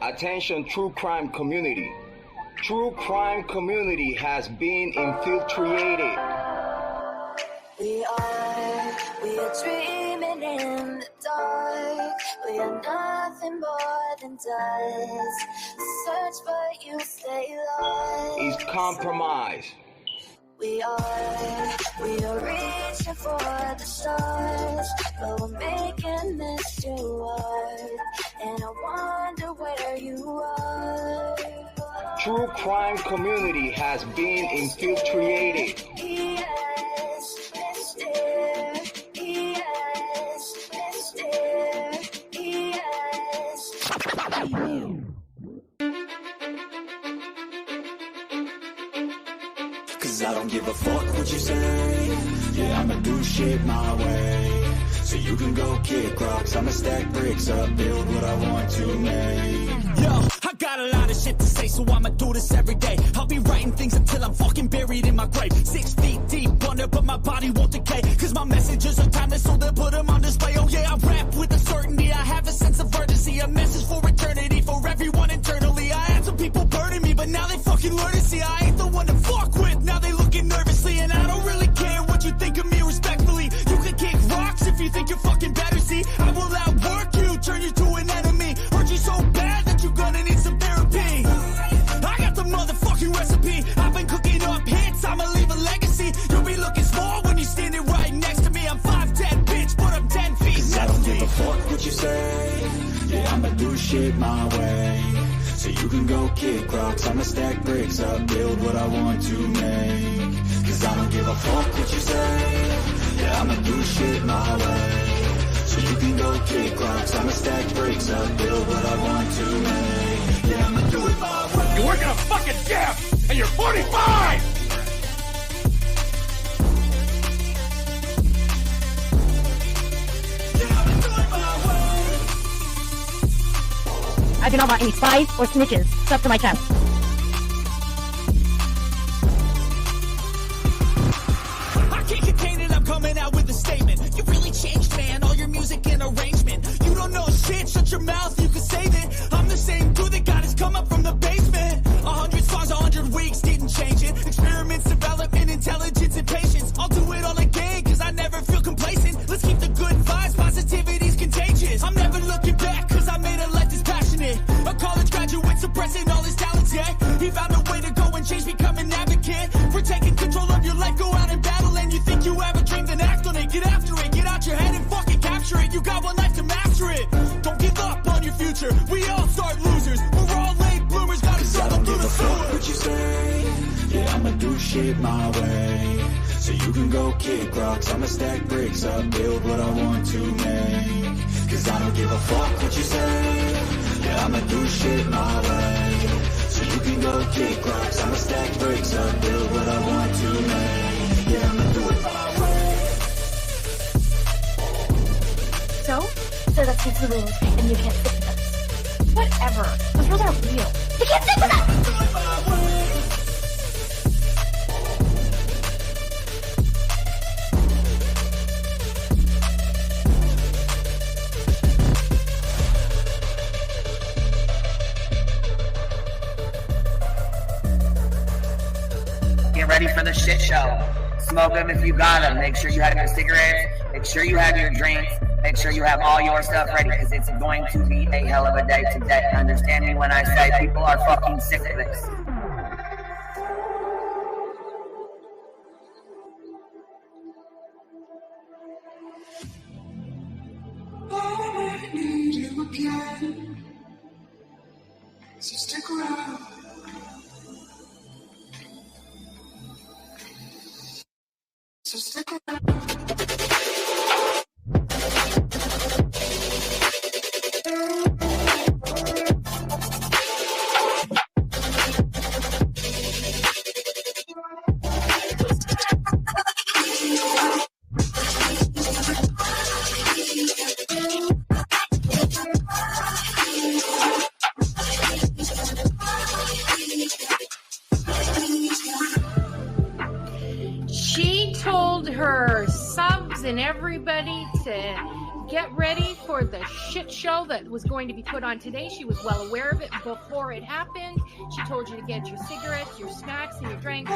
Attention, true crime community. True crime community has been infiltrated. We are dreaming in the dark. We are nothing more than dust. Search but you stay lost. Is compromised. We are reaching for the stars, but we're making this too hard. And I wonder where you are. True crime community has been infiltrated. Yes, Mr. Yes, Mr. Yes. Cause I don't give a fuck what you say. Yeah, I'ma do shit my way. So you can go kick rocks, I'ma stack bricks up, build what I want to make. Yo, I got a lot of shit to say, so I'ma do this every day. I'll be writing things until I'm fucking buried in my grave. 6 feet deep under, but my body won't decay. Cause my messages are timeless, so they'll put them on display. Oh yeah, I rap with a certainty, I have a sense of urgency. A message for eternity, for everyone internally. I had some people burning me, but now they fucking learn to see I ain't the one to fuck with. Now they looking nervously, and I don't really care what you think of me respectfully. You can kick rocks if you think you're fucking better, see. I will outwork you, turn you to an enemy. Hurt you so bad that you're gonna need some therapy. I got the motherfucking recipe. I've been cooking up hits, I'ma leave a legacy. You'll be looking small when you're standing right next to me. I'm 5'10", bitch, but I'm 10 feet. Cause I don't give a fuck what you say. Yeah, I'ma do shit my way. So you can go kick rocks, I'ma stack bricks up, build what I want to make. Cause I don't give a fuck what you say. Yeah, I'ma do shit my way. So you can go kick rocks, I'ma stack bricks up, build what I want to make. Yeah, I'ma do it my way. You work in a fucking gym, and you're 45! I do not want any spies or snitches stuck to my chest. I can't contain it, I'm coming out with a statement. You really changed, man, all your music and arrangement. You don't know shit, shut your mouth, you can save it. I'm the same dude that got his come up from the basement. 100 songs, 100 weeks, didn't change it. Experiments, development, intelligence, and patience. I'll do it all again, cause I never feel complacent. Let's keep the good vibes, positivity's contagious. I'm never looking back, cause I made a life that's passionate. A college graduate suppressing all his talents, yeah. He found a way to go and change, become an advocate. For taking control of your life, go out and battle. And you think you have a dream, then act on it. Get after it, get out your head and fucking capture it. You got one life to master it. Don't give up on your future, we all start losers. We're all late bloomers, gotta struggle through the sewer. What you say? Yeah, I'ma do shit my way. So you can go kick rocks, I'ma stack bricks up, build what I want to make. Cause I don't give a fuck what you say. Yeah, I'ma do shit my way. So you can go kick rocks, I'ma stack bricks up, build what I want to make. Yeah, I'ma do it my way. So that's it's the rules, and you can't stick to them. Whatever. Those rules aren't real. You can't stick to them! Do it my way. Get ready for the shit show. Smoke them if you got them. Make sure you have your cigarettes. Make sure you have your drinks. Make sure you have all your stuff ready because it's going to be a hell of a day today. Understand me when I say people are fucking sick of this. I need you again. So stick around. So stick around. asking everybody to get ready for the shit show that was going to be put on today. She was well aware of it before it happened. She told you to get your cigarettes, your snacks, and your drinks.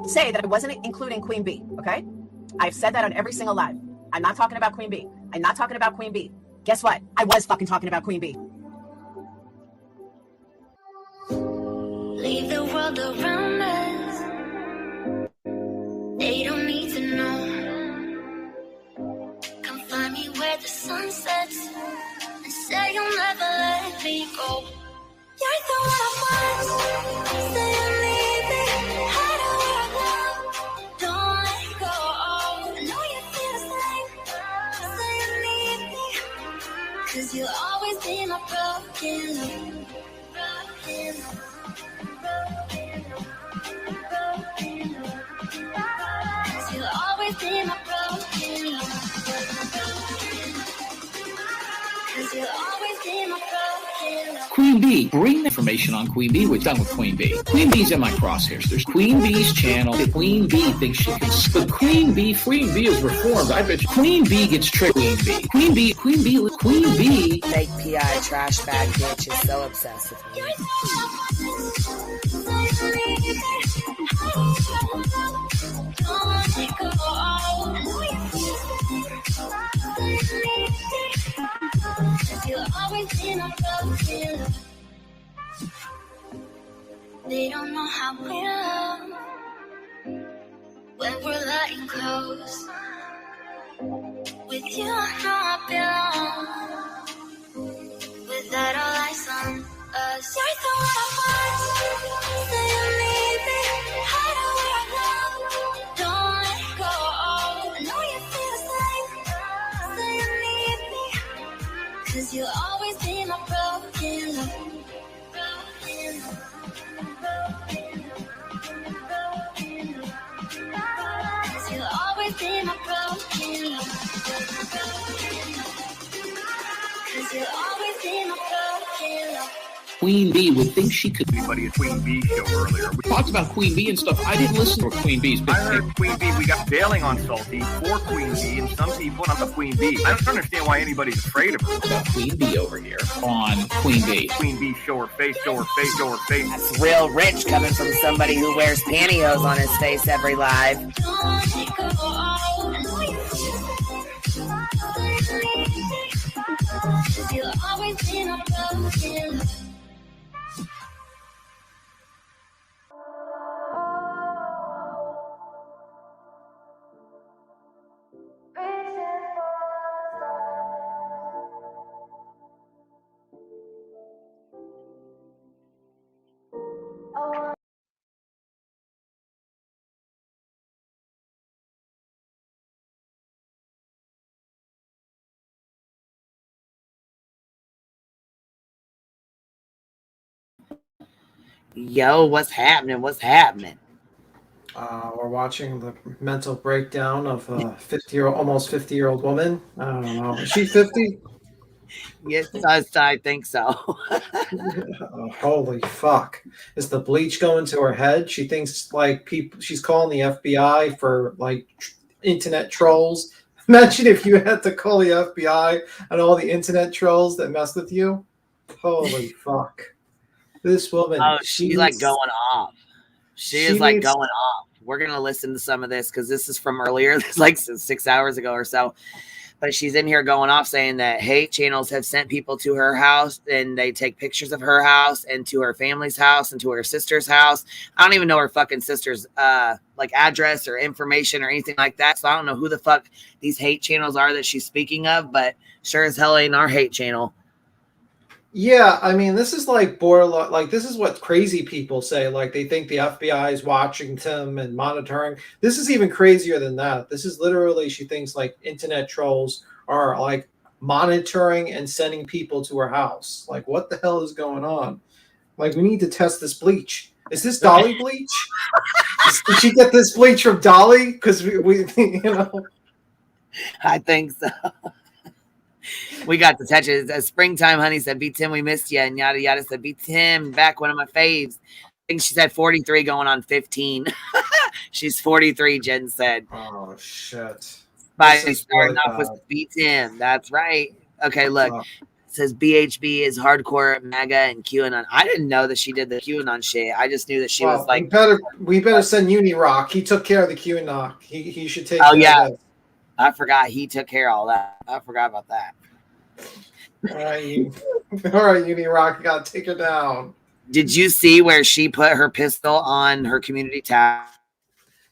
Say that I wasn't including Queen B, okay? I've said that on every single live. I'm not talking about Queen B. I'm not talking about Queen B. Guess what? I was fucking talking about Queen B. Leave the world around us. They don't need to know. Come find me where the sun sets and say you'll never let me go. You're the one I want. Say you need me. Hide where I love. Don't let go. I know you feel the same. Say you need me. 'Cause you'll always be my broken love. Broken love. Cause you'll always be my broken love. Cause you'll always be my broken love. Queen B, bring information on Queen B. We're done with Queen B. Queen B's in my crosshairs. There's Queen B's channel. Queen B thinks she can. But Queen B is reformed. I bet you Queen B gets tricked. Queen B. Fake PI trash bag bitch is so obsessed with me. You'll always be my broken love. They don't know how we love when we're letting close. With you, I know I belong. Without all eyes on us, you're the one I want. Say you need me. Hide where I love. Don't let go. I know you feel the same. Say you need me. 'Cause you'll always be my broken love. Broken love. Broken love. 'Cause you'll always be my broken love. Cause you'll always be my broken love. Queen B would think she could. Everybody a Queen B show earlier. We talked about Queen B and stuff. I didn't listen to Queen B's. I heard Queen B. We got bailing on Salty for Queen B, and some people not the Queen B. I don't understand why anybody's afraid of her. About Queen B over here on Queen B. Queen B, show her face, show her face, show her face. That's real rich coming from somebody who wears pantyhose on his face every live. You'll always be my broken love. Yo, what's happening? What's happening? We're watching the mental breakdown of a 50-year-old, almost 50-year-old woman. I don't know. Is she 50? Yes, I think so. Oh, holy fuck. Is the bleach going to her head? She thinks like people, she's calling the FBI for like internet trolls. Imagine if you had to call the FBI and all the internet trolls that messed with you. Holy fuck. This woman. Oh, she's like going off. She is like going off. We're going to listen to some of this because this is from earlier. It's like 6 hours ago or so. But she's in here going off saying that hate channels have sent people to her house and they take pictures of her house and to her family's house and to her sister's house. I don't even know her fucking sister's like address or information or anything like that. So I don't know who the fuck these hate channels are that she's speaking of, but sure as hell ain't our hate channel. Yeah, I mean, this is like borderline. Like, this is what crazy people say. Like, they think the FBI is watching them and monitoring. This is even crazier than that. This is literally, she thinks like internet trolls are like monitoring and sending people to her house. Like, what the hell is going on? Like, we need to test this bleach. Is this Dolly bleach? Did she get this bleach from Dolly? Because we you know. I think so. We got to touch it. Springtime, honey said, "Be Tim, we missed you." And yada yada said, "Be Tim, back one of my faves." I think she said 43 going on 15. She's 43, Jen said. Oh, shit. By starting off with Be Tim. That's right. Okay, look. It says BHB is hardcore MAGA and QAnon. I didn't know that she did the QAnon shit. I just knew that she was like. We better send Unirock. He took care of the QAnon. He should take. Oh yeah, of I forgot he took care of all that. I forgot about that. All right, Unirock, you gotta take her down. Did you see where she put her pistol on her community tab?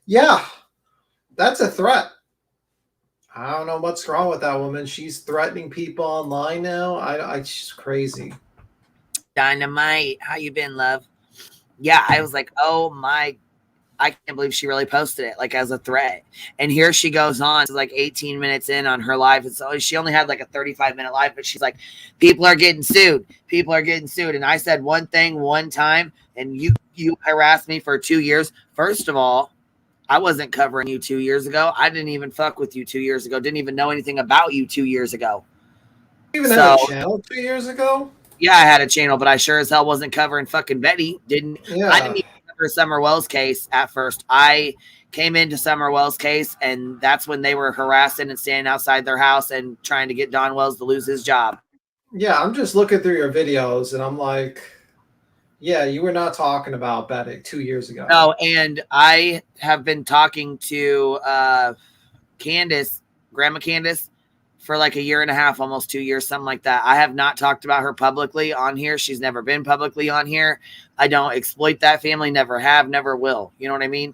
Yeah, that's a threat. I don't know what's wrong with that woman. She's threatening people online now. She's crazy. Dynamite, how you been, love? Yeah, I was like, oh my, I can't believe she really posted it like as a threat. And here she goes on, like 18 minutes in on her live. So she only had like a 35-minute live, but she's like, people are getting sued. People are getting sued. And I said one thing one time, and you harassed me for 2 years. First of all, I wasn't covering you 2 years ago. I didn't even fuck with you 2 years ago. Didn't even know anything about you 2 years ago. You even had a channel 2 years ago? Yeah, I had a channel, but I sure as hell wasn't covering fucking Betty. I didn't even cover Summer Wells' case at first. I came into Summer Wells' case, and that's when they were harassing and standing outside their house and trying to get Don Wells to lose his job. Yeah, I'm just looking through your videos, and I'm like, yeah, you were not talking about Betty 2 years ago. No, and I have been talking to Candace, Grandma Candace, for like a year and a half, almost 2 years, something like that. I have not talked about her publicly on here. She's never been publicly on here. I don't exploit that family, never have, never will. You know what I mean?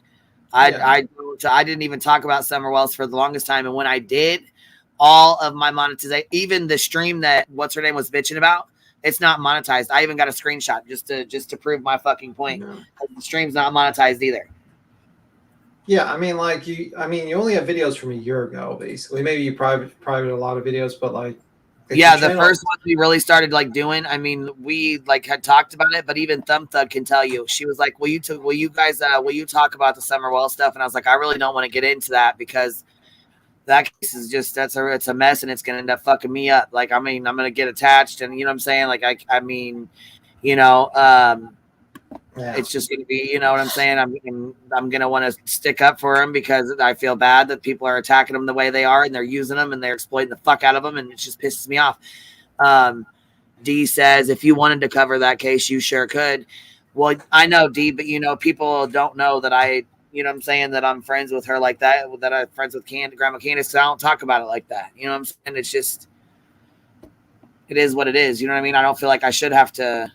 I didn't even talk about Summer Wells for the longest time. And when I did, all of my monetization, even the stream that what's her name was bitching about, it's not monetized. I even got a screenshot just to prove my fucking point. No. The stream's not monetized either. Yeah, I mean, like you only have videos from a year ago, basically. Maybe you private a lot of videos, but like, yeah, the first one we really started like doing. I mean, we like had talked about it, but even Thumb Thug can tell you. She was like, "Will you talk about the Summer Wells stuff?" And I was like, "I really don't want to get into that because that case is just it's a mess and it's gonna end up fucking me up. Like, I mean, I'm gonna get attached, and you know what I'm saying? Like, I mean, you know, it's just gonna be, you know what I'm saying? I'm gonna want to stick up for him because I feel bad that people are attacking them the way they are and they're using them and they're exploiting the fuck out of them, and it just pisses me off. D says, if you wanted to cover that case, you sure could. Well, I know, D, but you know, people don't know that you know what I'm saying, that I'm friends with her like that I'm friends with Grandma Candace, so I don't talk about it like that. You know what I'm saying? It's just, it is what it is. You know what I mean? I don't feel like I should have to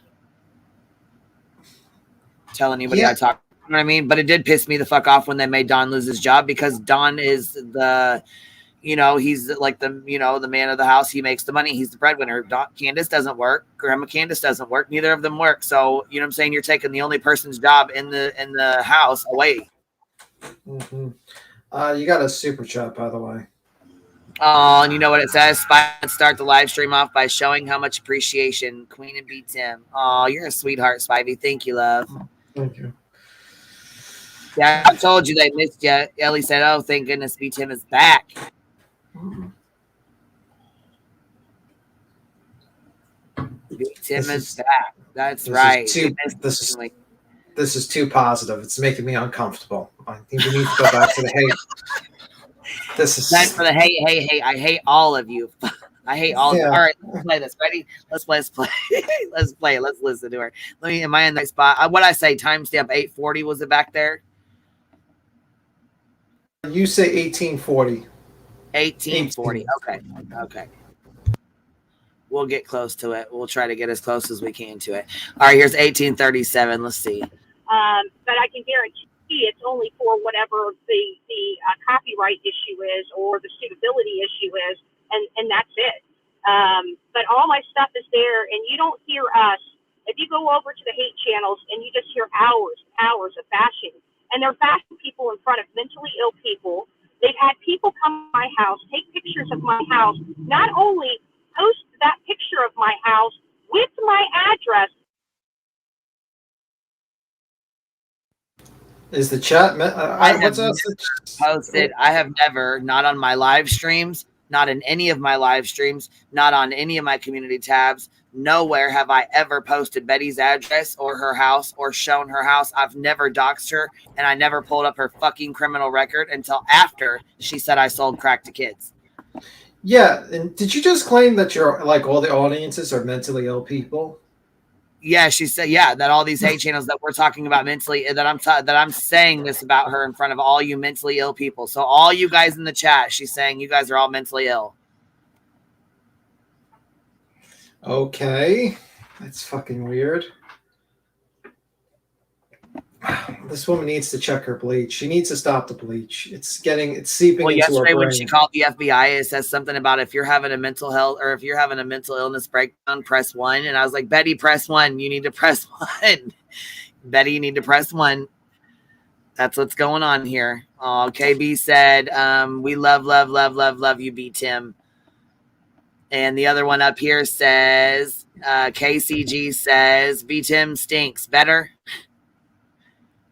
tell anybody I talk. You know what I mean? But it did piss me the fuck off when they made Don lose his job, because Don is the, you know, he's like the, you know, the man of the house. He makes the money. He's the breadwinner. Candace doesn't work. Grandma Candace doesn't work. Neither of them work. So, you know what I'm saying? You're taking the only person's job in the house away. Mm-hmm. You got a super chat, by the way. Oh, and you know what it says? Start the live stream off by showing how much appreciation Queen and beat Tim. Oh, you're a sweetheart, Spivey. Thank you, love. Thank you. Yeah, I told you they missed you. Ellie said, "Oh, thank goodness, beat Tim is back." Beat Tim is back. That's right. This is too positive. It's making me uncomfortable. I think we need to go back to the hate. This is time for the hate. I hate all of you. I hate all of you. All right, let's play this. Ready? Let's play. Let's play. Let's listen to her. Am I in the right spot? What I say? Timestamp 840. Was it back there? You say 1840. 1840. Okay. We'll get close to it. We'll try to get as close as we can to it. All right, here's 1837. Let's see. But I can guarantee it's only for whatever the copyright issue is or the suitability issue is, and that's it. But all my stuff is there, and you don't hear us. If you go over to the hate channels and you just hear hours and hours of bashing, and they're bashing people in front of mentally ill people. They've had people come to my house, take pictures of my house, not only post that picture of my house with my address. Is the chat? I have never posted. I have never, not on my live streams, not in any of my live streams, not on any of my community tabs. Nowhere have I ever posted Betty's address or her house or shown her house. I've never doxed her, and I never pulled up her fucking criminal record until after she said I sold crack to kids. Yeah, and did you just claim that you're like all the audiences are mentally ill people? Yeah, she said, yeah, that all these hate channels that we're talking about mentally, that I'm saying this about her in front of all you mentally ill people. So all you guys in the chat, she's saying you guys are all mentally ill. Okay, that's fucking weird. This woman needs to check her bleach. She needs to stop the bleach. It's seeping into her brain. Yesterday when she called the FBI, it says something about if you're having a mental health or if you're having a mental illness breakdown, press 1. And I was like, Betty, press 1. You need to press 1. Betty, you need to press 1. That's what's going on here. Oh, KB said, we love you, B Tim. And the other one up here says, KCG says, B Tim stinks. Better?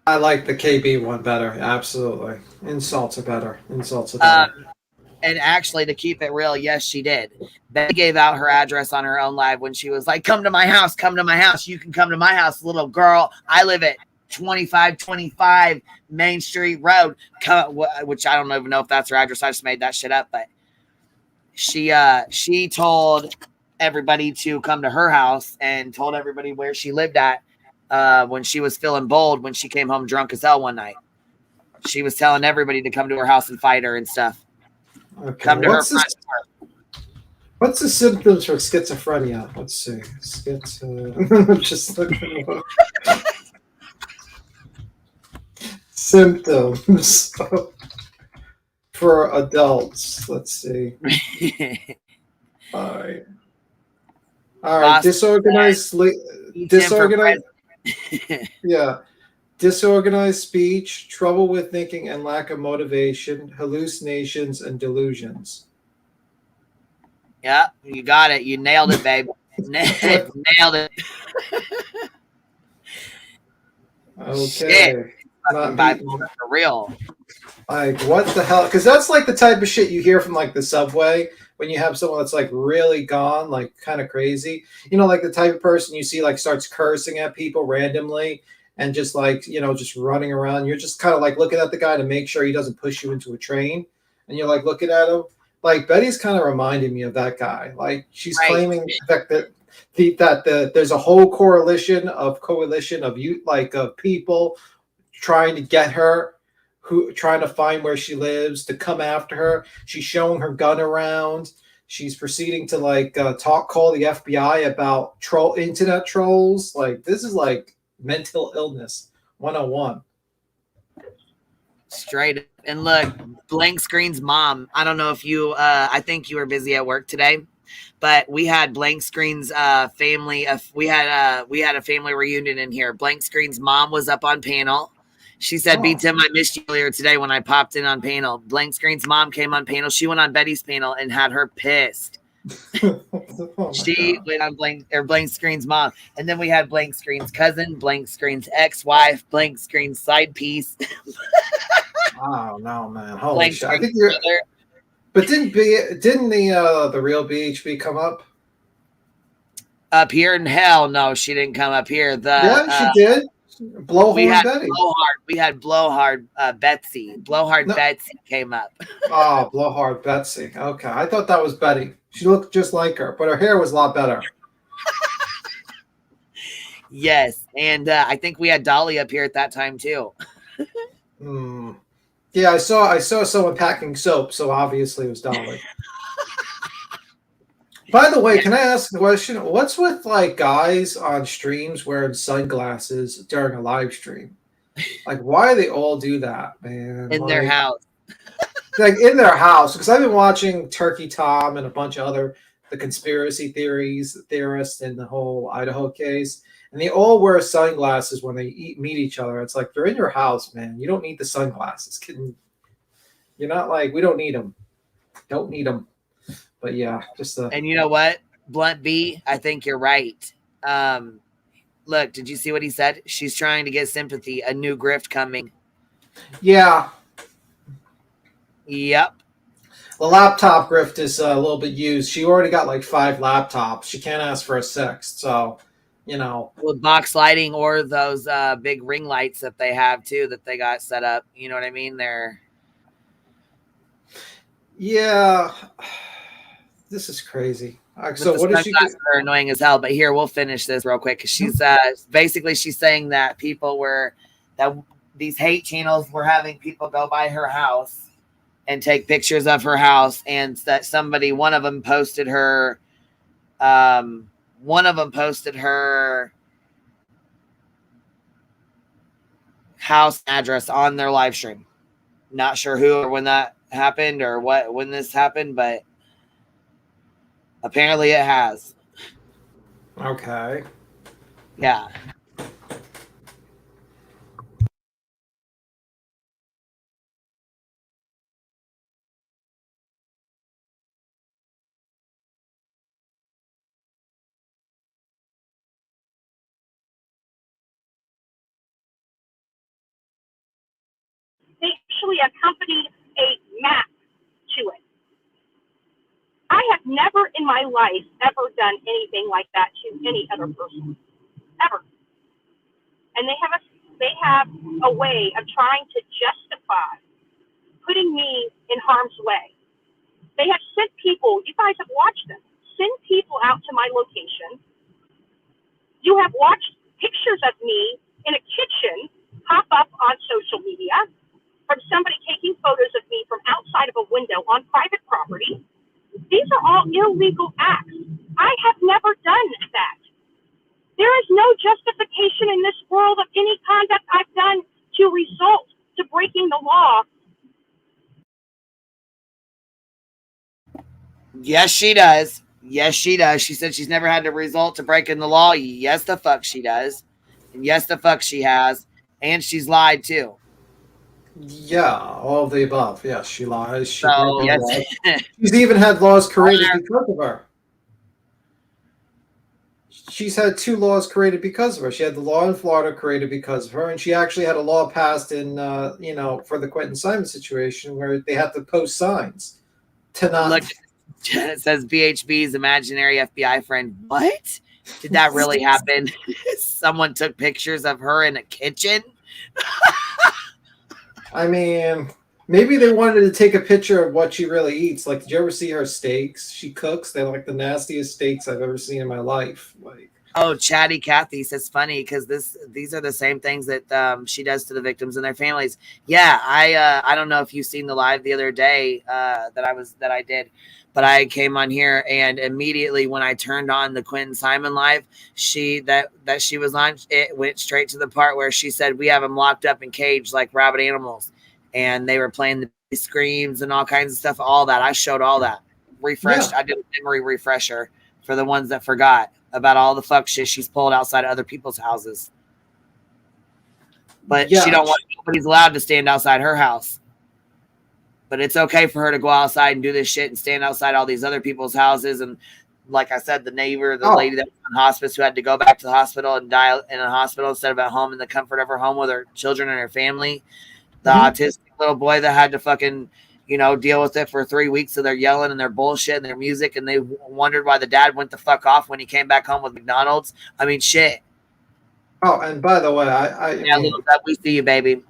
I like the KB one better. Absolutely. Insults are better. Insults are better. And actually, to keep it real, yes, she did. Betty gave out her address on her own live when she was like, come to my house. Come to my house. You can come to my house, little girl. I live at 2525 Main Street Road, which I don't even know if that's her address. I just made that shit up. But she told everybody to come to her house and told everybody where she lived at when she was feeling bold when she came home drunk as hell one night. She was telling everybody to come to her house and fight her and stuff. Okay. Come to her front door. What's the symptoms for schizophrenia? Let's see. Just looking at symptoms for adults. Let's see. All right. Disorganized. Yeah. Disorganized speech, trouble with thinking and lack of motivation, hallucinations, and delusions. Yeah, you got it. You nailed it, babe. Nailed it. Okay. Shit. For real. Like, what the hell? Because that's like the type of shit you hear from like the subway when you have someone that's like really gone, like kind of crazy. You know, like the type of person you see like starts cursing at people randomly and just like, you know, just running around. You're just kind of like looking at the guy to make sure he doesn't push you into a train. And you're like looking at him. Like Betty's kind of reminding me of that guy. Like she's claiming the fact that there's a whole coalition of you like of people trying to get her, who trying to find where she lives to come after her. She's showing her gun around. She's proceeding to like call the FBI about internet trolls. Like this is like mental illness 101. Straight up. And look, Blank Screen's mom. I don't know if you. I think you were busy at work today, but we had Blank Screen's family. We had a family reunion in here. Blank Screen's mom was up on panel. She said, B Tim, I missed you earlier today when I popped in on panel. Blank Screen's mom came on panel. She went on Betty's panel and had her pissed. She went on Blank Screen's mom. And then we had Blank Screen's cousin, Blank Screen's ex-wife, Blank Screen's side piece. Oh no, man! Holy shit! I think you're. But didn't the real BHB come up? Up here in hell? No, she didn't come up here. She did. Blowhard Betty. We had Blowhard Betsy. Blowhard Betsy came up. Oh, Blowhard Betsy. Okay, I thought that was Betty. She looked just like her, but her hair was a lot better. Yes, and I think we had Dolly up here at that time too. Yeah, I saw someone packing soap, so obviously it was Dolly. By the way, can I ask a question? What's with like guys on streams wearing sunglasses during a live stream? Like, why do they all do that, man? In their house. Like in their house, because I've been watching Turkey Tom and a bunch of other the conspiracy theorists in the whole Idaho case. And they all wear sunglasses when they meet each other. It's like, they're in your house, man. You don't need the sunglasses. You're not like, we don't need them. Don't need them. But yeah, just And you know what, Blunt B, I think you're right. Look, did you see what he said? She's trying to get sympathy. A new grift coming. Yeah. Yep. The laptop grift is a little bit used. She already got like 5 laptops. She can't ask for a 6th. So, you know. With box lighting or those big ring lights that they have too that they got set up. You know what I mean? Yeah. This is crazy. So what is she doing? Are annoying as hell, but here, we'll finish this real quick. She's basically she's saying that these hate channels were having people go by her house and take pictures of her house, and that one of them posted her house address on their live stream. Not sure who or when that happened or when this happened, but apparently it has. Okay. Yeah. They actually accompanied a map to it. I have never in my life ever done anything like that to any other person, ever. And they have a way of trying to justify putting me in harm's way. They have sent people, you guys have watched them, send people out to my location. You have watched pictures of me in a kitchen pop up on social media from somebody taking photos of me from outside of a window on private property. These are all illegal acts. I have never done that. There is no justification in this world of any conduct I've done to result to breaking the law. Yes, she does. Yes, she does. She said she's never had to result to breaking the law. Yes, the fuck she does. And yes, the fuck she has. And she's lied too. Yeah, all of the above. Yes, she lies. She's even had laws created because of her. She's had 2 laws created because of her. She had the law in Florida created because of her, and she actually had a law passed in, for the Quentin Simon situation where they had to post signs to not. Look, it says BHB's imaginary FBI friend. What? Did that really happen? Someone took pictures of her in a kitchen? I mean, maybe they wanted to take a picture of what she really eats. Like, did you ever see her steaks? She cooks. They're like the nastiest steaks I've ever seen in my life. Like, oh, Chatty Cathy says funny because these are the same things that she does to the victims and their families. Yeah, I don't know if you've seen the live the other day that I did, but I came on here and immediately when I turned on the Quentin Simon live, she was on, it went straight to the part where she said we have them locked up in cage like rabid animals, and they were playing the screams and all kinds of stuff. All that I showed all that refreshed. Yeah. I did a memory refresher for the ones that forgot about all the fuck shit she's pulled outside other people's houses. But she don't want nobody's allowed to stand outside her house. But it's okay for her to go outside and do this shit and stand outside all these other people's houses. And like I said, the neighbor, the lady that was in hospice who had to go back to the hospital and die in a hospital instead of at home in the comfort of her home with her children and her family. The autistic little boy that had to fucking, deal with it for 3 weeks. So they're yelling and they're bullshit and their music. And they wondered why the dad went the fuck off when he came back home with McDonald's. I mean, shit. Oh, and by the way, little Dub, we see you, baby.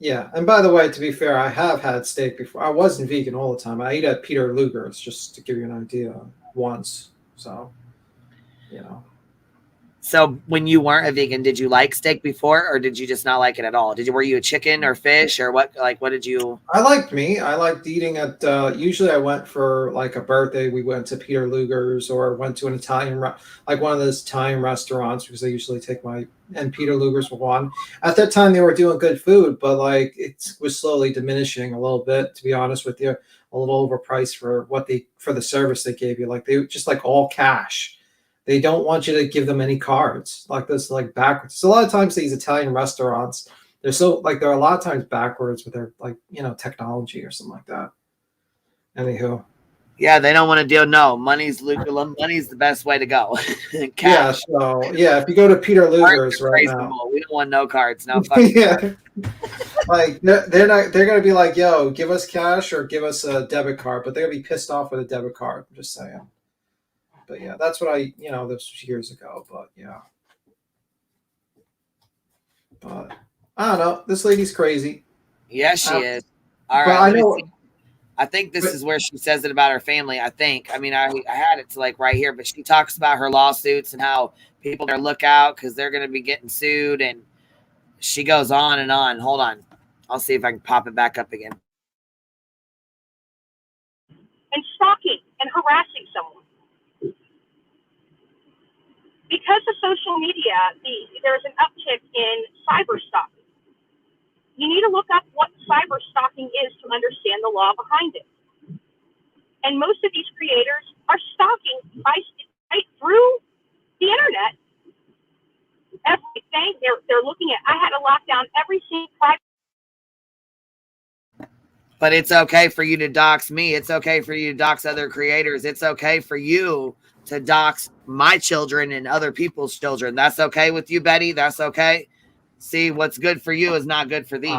Yeah, and by the way, to be fair, I have had steak before. I wasn't vegan all the time. I ate at Peter Luger's, just to give you an idea, once. So, So when you weren't a vegan, did you like steak before, or did you just not like it at all? Were you a chicken or fish or what? Like, what did you? I liked meat. I liked eating at. Usually, I went for like a birthday. We went to Peter Luger's or went to an Italian, like one of those Italian restaurants because I usually take and Peter Luger's was one. At that time, they were doing good food, but like it was slowly diminishing a little bit. To be honest with you, a little overpriced for the service they gave you. Like they just like all cash. They don't want you to give them any cards like this, like backwards. So a lot of times these Italian restaurants, they're a lot of times backwards with their technology or something like that. Anywho. Yeah, they don't want to deal. No, money's the best way to go. Cash. Yeah, so if you go to Peter Luger's right now, we don't want no cards. No. Yeah, like they're gonna be like, yo, give us cash or give us a debit card, but they're gonna be pissed off with a debit card. I'm just saying. But yeah, that's what this was years ago. But yeah, but I don't know. This lady's crazy. Yes, she is. All right. I know. I think this is where she says it about her family. I think. I mean, I had it to like right here, but she talks about her lawsuits and how people better look out because they're going to be getting sued. And she goes on and on. Hold on. I'll see if I can pop it back up again. And stalking and harassing someone. Because of social media, there's an uptick in cyber stalking. You need to look up what cyber stalking is to understand the law behind it. And most of these creators are stalking right through the internet. Everything they're looking at. I had to lock down every single private. But it's okay for you to dox me. It's okay for you to dox other creators. It's okay for you to dox my children and other people's children. That's okay with you, Betty? That's okay? See, what's good for you is not good for thee.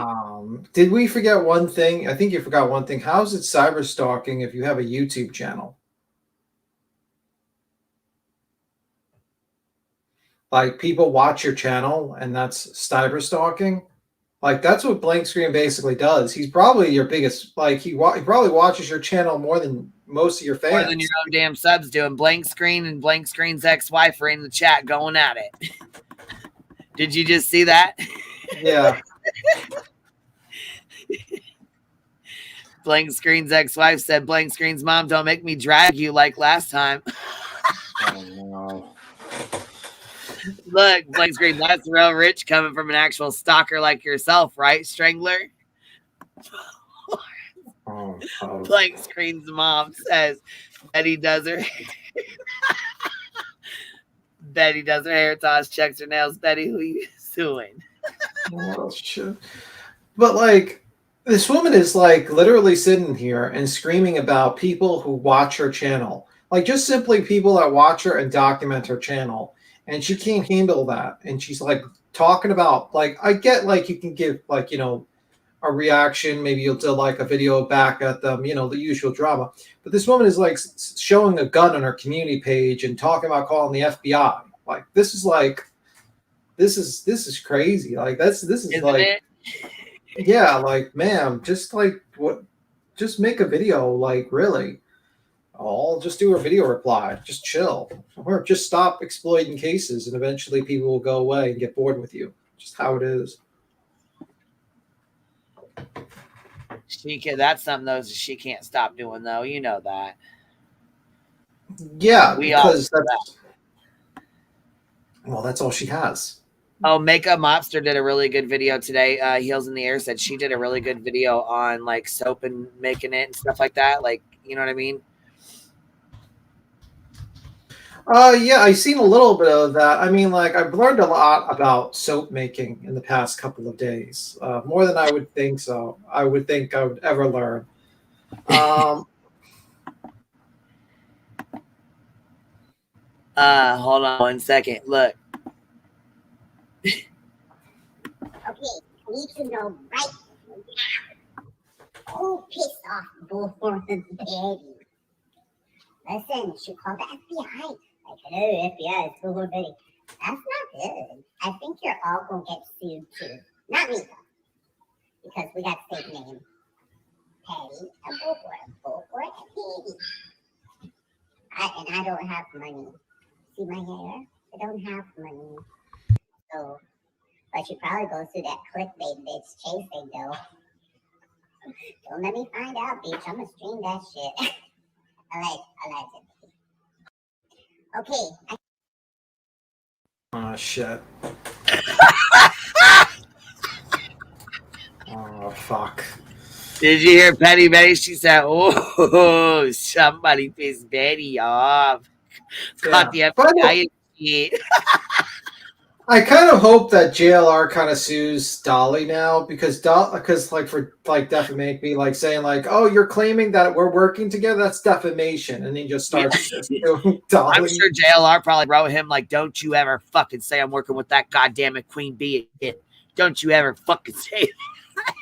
Did we forget one thing? I think you forgot one thing. How is it cyber stalking if you have a YouTube channel? Like people watch your channel and that's cyber stalking? Like that's what Blank Screen basically does. He's probably your biggest, like he probably watches your channel more than most of your fans. More than your own damn subs doing. Blank Screen and Blank Screen's ex-wife are in the chat going at it. Did you just see that? Yeah. Blank Screen's ex-wife said, Blank Screen's mom, don't make me drag you like last time. Oh, no. Look, Blank Screen, that's real rich coming from an actual stalker like yourself, right, Strangler? Oh. Blank Screen's mom says, Betty does her Betty does her hair toss, checks her nails. Betty, who you suing? Oh, shit. But like, this woman is like literally sitting here and screaming about people who watch her channel. Like just simply people that watch her and document her channel. And she can't handle that. And she's like talking about, like, I get like you can give like, a reaction. Maybe you'll do like a video back at them, the usual drama. But this woman is like showing a gun on her community page and talking about calling the FBI. Like this is crazy. Like this is Isn't like it? Yeah, like ma'am, just make a video, like really. I'll just do a video reply. Just chill. Or just stop exploiting cases and eventually people will go away and get bored with you. Just how it is. That's something though she can't stop doing though. You know that. Yeah, because that's all she has. Oh, Makeup Mobster did a really good video today. Heels in the Air said she did a really good video on like soap and making it and stuff like that. Like, you know what I mean? Yeah, I've seen a little bit of that. I mean, like I've learned a lot about soap making in the past couple of days. More than I would think so. I would think I would ever learn. Hold on 1 second. Look. Okay, I need to know right now who pissed off before the baby. Listen, she called the FBI. Like, hello, FBI, it's Google Betty. That's not good. I think you're all going to get sued too. Not me, though. Because we got the same name. Patty and Booker and Patty. I don't have money. See my hair? I don't have money. So, but she probably goes through that clickbait bitch chasing though. Don't let me find out, bitch. I'm gonna stream that shit. Allegedly. Okay. Oh shit. Oh fuck. Did you hear Petty Betty? She said, "Oh, somebody pissed Betty off." Caught the FBI and shit. I kind of hope that JLR kind of sues Dolly now because like for like defamate me, like saying like, oh, you're claiming that we're working together, that's defamation, and he just starts suing Dolly. I'm sure JLR probably wrote him like, "Don't you ever fucking say I'm working with that goddamn Queen Bee again. Don't you ever fucking say it."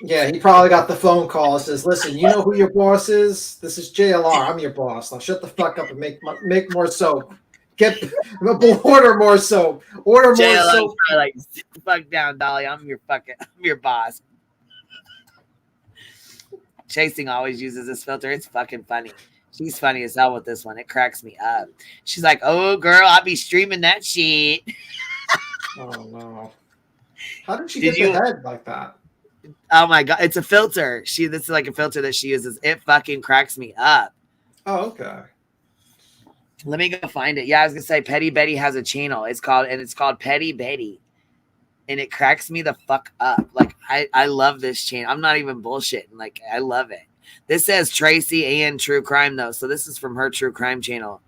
Yeah, he probably got the phone call. Says, "Listen, you know who your boss is? This is JLR. I'm your boss. Now shut the fuck up and make more soap. Order more soap. Order more JLR's soap." probably like, "Sit the fuck down, Dolly. I'm your boss." Chasing always uses this filter. It's fucking funny. She's funny as hell with this one. It cracks me up. She's like, "Oh, girl, I'll be streaming that shit." Oh no! How did she get the head like that? Oh my god, it's a filter. This is like a filter that she uses. It fucking cracks me up. Oh, okay. Let me go find it. Yeah, I was gonna say Petty Betty has a channel. It's called Petty Betty. And it cracks me the fuck up. Like I love this channel. I'm not even bullshitting. Like I love it. This says Tracy and True Crime though. So this is from her True Crime channel.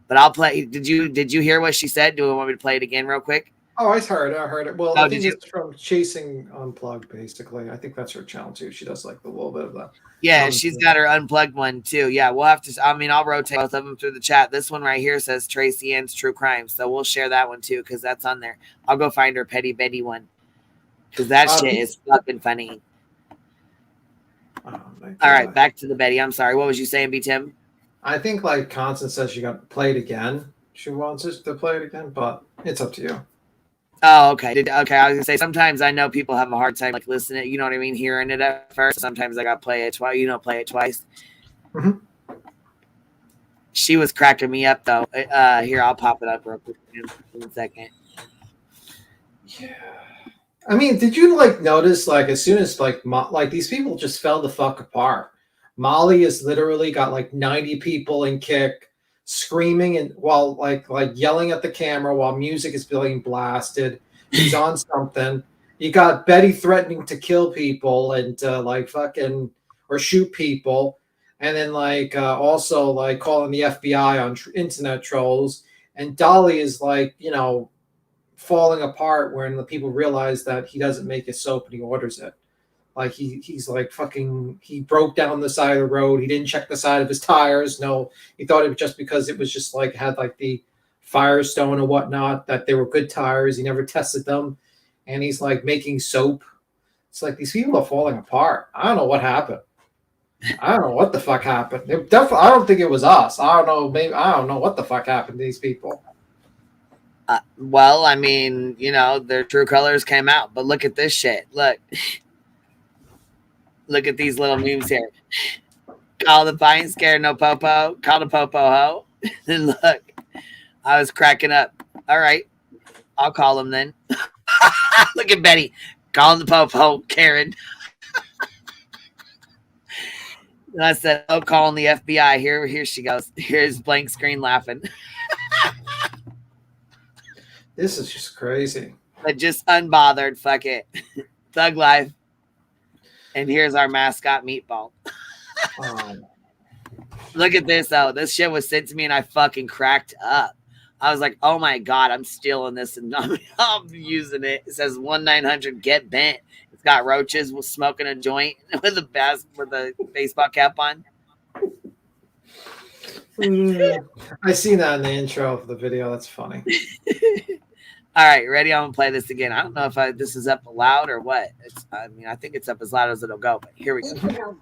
But I'll play. Did you hear what she said? Do you want me to play it again real quick? Oh, I heard it. Well, Oh, I think it's from Chasing Unplugged, basically. I think that's her channel too. She does like a little bit of that. Yeah, she's got her unplugged one too. Yeah, we'll have to. I mean, I'll rotate both of them through the chat. This one right here says Tracy Ann's True Crime, so we'll share that one too because that's on there. I'll go find her Petty Betty one because that shit is fucking funny. All right, back to the Betty. I'm sorry. What was you saying, B Tim? I think like Constance says she got to play it again. She wants us to play it again, but it's up to you. Oh, okay. Okay, I was gonna say sometimes I know people have a hard time like listening. You know what I mean? Hearing it at first. Sometimes I got to play it twice. Play it twice. Mm-hmm. She was cracking me up though. Here, I'll pop it up real quick in 1 second. Yeah. I mean, did you like notice like as soon as like these people just fell the fuck apart? Molly has literally got like 90 people in Kick screaming and while like yelling at the camera while music is being blasted. She's on something. You got Betty threatening to kill people and like fucking or shoot people, and then like also like calling the FBI on internet trolls. And Dolly is like falling apart when the people realize that he doesn't make his soap and he orders it. Like he's like fucking, he broke down the side of the road. He didn't check the side of his tires. No, he thought it was just because it was just like had like the Firestone and whatnot, that they were good tires. He never tested them. And he's like making soap. It's like these people are falling apart. I don't know what happened. I don't know what the fuck happened. Definitely, I don't think it was us. I don't know. Maybe I don't know what the fuck happened to these people. Well, I mean, their true colors came out. But look at this shit. Look. Look at these little memes here. Call the pie, scared no popo. Call the popo ho. And look, I was cracking up. All right, I'll call him then. Look at Betty calling the popo, Karen. And I said, "Oh, calling the FBI." Here she goes. Here's blank screen laughing. This is just crazy. But just unbothered. Fuck it. Thug life. And here's our mascot, Meatball. Look at this, though. This shit was sent to me, and I fucking cracked up. I was like, oh, my God, I'm stealing this, and I'm using it. It says 1-900 get bent. It's got roaches with smoking a joint with a baseball cap on. I seen that in the intro of the video. That's funny. All right, ready? I'm gonna play this again. I don't know if this is up loud or what. I think it's up as loud as it'll go. But here we go. Right now.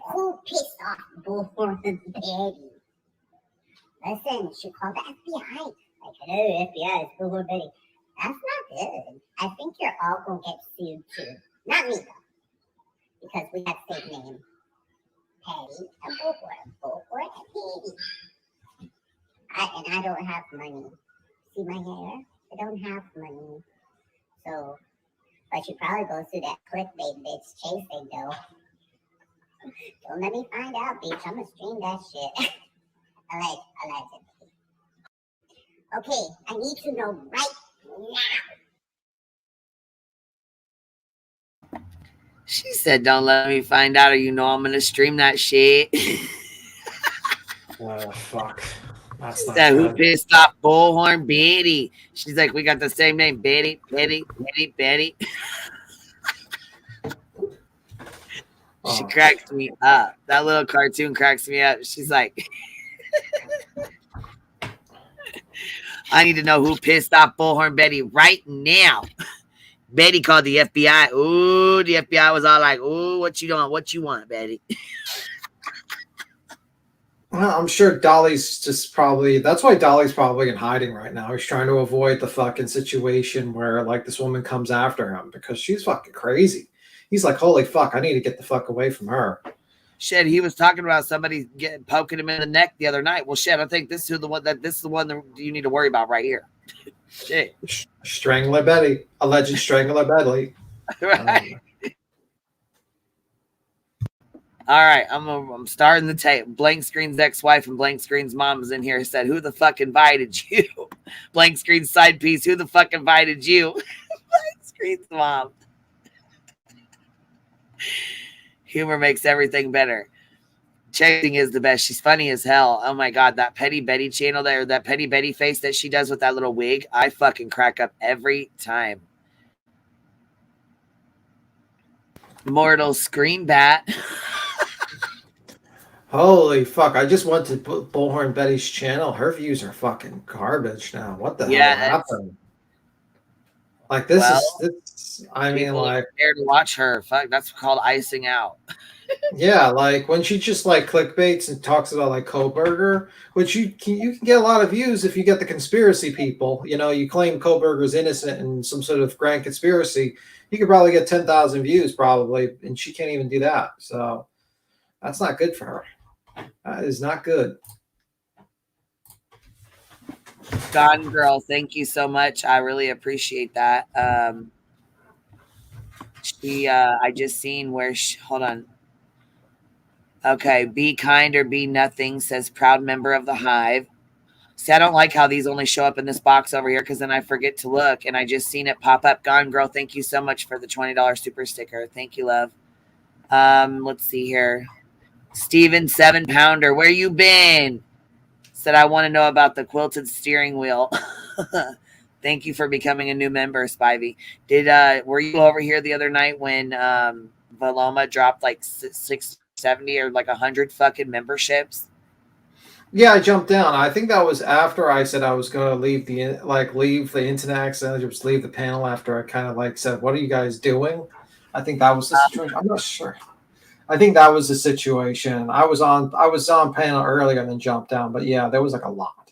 Who pissed off before the Betty? Listen, she called the FBI. Like, hello, FBI, it's before Betty. That's not good. I think you're all gonna get sued too. Not me though, because we have state name. Patty and Booker and Patty. I don't have money. See my hair? I don't have money. So, but she probably goes through that clickbait bitch chasing though. Don't let me find out, bitch. I'm gonna stream that shit. Allegedly. Okay, I need to know right now. She said, "Don't let me find out, or you know I'm gonna stream that shit." Oh fuck. That's She not said, "Who good. pissed off Bullhorn Betty?" She's like, "We got the same name, Betty, Betty, Betty, Betty." She cracks me up. That little cartoon cracks me up. She's like, "I need to know who pissed off Bullhorn Betty right now." Betty called the FBI. Ooh, the FBI was all like, "Ooh, what you doing? What you want, Betty?" Well, I'm sure Dolly's just probably, that's why Dolly's probably in hiding right now. He's trying to avoid the fucking situation where like this woman comes after him because she's fucking crazy. He's like, holy fuck, I need to get the fuck away from her. Shit, he was talking about somebody poking him in the neck the other night. Well, shit, I think this is the one that you need to worry about right here. Shit. Strangler Betty, alleged strangler Betty. Right. All right, I'm starting the tape. Blank Screen's ex-wife and Blank Screen's mom is in here. Said, "Who the fuck invited you?" Blank Screen's side piece. "Who the fuck invited you?" Blank Screen's mom. Humor makes everything better. Chasing is the best. She's funny as hell. Oh my god, that Petty Betty channel there, that Petty Betty face that she does with that little wig, I fucking crack up every time. Mortal Scream Bat. Holy fuck, I just went to Bullhorn Betty's channel. Her views are fucking garbage now. What the hell happened? Like this is I mean like there to watch her. Fuck, that's called icing out. Yeah, like when she just like clickbaits and talks about like Koberger, which you can get a lot of views if you get the conspiracy people. You know, you claim Koberger's innocent in some sort of grand conspiracy, you could probably get 10,000 views probably, and she can't even do that. So that's not good for her. That is not good. Gone Girl, thank you so much. I really appreciate that. I just seen where hold on. Okay, be kind or be nothing, says proud member of the Hive. See, I don't like how these only show up in this box over here because then I forget to look, and I just seen it pop up. Gone Girl, thank you so much for the $20 super sticker. Thank you, love. Let's see here. Steven 7 Pounder, where you been? Said, I want to know about the quilted steering wheel. Thank you for becoming a new member, Spivey. Were you over here the other night when Valoma dropped like 670 or like 100 fucking memberships? Yeah, I jumped down. I think that was after I said I was going to leave the internet accidentally, just leave the panel after I kind of like said, "What are you guys doing?" I think that was the situation. I'm not sure. I think that was the situation. I was on panel earlier and then jumped down, but yeah, there was like a lot.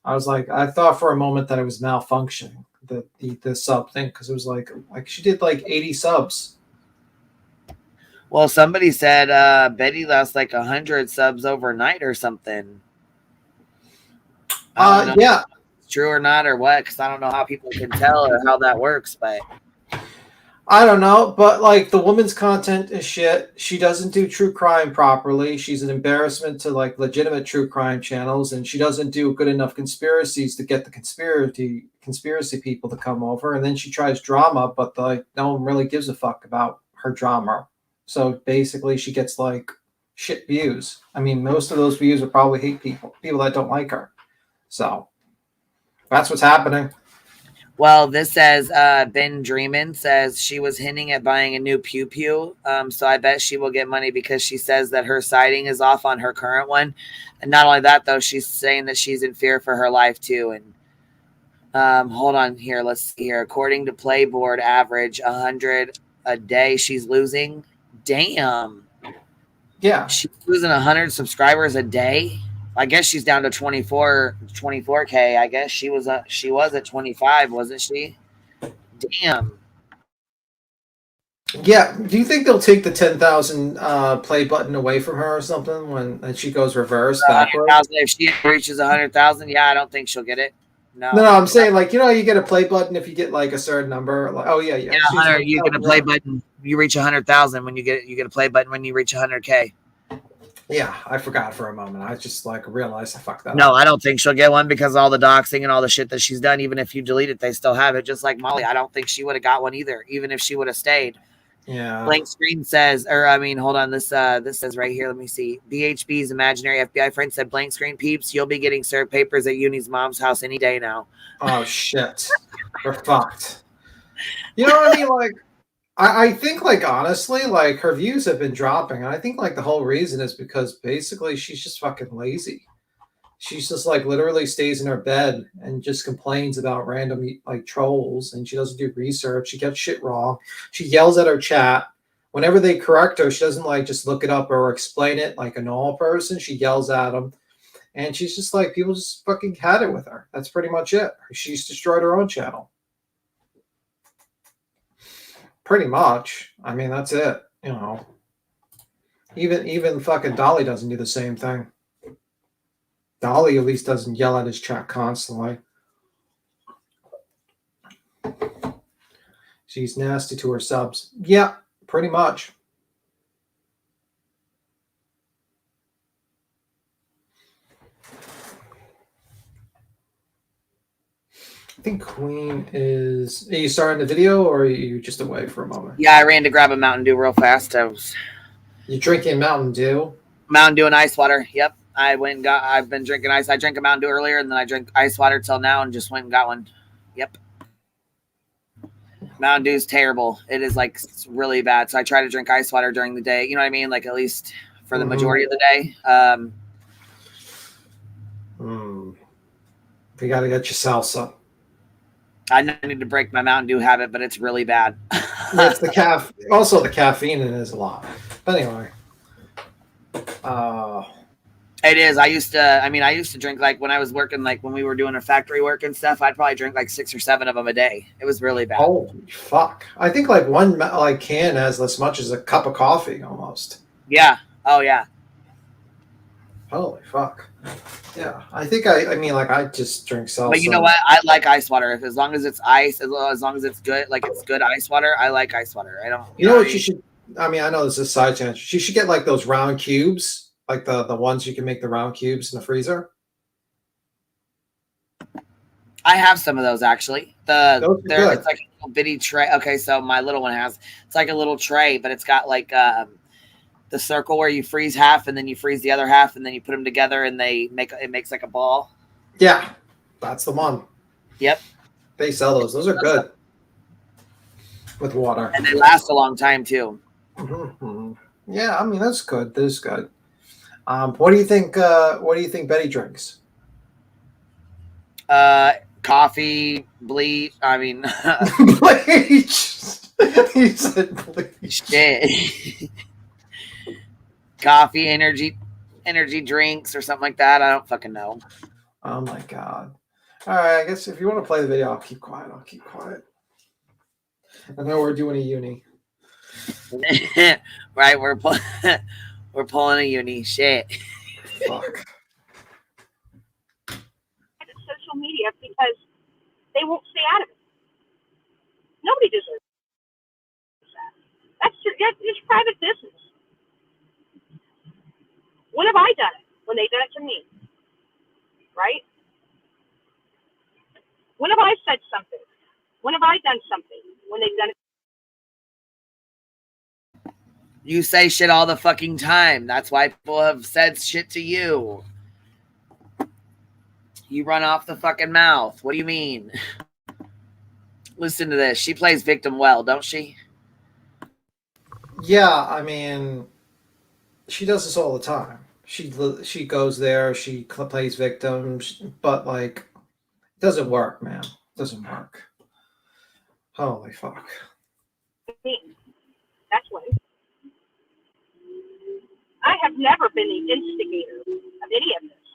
I was like, I thought for a moment that it was malfunctioning, the sub thing, because it was like she did like 80 subs. Well, somebody said Betty lost like 100 subs overnight or something. Yeah, if it's true or not or what, because I don't know how people can tell or how that works, but I don't know. But like the woman's content is shit. She doesn't do true crime properly. She's an embarrassment to like legitimate true crime channels, and she doesn't do good enough conspiracies to get the conspiracy people to come over. And then she tries drama, but like no one really gives a fuck about her drama. So basically, she gets like shit views. I mean, most of those views are probably hate people that don't like her. So that's what's happening. Well, this says Ben Dreamin says she was hinting at buying a new pew pew. So I bet she will get money because she says that her sighting is off on her current one. And not only that, though, she's saying that she's in fear for her life, too. And hold on here. Let's see here. According to Playboard, average 100 a day she's losing. Damn. Yeah. She's losing 100 subscribers a day. I guess she's down to 24K. I guess she was at 25, wasn't she? Damn. Yeah. Do you think they'll take the 10,000 play button away from her or something when she goes reverse backwards? If she reaches 100,000, yeah, I don't think she'll get it. No, I'm saying like you get a play button if you get like a certain number. Like, oh yeah. Yeah, 100. You get a play button. You reach 100,000 when you get a play button when you reach 100K. Yeah, I forgot for a moment. I just like realized I fucked that up. No, I don't think she'll get one because of all the doxing and all the shit that she's done. Even if you delete it, they still have it. Just like Molly, I don't think she would have got one either, even if she would have stayed. Yeah. Blank Screen says, or I mean, hold on. This says right here. Let me see. BHB's imaginary FBI friend said, Blank Screen peeps, you'll be getting served papers at Uni's mom's house any day now. Oh shit, we're fucked. You know what I mean? Like, I think, like, honestly, like, her views have been dropping, and I think, like, the whole reason is because basically she's just fucking lazy. She's just, like, literally stays in her bed and just complains about random, like, trolls, and she doesn't do research. She gets shit wrong. She yells at her chat. Whenever they correct her, she doesn't, like, just look it up or explain it like a normal person. She yells at them, and she's just, like, people just fucking had it with her. That's pretty much it. She's destroyed her own channel. Pretty much. I mean, that's it. You know, even fucking Dolly doesn't do the same thing. Dolly at least doesn't yell at his chat constantly. She's nasty to her subs. Yeah, pretty much. I think Queen is... Are you starting the video, or are you just away for a moment? Yeah, I ran to grab a Mountain Dew real fast. You drinking Mountain Dew? Mountain Dew and ice water. Yep. I've been drinking ice. I drank a Mountain Dew earlier, and then I drank ice water till now and just went and got one. Yep. Mountain Dew is terrible. It is, like, really bad. So I try to drink ice water during the day. You know what I mean? Like, at least for the majority of the day. You got to get your salsa. I need to break my Mountain Dew habit, but it's really bad. It's the also the caffeine in it is a lot. But anyway. It is. I used to drink, like, when I was working, like, when we were doing our factory work and stuff, I'd probably drink like 6 or 7 of them a day. It was really bad. Holy fuck. I think, like, one, like, can has as much as a cup of coffee almost. Yeah. Oh, yeah. Holy fuck. Yeah. I think I mean, like, I just drink salsa. But you know what? I like ice water. As long as it's ice, as long as it's good, like, it's good ice water, I like ice water. I don't. You know what you should... I mean, I know this is a side tangent. You should get, like, those round cubes. Like the ones you can make the round cubes in the freezer. I have some of those, actually. It's like a little bitty tray. Okay, so my little one it's like a little tray, but it's got, like, the circle where you freeze half and then you freeze the other half and then you put them together and it makes like a ball. Yeah, that's the one. Yep. They sell those. Those are good. With water. And they last a long time too. Mm-hmm. Yeah, I mean, that's good. That is good. What do you think? What do you think Betty drinks? Coffee, bleach. I mean, bleach. He said bleach. Shit. Coffee, energy drinks, or something like that. I don't fucking know. Oh my god! All right, I guess if you want to play the video, I'll keep quiet. I know we're doing a uni. Right, we're pulling a uni. Shit. Fuck. Social media because they won't stay out of it. Nobody deserves that. That's it's private business. When have I done it? When they've done it to me, right? When have I said something? When have I done something? When they've done it. You say shit all the fucking time. That's why people have said shit to you. You run off the fucking mouth. What do you mean? Listen to this. She plays victim well, don't she? Yeah, I mean, she does this all the time. She goes there, she plays victim, but, like, it doesn't work, man. It doesn't work. Holy fuck. That's what. I have never been the instigator of any of this.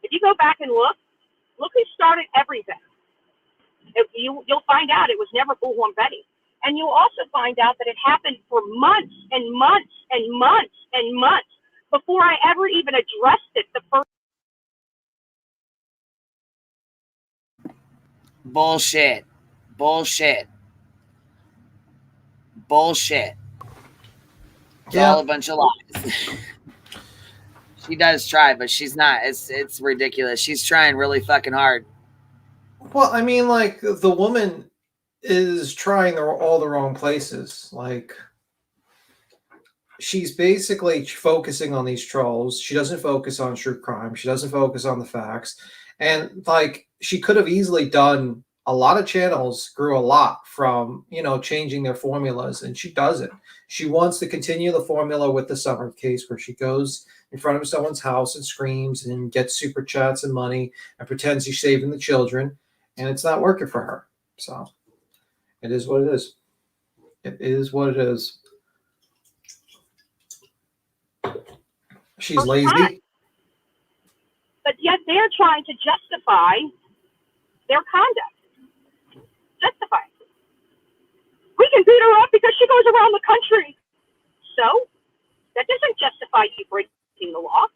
If you go back and look who started everything. You'll find out it was never Bullhorn Betty. And you'll also find out that it happened for months and months and months and months before I ever even addressed it the first. Bullshit. It's all a bunch of lies. She does try, but she's not. It's ridiculous. She's trying really fucking hard. Well, I mean, like, the woman is trying all the wrong places. Like, she's basically focusing on these trolls. She doesn't focus on true crime. She doesn't focus on the facts. And like she could have easily done a lot of channels grew a lot from, changing their formulas, and she doesn't. She wants to continue the formula with the Summer case where she goes in front of someone's house and screams and gets super chats and money and pretends she's saving the children, and it's not working for her. So it is what it is. It is what it is. She's lazy. But yet they're trying to justify their conduct. Justify. We can beat her up because she goes around the country. So that doesn't justify you breaking the law.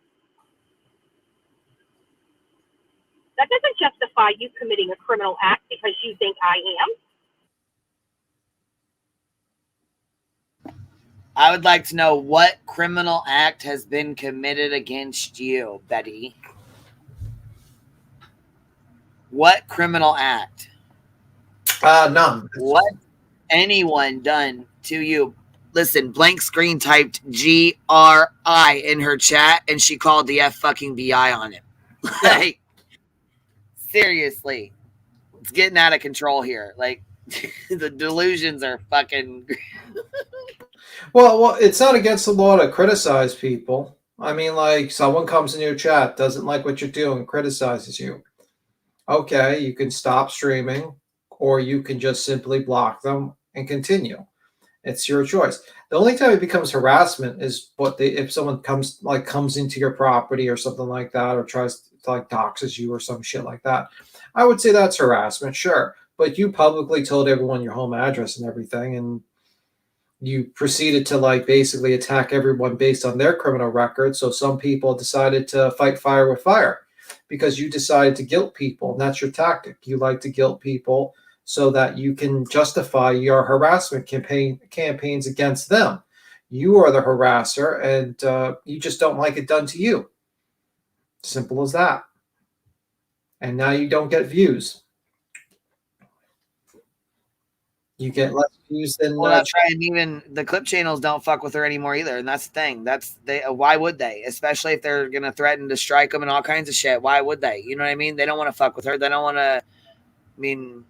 That doesn't justify you committing a criminal act because you think I am. I would like to know what criminal act has been committed against you, Betty. What criminal act? None. What anyone done to you? Listen, Blank Screen typed GRI in her chat and she called the fucking BI on him. Like, seriously. It's getting out of control here. Like, the delusions are fucking... Well, it's not against the law to criticize people. I mean, like, someone comes in your chat, doesn't like what you're doing, criticizes you. Okay, you can stop streaming, or you can just simply block them and continue. It's your choice. The only time it becomes harassment is if someone comes into your property or something like that, or tries to like doxes you or some shit like that. I would say that's harassment, sure. But you publicly told everyone your home address and everything, and you proceeded to like basically attack everyone based on their criminal record. So some people decided to fight fire with fire because you decided to guilt people, and that's your tactic. You like to guilt people so that you can justify your harassment campaigns against them. You are the harasser, and you just don't like it done to you. Simple as that. And now you don't get views. You get less views than. Well, that's right. And even the clip channels don't fuck with her anymore either, and that's the thing. Why would they? Especially if they're gonna threaten to strike them and all kinds of shit. Why would they? You know what I mean? They don't want to fuck with her. They don't want to. I mean.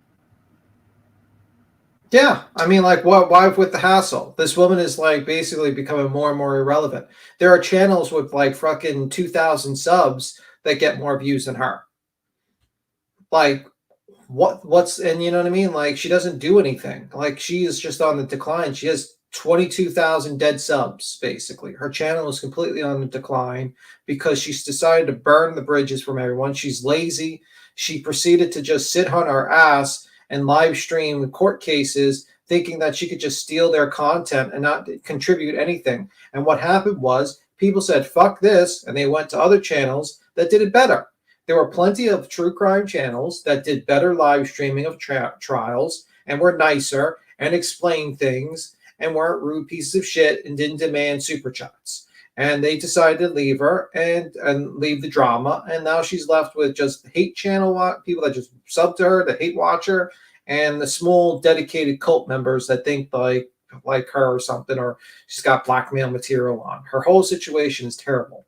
Yeah, I mean, like, why with the hassle? This woman is like basically becoming more and more irrelevant. There are channels with like fucking 2,000 subs that get more views than her. Like, and you know what I mean? Like, she doesn't do anything. Like, she is just on the decline. She has 22,000 dead subs, basically. Her channel is completely on the decline because she's decided to burn the bridges from everyone. She's lazy. She proceeded to just sit on her ass and live stream court cases, thinking that she could just steal their content and not contribute anything. And what happened was people said, fuck this, and they went to other channels that did it better. There were plenty of true crime channels that did better live streaming of trials and were nicer and explained things and weren't rude pieces of shit and didn't demand super chats. And they decided to leave her and leave the drama. And now she's left with just hate channel people that just sub to her, the hate watcher, and the small dedicated cult members that think like her or something, or she's got blackmail material on. Her whole situation is terrible.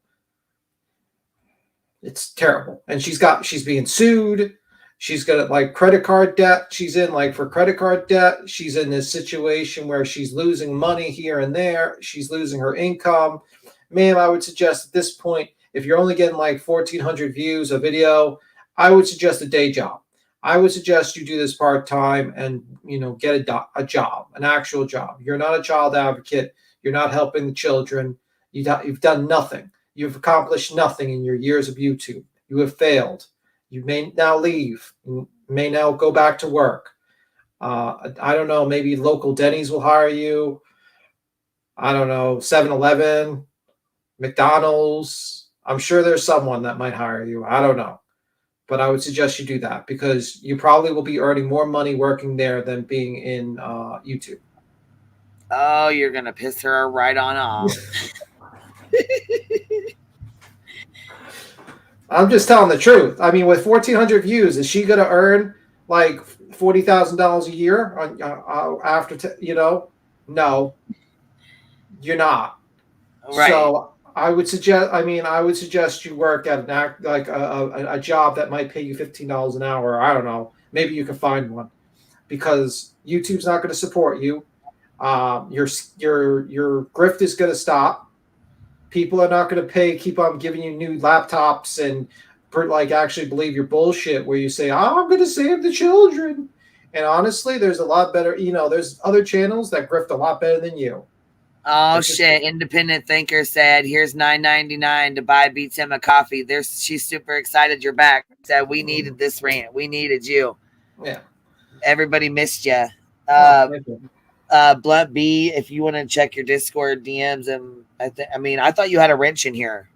It's terrible. And she's being sued. She's got like credit card debt. She's in like for credit card debt. She's in this situation where she's losing money here and there. She's losing her income. Ma'am, I would suggest at this point, if you're only getting like 1,400 views a video, I would suggest a day job. I would suggest you do this part-time and, get a job, an actual job. You're not a child advocate. You're not helping the children. You've done nothing. You've accomplished nothing in your years of YouTube. You have failed. You may now leave. You may now go back to work. I don't know. Maybe local Denny's will hire you. I don't know. 7-Eleven, McDonald's. I'm sure there's someone that might hire you. I don't know. But I would suggest you do that because you probably will be earning more money working there than being in YouTube. Oh, you're going to piss her right on off. I'm just telling the truth. I mean, with 1,400 views, is she going to earn like $40,000 a year after? No, you're not. Right. So I would suggest you work at a job that might pay you $15 an hour. I don't know. Maybe you can find one, because YouTube's not going to support you. Your grift is going to stop. People are not going to keep on giving you new laptops and actually believe your bullshit where you say, oh, I'm going to save the children. And honestly, there's a lot better, there's other channels that grift a lot better than you. Oh shit! Independent Thinker said, "Here's $9.99 to buy Beats him a coffee." She's super excited you're back. Said we needed this rant. We needed you. Yeah. Everybody missed you. Blunt B, if you want to check your Discord DMs, and I thought you had a wrench in here.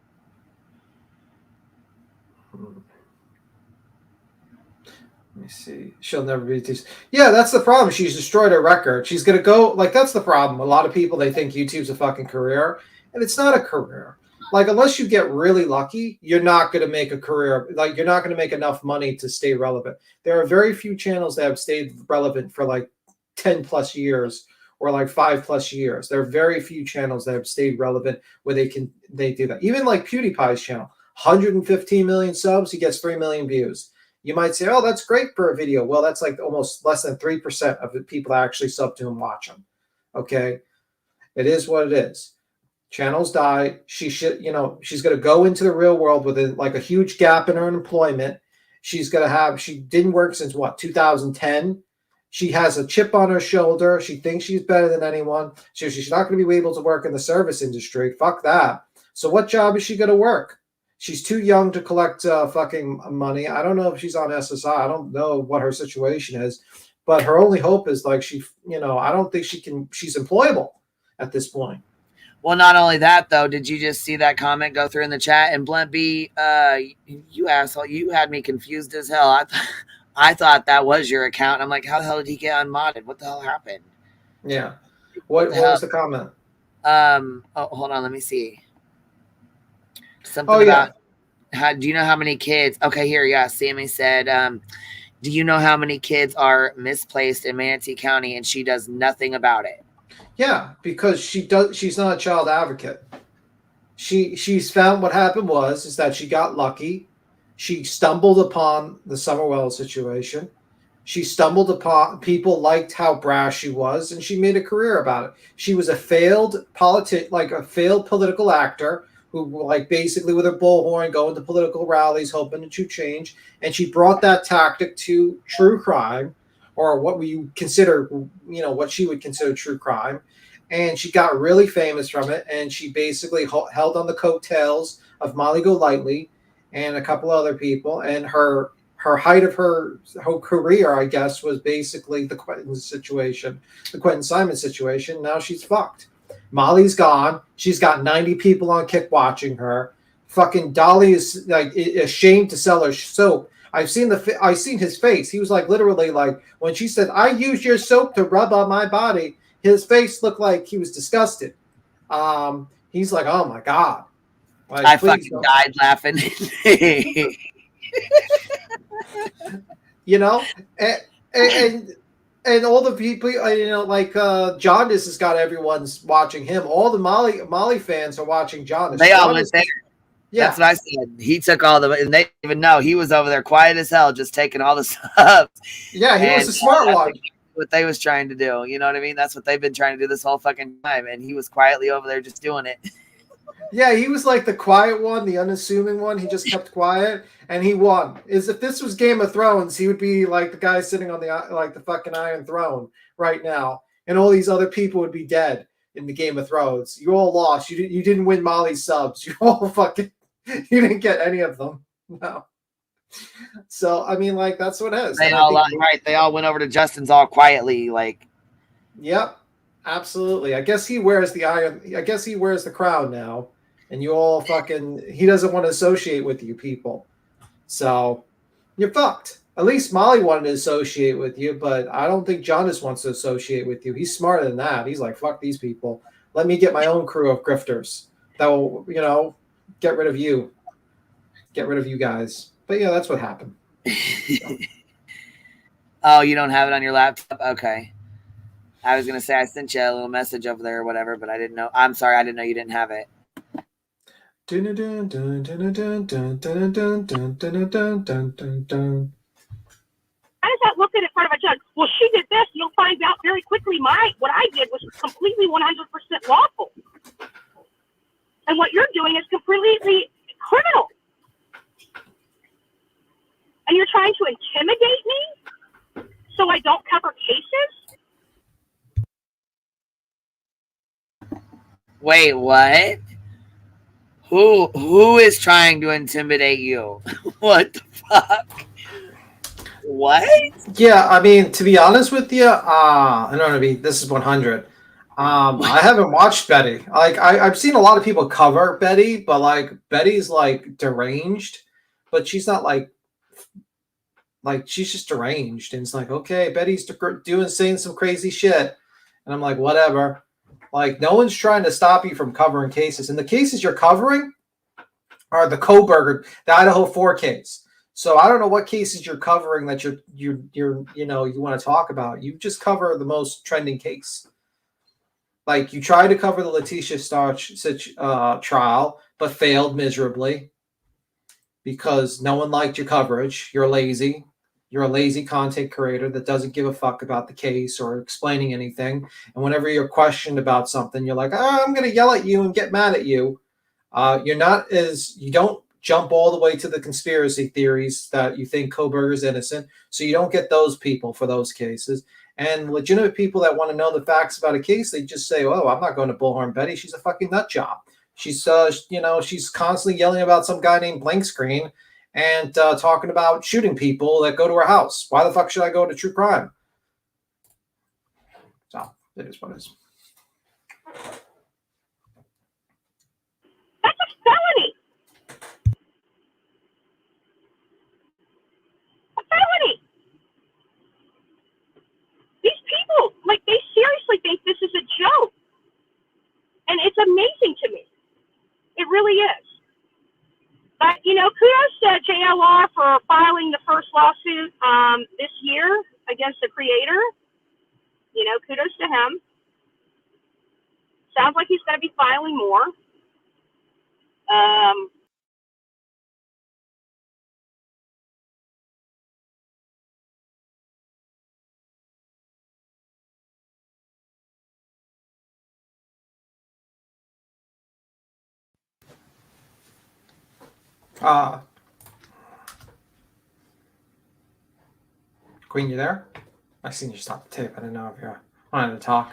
Let me see. She'll never be teased. Yeah, that's the problem. She's destroyed her record. She's going to go, that's the problem. A lot of people, they think YouTube's a fucking career, and it's not a career. Unless you get really lucky, you're not going to make a career. You're not going to make enough money to stay relevant. There are very few channels that have stayed relevant for 10 plus years or 5+ years. There are very few channels that have stayed relevant where they do that. Even PewDiePie's channel, 115 million subs, he gets 3 million views. You might say, oh, that's great per video. Well, that's almost less than 3% of the people that actually sub to him watch him. Okay? It is what it is. Channels die. She's going to go into the real world with a huge gap in her employment. She didn't work since 2010. She has a chip on her shoulder. She thinks she's better than anyone. So she's not going to be able to work in the service industry. Fuck that. So what job is she going to work? She's too young to collect fucking money. I don't know if she's on SSI. I don't know what her situation is, but her only hope is I don't think she's employable at this point. Well, not only that though, did you just see that comment go through in the chat? And Blunt B, you asshole, you had me confused as hell. I thought that was your account. I'm like, how the hell did he get unmodded? What the hell happened? Yeah. What was the comment? Hold on, let me see. Something about do you know how many kids? Okay, here, yeah. Sammy said, do you know how many kids are misplaced in Manatee County and she does nothing about it? Yeah, because she's not a child advocate. She's found what happened is that she got lucky. She stumbled upon the Summerwell situation. She stumbled upon people liked how brash she was, and she made a career about it. She was a failed political actor who basically with her bullhorn going to political rallies hoping to change, and she brought that tactic to true crime, or what she would consider true crime, and she got really famous from it, and she basically held on the coattails of Molly Golightly and a couple other people, and her height of her career, I guess, was basically the Quentin Simon situation. Now she's fucked. Molly's gone. She's got 90 people on Kick watching her. Fucking Dolly is ashamed to sell her soap. I've seen his face. He was literally when she said, "I use your soap to rub on my body," his face looked like he was disgusted. He's like, "Oh my God." I fucking died laughing. And all the people, Jaundice has got everyone's watching him. All the Molly fans are watching Jaundice. They all went there. Yeah. That's what I said. He took all the, and they didn't even know. He was over there quiet as hell, just taking all the subs. Yeah, he was a smart one. What they was trying to do. You know what I mean? That's what they've been trying to do this whole fucking time. And he was quietly over there just doing it. Yeah, he was the quiet one, the unassuming one. He just kept quiet, and he won. If this was Game of Thrones, he would be the guy sitting on the fucking Iron Throne right now, and all these other people would be dead in the Game of Thrones. You all lost. You didn't win Molly's subs. You all you didn't get any of them. No. So that's what it is. They all went over to Justin's all quietly, Yep. Absolutely. I guess he wears the crown now, and you all he doesn't want to associate with you people. So you're fucked. At least Molly wanted to associate with you, but I don't think Jonas wants to associate with you. He's smarter than that. He's like, fuck these people. Let me get my own crew of grifters that will, get rid of you. Get rid of you guys. But yeah, that's what happened. So. Oh, you don't have it on your laptop? Okay. I was going to say I sent you a little message over there or whatever, but I didn't know. I'm sorry. I didn't know you didn't have it. How does that look at in front of a judge? Well, she did this. You'll find out very quickly what I did was completely 100% lawful. And what you're doing is completely criminal. And you're trying to intimidate me so I don't cover cases? Wait, what? Who is trying to intimidate you? What the fuck? What? Yeah, I mean, to be honest with you, I don't know. This is 100. I haven't watched Betty. Like, I've seen a lot of people cover Betty, but like Betty's like deranged, but she's not like she's just deranged. And it's like, okay, Betty's saying some crazy shit, and I'm like, whatever. Like, no one's trying to stop you from covering cases, and the cases you're covering are the Koberger, the Idaho 4 case. So I don't know what cases you're covering that you want to talk about. You just cover the most trending case. Like, you tried to cover the Letitia Starch trial, but failed miserably because no one liked your coverage. You're lazy. You're a lazy content creator that doesn't give a fuck about the case or explaining anything. And whenever you're questioned about something, you're like, I'm going to yell at you and get mad at you. You don't jump all the way to the conspiracy theories that you think Koberger's innocent. So you don't get those people for those cases. And legitimate people that want to know the facts about a case, they just say, oh, I'm not going to bullhorn Betty. She's a fucking nut job. She's constantly yelling about some guy named Blank Screen and talking about shooting people that go to her house. Why the fuck should I go to true crime? So it is what it is. That's a felony. A felony. These people, like, they seriously think this is a joke. And it's amazing to me. It really is. But, kudos to JLR for filing the first lawsuit this year against the creator. Kudos to him. Sounds like he's going to be filing more. Queen, you there? I seen you stop the tape. I didn't know if you wanted to talk.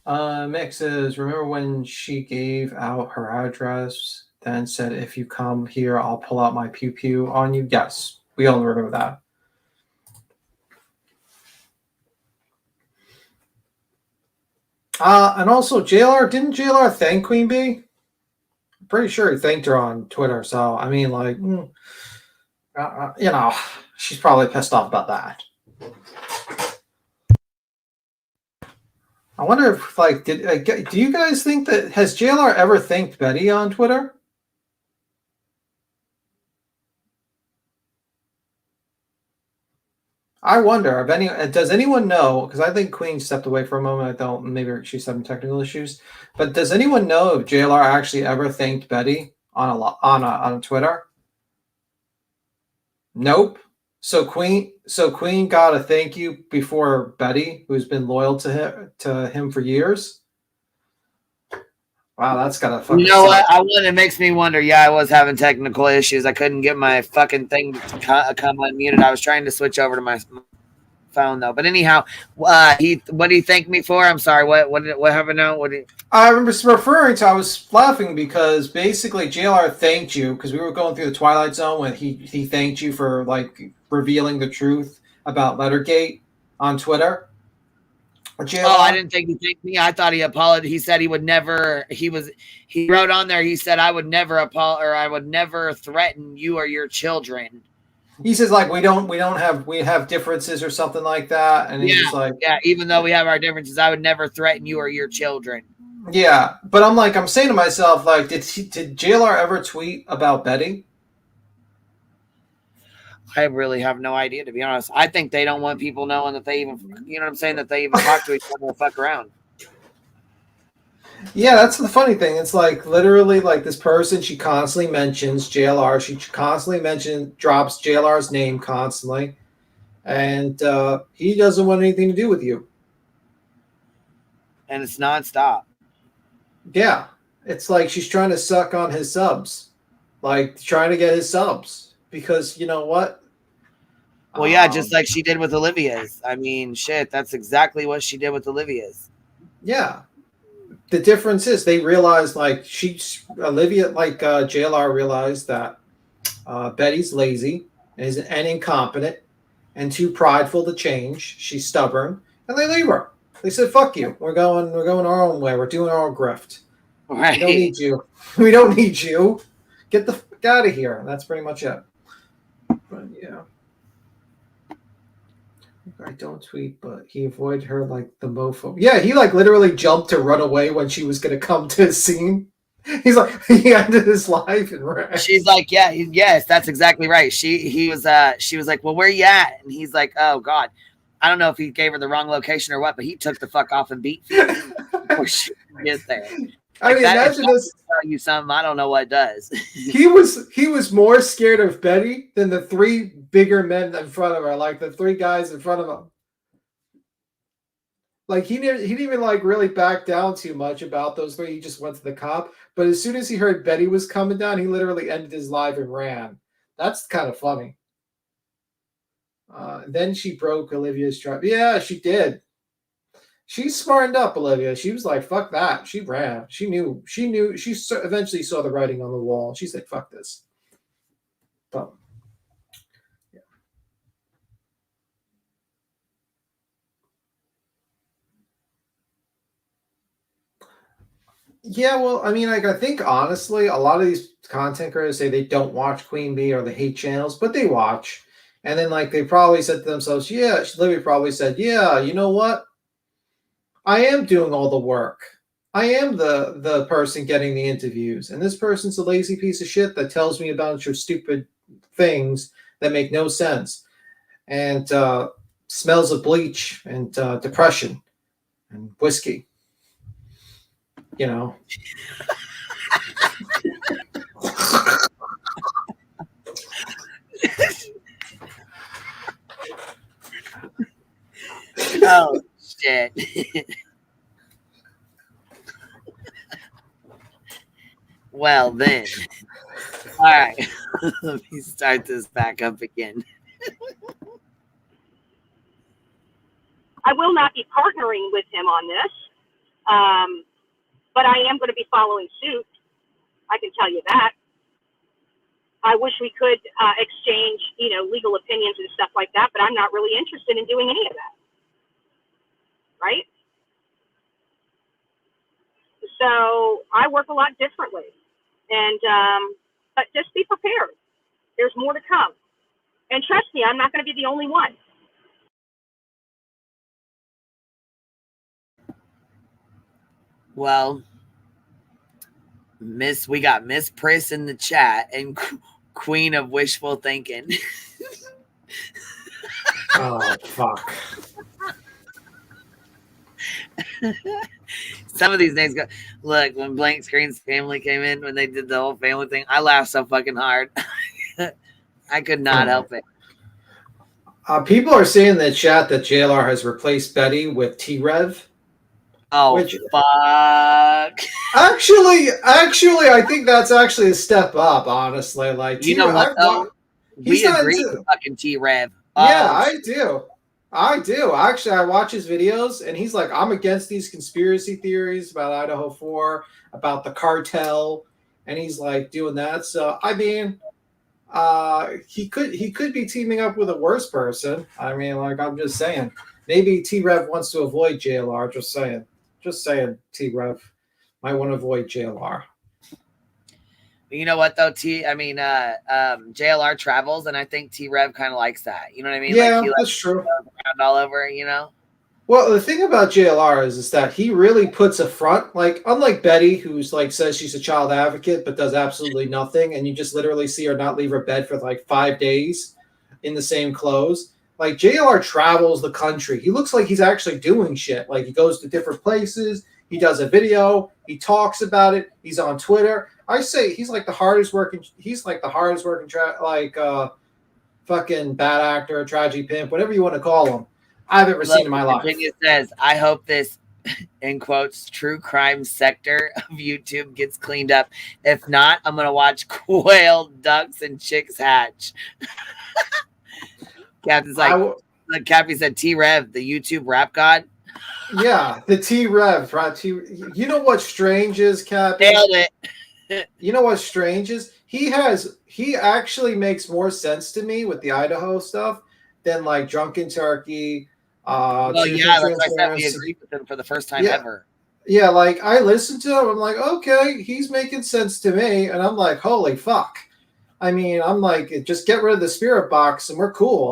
Mick says, remember when she gave out her address, then said, if you come here, I'll pull out my pew-pew on you? Yes, we all remember that. And also, didn't JLR thank Queen Bee? I'm pretty sure he thanked her on Twitter. So, I mean, like, she's probably pissed off about that. I wonder if, like, do you guys think that, has JLR ever thanked Betty on Twitter? I wonder if does anyone know, because I think Queen stepped away for a moment. I don't, maybe she's having technical issues, but does anyone know if JLR actually ever thanked Betty on Twitter? Nope. So Queen got a thank you before Betty, who's been loyal to him for years. Wow, that's gotta fucking. You know what? It makes me wonder. Yeah, I was having technical issues. I couldn't get my fucking thing to come unmuted. I was trying to switch over to my phone though. But anyhow, what did he thank me for? I'm sorry. What happened now? I remember referring to. I was laughing because basically JLR thanked you because we were going through the Twilight Zone when he thanked you for like revealing the truth about Lettergate on Twitter. I didn't think he thanked me. I thought he apologized. He said he would never. He wrote on there. He said I would never I would never threaten you or your children. He says like we have differences or something like that, and he's like, even though we have our differences, I would never threaten you or your children. Yeah, but I'm saying to myself, like, did JLR ever tweet about Betty? I really have no idea, to be honest. I think they don't want people knowing that they even, you know what I'm saying, that they even talk to each other or fuck around. Yeah, that's the funny thing. It's like literally like this person, she constantly mentions JLR. She constantly drops JLR's name constantly. And he doesn't want anything to do with you. And it's nonstop. Yeah. It's like she's trying to suck on his subs. Like trying to get his subs. Because you know what? Well, yeah, just like she did with Olivia's. I mean, shit, that's exactly what she did with Olivia's. Yeah. The difference is they realized like Olivia, like JLR realized that Betty's lazy and incompetent and too prideful to change. She's stubborn, and they leave her. They said, "Fuck you. We're going our own way. We're doing our own grift. Right. We don't need you. We don't need you. Get the fuck out of here." And that's pretty much it. But yeah. I don't tweet, but he avoided her like the mofo. Yeah, he like literally jumped to run away when she was gonna come to the scene. He's like, he ended his life and ran. She's like, yeah, yes, that's exactly right. She was like, well, where you at? And he's like, oh God, I don't know if he gave her the wrong location or what, but he took the fuck off and beat before she gets there. I mean, imagine this. Tell you something, I don't know what does. He was more scared of Betty than the three bigger men in front of her, like the three guys in front of him. Like he didn't even like really back down too much about those three. He just went to the cop. But as soon as he heard Betty was coming down, he literally ended his life and ran. That's kind of funny. Then she broke Olivia's trap. Yeah, she did. She smartened up, Olivia. She was like, fuck that. She ran. She knew. She eventually saw the writing on the wall. She said, fuck this. But, yeah. Yeah, well, I mean, like, I think, honestly, a lot of these content creators say they don't watch Queen Bee or they hate channels, but they watch. And then, like, they probably said to themselves, yeah, Olivia probably said, yeah, you know what? I am doing all the work. I am the person getting the interviews. And this person's a lazy piece of shit that tells me a bunch of stupid things that make no sense. And smells of bleach and depression and whiskey. You know. Oh, shit. Well, then. All right. Let me start this back up again. I will not be partnering with him on this, but I am going to be following suit. I can tell you that. I wish we could exchange, legal opinions and stuff like that, but I'm not really interested in doing any of that. Right? So I work a lot differently. And, but just be prepared. There's more to come. And trust me, I'm not going to be the only one. Well, we got Miss Priss in the chat and Queen of Wishful Thinking. Oh, fuck. Some of these names go. Look, when Blank Screen's family came in, when they did the whole family thing, I laughed so fucking hard. I could not help it. People are saying in the chat that JLR has replaced Betty with T-Rev. Oh, fuck. Actually, I think that's actually a step up, honestly. Like, you know what, though? We agree with fucking T-Rev. Yeah, I do. Actually, I watch his videos, and he's like, I'm against these conspiracy theories about Idaho 4, about the cartel, and he's like doing that. So, I mean, he could be teaming up with a worse person. I mean, like, I'm just saying. Maybe T-Rev wants to avoid JLR. Just saying, T-Rev might want to avoid JLR. You know what, though? JLR travels, and I think T-Rev kind of likes that. You know what I mean? Yeah, like, that's true. Around all over, you know? Well, the thing about JLR is that he really puts a front. Like, unlike Betty, who's like says she's a child advocate but does absolutely nothing, and you just literally see her not leave her bed for like 5 days in the same clothes. Like, JLR travels the country. He looks like he's actually doing shit. Like, he goes to different places. He does a video. He talks about it. He's on Twitter. I say he's like the hardest working. He's like the hardest working fucking bad actor, tragedy pimp, whatever you want to call him. I've ever seen in my life. Virginia says, I hope this, in quotes, true crime sector of YouTube gets cleaned up. If not, I'm going to watch quail, ducks, and chicks hatch. Captain's like Cappy said, T-Rev, the YouTube rap god. Yeah, the T-Rev, right? You know what's strange is, Cappy? Nailed it. You know what's strange is? He actually makes more sense to me with the Idaho stuff than like Drunken Turkey. Well, yeah, that's why I said we agreed with him for the first time ever. Yeah, like I listened to him, I'm like, okay, he's making sense to me, and I'm like, holy fuck. I mean, I'm like, just get rid of the spirit box and we're cool.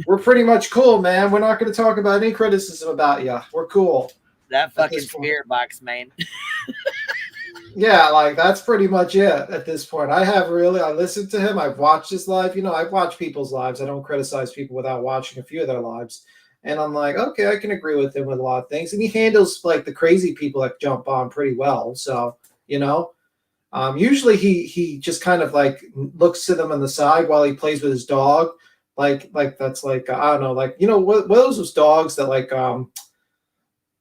We're pretty much cool, man. We're not going to talk about any criticism about you. We're cool. That fucking spirit box, man. Yeah, like that's pretty much it at this point. I listened to him. I've watched his live. You know, I've watched people's lives. I don't criticize people without watching a few of their lives. And I'm like, okay, I can agree with him with a lot of things. And he handles like the crazy people that jump on pretty well. So, you know, usually he just kind of like looks to them on the side while he plays with his dog. Like that's like, I don't know, like, you know, what those dogs that like,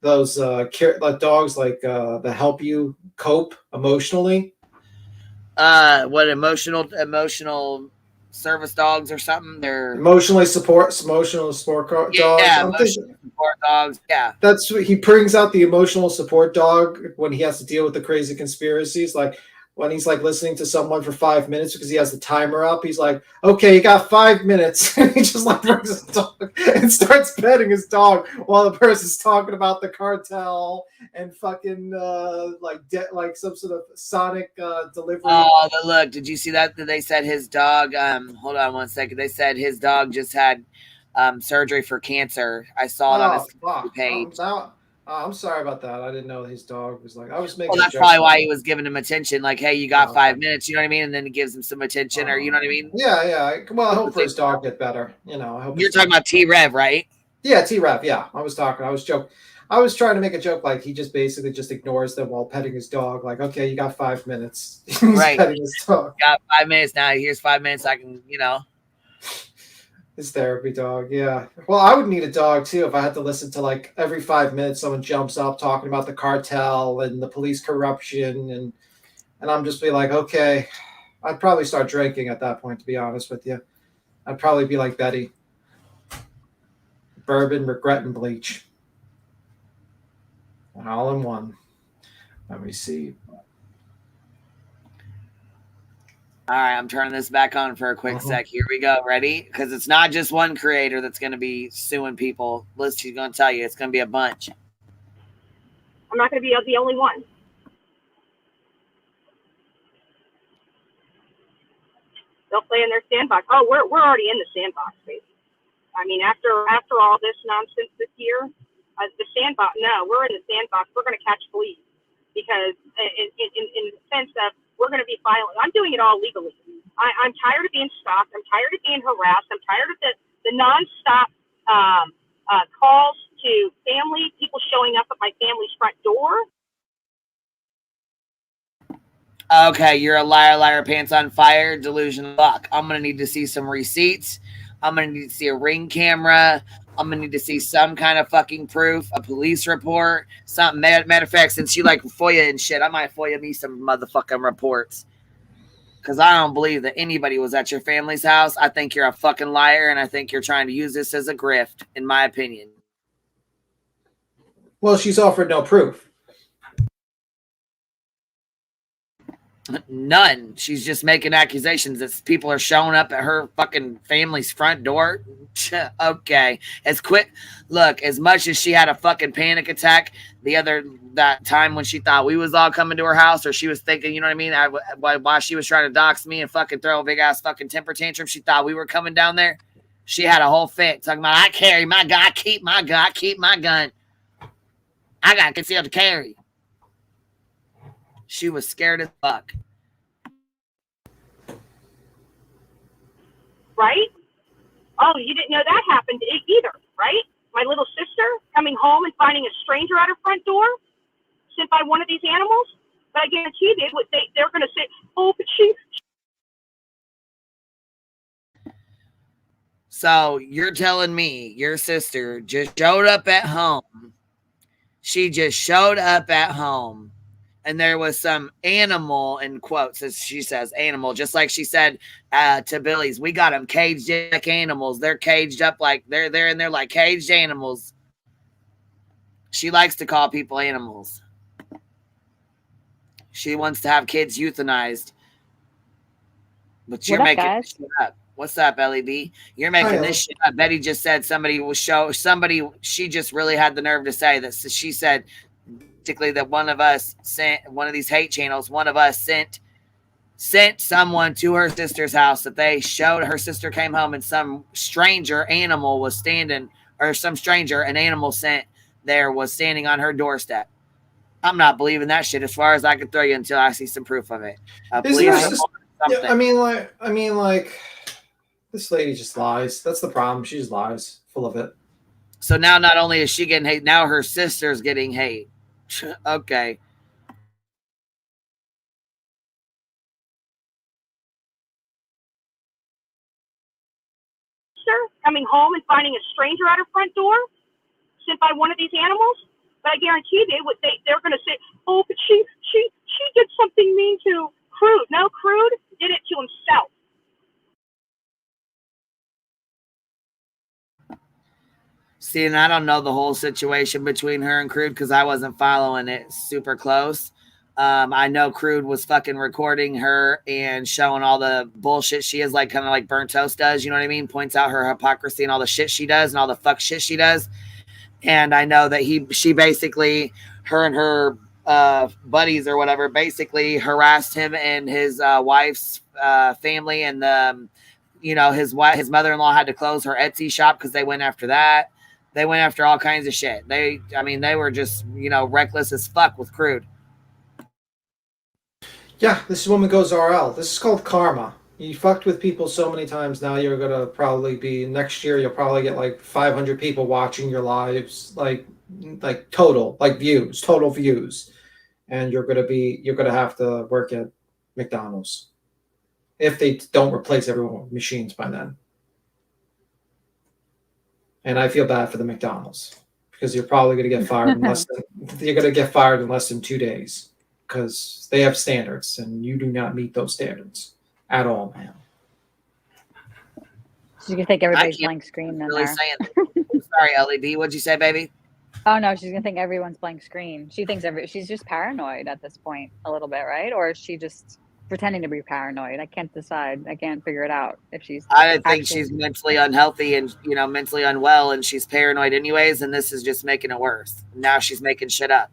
those dogs like that help you cope emotionally. What emotional service dogs or something? They're emotional support dogs. Yeah, emotional support dogs. Yeah, that's what he brings out, the emotional support dog when he has to deal with the crazy conspiracies. Like when he's like listening to someone for 5 minutes because he has the timer up, he's like, okay, you got 5 minutes. And he just like brings his dog and starts petting his dog while the person's talking about the cartel and fucking like some sort of sonic delivery. Oh, look, did you see that? They said his dog, hold on one second. They said his dog just had surgery for cancer. I saw it on his page. I'm sorry about that. I didn't know his dog was like, I was making. Well, that's probably why he was giving him attention. Like, hey, you got 5 minutes. You know what I mean? And then he gives him some attention, or you know what I mean? Yeah. Well, I hope his dog get better. You know, I hope. You're talking about T-Rev, right? Yeah, T-Rev. Yeah, I was joking. I was trying to make a joke like he just basically just ignores them while petting his dog. Like, okay, you got 5 minutes. He's right. Petting his dog. Got 5 minutes now. Here's 5 minutes. I can, you know. His therapy dog, yeah. Well, I would need a dog too if I had to listen to like every 5 minutes someone jumps up talking about the cartel and the police corruption, and I'm just be like, okay, I'd probably start drinking at that point, to be honest with you. I'd probably be like Betty. Bourbon, regret, and bleach. All in one. Let me see. All right, I'm turning this back on for a quick sec. Here we go. Ready? Because it's not just one creator that's going to be suing people. Liz, she's going to tell you. It's going to be a bunch. I'm not going to be the only one. They'll play in their sandbox. Oh, we're already in the sandbox, basically. I mean, after all this nonsense this year, the sandbox, no, we're in the sandbox. We're going to catch fleas. Because in the sense of, we're going to be filing. I'm doing it all legally. I'm tired of being stalked. I'm tired of being harassed. I'm tired of the nonstop calls to family, people showing up at my family's front door. Okay, you're a liar, pants on fire, delusional fuck. I'm going to need to see some receipts. I'm going to need to see a ring camera. I'm going to need to see some kind of fucking proof, a police report, something. Matter of fact, since you like FOIA and shit, I might FOIA me some motherfucking reports. Because I don't believe that anybody was at your family's house. I think you're a fucking liar, and I think you're trying to use this as a grift, in my opinion. Well, she's offered no proof. None. She's just making accusations that people are showing up at her fucking family's front door. Okay. Look, as much as she had a fucking panic attack that time when she thought we was all coming to her house, or she was thinking, you know what I mean? While she was trying to dox me and fucking throw a big ass fucking temper tantrum, she thought we were coming down there. She had a whole fit talking about, I carry my gun, I keep my gun. I got concealed carry. She was scared as fuck. Right? Oh, you didn't know that happened either, right? My little sister coming home home and finding a stranger at her front door sent by one of these animals. But I guarantee they're going to say, oh, but she. So you're telling me your sister just showed up at home. She just showed up at home. And there was some animal, in quotes, as she says, animal, just like she said to Billy's, we got them caged like animals. They're caged up like they're in there like caged animals. She likes to call people animals. She wants to have kids euthanized. But you're making this shit up. What's up, LEB? You're making this shit up. Betty just said she just really had the nerve to say that. So she said basically that one of us sent one of these hate channels, one of us sent someone to her sister's house that they showed her sister came home and some stranger animal was standing, or some stranger, an animal sent there was standing on her doorstep. I'm not believing that shit as far as I can throw you until I see some proof of it. Yeah, I mean, like, this lady just lies. That's the problem. She just lies, full of it. So now, not only is she getting hate, now her sister's getting hate. Okay. Coming home and finding a stranger at her front door sent by one of these animals. But I guarantee they're going to say, oh, but she did something mean to Crude. No, Crude did it to himself. See, and I don't know the whole situation between her and Crude because I wasn't following it super close. I know Crude was fucking recording her and showing all the bullshit she is, like kind of like Burnt Toast does, you know what I mean? Points out her hypocrisy and all the shit she does and all the fuck shit she does. And I know that she basically, her and her buddies or whatever, basically harassed him and his wife's family, and his mother-in-law had to close her Etsy shop because they went after that. They went after all kinds of shit. They were just reckless as fuck with Crude. Yeah, this woman goes RL. This is called karma. You fucked with people so many times now, you're going to probably be, next year, you'll probably get like 500 people watching your lives, like total views. And you're going to have to work at McDonald's if they don't replace everyone with machines by then. And I feel bad for the McDonald's because you're probably going to get fired in less than 2 days because they have standards and you do not meet those standards at all, man. She's gonna think everybody's blank screen. Then Sorry, LEB. What'd you say, baby? Oh no, she's gonna think everyone's blank screen. She thinks she's just paranoid at this point, a little bit, right? Or is she just pretending to be paranoid? I can't decide. I can't figure it out if she's. I think she's mentally unhealthy and mentally unwell, and she's paranoid anyways. And this is just making it worse. Now she's making shit up.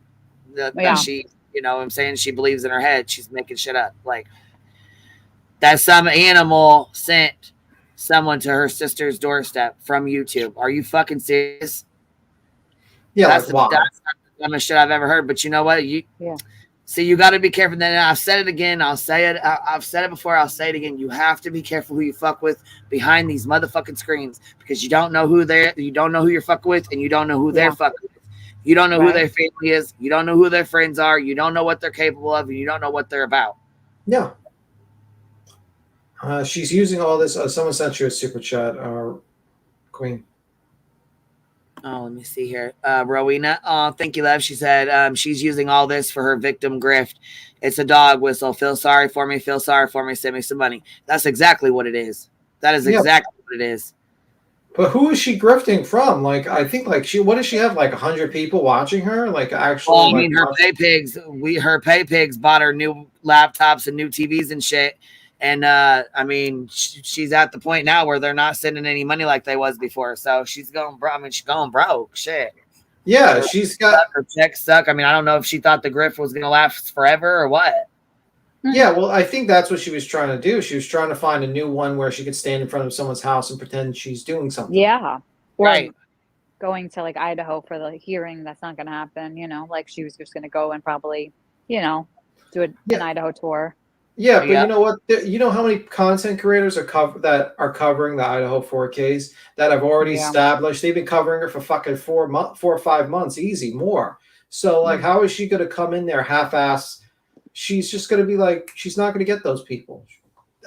She, I'm saying she believes in her head. She's making shit up. Like that some animal sent someone to her sister's doorstep from YouTube. Are you fucking serious? Yeah, that's not the dumbest shit I've ever heard. But you know what? See, you got to be careful. Then I've said it again. I'll say it. I've said it before. I'll say it again. You have to be careful who you fuck with behind these motherfucking screens because you don't know who you're fucking with, and you don't know who they're fucking with. You don't know who their family is. You don't know who their friends are. You don't know what they're capable of, and you don't know what they're about. Yeah. She's using all this. Someone sent you a super chat, Queen. Oh, let me see here. Rowena. Oh, thank you, love. She said she's using all this for her victim grift. It's a dog whistle. Feel sorry for me. Feel sorry for me. Send me some money. That's exactly what it is. That is exactly what it is. But who is she grifting from? Like, I think what does she have? Like 100 people watching her? Like, actually. Oh, I mean, her pay pigs. Her pay pigs bought her new laptops and new TVs and shit. And I mean, she's at the point now where they're not sending any money like they was before. So she's going broke. I mean, she's going broke. Shit. Yeah, she's got her checks suck. I mean, I don't know if she thought the grift was going to last forever or what. Yeah, well, I think that's what she was trying to do. She was trying to find a new one where she could stand in front of someone's house and pretend she's doing something. Yeah. Or right. Going to like Idaho for the hearing. That's not going to happen. Like she was just going to go and probably, do an Idaho tour. Yeah, but you know what? You know how many content creators are covering the Idaho 4Ks that have already Yeah. established? They've been covering it for fucking 4 or 5 months, easy, more. So like, how is she going to come in there half-ass? She's just going to be like, she's not going to get those people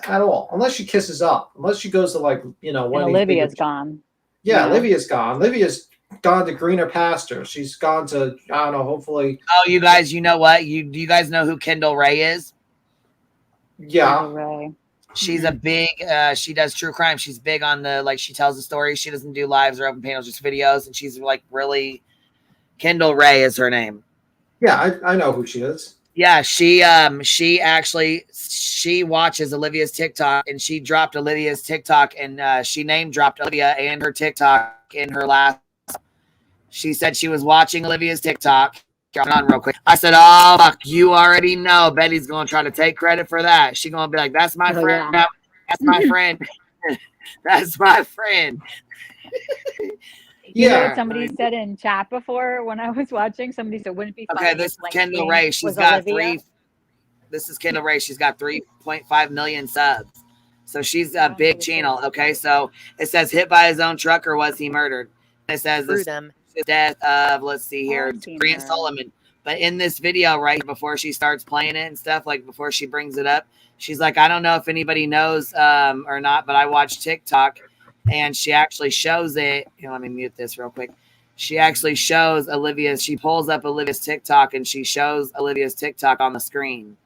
at all, unless she kisses up, unless she goes to like, you know, one And of these Olivia's big. gone. Yeah, Yeah. Olivia's gone. Olivia's gone to greener pastures. She's gone to, I don't know, hopefully. Oh, you guys, you know what? Do you guys know who Kendall Ray is? Yeah. Kendall Ray. She's a big, she does true crime. She's big on the, like, she tells the stories. She doesn't do lives or open panels, just videos. And she's like really, Kendall Ray is her name. Yeah, I know who she is. Yeah, she watches Olivia's TikTok, and she dropped Olivia's TikTok, and she name dropped Olivia and her TikTok in her last. She said she was watching Olivia's TikTok. On real quick. I said, "Oh fuck, you already know Betty's gonna try to take credit for that. She's gonna be like, that's my friend. Yeah. That's my friend. That's my friend." You know what somebody said in chat before when I was watching? Somebody said, "Wouldn't it be funny?" Okay, this is Kendall Ray. She's got This is Kendall Ray. She's got 3.5 million subs. So she's a big channel. Okay, so it says hit by his own truck or was he murdered? It says the death of, let's see here, Grant Solomon. But in this video, right before she starts playing it and stuff, like before she brings it up, she's like, I don't know if anybody knows or not, but I watch TikTok, and she actually shows it. Here, let me mute this real quick. She actually shows Olivia's, she pulls up Olivia's TikTok, and she shows Olivia's TikTok on the screen.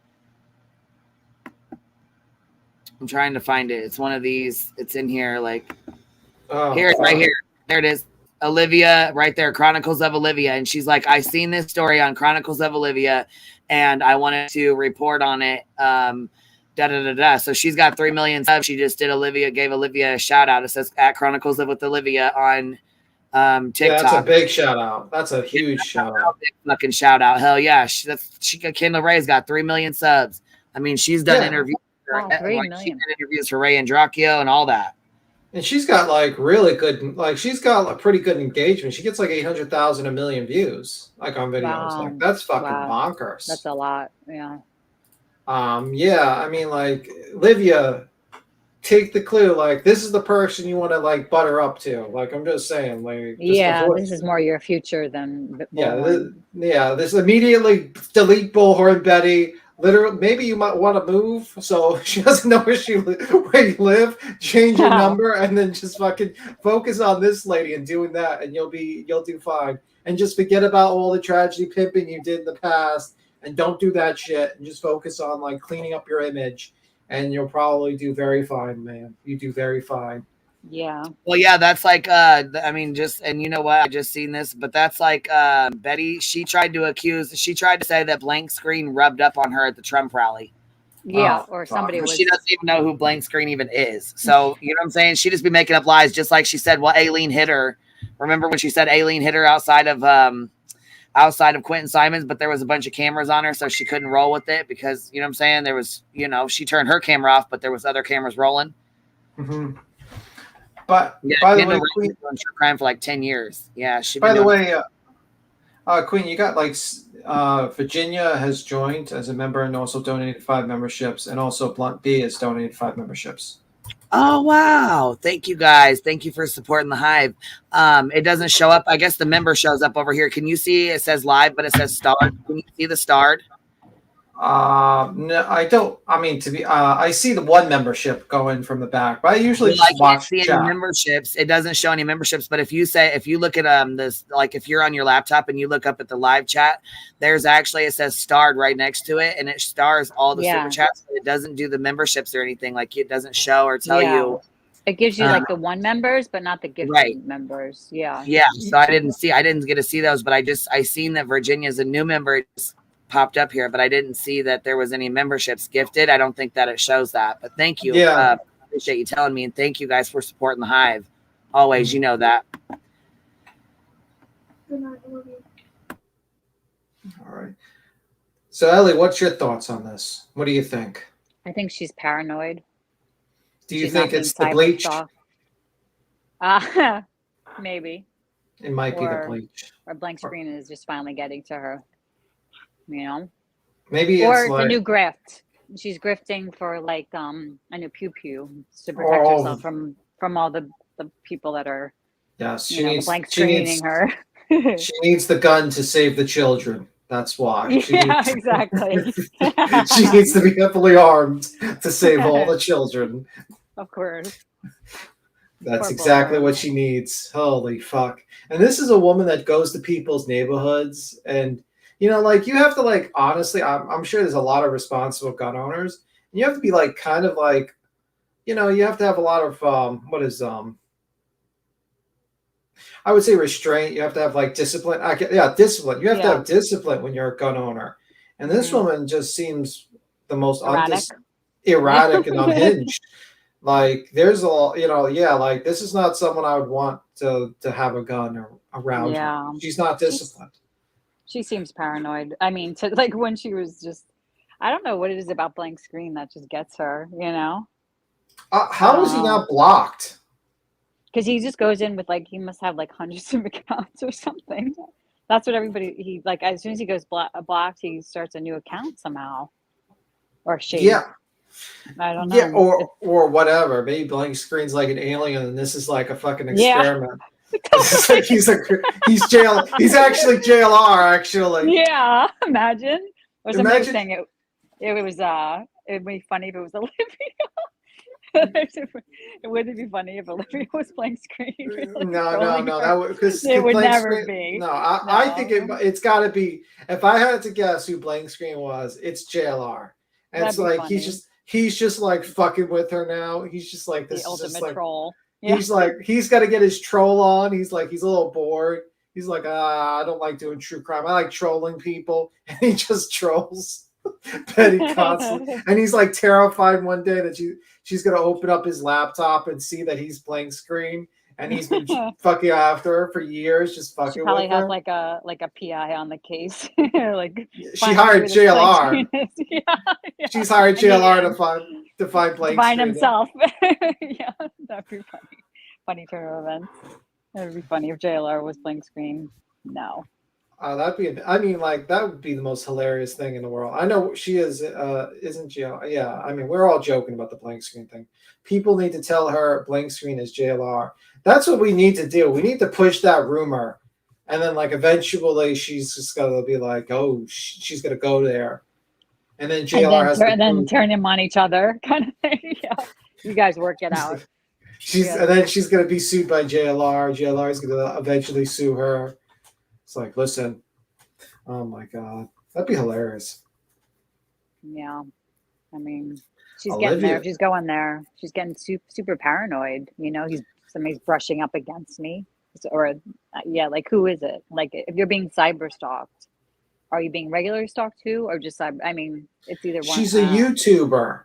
I'm trying to find it. It's one of these. It's in here, like, here, right here. There it is. Olivia, right there, Chronicles of Olivia. And she's like, I seen this story on Chronicles of Olivia, and I wanted to report on it. So she's got 3 million subs. She just gave Olivia a shout out. It says at Chronicles of with Olivia on TikTok. Yeah, that's a big shout out. That's a huge shout out. Big fucking shout out. Hell yeah. Kendall Ray's got 3 million subs. I mean, she's done interviews. She did interviews for Ray and Dracchio and all that. And she's got like really good, like she's got a pretty good engagement. She gets like 800,000 a million views, like on videos. Wow. Like that's fucking bonkers. That's a lot. Yeah. Yeah. I mean, like Olivia, take the clue. Like this is the person you want to like butter up to. Like I'm just saying, like this is more your future than Bullhorn. This immediately delete Bullhorn Betty. Literally, maybe you might want to move so she doesn't know where you live. Change your number and then just fucking focus on this lady and doing that, and you'll do fine. And just forget about all the tragedy pimping you did in the past, and don't do that shit. And just focus on like cleaning up your image, and you'll probably do very fine, man. You do very fine. Yeah. Well, yeah, that's like, I mean, and you know what? I just seen this, but that's like Betty. She tried to say that Blank Screen rubbed up on her at the Trump rally. Yeah, or somebody was. She doesn't even know who Blank Screen even is. So, you know what I'm saying? She just be making up lies, just like she said, well, Aileen hit her. Remember when she said Aileen hit her outside of Quentin Simons, but there was a bunch of cameras on her, so she couldn't roll with it because, you know what I'm saying? There was, she turned her camera off, but there was other cameras rolling. Mm-hmm. But yeah, by the way, Queen done true crime for like 10 years. Yeah. By the way, Queen, you got like Virginia has joined as a member and also donated 5 memberships, and also Blunt B has donated 5 memberships. Oh wow! Thank you guys. Thank you for supporting the Hive. It doesn't show up. I guess the member shows up over here. Can you see? It says live, but it says starred. Can you see the starred? No, I don't. I mean, I see the 1 membership going from the back, but I usually just watch see any memberships. It doesn't show any memberships, but if you look at this, like if you're on your laptop and you look up at the live chat, there's actually, it says starred right next to it, and it stars all the super chats, but it doesn't do the memberships or anything. Like it doesn't show or tell you. It gives you like the 1 members, but not the gifted members. Yeah. Yeah. So I didn't get to see those, but I seen that Virginia's a new member. It's popped up here, but I didn't see that there was any memberships gifted. I don't think that it shows that, but thank you. Yeah. Appreciate you telling me, and thank you guys for supporting the Hive. Always, you know that. All right. So Ellie, what's your thoughts on this? What do you think? I think she's paranoid. Do you think it's the bleach? Maybe. It might be the bleach. Or Blank Screen is just finally getting to her. You know, maybe or it's like the new grift. she's grifting for like I know pew pew to protect herself from all the people that are Yes, the blank screening her. She needs the gun to save the children. That's why. Yeah, exactly. She needs to be heavily armed to save all the children. Of course. That's exactly what she needs. Holy fuck. And this is a woman that goes to people's neighborhoods. And, you know, like, you have to, like, honestly, I'm sure there's a lot of responsible gun owners. And you have to be, like, kind of like, you know, you have to have a lot of, I would say restraint. You have to have, like, discipline. Discipline. You have to have discipline when you're a gun owner. And this woman just seems the most erratic and unhinged. Like, there's a, you know, like, this is not someone I would want to have a gun around her. She's not disciplined. She seems paranoid. I mean, like, when she was just, I don't know what it is about blank screen that just gets her, you know? How is he not blocked? Because he just goes in with, like, he must have, like, hundreds of accounts or something. That's what everybody, like, as soon as he goes blocked, he starts a new account somehow. Or she. Yeah. I don't know. Yeah, or whatever. Maybe blank screen's like an alien, and this is like a fucking experiment. It's like he's actually JLR. Actually, yeah. Imagine. Or somebody saying it was it'd be funny if it was Olivia. It wouldn't be funny if Olivia was blank screen. No. That would, because it would never be. No, I think it's got to be. If I had to guess who blank screen was, it's JLR. And it's like funny. He's just like fucking with her now. He's just like this. The ultimate just like, troll. Yeah. He's like, he's got to get his troll on. He's like, he's a little bored. He's like, I don't like doing true crime. I like trolling people. And he just trolls Betty constantly. And he's like terrified one day that she's going to open up his laptop and see that he's blank screen. And he's been fucking after her for years, just fucking with her. She probably has like a PI on the case. Like, she hired JLR. She's hired JLR to find blank screen himself. Yeah, that'd be funny. Funny turn of events. It would be funny if JLR was blank screen. No. That would be the most hilarious thing in the world. I know she isn't JLR. Yeah, I mean, we're all joking about the blank screen thing. People need to tell her blank screen is JLR. That's what we need to do. We need to push that rumor. And then, like, eventually she's just going to be like, oh, she's going to go there. And then JLR and then turn them on each other kind of thing. Yeah. You guys work it out. And then she's going to be sued by JLR. JLR is going to eventually sue her. It's like, listen, oh my God, that'd be hilarious. Yeah. I mean, she's getting there. She's going there. She's getting super paranoid. You know, somebody's brushing up against me. Or, like, who is it? Like, if you're being cyber stalked, are you being regular stalked too? Or just, I mean, it's either one. She's a YouTuber.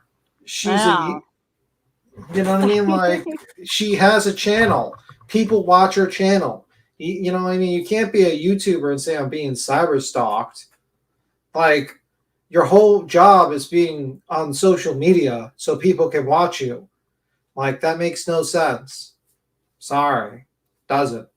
You know what I mean? Like, she has a channel. People watch her channel. You know what I mean? You can't be a YouTuber and say I'm being cyber stalked. Like, your whole job is being on social media so people can watch you. Like, that makes no sense. Sorry. Doesn't.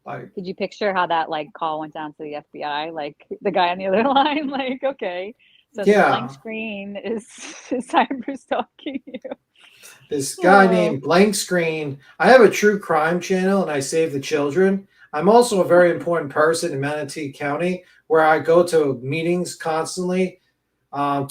Like, could you picture how that, like, call went down to the FBI? Like, the guy on the other line, like, okay. So the blank screen is cyber stalking you. This guy named Blank Screen. I have a true crime channel and I save the children. I'm also a very important person in Manatee County where I go to meetings constantly to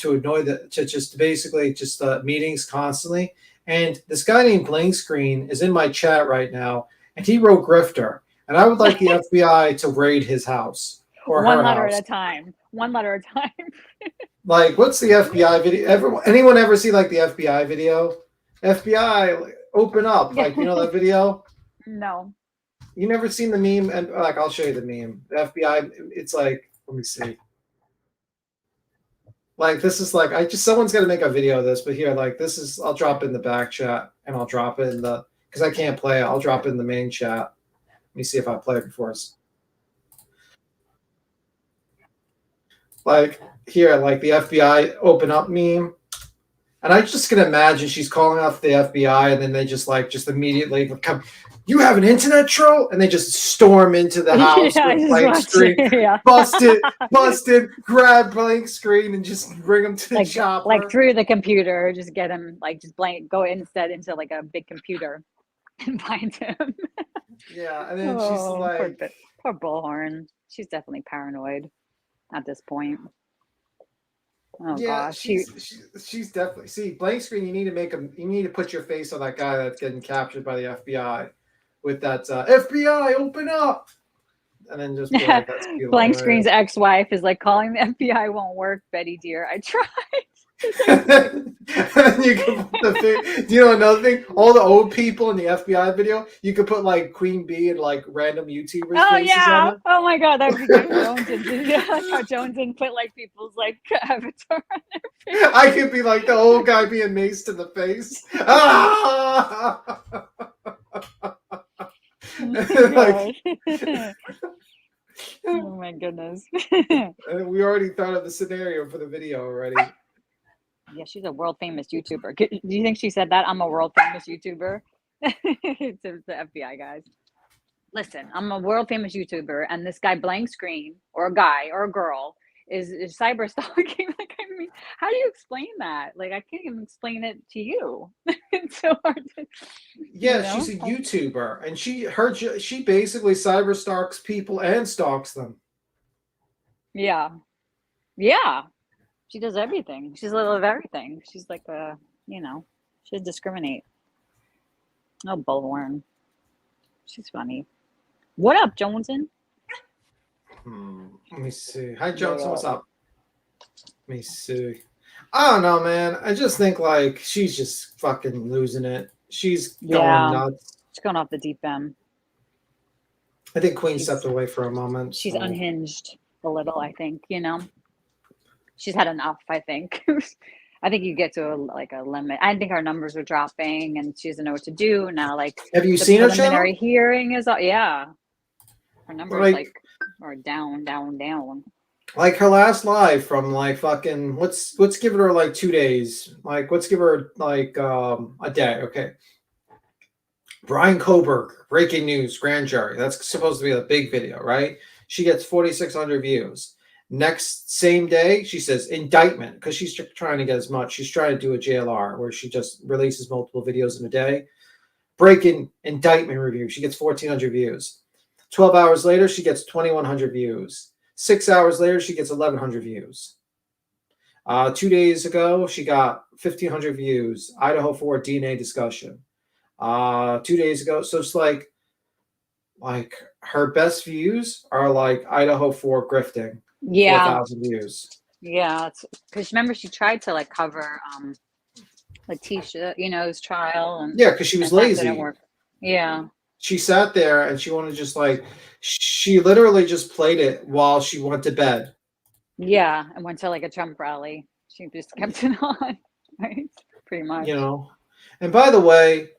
meetings constantly. And this guy named Blank Screen is in my chat right now and he wrote grifter. And I would like the FBI to raid his house or one her letter house. at a time. One letter at a time. Like, what's the FBI video? Anyone ever see like the FBI video? FBI, like, open up. Like, you know that video? No. You never seen the meme? And like, I'll show you the meme. The FBI, it's like, let me see. Like, this is like, someone's got to make a video of this, but here, like, this is, I'll drop it in the back chat and I'll drop it in because I can't play it. I'll drop it in the main chat. Let me see if I play it before. Like, here, like the FBI open up meme. And I just can imagine she's calling out the FBI, and then they just immediately come. You have an internet troll, and they just storm into the house with blank screen, busted, grab blank screen, and just bring them to the chopper. Like through the computer, just get him go instead into like a big computer and find him. Yeah, and then she's like, poor Bullhorn. She's definitely paranoid at this point. Oh yeah, gosh, she's definitely. See, blank screen. You need to put your face on that guy that's getting captured by the FBI with that FBI, open up, and then just be like, that's blank screen's ex-wife is like, calling the FBI won't work, Betty dear. I tried. You can put do you know another thing? All the old people in the FBI video, you could put like Queen Bee and like random YouTubers. Oh faces yeah! on it. Oh my god, that would be good. How Jones didn't put like people's like avatar on their face. I could be like the old guy being maced in the face. Ah! Oh my goodness. We already thought of the scenario for the video already. Yeah, she's a world famous YouTuber. Do you think she said that? I'm a world famous YouTuber to the FBI guys. Listen, I'm a world famous YouTuber, and this guy blank screen, or a guy or a girl, is cyber stalking. Like, I mean, how do you explain that? Like, I can't even explain it to you. It's so hard to. Yeah, she's a YouTuber, and she basically cyber stalks people and stalks them. Yeah. Yeah. She does everything. She's a little of everything. She's like she doesn't discriminate. Oh, Bullhorn. She's funny. What up, Joneson? Let me see. Hi, Johnson. What's up? Let me see. I don't know, man. I just think like she's just fucking losing it. She's going nuts. She's going off the deep end. I think Queen stepped away for a moment. She's unhinged a little, I think, She's had enough, I think. I think you get to a limit. I think our numbers are dropping, and she doesn't know what to do now. Like, have you seen her channel? Preliminary hearing is her numbers are down. Like her last live from like fucking let's give her like 2 days. Like let's give her like a day. Okay. Brian Koberg, breaking news, grand jury. That's supposed to be a big video, right? She gets 4,600 views. Next same day, she says indictment, because she's trying to get as much. She's trying to do a JLR where she just releases multiple videos in a day. Breaking indictment review. She gets 1,400 views. 12 hours later, she gets 2,100 views. 6 hours later, she gets 1,100 views. 2 days ago, she got 1,500 views. Idaho 4 DNA discussion. 2 days ago, so it's like her best views are like Idaho 4 grifting. Yeah, 4,000 views. Yeah, it's because remember she tried to like cover Letitia's trial, and because she was lazy. Didn't work. Yeah, she sat there and she wanted to just like she literally just played it while she went to bed. Yeah, and went to like a Trump rally. She just kept it on, right? Pretty much. And by the way,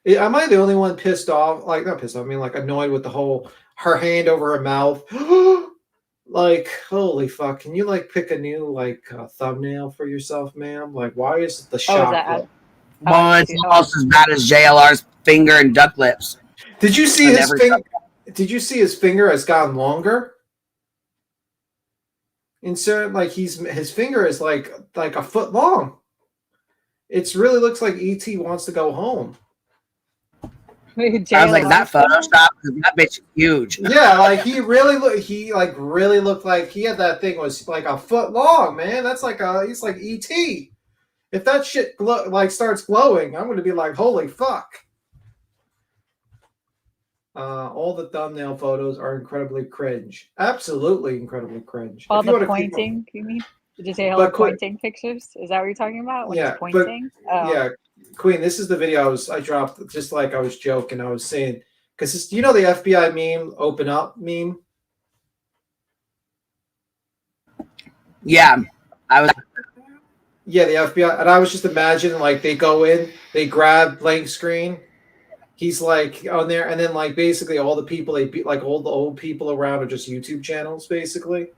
am I the only one pissed off? Like not pissed off. I mean, like annoyed with the whole her hand over her mouth. Like, holy fuck, can you like pick a new like thumbnail for yourself, ma'am? Like, why is the shock? Well, it's almost as bad as JLR's finger and duck lips. Did you see his finger? Did you see his finger has gotten longer? Insert like his finger is like a foot long. It really looks like ET wants to go home. I was like, that Photoshop, that bitch is huge. Yeah, like he really looked like he had that thing was like a foot long, man. That's like he's like ET. If that shit starts glowing, I'm gonna be like, holy fuck. All the thumbnail photos are incredibly cringe. Absolutely incredibly cringe. All the pointing, you mean? Did you say all the pointing pictures? Is that what you're talking about? When yeah, pointing? Yeah. Queen, this is the video I dropped just like I was joking. I was saying, because the FBI meme, open up meme? Yeah. Yeah, the FBI. And I was just imagining like they go in, they grab blank screen. He's like on there. And then like basically all the people, like all the old people around are just YouTube channels, basically.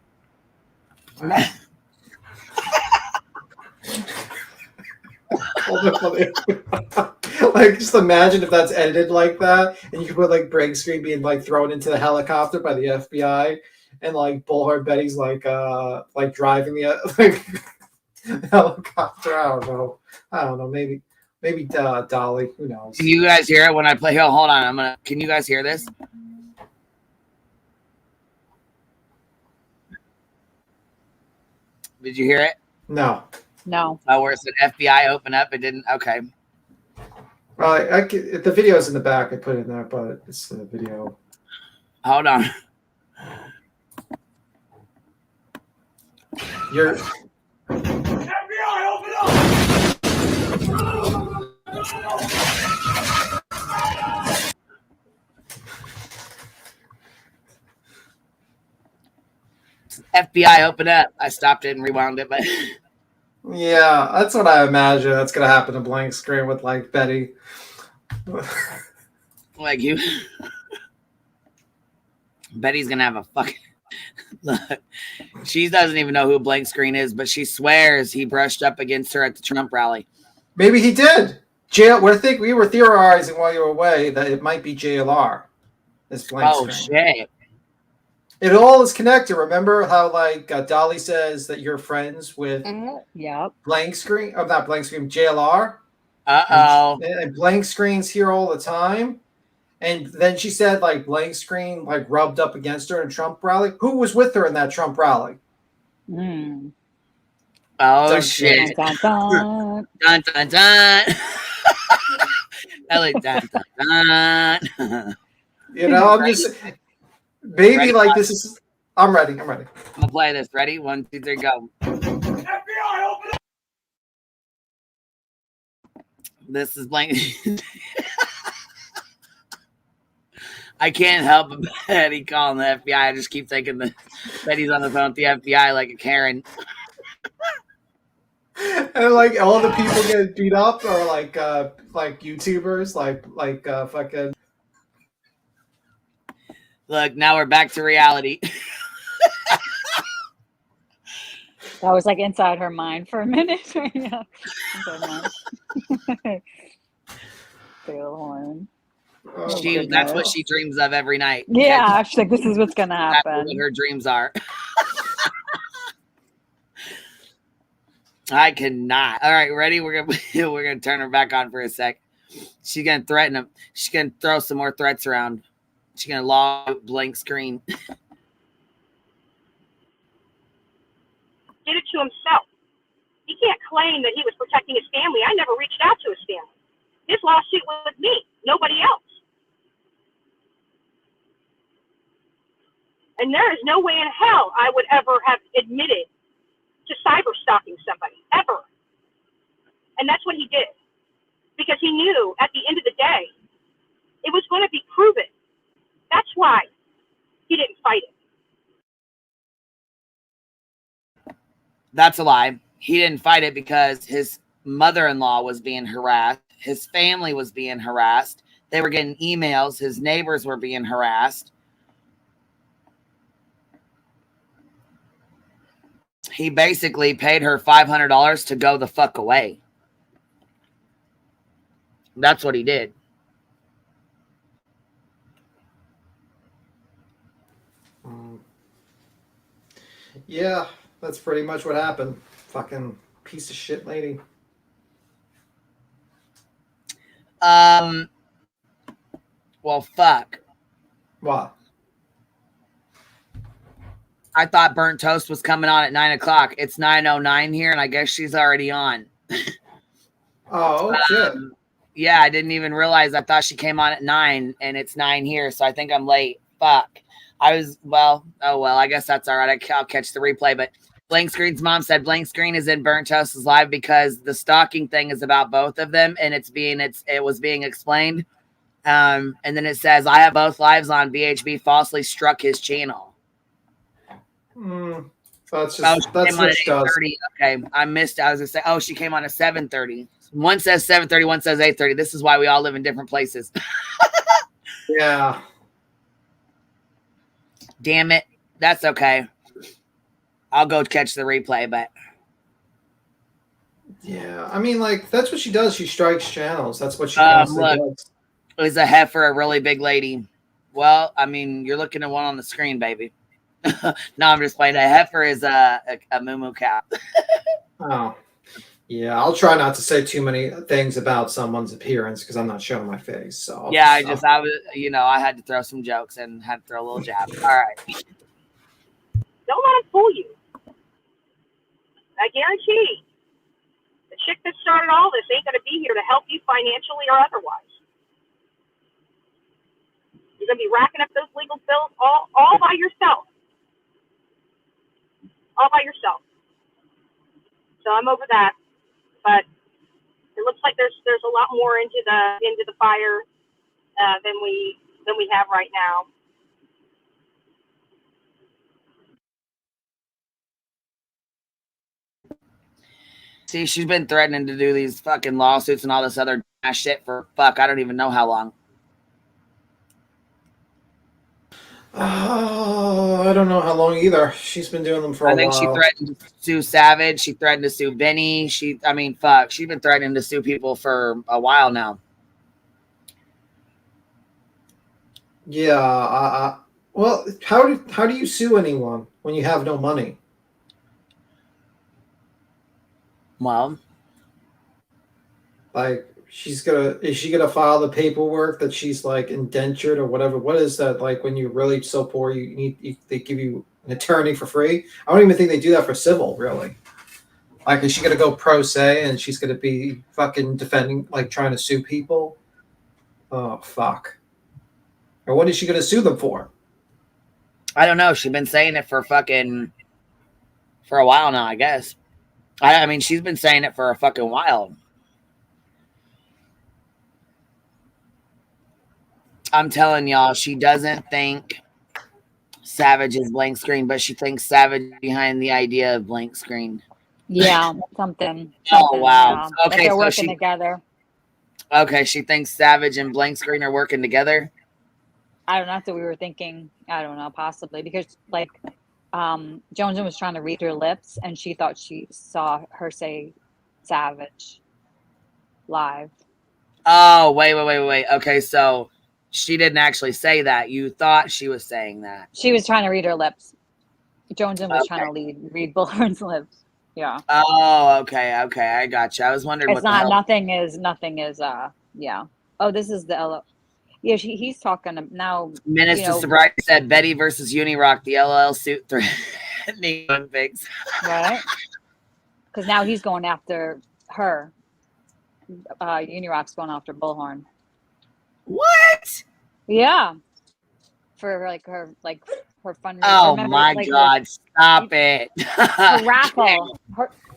Like, just imagine if that's edited like that, and you could put like break screen being like thrown into the helicopter by the FBI, and like Bullhard Betty's like driving the like helicopter. I don't know. Maybe Dolly. Who knows? Can you guys hear it when I play? Hold on. Can you guys hear this? Did you hear it? No. Oh, where it said FBI open up, it didn't. Okay. The video's in the back. I put it in there, but it's the video. Hold on. You're. FBI, open up! FBI open up. I stopped it and rewound it, but Yeah, that's what I imagine. That's gonna happen to blank screen with like Betty. like you. Betty's gonna have a fucking look. She doesn't even know who blank screen is, but she swears he brushed up against her at the Trump rally. Maybe he did. We were theorizing while you were away that it might be JLR. This blank screen. Shit. It all is connected. Remember how like Dolly says that you're friends with blank screen? Oh, not blank screen, JLR. And blank screen's here all the time. And then she said like blank screen like rubbed up against her in Trump rally. Who was with her in that Trump rally? Oh Dun, shit! Dun, dun, dun dun dun. Ellie, dun dun dun. You know, I'm just maybe Ready? like this is. I'm ready. I'm gonna play this. Ready? 1, 2, 3, go. FBI, open up! This is blank. I can't help but Betty calling the FBI. I just keep thinking that Betty's on the phone with the FBI like a Karen. And like all the people get beat up are like YouTubers, like fucking. Look, now we're back to reality. That was like inside her mind for a minute. Yeah. Horn. That's what she dreams of every night. Yeah, she's like, this is what's gonna happen. That's what her dreams are. I cannot. All right, ready? We're gonna turn her back on for a sec. She's gonna threaten him. She's gonna throw some more threats around. She's gonna log blank screen. Did it to himself. He can't claim that he was protecting his family. I never reached out to his family. His lawsuit was with me, nobody else. And there is no way in hell I would ever have admitted to cyber stalking somebody, ever. And that's what he did. Because he knew at the end of the day, it was going to be proven. That's why he didn't fight it. That's a lie. He didn't fight it because his mother-in-law was being harassed. His family was being harassed. They were getting emails. His neighbors were being harassed. He basically paid her $500 to go the fuck away. That's what he did. Yeah, that's pretty much what happened. Fucking piece of shit lady. Well, fuck. What? I thought Burnt Toast was coming on at 9 o'clock. It's 9:09 here, and I guess she's already on. Oh, shit. Yeah, I didn't even realize. I thought she came on at 9, and it's 9 here, so I think I'm late. Fuck. I was, well, oh, well, I guess that's all right. I'll catch the replay, but Blank Screen's mom said Blank Screen is in Burnt Toast's live because the stalking thing is about both of them, and it was being explained. And then it says, I have both lives on. BHB falsely struck his channel. That's just that's what she does. Okay, I missed. I was gonna say, oh, she came on at 7:30. One says 7:30, one says 8:30. This is why we all live in different places. Yeah. Damn it. That's okay. I'll go catch the replay, but Yeah, I mean, like, that's what she does. She strikes channels. That's what she constantly does. Is a heifer a really big lady? Well, I mean, you're looking at one on the screen, baby. No, I'm just playing. A heifer is a moo cow. Oh, yeah. I'll try not to say too many things about someone's appearance because I'm not showing my face. So I was, you know, I had to throw some jokes and had to throw a little jab. All right. Don't let them fool you. I guarantee the chick that started all this ain't going to be here to help you financially or otherwise. You're going to be racking up those legal bills all by yourself. All by yourself. So I'm over that. But it looks like there's a lot more into the fire than we have right now. See, she's been threatening to do these fucking lawsuits and all this other shit for I don't even know how long. Oh, I don't know how long either. She's been doing them for a while. I think she threatened to sue Savage. She threatened to sue Benny. She's been threatening to sue people for a while now. Yeah. Well, how do you sue anyone when you have no money? Well, like, is she gonna file the paperwork that she's like indentured or whatever? What is that like when you're really so poor they give you an attorney for free? I don't even think they do that for civil, really. Like, is she gonna go pro se and she's gonna be fucking defending, like trying to sue people? Oh fuck. Or what is she gonna sue them for? I don't know. She's been saying it for a while now, I guess. I mean, she's been saying it for a fucking while. I'm telling y'all, she doesn't think Savage is blank screen, but she thinks Savage behind the idea of blank screen. Yeah, something. Oh, wow. Yeah. Okay, they're working together. Okay, she thinks Savage and blank screen are working together. I don't know. That's what we were thinking. I don't know, possibly because like Jones was trying to read her lips, and she thought she saw her say Savage live. Oh, wait. Okay, so she didn't actually say that. You thought she was saying that. She was trying to read her lips. Jones was trying to read Bullhorn's lips. Yeah. Oh, okay. I got you. I was wondering It's what not. the hell. Nothing is. Yeah. Oh, this is the LL. Yeah, he's talking now. Minutes to sobriety said Betty versus Unirock, the LL suit threatening Olympics. Right. Because now he's going after her. Unirock's going after Bullhorn. What? Yeah. For her fundraiser. Oh my God! Stop it! Her raffle.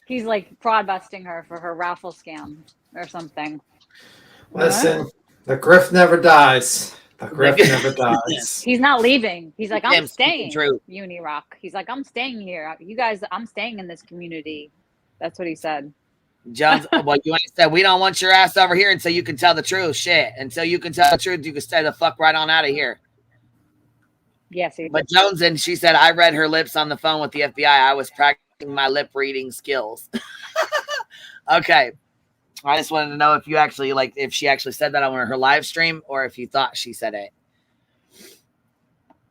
He's like fraud busting her for her raffle scam or something. Listen, the grift never dies. The grift never dies. He's not leaving. He's like, I'm staying. True. Unirock. He's like, I'm staying here. You guys, I'm staying in this community. That's what he said. Jones, well, you said we don't want your ass over here until you can tell the truth. Shit. Until you can tell the truth, you can stay the fuck right on out of here. Yes. But Jones, and she said, I read her lips on the phone with the FBI. I was practicing my lip reading skills. Okay. I just wanted to know if you actually, if she actually said that on her live stream or if you thought she said it.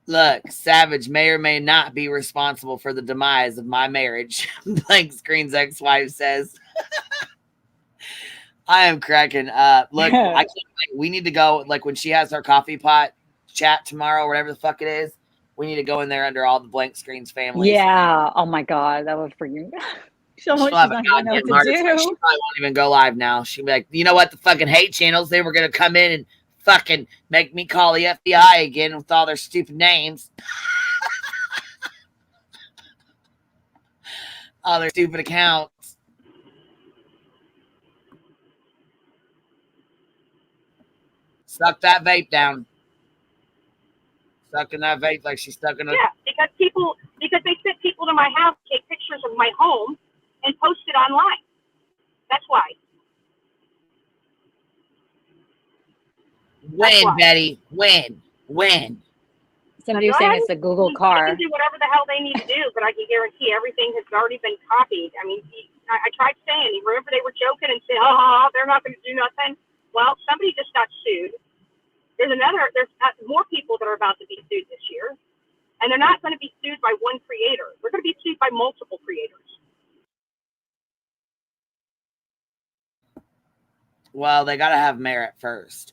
Look, Savage may or may not be responsible for the demise of my marriage. Blank Screen's ex-wife says. I am cracking up. Look, I can't wait. We need to go, when she has her coffee pot chat tomorrow, whatever the fuck it is, we need to go in there under all the Blank Screen's families. Yeah. Oh my God. That would freaking she'll have a goddamn heart attack. She probably won't even go live now. She'll be like, you know what? The fucking hate channels, they were going to come in and fucking make me call the FBI again with all their stupid names. All their stupid accounts. Suck that vape down. Sucking that vape like she's stuck in a... Yeah, because they sent people to my house to take pictures of my home and post it online. That's why. When, Betty? When? Somebody was saying it's a Google car. They can do whatever the hell they need to do, but I can guarantee everything has already been copied. I mean, I tried saying, you remember they were joking and saying, oh, they're not going to do nothing. Well, somebody just got sued. There's more people that are about to be sued this year. And they're not going to be sued by one creator. They're going to be sued by multiple creators. Well, they got to have merit first.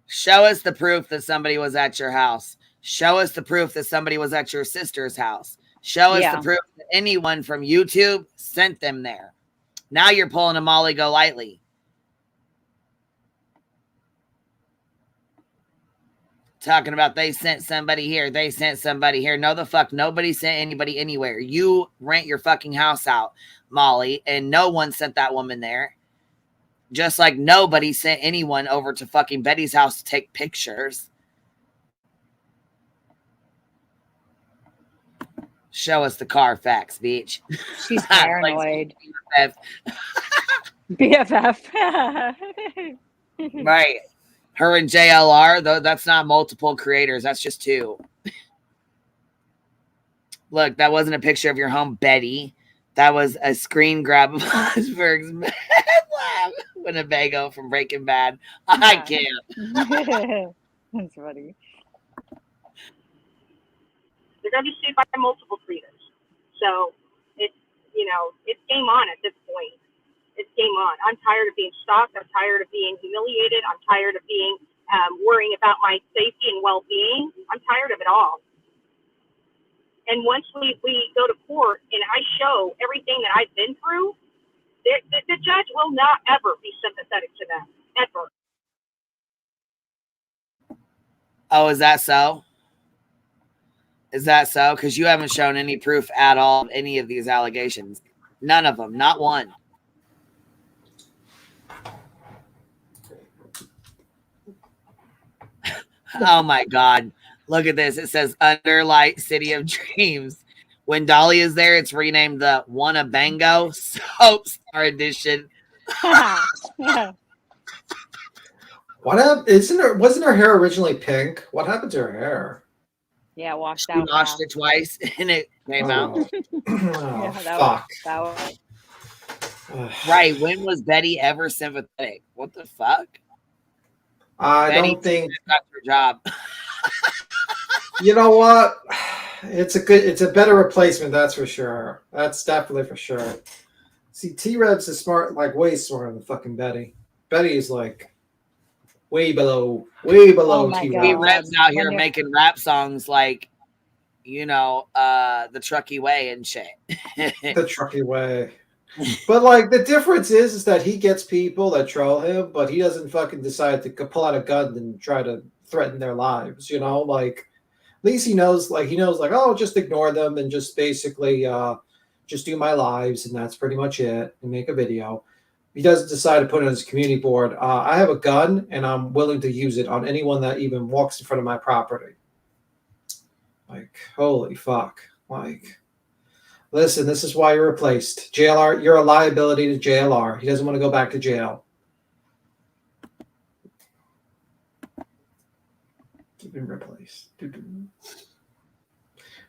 Show us the proof that somebody was at your house. Show us the proof that somebody was at your sister's house. Show us the proof that anyone from YouTube sent them there. Now you're pulling a Molly Golightly. Talking about they sent somebody here. They sent somebody here. No, the fuck. Nobody sent anybody anywhere. You rent your fucking house out, Molly, and no one sent that woman there. Just like nobody sent anyone over to fucking Betty's house to take pictures. Show us the Carfax, bitch. She's paranoid. BFF. Right. Her and JLR, though, that's not multiple creators. That's just two. Look, that wasn't a picture of your home, Betty. That was a screen grab of Osberg's Winnebago from Breaking Bad. I can't. That's funny. They're going to be sued by multiple creators. So it's game on at this point. It's game on. I'm tired of being stalked. I'm tired of being humiliated. I'm tired of being worrying about my safety and well-being. I'm tired of it all. And once we go to court and I show everything that I've been through, the judge will not ever be sympathetic to them, ever. Oh, is that so? Is that so? Because you haven't shown any proof at all of any of these allegations. None of them. Not one. Oh, my God. Look at this. It says Underlight City of Dreams. When Dolly is there, it's renamed the Wannabango Soap Star Edition. What happened? Wasn't her hair originally pink? What happened to her hair? Yeah, washed She out. washed it twice and it came out. Oh, fuck. Right. When was Betty ever sympathetic? What the fuck? I Betty don't think got her job. You know what? It's a better replacement, that's for sure. That's definitely for sure. See, T-Rebs is smart, like way smarter than fucking Betty. Betty is like way below T-Rebs. T-Rebs out here making rap songs like, the Truckee Way and shit. The Truckee Way. But like the difference is that he gets people that troll him, but he doesn't fucking decide to pull out a gun and try to threaten their lives. Like at least he knows, oh, just ignore them and just basically just do my lives and that's pretty much it and make a video. He doesn't decide to put it on his community board. I have a gun and I'm willing to use it on anyone that even walks in front of my property. Like, holy fuck. Like, listen, this is why you're replaced. JLR, you're a liability to JLR. He doesn't want to go back to jail. Keep him replaced.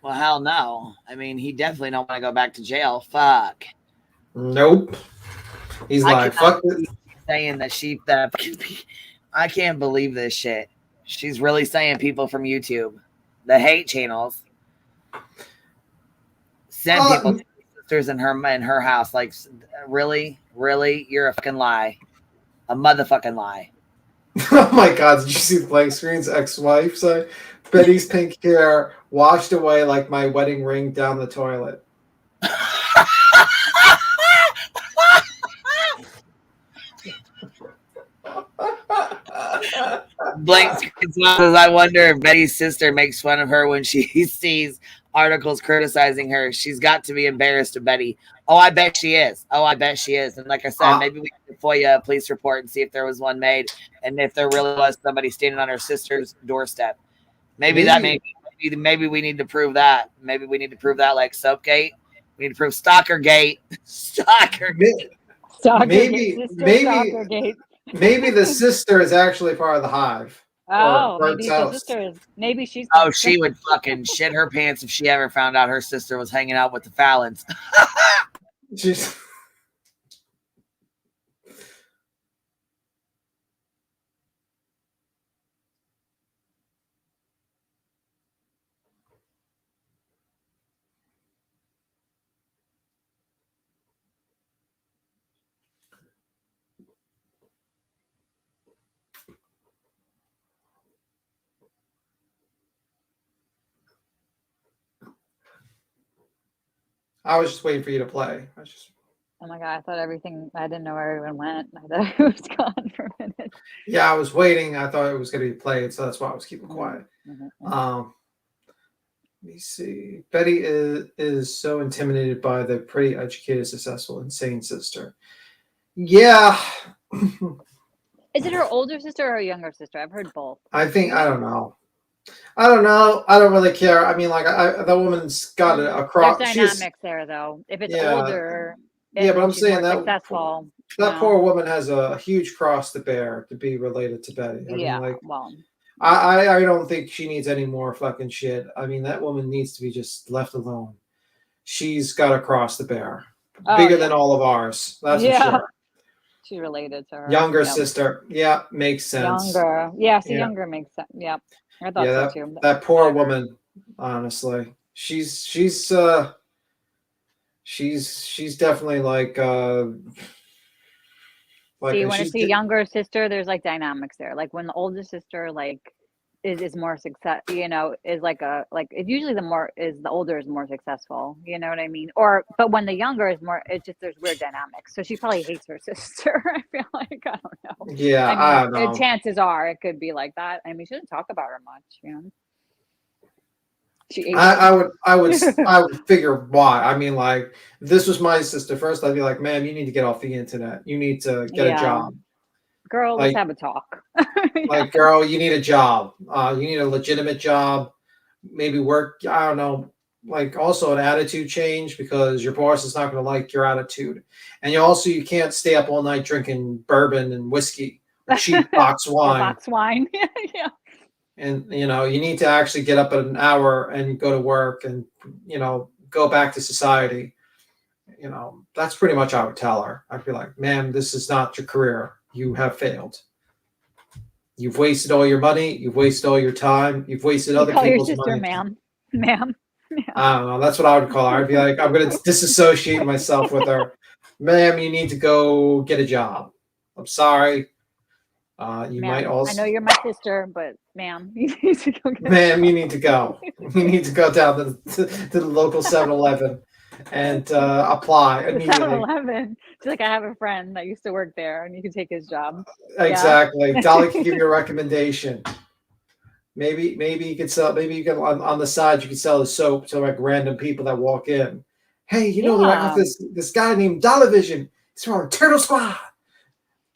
Well, hell no. I mean, he definitely don't want to go back to jail. Fuck. Nope. He's like, fuck this. Saying that I can't believe this shit. She's really saying people from YouTube, the hate channels, send people to sisters in her house. Like, really? You're a fucking lie. A motherfucking lie. Oh my God, did you see the blank screen's ex-wife say, Betty's pink hair washed away like my wedding ring down the toilet. Blank screen says, I wonder if Betty's sister makes fun of her when she sees articles criticizing her. She's got to be embarrassed of Betty. Oh, I bet she is. And like I said, maybe we can FOIA a police report and see if there was one made and if there really was somebody standing on her sister's doorstep. Maybe we need to prove that. Maybe we need to prove that like Soapgate. We need to prove Stalkergate. Stalkergate. Maybe the sister is actually part of the hive. Oh, maybe the sister is. Maybe she's. Oh, she would fucking shit her pants if she ever found out her sister was hanging out with the Fallons. She's I was just waiting for you to play. Oh my god, I thought everything. I didn't know where everyone went. I thought it was gone for a minute. Yeah, I was waiting. I thought it was going to be played, so that's why I was keeping quiet. Let me see. Betty is so intimidated by the pretty, educated, successful, insane sister. Yeah. Is it her older sister or her younger sister? I've heard both. I don't know. I don't know. I don't really care. I mean, like, the woman's got a cross. There's dynamics there, though. If it's older, yeah, but I'm saying that successful. That poor woman has a huge cross to bear to be related to Betty. I mean, like, well, I don't think she needs any more fucking shit. I mean, that woman needs to be just left alone. She's got a cross to bear, bigger than all of ours. That's for sure. She's related to her younger sister. Yeah, makes sense. Younger, younger makes sense. Yeah, I thought so too. That poor woman. Honestly, she's definitely like. See, when it's the younger sister, there's like dynamics there. Like when the older sister is more success, is it's usually the older is more successful. You know what I mean? But when the younger is more, it's just there's weird dynamics. So she probably hates her sister. I feel like I don't know. Yeah, I don't know. Chances are it could be like that. I mean, she doesn't talk about her much. I would figure why. I mean, like, if this was my sister first, I'd be like, ma'am, you need to get off the internet. You need to get a job. Girl, let's have a talk. Like, girl, you need a job. You need a legitimate job. Maybe work. I don't know. Like, also an attitude change, because your boss is not going to like your attitude. And you can't stay up all night drinking bourbon and whiskey, or cheap box wine. Box wine. Yeah. And, you need to actually get up at an hour and go to work and, go back to society. That's pretty much what I would tell her. I'd be like, ma'am, this is not your career. You have failed. You've wasted all your money. You've wasted all your time. You've wasted other people's your sister, money. Ma'am. I don't know. That's what I would call her. I'd be like, I'm going to disassociate myself with her. Ma'am, you need to go get a job. I'm sorry. You might also. I know you're my sister, but ma'am, you need to go. Ma'am, you need to go. You need to go down to the local 7-Eleven and apply immediately. 7-Eleven. It's like I have a friend that used to work there, and you can take his job. Exactly. Dolly can give you a recommendation. Maybe you could sell. Maybe you can on the side. You could sell the soap to like random people that walk in. Hey, I have this guy named Dollyvision. He's from Turtle Squad.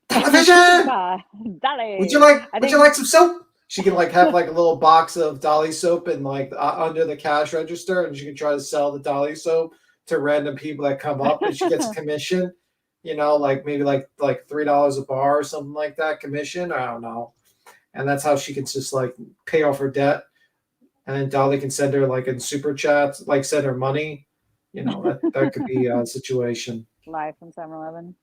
Dollyvision. Dolly. Would you like some soap? She can have a little box of Dolly soap and under the cash register, and she can try to sell the Dolly soap to random people that come up, and she gets a commission. Maybe $3 a bar or something like that commission. I don't know. And that's how she can just pay off her debt, and Dolly can send her in super chats, send her money. That could be a situation. Live from 7-Eleven.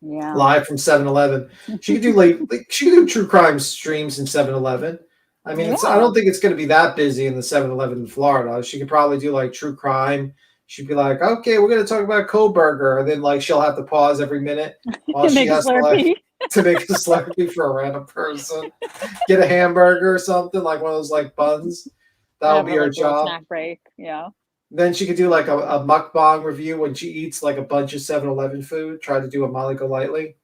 Yeah. Live from 7-Eleven. She could do she could do true crime streams in 7-Eleven. I mean, I don't think it's going to be that busy in the 7-Eleven in Florida. She could probably do true crime. She'd be like, okay, we're going to talk about Kohlberger. And then she'll have to pause every minute while she has to make a Slurpee for a random person. Get a hamburger or something, one of those buns. That would be her job. Snack break. Yeah. Then she could do a mukbang review when she eats a bunch of 7-Eleven food. Try to do a Molly Golightly.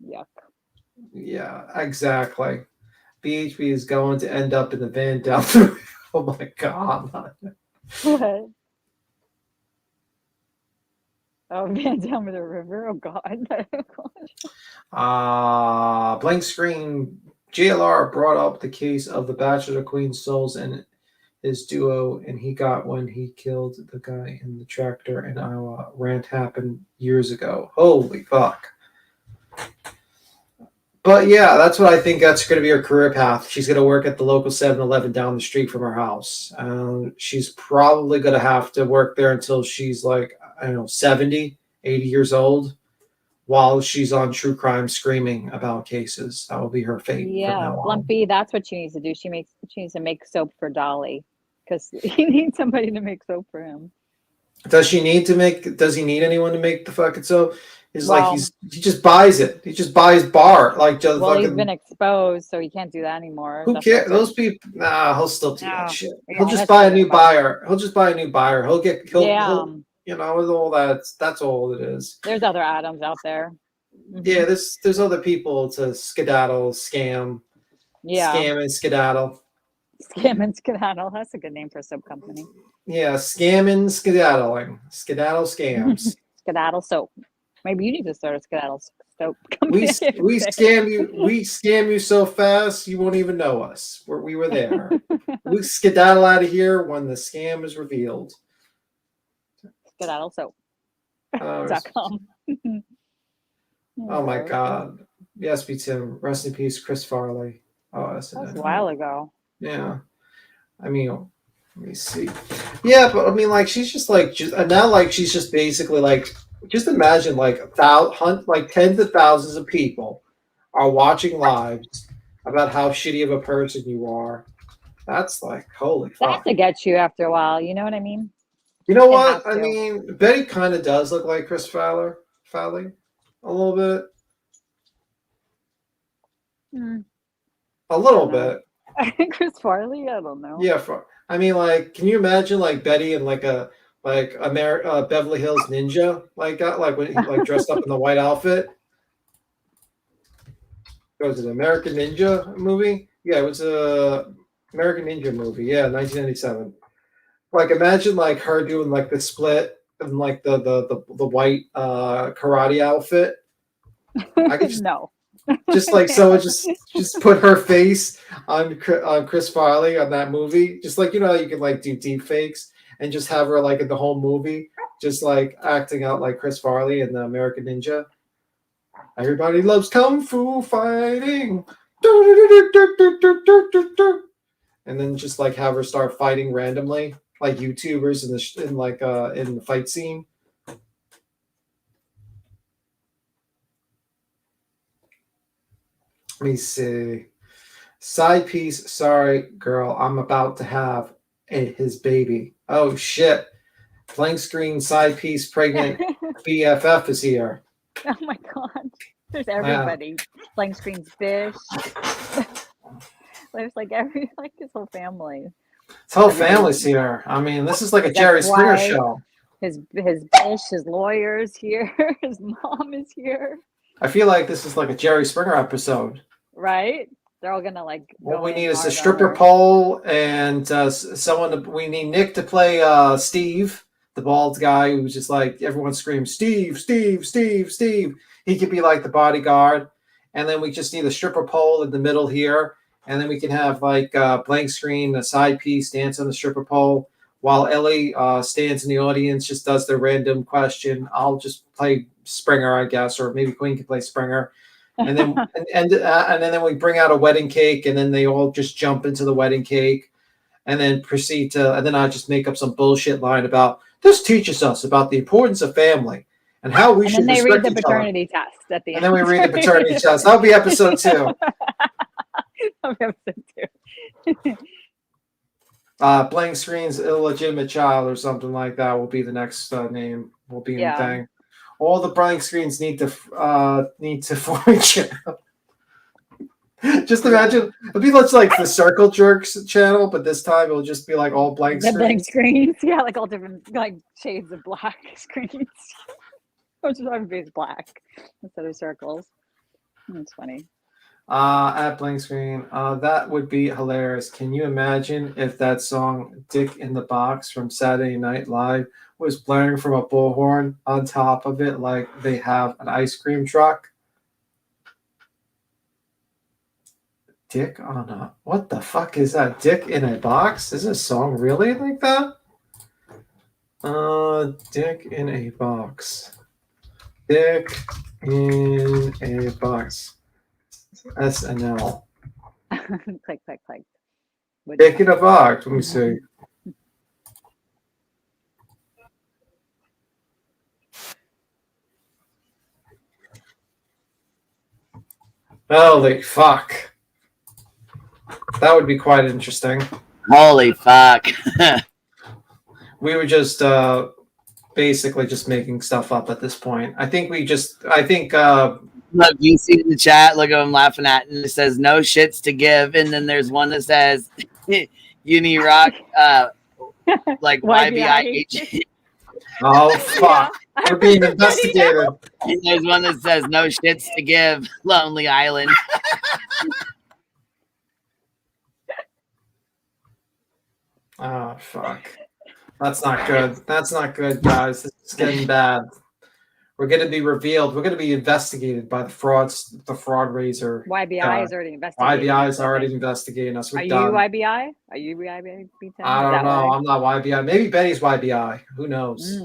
Yuck. Yeah, exactly. BHB is going to end up in the van down the. Oh my god. What? Oh, van down with the river. Oh god. Blank screen. JLR brought up the case of the Bachelor Queen's Souls and his duo, and he got when he killed the guy in the tractor in Iowa. Rant happened years ago. Holy fuck. But yeah, that's what I think that's going to be her career path. She's going to work at the local 7-Eleven down the street from her house. She's probably going to have to work there until she's like, I don't know, 70, 80 years old, while she's on true crime screaming about cases. That will be her fate from Yeah, now on. Blumpy, that's what she needs to do. She needs to make soap for Dolly because he needs somebody to make soap for him. Does he need anyone to make the fucking soap? He's Well, like he just buys it. He just buys bar like just well, fucking. he's been exposed, so he can't do that anymore. Who That's cares? not Those people. Nah, he'll still do that shit. He'll Yeah, just that's buy a true, new but- buyer. He'll just buy a new buyer. He'll Yeah. you know, with all that. That's all it is. There's other Adams out there. Yeah, there's other people to skedaddle, scam, Yeah. scam and skedaddle. Scam and skedaddle. That's a good name for a soap company. Yeah, scamming, skedaddling, skedaddle scams. Skedaddle soap. Maybe you need to start a skedaddle soap we company. scam you so fast you won't even know us. We were there. We skedaddle out of here when the scam is revealed. Skedaddle soap. Oh, .com. Oh my God. Yes, me too. Rest in peace, Chris Farley. Oh, That was a while ago. Yeah. I mean, let me see. Yeah, but I mean, like, she's just like, now, like, she's just basically like, just imagine like like tens of thousands of people are watching lives about how shitty of a person you are. That's like, holy That fuck. has to get you after a while. You know what I mean? You know It what? has I to. mean, Betty kind of does look like Chris Farley, a little bit. A little bit. Chris Farley? I don't know. Yeah, I mean, like, can you imagine like Betty in like a Beverly Hills Ninja like that, like when he like dressed up in the white outfit? Was it an American Ninja movie? Yeah, it was a American Ninja movie. Yeah, 1997. Like, imagine like her doing like the split and like the white karate outfit. I could just, no. Just like someone just put her face on Chris Farley on that movie, just like, you know, you can like do deep fakes and just have her like in the whole movie, just like acting out like Chris Farley in the American Ninja. Everybody loves kung fu fighting, and then just like have her start fighting randomly, like YouTubers in the fight scene. Let me see. Side piece. Sorry, girl. I'm about to have his baby. Oh, shit. Blank screen side piece pregnant BFF is here. Oh, my God. There's everybody. Blank screen's fish. There's like his whole family. His whole family's here. I mean, this is like a Jerry Springer show. His fish, his lawyer's here. His mom is here. I feel like this is like a Jerry Springer episode. Right? They're all gonna like. What we need is a stripper pole and someone. We need Nick to play Steve, the bald guy who's just like everyone screams Steve, Steve, Steve, Steve. He could be like the bodyguard, and then we just need a stripper pole in the middle here, and then we can have like blank screen, a side piece, dance on the stripper pole. While Ellie stands in the audience, just does the random question. I'll just play Springer, I guess, or maybe Queen can play Springer. And then and then we bring out a wedding cake, and then they all just jump into the wedding cake, and then proceed to. And then I just make up some bullshit line about this teaches us about the importance of family and how we should. And then they read the each paternity test at the end. end. And then we read the paternity test. That'll be episode 2. That'll be episode 2. Blank screen's illegitimate child or something like that will be the next name. Will be in the thing. All the blank screens need to form a channel. Just imagine it'll be like the Circle Jerks channel, but this time it'll just be like all blank screens. Blank screens, yeah, like all different like shades of black screens. Which is everybody's black instead of circles. That's funny. At blank screen, that would be hilarious. Can you imagine if that song "Dick in the Box" from Saturday Night Live was blaring from a bullhorn on top of it, like they have an ice cream truck? Dick on a what the fuck is that? Dick in a box? Is this song really like that? Dick in a box. Dick in a box. SNL. Click, click, click. Taking a box. Let me see. Holy fuck. That would be quite interesting. Holy fuck. We were just basically just making stuff up at this point. I think look, you see the chat, look at him laughing at, and it says no shits to give, and then there's one that says Uni Rock like YBIH. Oh fuck. We're being investigated. And there's one that says no shits to give, Lonely Island. Oh fuck. That's not good. That's not good, guys. This is getting bad. We're going to be revealed. We're going to be investigated by the fraud raiser. YBI is already investigating. YBI is already investigating us. Are you YBI? Are you YBI? I don't know. I'm not YBI. Maybe Betty's YBI. Who knows?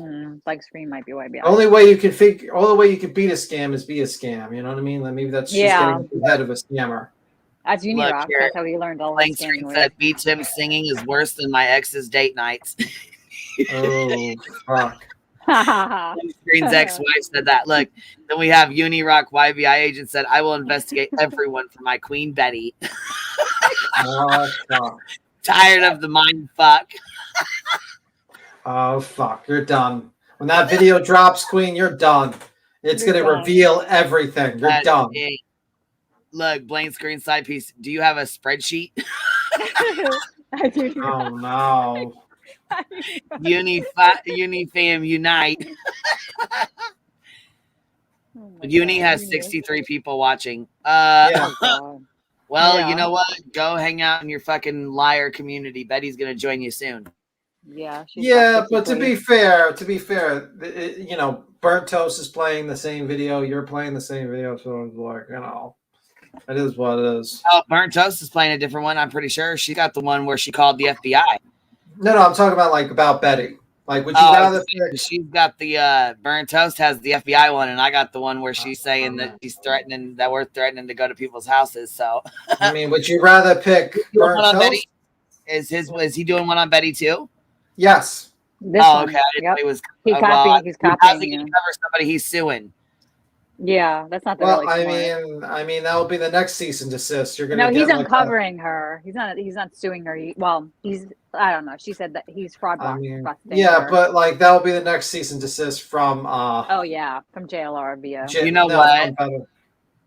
Like Screen might be YBI. The only way you can beat a scam is be a scam. You know what I mean? Like maybe that's just getting the head of a scammer. That's Unirock. That's how he learned all his scamming. That beats him singing is worse than my ex's date nights. Oh fuck. Screen's ex-wife said that. Look, then we have Unirock YBI agent said, I will investigate everyone for my Queen Betty. Oh fuck. Tired of the mind fuck. Oh fuck. You're done. When that video drops, Queen, you're done. It's going to reveal everything. You're done. Look, blank screen side piece. Do you have a spreadsheet? Oh no. Unifam unite. Uni has 63 people watching. Well, you know what? Go hang out in your fucking liar community. Betty's gonna join you soon. Yeah, but to be fair, you know, Burnt Toast is playing the same video. You're playing the same video, so it's like, you know, it is what it is. Oh, Burnt Toast is playing a different one. I'm pretty sure she got the one where she called the FBI. No, I'm talking about Betty. Like, would you rather? She's got the Burnt Toast has the FBI one, and I got the one where she's saying that she's threatening that we're threatening to go to people's houses. So, I mean, would you rather pick Burnt Toast? Betty? Is he doing one on Betty too? Yes. Okay. I didn't know he was. He's copying. How's he gonna cover somebody he's suing? Yeah, that's not the well. really I mean, that will be the next cease and desist. You're gonna. No, he's uncovering her. He's not suing her. I don't know. She said that he's fraud. Yeah, but like that will be the next cease and desist from. Oh yeah, from JLR via. You know what?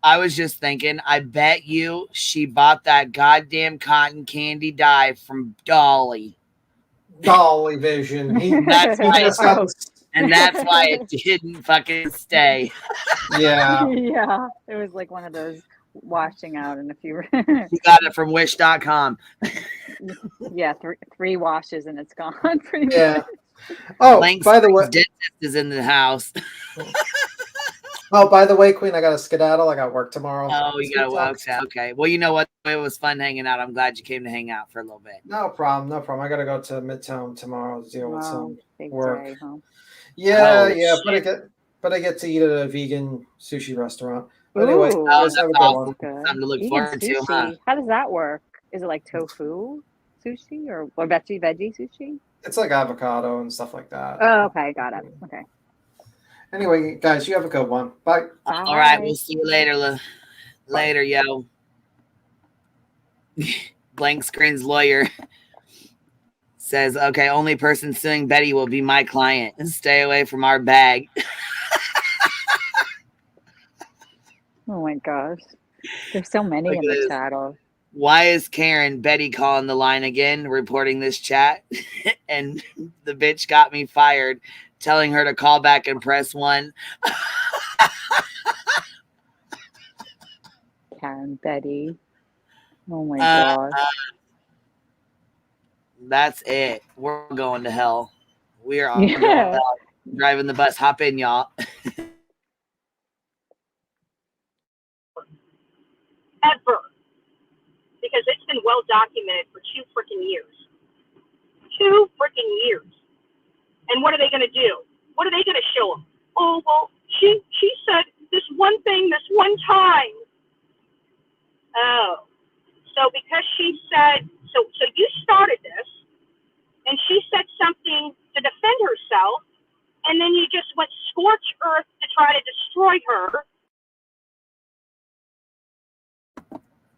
I was just thinking. I bet you she bought that goddamn cotton candy dye from Dolly. Dolly Vision. That's why it didn't fucking stay. Yeah. Yeah. It was like one of those washing out in a few. You got it from wish.com. Yeah, three washes and it's gone. Pretty much. Oh, by the way, dentist is in the house. Oh, by the way, Queen, I got to skedaddle. I got work tomorrow. Oh, you got to work. Okay. Well, you know what? It was fun hanging out. I'm glad you came to hang out for a little bit. No problem. I got to go to Midtown tomorrow to deal with some work. Day, huh? Yeah, but I get to eat at a vegan sushi restaurant. But anyway, that's awesome. Time to look forward to. Huh? How does that work? Is it like tofu sushi or veggie sushi? It's like avocado and stuff like that. Oh, okay, got it. Okay. Anyway, guys, you have a good one. Bye. All right, we'll see you later. Later, yo. Blank Screen's lawyer says, okay, only person suing Betty will be my client. Stay away from our bag. Oh my gosh. There's so many in the chat. Why is Karen Betty calling the line again, reporting this chat? And the bitch got me fired, telling her to call back and press 1. Karen Betty. Oh my gosh. That's it. We're going to hell. We are on hell. Driving the bus. Hop in, y'all. Ever. Because it's been well documented for 2 freaking years. 2 freaking years. And what are they going to do? What are they going to show them? Oh, well, she said this one thing this one time. Oh, so because she said, so you started this, and she said something to defend herself, and then you just went scorched earth to try to destroy her.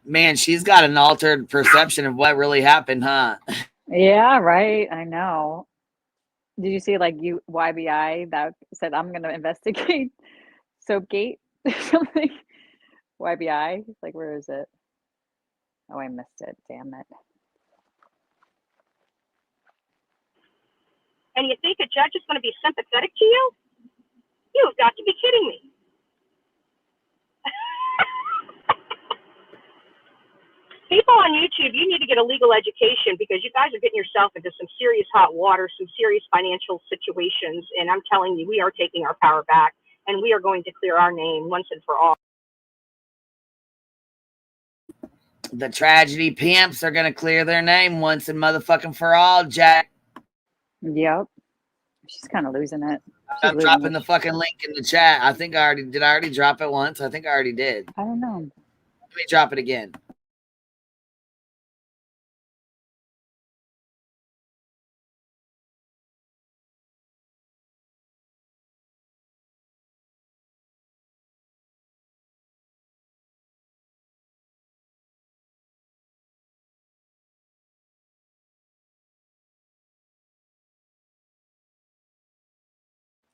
Man, she's got an altered perception of what really happened, huh? Yeah, right. I know. Did you see like YBI that said I'm gonna investigate Soapgate or something? YBI? Like where is it? Oh, I missed it. Damn it. And you think a judge is going to be sympathetic to you? You've got to be kidding me. People on YouTube, you need to get a legal education because you guys are getting yourself into some serious hot water, some serious financial situations. And I'm telling you, we are taking our power back and we are going to clear our name once and for all. The tragedy pimps are going to clear their name once and motherfucking for all, Jack. Yep. She's kind of losing it. I'm dropping the fucking link in the chat. I think I already drop it once? I think I already did. I don't know. Let me drop it again.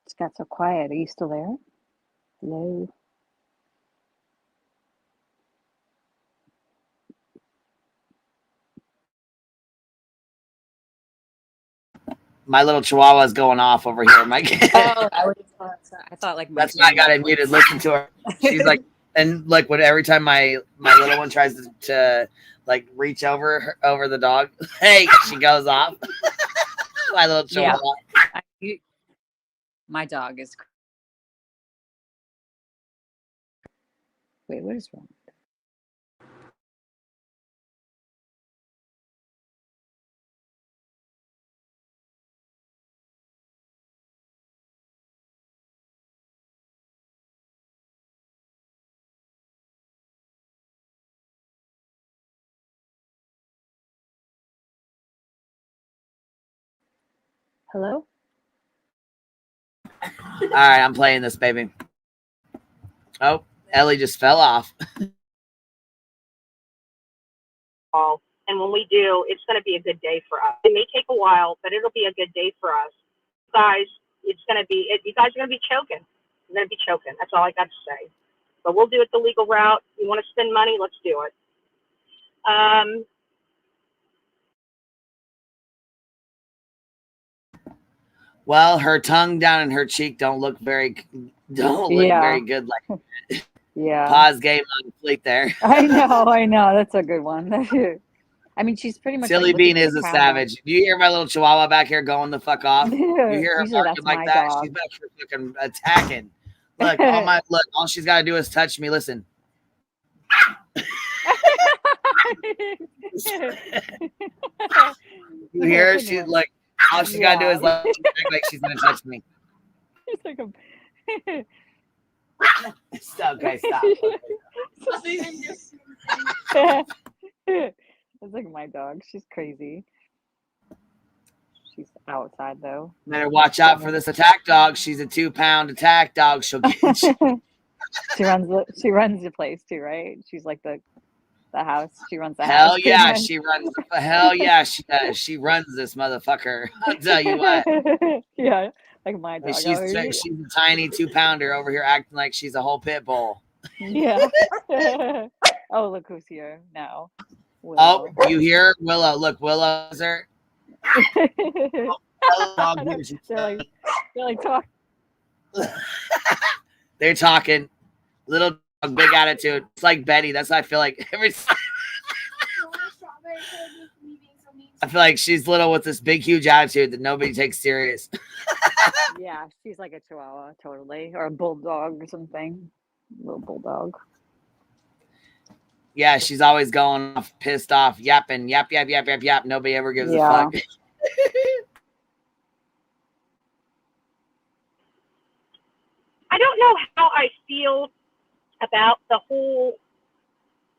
It's got so quiet. Are you still there? Hello. My little chihuahua is going off over here. Oh, I thought like that's why I got it muted. Listen to her. She's like, and like when every time my little one tries to like reach over the dog, hey, she goes off. My little chihuahua. Yeah. My dog is. Wait, what is wrong? Hello? All right, I'm playing this, baby. Oh, Ellie just fell off. And when we do, it's going to be a good day for us. It may take a while, but it'll be a good day for us. Guys, it's going to be, you guys are going to be choking. You're going to be choking. That's all I got to say. But we'll do it the legal route. You want to spend money? Let's do it. Well, her tongue down in her cheek don't look very good. Like, yeah. Pause game on fleet there. I know. That's a good one. I mean, she's pretty much Silly like Bean is a savage. Do you hear my little chihuahua back here going the fuck off? You hear her barking like that? Dog. She's back here fucking attacking. Look, all she's got to do is touch me. Listen. You hear her? She's like, all she's got to do is like she's gonna touch me. It's like Okay, stop. It's like my dog. She's crazy. She's outside though. Better watch out for this attack dog. She's a 2-pound attack dog. She'll get you. She runs the place too, right? She's like the house. She runs the house. Hell yeah, she runs. Hell yeah, she runs this motherfucker. I'll tell you what. Yeah, like my dog. She's a tiny 2-pounder over here acting like she's a whole pit bull. Yeah. Oh, look who's here now. Willow. Oh, you hear Willow? Look, Willow's her. They're like talking. They're talking. Little dog, big attitude. It's like Betty. That's how I feel like every time. I feel like she's little with this big, huge attitude that nobody takes serious. Yeah, she's like a chihuahua, totally, or a bulldog or something. Little bulldog. Yeah, she's always going off, pissed off, yapping, yap. Nobody ever gives a fuck. I don't know how I feel about the whole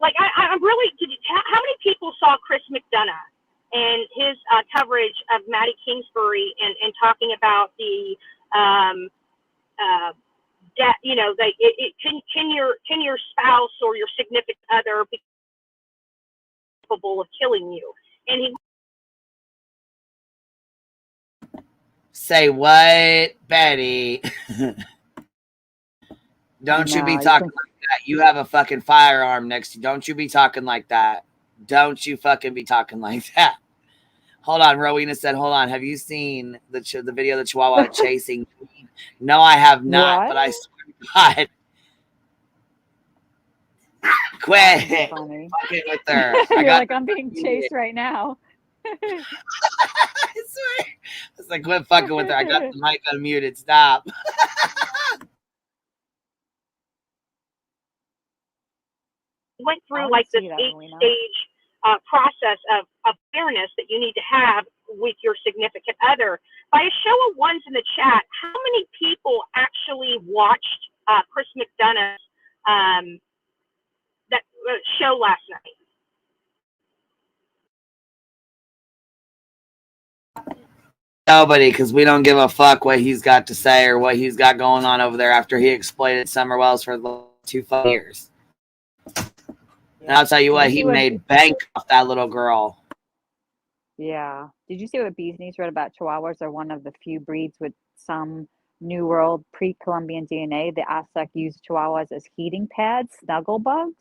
like I'm really. How many people saw Chris McDonough and his coverage of Maddie Kingsbury and talking about the debt? You know, like can your spouse or your significant other be capable of killing you? And he. Say what, Betty? Don't you be talking like that. You have a fucking firearm next to you. Don't you be talking like that. Don't you fucking be talking like that. Hold on. Rowena said, hold on. Have you seen the video of the Chihuahua chasing? No, I have not, What? but I swear to God. Quit fucking with her. You're like, I'm being chased right now. I swear. It's like, quit fucking with her. I got the mic unmuted. Stop. Went through like this 8-stage process of fairness that you need to have with your significant other. By a show of ones in the chat, how many people actually watched Chris McDonough's that show last night? Nobody, because we don't give a fuck what he's got to say or what he's got going on over there after he exploited Summer Wells for the 2 years. And I'll tell you what, he made bank off that little girl. Yeah. Did you see what Bee's Knees wrote about Chihuahuas are one of the few breeds with some New World pre-Columbian DNA? The Aztec used Chihuahuas as heating pads, snuggle bugs.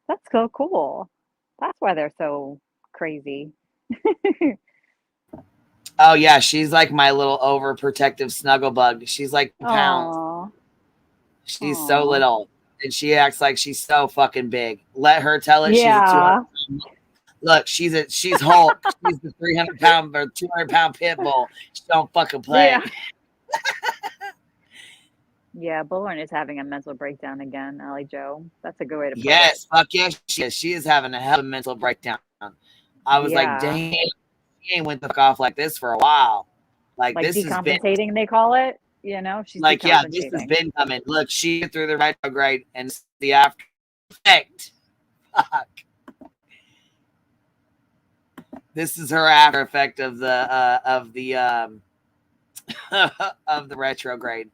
That's so cool. That's why they're so crazy. Oh, yeah. She's like my little overprotective snuggle bug. She's like pounds. Aww. She's so little. And she acts like she's so fucking big. Let her tell it. Yeah. She's a 200. Look, she's Hulk. She's the 300-pound or 200-pound pit bull. She don't fucking play. Yeah. Yeah, Bullhorn is having a mental breakdown again, Allie Joe. That's a good way to put it. Yes, fuck yeah, she is. She is having a hell of a mental breakdown. I was like, damn, she ain't went the fuck off like this for a while. Like this decompensating, they call it. You know, she's like, yeah, this has been coming. Look, she went through the retrograde and the after effect. Fuck. This is her after effect of the of the retrograde.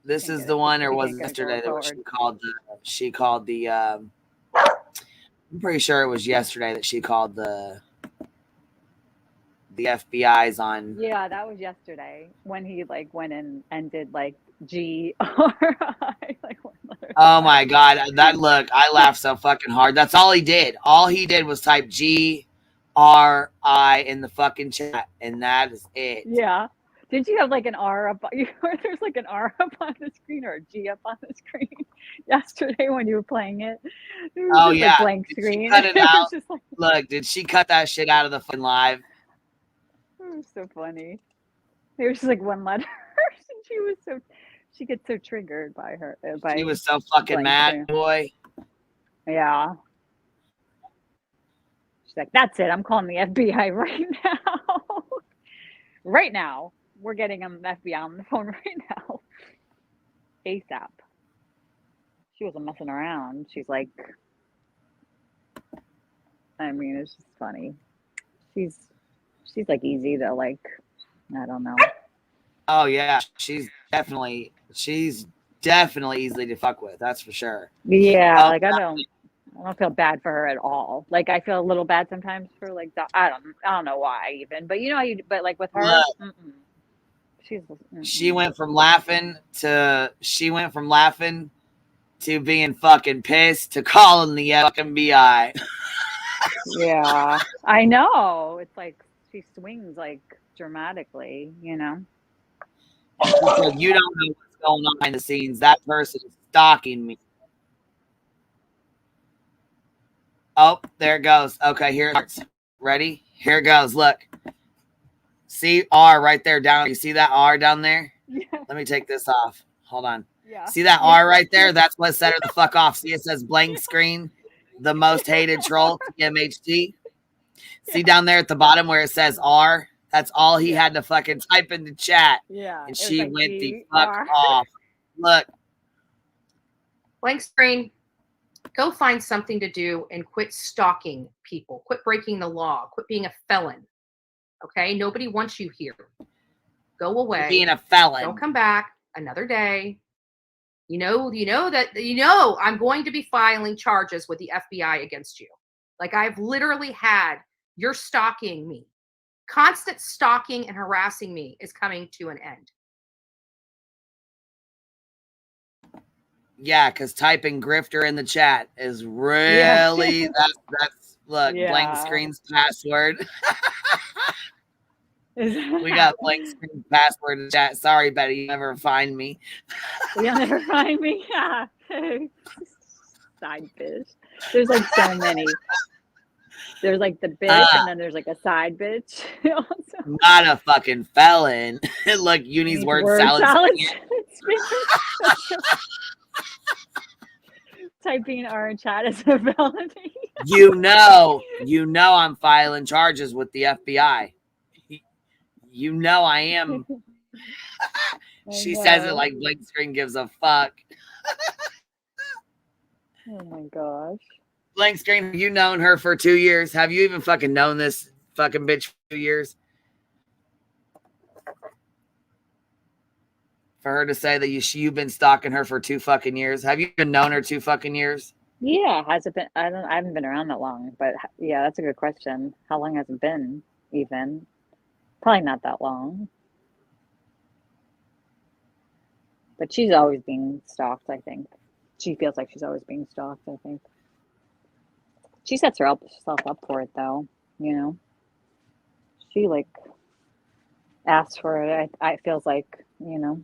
This is the one, or was it yesterday that she called the I'm pretty sure it was yesterday that she called the FBI's on. Yeah, that was yesterday when he like went in and did like GRI. Like, oh my God. That look, I laughed so fucking hard. That's all he did. All he did was type GRI in the fucking chat, and that is it. Yeah. Did you have like an R up? There's like an R up on the screen or a G up on the screen yesterday when you were playing it. Oh yeah, like blank screen. Cut it out. Like, look, did she cut that shit out of the fucking live? It was so funny. There was just like one letter, and she gets so triggered by her. She was so fucking mad, boy. Yeah. She's like, that's it. I'm calling the FBI right now. Right now. We're getting them FBI on the phone right now. ASAP. She wasn't messing around. She's like, I mean, it's just funny. She's like easy to like, I don't know. Oh yeah, she's definitely easily to fuck with. That's for sure. Yeah, like I don't feel bad for her at all. Like I feel a little bad sometimes for like I don't know why even, but you know but like with her, she went from laughing to being fucking pissed to calling the fucking BI. Yeah, I know. It's like she swings like dramatically, you know. You don't know what's going on behind the scenes. That person is stalking me. Oh, there it goes. Okay, here it starts. Ready? Here it goes. Look. See R right there down. You see that R down there? Yeah. Let me take this off. Hold on. Yeah. See that R right there? That's what set her the fuck off. See, it says blank screen, the most hated troll, TMHT. See down there at the bottom where it says R? That's all he had to fucking type in the chat. Yeah. And she like went the fuck off. Look. Blank screen. Go find something to do and quit stalking people. Quit breaking the law. Quit being a felon. Okay? Nobody wants you here. Go away. Being a felon. Don't come back another day. You know I'm going to be filing charges with the FBI against you. Like, I've literally had, you're stalking me. Constant stalking and harassing me is coming to an end. Yeah, because typing grifter in the chat is really that's look, blank screen's password. We got blank screen password in the chat. Sorry, Betty, you never find me. You'll never find me. Yeah. Side bitch. There's like so many. There's like the bitch, and then there's like a side bitch. Not a fucking felon. Look, Uni's word salad. Typing in our chat is a felony. You know I'm filing charges with the FBI. You know I am. She says it like blank screen gives a fuck. Oh my gosh. Blank screen, have you known her for 2 years? Have you even fucking known this fucking bitch for 2 years? For her to say that you've been stalking her for 2 fucking years. Have you even known her 2 fucking years? Yeah, has it been? I haven't been around that long, but yeah, that's a good question. How long has it been? Even probably not that long. But she's always being stalked. I think she feels like she's always being stalked. I think she sets herself up for it, though. You know, she like asks for it. I feels like, you know.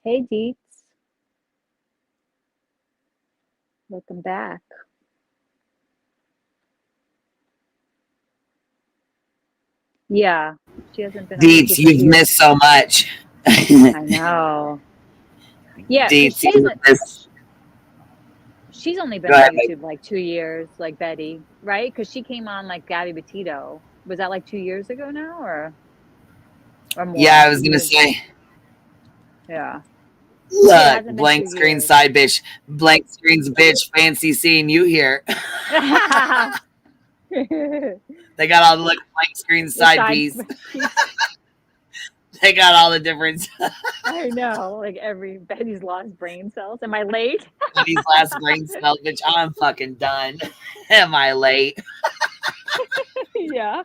Hey, Deets. Welcome back. Yeah, she hasn't been. Deets, you've missed so much. I know. Yeah, Deets, she's only been on YouTube like 2 years, like Betty, right? Because she came on like Gabby Petito. Was that like 2 years ago now, or more? Yeah, I was gonna say. Yeah. Look, blank screen side bitch. Blank screen's bitch. Fancy seeing you here. They got all the blank screen side piece. They got all the different. I know, like Betty's lost brain cells. Am I late? Betty's last brain cells, bitch. I'm fucking done. Am I late? Yeah.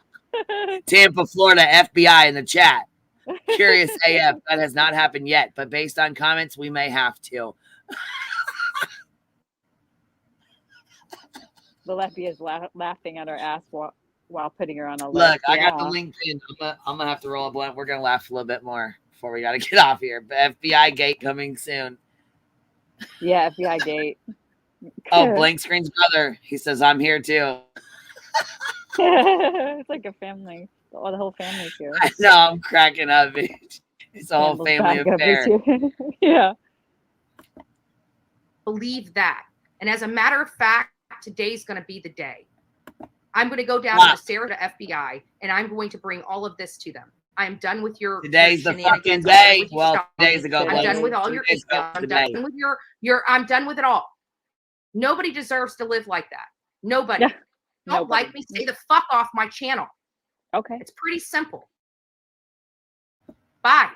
Tampa, Florida, FBI in the chat. Curious AF. That has not happened yet, but based on comments, we may have to. The lefty is laughing at her ass while putting her on a list. Look, I got the link pinned. I'm gonna have to roll a blunt. We're gonna laugh a little bit more before we gotta get off here. But FBI gate coming soon. Yeah, FBI gate. Oh, blank screen's brother. He says I'm here too. It's like a family. The whole family's here. I know, I'm cracking up, bitch. It's a whole family affair. Yeah. Believe that. And as a matter of fact, today's going to be the day. I'm going to go down to the Sarah FBI, and I'm going to bring all of this to them. I'm done with your. Today's the fucking day. Well, 2 days ago. I'm done with all your. I'm done with your. I'm done with it all. Nobody deserves to live like that. Nobody. Yeah. Don't like me? Stay the fuck off my channel. Okay. It's pretty simple. Bye.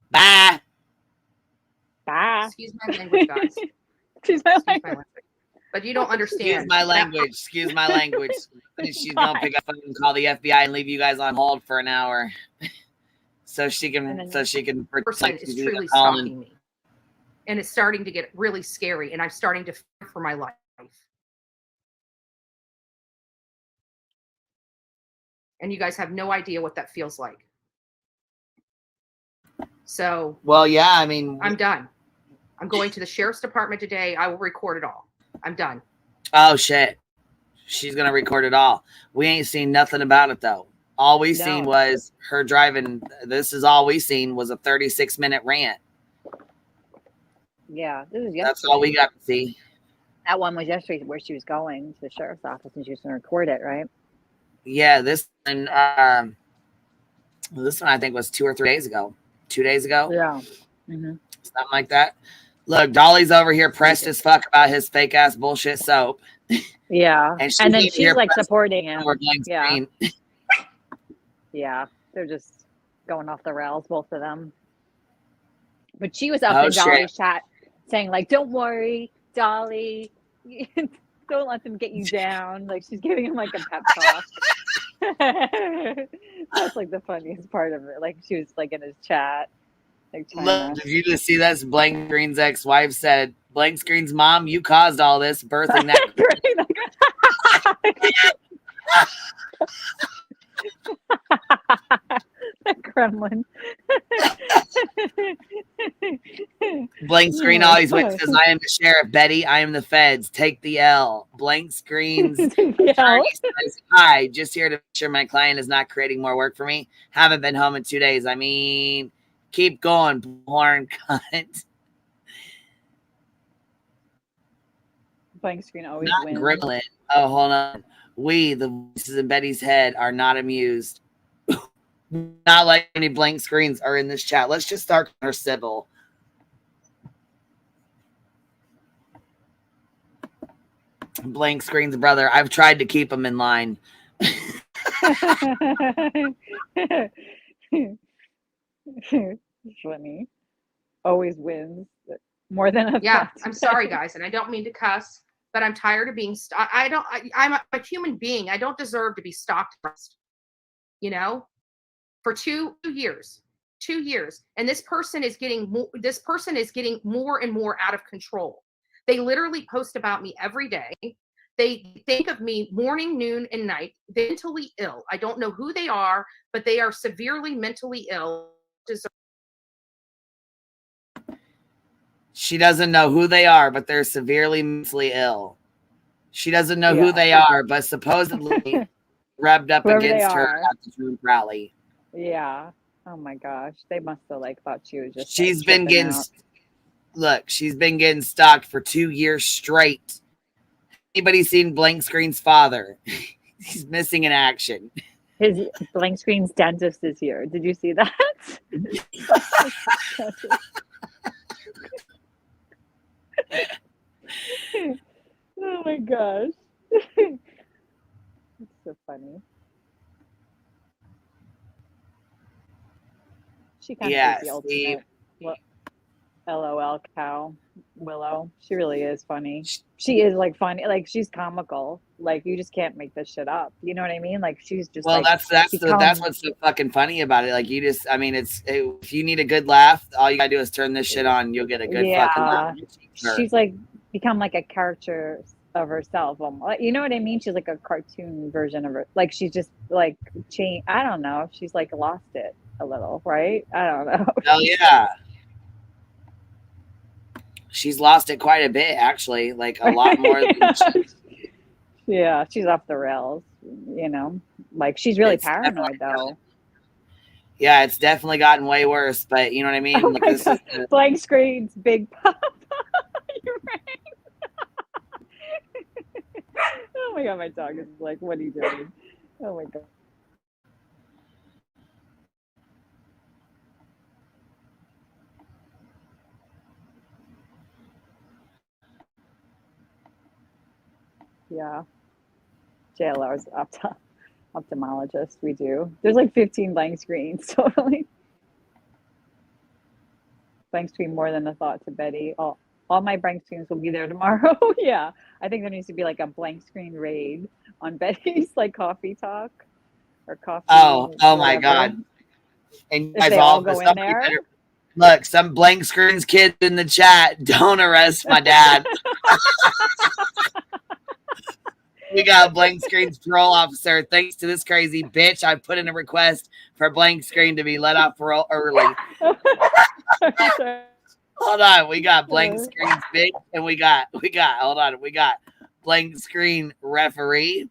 Bye. Bye. Excuse my language, guys. Excuse my language. But you don't understand. Excuse my language. Excuse my language. She's gonna pick up and call the FBI and leave you guys on hold for an hour, so she can Person is truly stalking me, and it's starting to get really scary, and I'm starting to fear for my life. And you guys have no idea what that feels like. So, well, yeah, I mean, I'm done. I'm going to the sheriff's department today. I will record it all. I'm done. Oh shit. She's gonna record it all. We ain't seen nothing about it though. All we seen was her driving. This is all we seen was a 36-minute rant. Yeah, this is yesterday. That's all we got to see. That one was yesterday where she was going to the sheriff's office and she was going to record it, right? Yeah, this one I think was 2 or 3 days ago. 2 days ago. Yeah. Mm-hmm. Something like that. Look, Dolly's over here pressed as fuck about his fake ass bullshit soap. Yeah. And then she's like supporting him. Yeah. Yeah. They're just going off the rails, both of them. But she was up in Dolly's chat saying, like, don't worry, Dolly. Don't let them get you down. Like, she's giving him like a pep talk. That's like the funniest part of it. Like, she was like in his chat. Like, look, did you just see this? Blank Screen's ex-wife said, Blank Screen's mom, you caused all this, birthing that. The Kremlin. Blank Screen always wins because I am the sheriff, Betty. I am the feds. Take the L. Blank Screen's attorney says, hi, just here to make sure my client is not creating more work for me. Haven't been home in 2 days. I mean, keep going, porn cunt. Blank Screen always not wins. Gremlin. Oh, hold on. We, the voices in Betty's head, are not amused. Not like any Blank Screens are in this chat. Let's just start with her Sybil. Blank Screen's brother. I've tried to keep him in line. Funny. Always wins. More than a I'm sorry, guys, and I don't mean to cuss, but I'm tired of being I'm a human being. I don't deserve to be stalked, you know, for 2 years. 2 years. And this person is getting more and more out of control. They literally post about me every day. They think of me morning, noon, and night. They're mentally ill. I don't know who they are, but they are severely mentally ill. She doesn't know who they are, but they're severely mentally ill. She doesn't know who they are, but supposedly rubbed up against her at the Trump rally. Yeah. Oh my gosh. They must have like thought she was just. She's been getting. Look, she's been getting stalked for 2 years straight. Anybody seen Blank Screen's father? He's missing in action. His Blank Screen's dentist is here. Did you see that? Oh my gosh. It's so funny. She kind of is the ultimate LOL cow, Willow. She really is funny. She is like funny, like she's comical. Like you just can't make this shit up. You know what I mean? Like she's just that's what's so fucking funny about it. Like you just, I mean, if you need a good laugh, all you gotta do is turn this shit on. You'll get a good fucking laugh. She's like become like a character of herself. You know what I mean? She's like a cartoon version of her. Like she's just like changed. I don't know. She's like lost it a little, right? I don't know. Oh yeah. She's lost it quite a bit, actually. Like a lot more than yeah, she's off the rails, you know. Like she's really paranoid though. Yeah, it's definitely gotten way worse, but you know what I mean? Oh like, this is Blank Screen's Big Papa. You're right. Oh my god, my dog is like, what are you doing? Oh my god. Yeah. JLR's ophthalmologist. We do. There's like 15 Blank Screens totally. Blank Screen more than a thought to Betty. All my Blank Screens will be there tomorrow. Yeah. I think there needs to be like a Blank Screen raid on Betty's like coffee talk or coffee. Oh my god. And you guys all go in there. Look, some Blank Screens kids in the chat. Don't arrest my dad. We got a Blank Screen's parole officer. Thanks to this crazy bitch, I put in a request for Blank Screen to be let off parole early. Hold on, we got Blank Screen's bitch, and we got blank screen referee.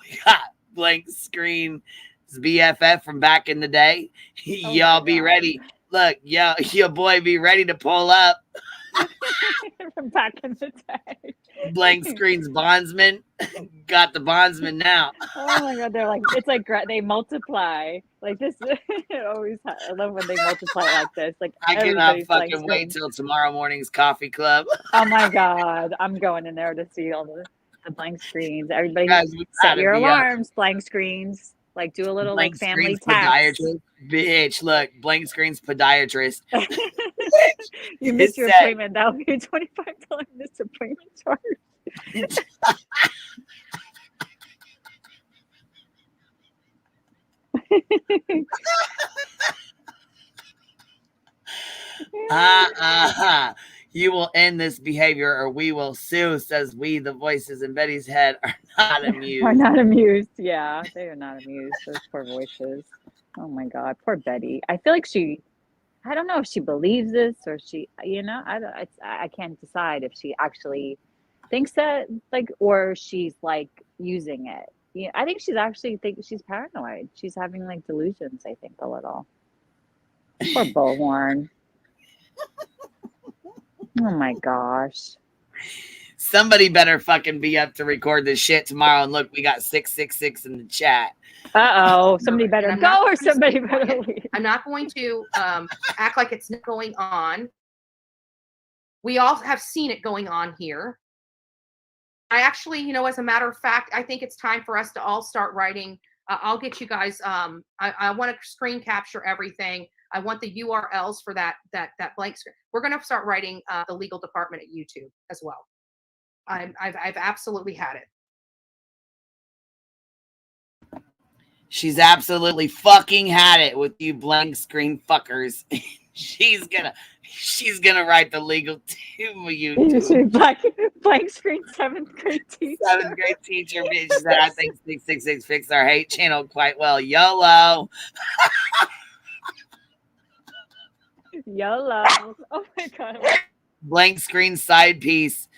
We got blank screen BFF from back in the day. Y'all be ready. Look, your boy be ready to pull up. From back in the day. Blank screen's bondsman. Got the bondsman now. Oh my god, they're like, it's like they multiply like this. I love when they multiply like this. Like I cannot fucking wait till tomorrow morning's coffee club. Oh my god, I'm going in there to see all the blank screens. Everybody, Guys, set your alarms. Blank screens. Like do a little blank like family task. task. Bitch, look, blank screen's podiatrist. You missed your appointment. That would be a $25 missed appointment charge. You will end this behavior or we will sue, says we, the voices in Betty's head, are not amused. Are not amused. Yeah, they are not amused. Those poor voices. Oh my God, poor Betty. I feel like I don't know if she believes this or she, I can't decide if she actually thinks that, like, or she's like using it. Yeah, I think she's paranoid. She's having like delusions, I think, a little. Poor Bullhorn. Oh my gosh. Somebody better fucking be up to record this shit tomorrow. And look, we got 666 in the chat. Uh-oh. Somebody better go or somebody better leave. I'm not going to act like it's not going on. We all have seen it going on here. I actually, as a matter of fact, I think it's time for us to all start writing. I'll get you guys. I want to screen capture everything. I want the URLs for that blank screen. We're going to start writing the legal department at YouTube as well. I've absolutely had it. She's absolutely fucking had it with you blank screen fuckers. She's gonna write the legal to you. Blank screen 7th grade teacher. 7th grade teacher, bitch. Said, I think 666 fixed our hate channel quite well. YOLO. YOLO. Oh my God. Blank screen side piece.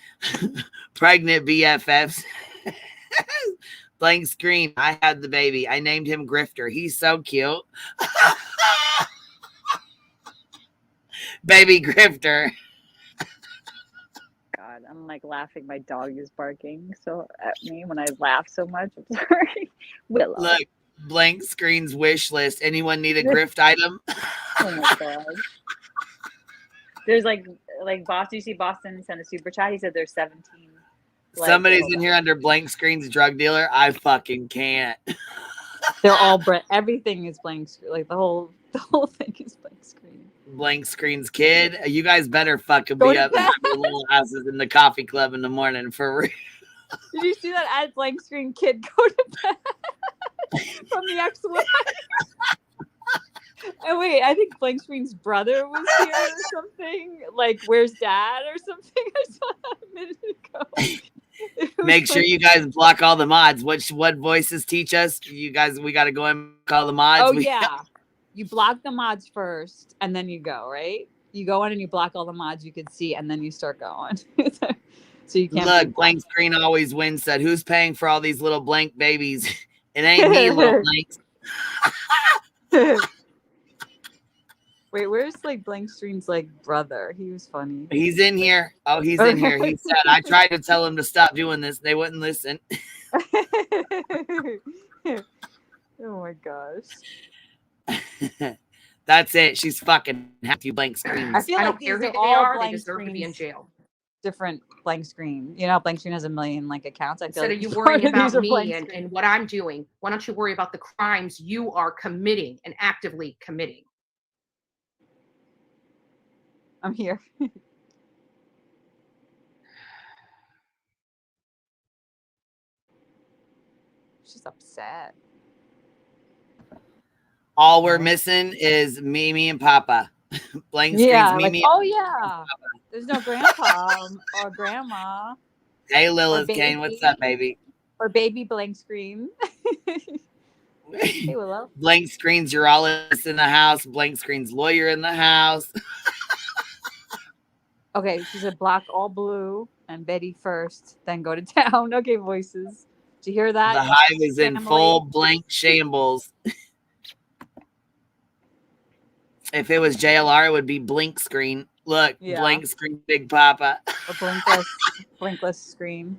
Pregnant BFFs. Blank screen. I had the baby. I named him Grifter. He's so cute. Baby Grifter. God, I'm like laughing. My dog is barking so at me when I laugh so much. I'm sorry. Willow. Look, blank screen's wish list. Anyone need a grift item? Oh my God. There's like Boss. You see Boston sent a super chat. He said there's 17. Somebody's in here under blank screen's drug dealer. I fucking can't. They're all everything is blank screen. Like the whole thing is blank screen. Blank screen's kid. You guys better fucking be up in your little houses in the coffee club in the morning for real. Did you see that ad blank screen kid go to bed from the ex-wife? Oh wait, I think blank screen's brother was here or something. Like, where's dad or something? I saw that a minute ago. Make sure you guys block all the mods. What voices teach us? You guys, we got to go and call the mods. Oh yeah, you block the mods first, and then you go right. You go in and you block all the mods you can see, and then you start going. So you can't look. Blank screen always wins. Said, who's paying for all these little blank babies? It ain't me, little blanks. Wait, where's like blank screen's like brother? He was funny. He's in here. Oh, he's in here. He said, I tried to tell him to stop doing this. They wouldn't listen. Oh my gosh. That's it. She's fucking happy blank screens. I feel like these are all blank deserve to be in screens. jail. Different blank screen. You know, blank screen has a million like accounts. I feel Instead like of you worrying about me and and what I'm doing, why don't you worry about the crimes you are committing and actively committing? I'm here. She's upset. All we're missing is Mimi and Papa. Blank screens, Yeah, Mimi. oh yeah. There's no grandpa or grandma. Hey, Lilith Kane, what's up, baby? Or baby blank screen. Hey, Willow. Blank screens, urologist in the house. Blank screens, lawyer in the house. Okay, she said block all blue. and Betty first, then go to town. Okay, voices. Did you hear that? The hive is in family? full blank shambles. If it was JLR, it would be blink screen. Look, Yeah. blank screen, Big Papa. A blinkless screen.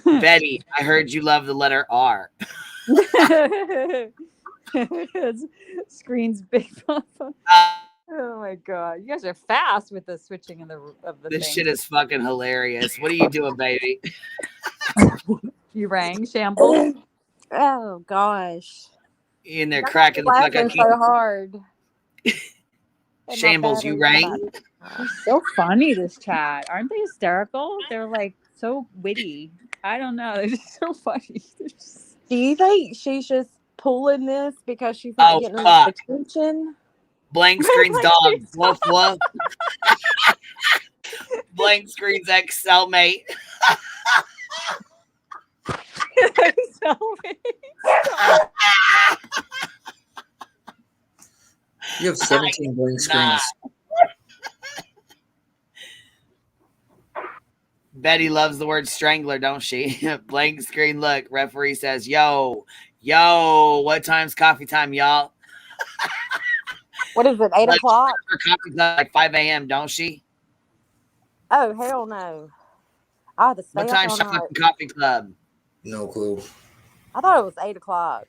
Betty, I heard you love the letter R. Screens Big Papa. Oh my god, you guys are fast with the switching of the This thing. shit is fucking hilarious. What are you doing, baby? You rang, Shambles. Oh gosh. In there cracking the fuck laughing so hard. Shambles, you rang? It's so funny, this chat. Aren't they hysterical? They're like so witty. I don't know. They're just so funny. Do you think she's just pulling this because she's not getting enough attention? Blank screen's dog. Woof woof. Blank screen's ex-cellmate. You have 17 blank screens. Betty loves the word strangler, don't she? Blank screen look. Referee says, yo, what time's coffee time, y'all? What is it, 8 o'clock? Coffee time like 5 a.m., don't she? Oh, hell no. I had to stay What up time's all night. coffee club? No clue. I thought it was 8 o'clock.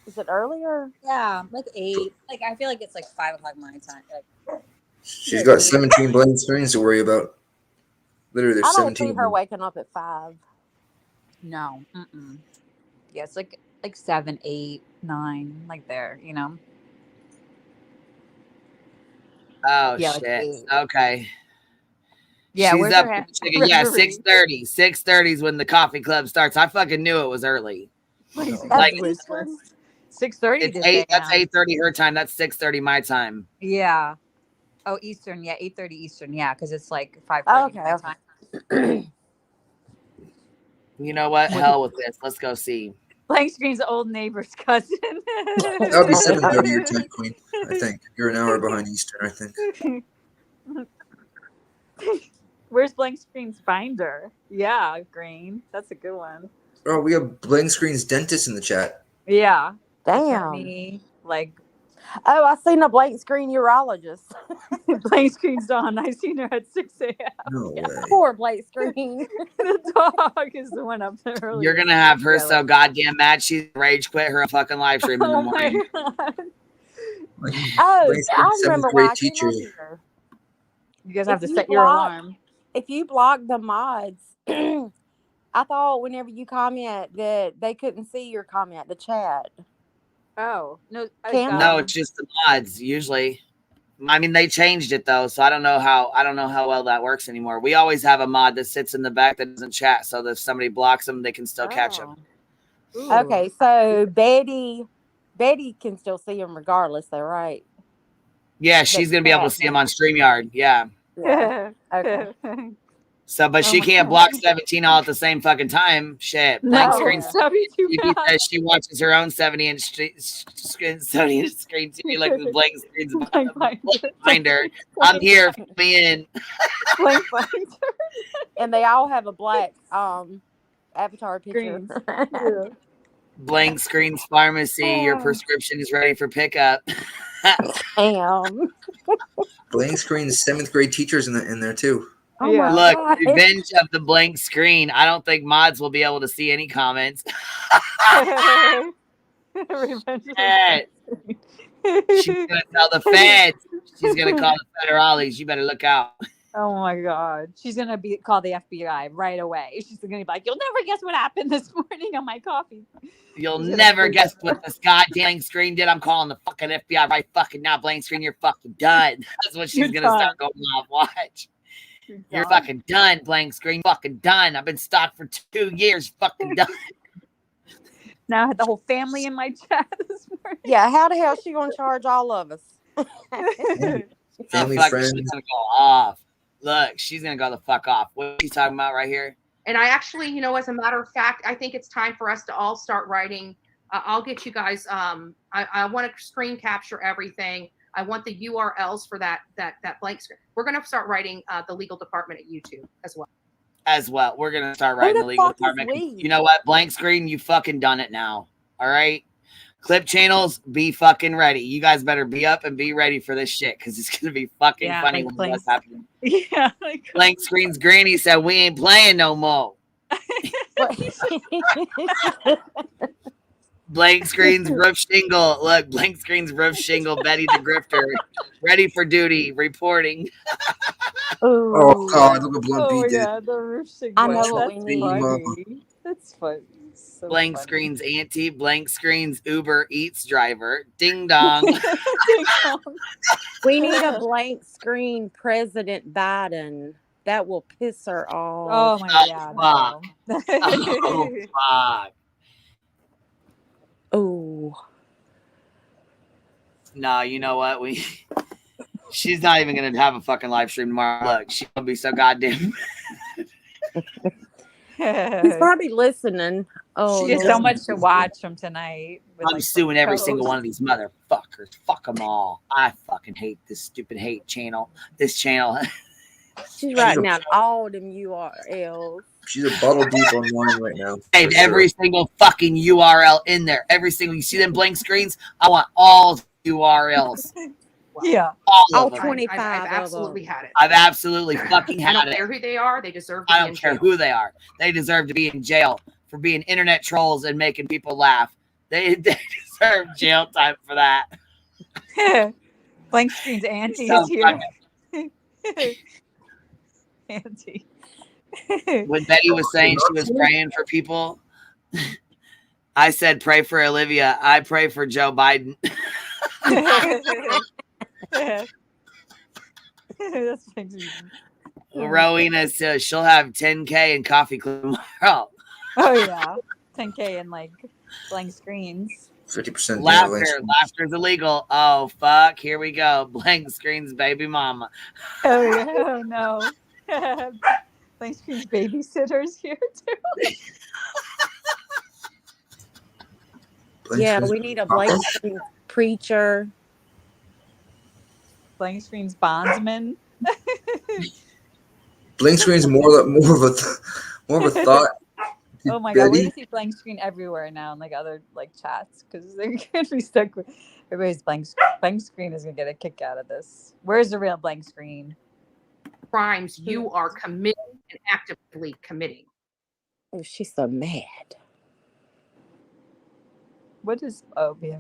Is it earlier? Yeah, like 8. Like I feel like it's like 5 o'clock my time. Like, She's got 17 blank screens to worry about. Literally, there's I don't 17. see her waking up at 5. no. Yeah, it's like 7, 8, 9, like there, you know. Oh, Yeah, like shit. 8. Okay. Yeah, she's where's up. her Yeah, 6:30. 6:30 is when the coffee club starts. I fucking knew it was early. Like 6:30. It's 8. That's 8:30 her time. That's 6:30 my time. Yeah. Oh, Eastern. Yeah, 8:30 Eastern. Yeah, because it's like 5:30 my time. You know what? Hell with this. Let's go see. Blank screen's old neighbor's cousin. That'll be 7:30 your time, Queen. I think you're an hour behind Eastern. I think. Where's Blank Screen's binder? Yeah, Green. That's a good one. Oh, we have blank screen's dentist in the chat. Yeah. Damn. Attorney, like. Oh, I seen a blank screen urologist. Blank screen's on. I seen her at 6 a.m. No way. Poor blank screen. The dog is the one up there earlier. You're gonna have her so goddamn mad she's rage quit her fucking live stream in the morning. Oh, I remember why I came teacher. up here. You guys have to set your alarm. If you block the mods, I thought whenever you comment that they couldn't see your comment, the chat. Oh, no. No, it's just the mods usually. I mean, they changed it though, so I don't know how well that works anymore. We always have a mod that sits in the back that doesn't chat, so that if somebody blocks them, they can still catch them. Okay, so Betty can still see them regardless, though, right? Yeah, she's gonna be able to see them on StreamYard. Yeah. Okay. So, but she can't block 17 all at the same fucking time. Shit. Blank screen. TV says she watches her own 70-inch screen. 70-inch screen TV like the blank screens binder. I'm here. Put me in. Blank binder. And they all have a black avatar picture. Blank Screens Pharmacy. Your prescription is ready for pickup. Damn. Blank screen's 7th grade teachers in there too. Oh my Look, God. revenge of the blank screen. I don't think mods will be able to see any comments. Shit. She's gonna tell the feds. She's gonna call the federales. You better look out. Oh my God. She's going to call the FBI right away. She's going to be like, you'll never guess what happened this morning on my coffee. You'll never guess what this goddamn screen did. I'm calling the fucking FBI right fucking now. Blank screen, you're fucking done. That's what she's going to start going off. Watch. You're fucking done, blank screen. Fucking done. I've been stalked for 2 years. Fucking done. Now I had the whole family in my chat this morning. Yeah, how the hell is she going to charge all of us? Family, friends. She's going to go off. Look, she's going to go the fuck off. What are you talking about right here? And I actually, you know, as a matter of fact, I think it's time for us to all start writing. I'll get you guys. I want to screen capture everything. I want the URLs for that blank screen. We're going to start writing the legal department at YouTube as well. as well. We're gonna start writing the the legal fuck is department. we? You know what? Blank screen, you fucking done it now. All right. Clip channels, be fucking ready. You guys better be up and be ready for this shit because it's gonna be fucking funny when what's happening. Yeah. Blank screen's granny said we ain't playing no more. Blank screen's roof shingle. Look, blank screen's roof shingle. Betty the grifter, ready for duty, reporting. Oh God, look what Blunt Oh B my did. God, the roof shingle. I know what That's we need. funny. That's fun. So Blank funny. screen's auntie. Blank screen's Uber Eats driver. Ding dong. We need a blank screen President Biden. That will piss her Oh off. my God. Fuck. No. Oh fuck. Oh. No, you know what? She's not even gonna have a fucking live stream tomorrow. Look, she's gonna be so goddamn. He's probably listening. Oh, She has so much to watch from tonight. I'm suing every single one of these motherfuckers. Fuck them all. I fucking hate this stupid hate channel. This channel. She's writing out all them URLs. She's a bottle deep online right now. Save every single fucking URL in there. Every single. You see them blank screens? I want all URLs. Yeah. All of them. 25 I've of absolutely them. had it. I've absolutely fucking I had don't it. care who they are. They deserve to I be don't in care jail. who they are. They deserve to be in jail for being internet trolls and making people laugh. They deserve jail time for that. Blank screen's auntie So is here. Auntie. When Betty was saying she was praying for people, I said, pray for Olivia. I pray for Joe Biden. That's Rowena says she'll have 10K in coffee club tomorrow. Oh yeah, 10K and like blank screens. 50% Laughter's illegal. Oh fuck! Here we go. Blank screens, baby mama. Oh yeah, oh no. Blank screens babysitters here too. Yeah, we need a blank screen preacher. Blank screens bondsman. Blank screen's more of a thought. Oh my God, we're gonna see blank screen everywhere now in like other like chats because they're gonna be stuck with everybody's blank screen is gonna get a kick out of this. Where's the real blank screen? Crimes you are committing and actively committing. Oh, she's so mad. What is yeah.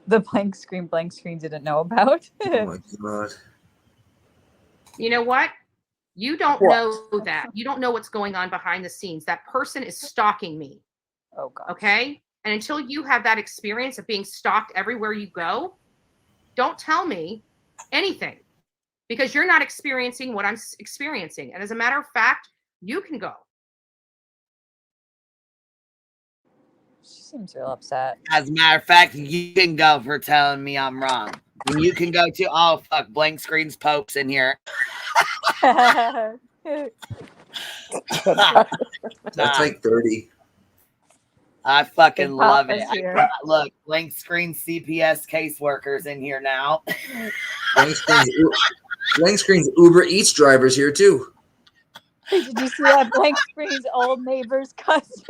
The blank screen didn't know about? Oh my God. You know what? You don't know that. You don't know what's going on behind the scenes. That person is stalking me. Oh God. Okay? And until you have that experience of being stalked everywhere you go, don't tell me anything because you're not experiencing what I'm experiencing. And as a matter of fact, you can go. She seems real upset. As a matter of fact, you can go for telling me I'm wrong. You can go to, oh fuck, blank screens Pope's in here. That's like 30. I fucking love it. Here. Look, blank screen CPS caseworkers in here now. Blank screen's Uber Eats drivers here too. Did you see that blank screen's old neighbor's cousin?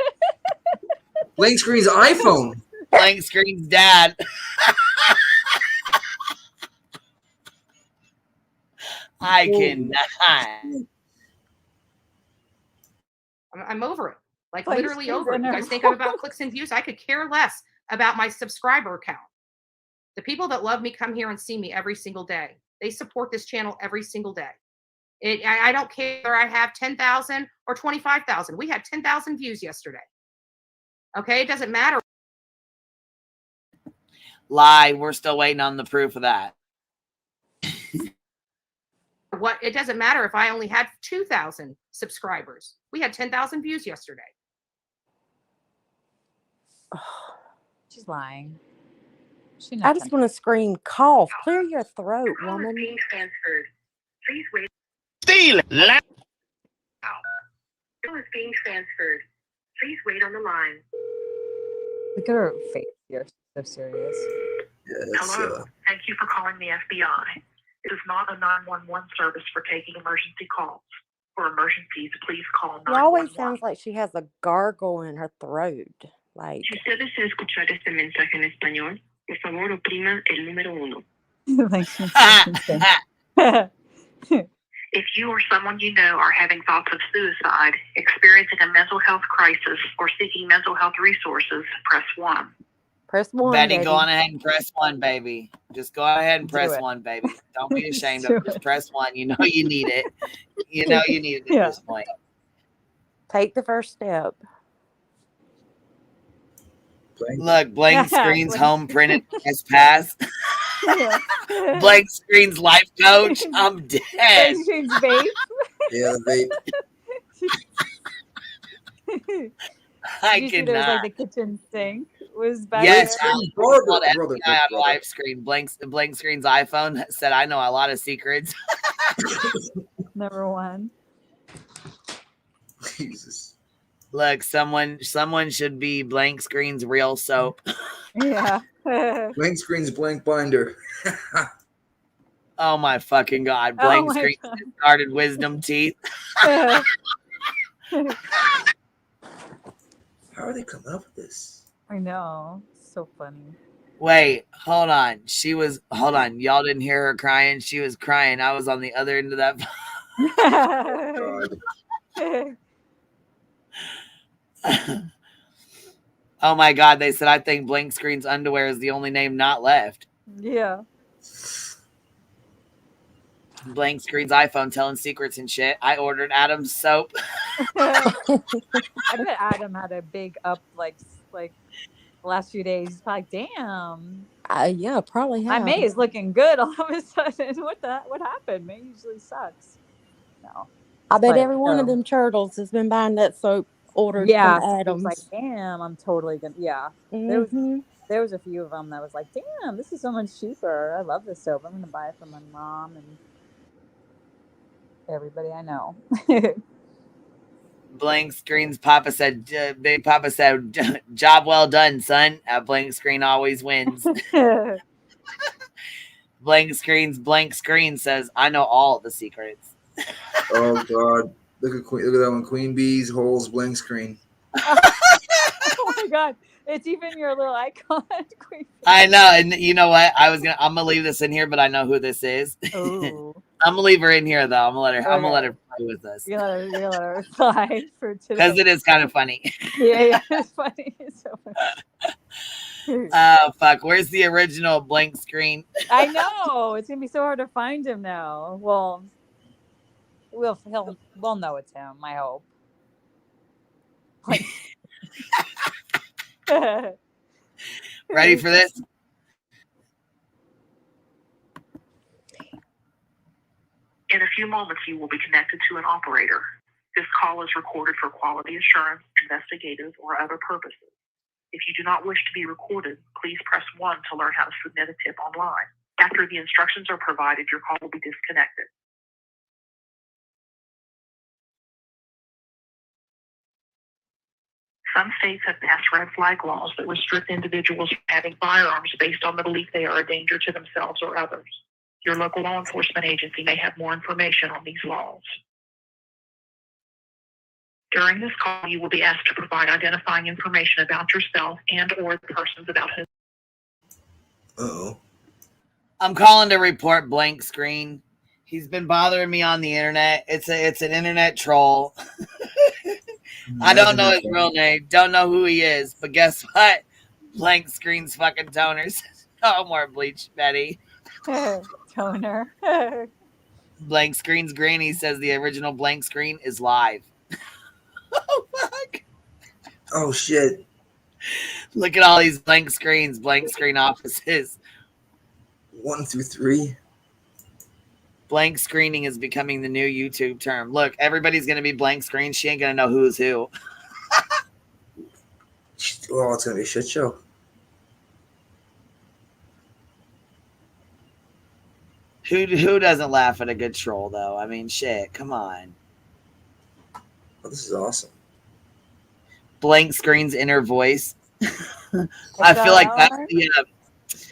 Blank screen's iPhone. Blank screen's dad. I cannot. I'm over it. Like Blank literally screen's over it. in You her guys think I'm about clicks and views? I could care less about my subscriber count. The people that love me come here and see me every single day. They support this channel every single day. I don't care whether I have 10,000 or 25,000. We had 10,000 views yesterday. Okay, it doesn't matter. Lie. We're still waiting on the proof of that. What it doesn't matter if I only had 2,000 subscribers. We had 10,000 views yesterday. She's lying. I just want to scream, cough, clear your throat, woman. Being transferred. Please wait. Steal it. Call is being transferred. Please wait on the line. Look at her face here. So serious. Hello. Thank you for calling the FBI. It is not a 911 service for taking emergency calls. For emergencies, please call It 911. always sounds like she has a gargle in her throat. Like, Si usted desea escuchar este mensaje en español, por favor oprima el número 1. If you or someone you know are having thoughts of suicide, experiencing a mental health crisis, or seeking mental health resources, press 1. press 1, Betty, baby. go on ahead and press 1, baby. Just go ahead and press it. 1, baby. Don't be ashamed Do of it. Just press 1. You know you need it. You know you need it at this point. Take the first step. Look, blank screens home printed pass. Blank screens life coach. I'm dead. Blank screens vape. Yeah, the I Did you see there was like the kitchen sink was back Yes, there? FBI on live screen. Blank screen's iPhone said, "I know a lot of secrets." Number 1. Jesus. Look, someone should be blank screen's real soap. Yeah. Blank screen's blank binder. Oh my fucking god! Blank my screen God. discarded wisdom teeth. How are they coming up with this? I know. So funny. Wait, hold on. Hold on. Y'all didn't hear her crying. She was crying. I was on the other end of that. Oh my god! They said I think blank screen's underwear is the only name not left. Yeah. Blank screen's iPhone telling secrets and shit. I ordered Adam's soap. I bet Adam had a big up like the last few days. He's probably like, damn. Yeah, probably My have. May is looking good all of a sudden. What happened? May usually sucks. No. I bet But, every one of them turtles has been buying that soap ordered from He Adams. was like, damn, I'm totally gonna. Yeah. Mhm. There was a few of them that was like, damn, this is so much cheaper. I love this soap. I'm gonna buy it from my mom and everybody I know. Blank screen's Papa said, Big Papa said, job well done, son. Blank screen always wins. Blank screen says, I know all the secrets. Oh God! Look at that one. Queen Bee's holes blank screen. Oh my God. It's even your little icon. I know, and you know what? I'm gonna leave this in here, but I know who this is. Ooh. I'm gonna leave her in here though. I'm gonna let her play with us. You're gonna let her slide for today. Because it is kind of funny. Yeah, it's funny. It's so funny. Oh fuck! Where's the original blank screen? I know. It's gonna be so hard to find him now. Well, we'll know it's him, I hope. Ready for this? In a few moments, you will be connected to an operator. This call is recorded for quality assurance, investigative, or other purposes. If you do not wish to be recorded, please press 1 to learn how to submit a tip online. After the instructions are provided, your call will be disconnected. Some states have passed red flag laws that restrict individuals from having firearms based on the belief they are a danger to themselves or others. Your local law enforcement agency may have more information on these laws. During this call, you will be asked to provide identifying information about yourself and or the persons about whom. Uh-oh. I'm calling to report blank screen. He's been bothering me on the internet. It's an internet troll. I don't know his real name. Don't know who he is. But guess what? Blank screen's fucking toners. Oh, more bleach, Betty. Toner. Blank screen's granny says the original blank screen is live. Oh, fuck. Oh, shit. Look at all these blank screens, blank screen offices. 1 through 3. Blank screening is becoming the new YouTube term. Look, everybody's going to be blank screen. She ain't going to know who's who. Oh, it's going to be a shit show. Who doesn't laugh at a good troll, though? I mean, shit, come on. Oh, this is awesome. Blank screen's inner voice. I feel like that's the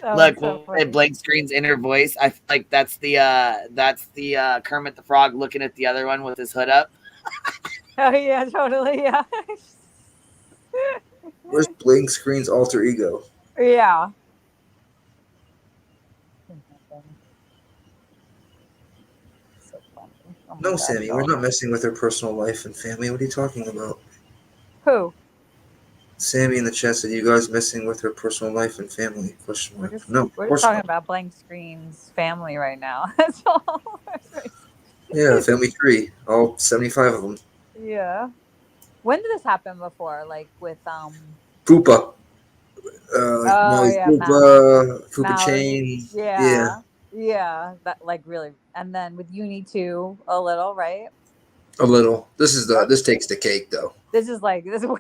Look, when blank screen's inner voice, I feel like that's the Kermit the Frog looking at the other one with his hood up. Oh yeah, totally. Yeah. Where's blank screen's alter ego? Yeah. So funny. Oh my No, God, Sammy, y'all. we're not messing with her personal life and family. What are you talking about? Who? Sammy in the chat said, "You guys messing with her personal life and family?" Question mark. No, of We're course just talking not. about blank screen's family right now. That's all. Yeah, family tree, all 75 of them. Yeah. When did this happen before? Like with Fupa, like Oh Molly's yeah, Fupa Mallory. chain. Yeah, Yeah. Yeah. That like really, and then with Uni too, a little, right? a little. This takes the cake though. This wins.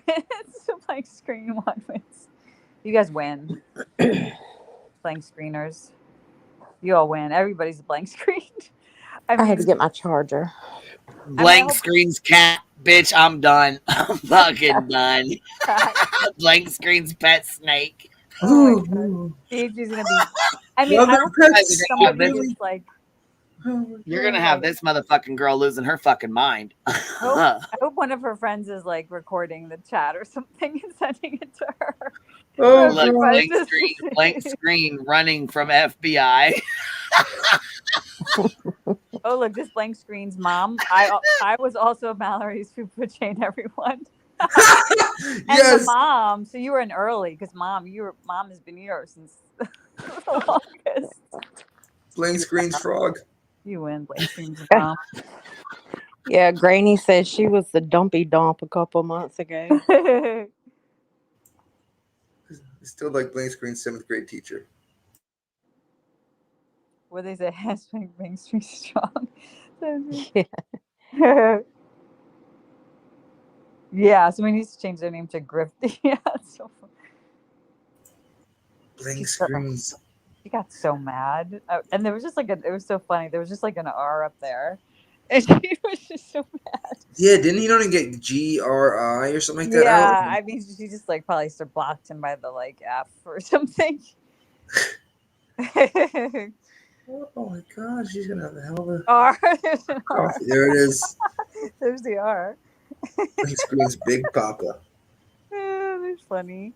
Blank screen one wins. You guys win. Blank screeners. You all win. Everybody's a blank screen. I had to get my charger. Blank screen's cat, bitch. I'm done. I'm fucking done. Blank screen's pet snake. Oh my God. She's gonna be. I mean, I hope somebody is like. You're gonna have this motherfucking girl losing her fucking mind. I hope one of her friends is like recording the chat or something and sending it to her. Look, blank screen running from FBI. Oh, look, this blank screen's mom. I was also Mallory's Fupa chain, everyone. And the mom. So you were an early because mom has been yours since the longest. Blank screen's frog. You win, blank screen's mom. Yeah, Granny said she was the dumpy dump a couple months ago. Still like blank screen's 7th grade teacher. What they say, blank screen strong. Yeah. Yeah, somebody needs to change their name to Grifting. Yeah, it's so funny. Blank screens. She got so mad. And there was just it was so funny. There was just like an R up there. And she was just so mad. Yeah, didn't he not get GRI or something like that? Yeah, I mean, she just like probably blocked him by the like F or something. Oh my God, she's gonna have a hell of a R. There's an R. There it is. There's the R. Blank screen's Big Papa. That's funny.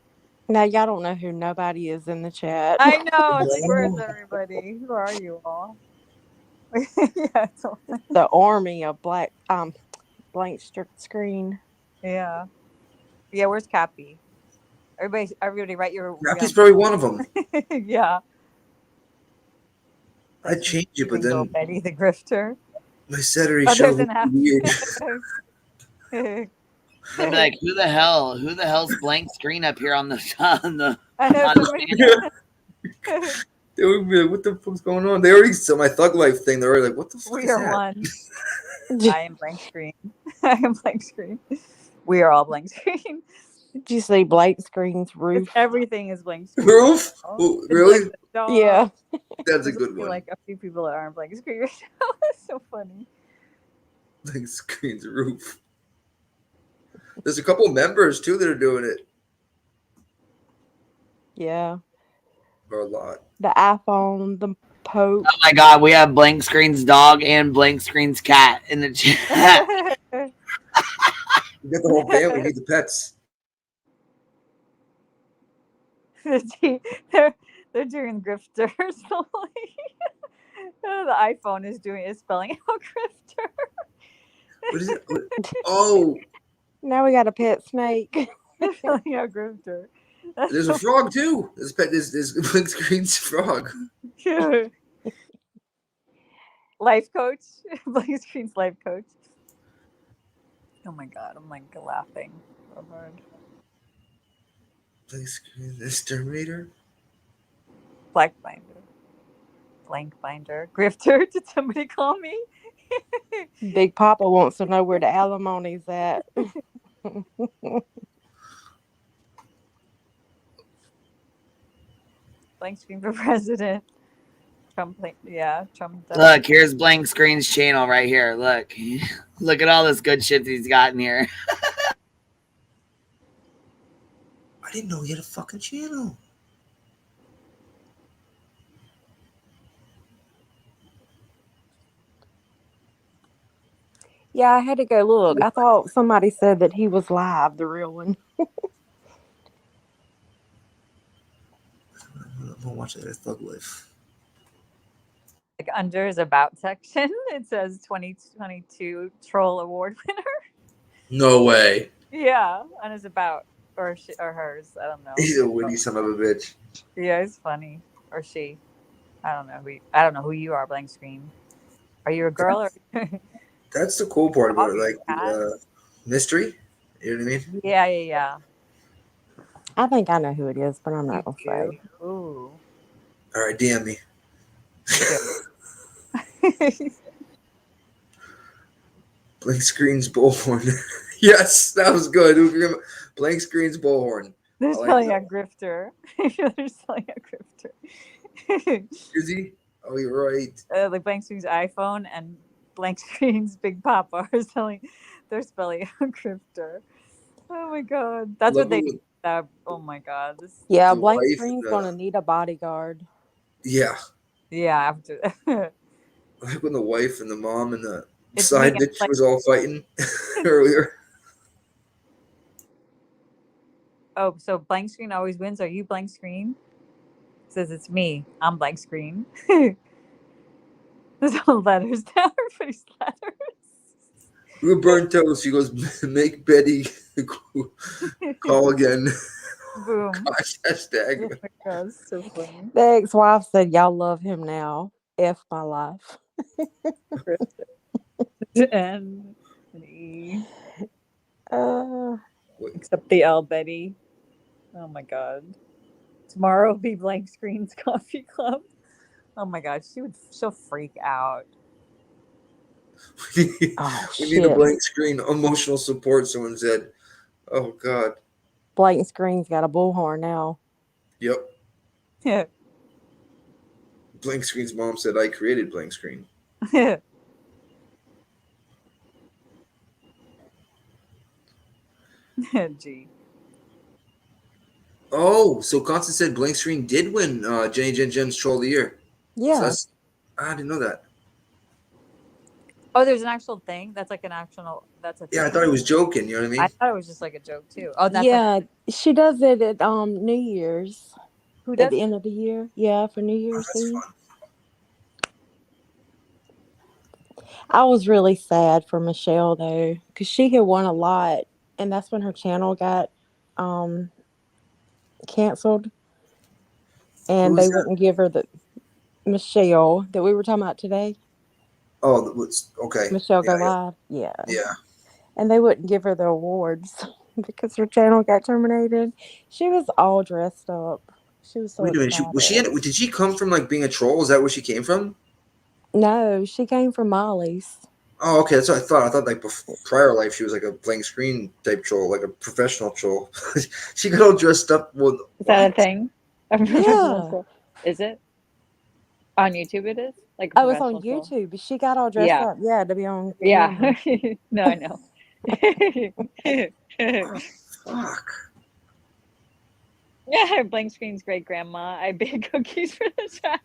Now y'all don't know who nobody is in the chat. I know. It's like, where's everybody? Who are you all? Yeah, the army of blank screen. Yeah. Yeah, where's Cappy? Everybody write your Cappy's probably one of them. Yeah. I'd change it, but then Betty the grifter. My Saturday show was weird. They'd be like, who the hell's blank screen up here on the I know. They would be like, what the fuck's going on? They already saw my Thug Life thing. They're already like, what the fuck We is are that? one. I am blank screen. I am blank screen. We are all blank screen. Did you see blank screen's roof? Everything is blank screen. Roof? Oh, really? Like yeah. That's a good one. Like a few people that aren't blank screen right now. It's so funny. Blank screen's roof. There's a couple members too that are doing it. Yeah. Or a lot. The iPhone, the Pope. Oh my God, we have blank screen's dog and blank screen's cat in the chat. You get the whole family, need the pets. They're doing grifters. The iPhone is spelling out grifter. What is it? Oh. Now we got a pet snake. Spelling out grifter. There's a frog too. There's blank screen's frog. Life coach. Blank screen's life coach. Oh my God, I'm like laughing so hard. Blank screen exterminator. Blank binder. Grifter. Did somebody call me? Big Papa wants to know where the alimony's at. Blank screen for president. Trump. Look, here's blank screen's channel right here. Look at all this good shit that he's got in here. I didn't know he had a fucking channel. Yeah, I had to go look. I thought somebody said that he was live, the real one. I'm gonna watch that Thug Life. Like under his about section, it says 2022 Troll Award winner. No way. Yeah, on his about or hers. I don't know. He's a witty son of a bitch. Yeah, it's funny. Or she. I don't know. I don't know who you are. Blank screen. Are you a girl or? That's the cool part about it, Dog, like cat? mystery. You know what I mean? Yeah. I think I know who it is, but I'm not gonna say. Ooh. All right, DM me. Blank Screen's Bullhorn. Yes, that was good. Blank Screen's Bullhorn. They're I like selling that. a grifter. They're selling a grifter. Is he? Oh, you're right. Like Blank Screen's iPhone and Blank Screen's Big Papa are selling. They're spelling a grifter. Oh my god, that's Love what they. it when Oh my god, this. Yeah, the Blank wife Screen's and gonna need a bodyguard. Yeah, Yeah, after. like when the wife and the mom and the It's side me, bitch like- was all fighting earlier. Oh, so Blank Screen always wins. Are you Blank Screen? Says it's me. I'm Blank Screen. There's all letters now. Everybody's letters. We were burnt toast. She goes, make Betty call again. Boom. Gosh, hashtag. Oh my god, so funny. The ex-wife said, "Y'all love him now. F my life." N and E. Except the L, Betty. Oh my god. Tomorrow will be Blank Screen's coffee club. Oh my god, she'll freak out. We need a Blank Screen emotional support. Someone said, "Oh God." Blank Screen's got a bullhorn now. Yep. Yeah. Blank Screen's mom said, "I created Blank Screen." Gee. Oh, so Constance said Blank Screen did win Jenny Jen Jen's Troll of the Year. Yeah. So I didn't know that. Oh, there's an actual thing. That's like an actual. That's a. Yeah, I thing? thought he was joking. You know what I mean? I thought it was just like a joke too. Oh, that's Yeah, she does it at New Year's. Who at does the it? end of the year? Yeah, for New Year's Eve. I was really sad for Michelle though, because she had won a lot, and that's when her channel got canceled, and they wouldn't give her the Michelle that we were talking about today. Oh, okay. Michelle yeah, Go Live, yeah. And they wouldn't give her the awards because her channel got terminated. She was all dressed up. She was so Wait a minute. excited. Did she come from like being a troll? Is that where she came from? No, she came from Molly's. Oh, okay. That's what I thought. I thought like prior life she was like a Blank Screen type troll, like a professional troll. She got all dressed up. Well, Is that a thing? Yeah. Is it on YouTube? It is like. Oh, it's on YouTube. She got all dressed up. Yeah, to be on. Yeah. No, I know. Fuck. Yeah, Blank Screen's great grandma. I bake cookies for the chat.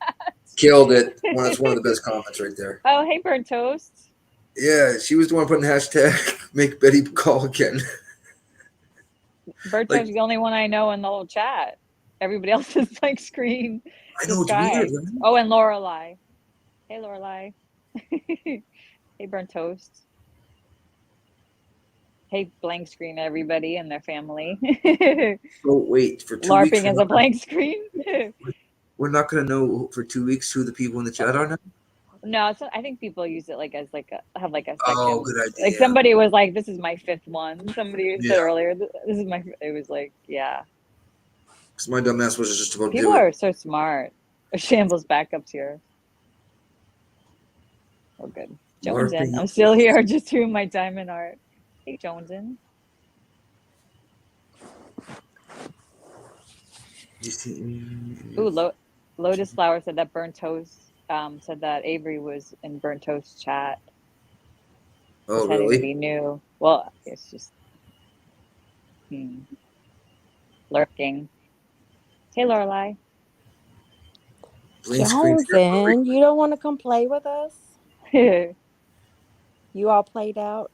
Killed it. Well, that's one of the best comments right there. Oh, hey, burnt toast. Yeah, she was the one putting hashtag make Betty call again. Burnt Like- toast is the only one I know in the whole chat. Everybody else is Blank Screen. I know, it's Sky. weird, right? Oh, and Lorelai. Hey, Lorelai. Hey, burnt toast. Hey, Blank Screen, everybody and their family. Oh, wait, for 2 weeks. LARPing as a blank screen. We're not going to know for 2 weeks who the people in the chat are now? No, so I think people use it like as like a have like a second. Oh, good idea. Like somebody was like, "This is my fifth one." Somebody said Yeah. earlier, "This is my." It was like, yeah. Because my dumb ass was just about to People do it. are so smart. Shambles backups here. Oh, good. Jonesin, LARPing. I'm still here, just doing my diamond art. Hey, Jonesin. Ooh, Lotus Flower said that Burnt Toast said that Avery was in Burnt Toast chat. Oh, Pretending really? to be new. Well, it's just lurking. Hey, Lorelai. Jonesin, you don't want to come play with us? You all played out?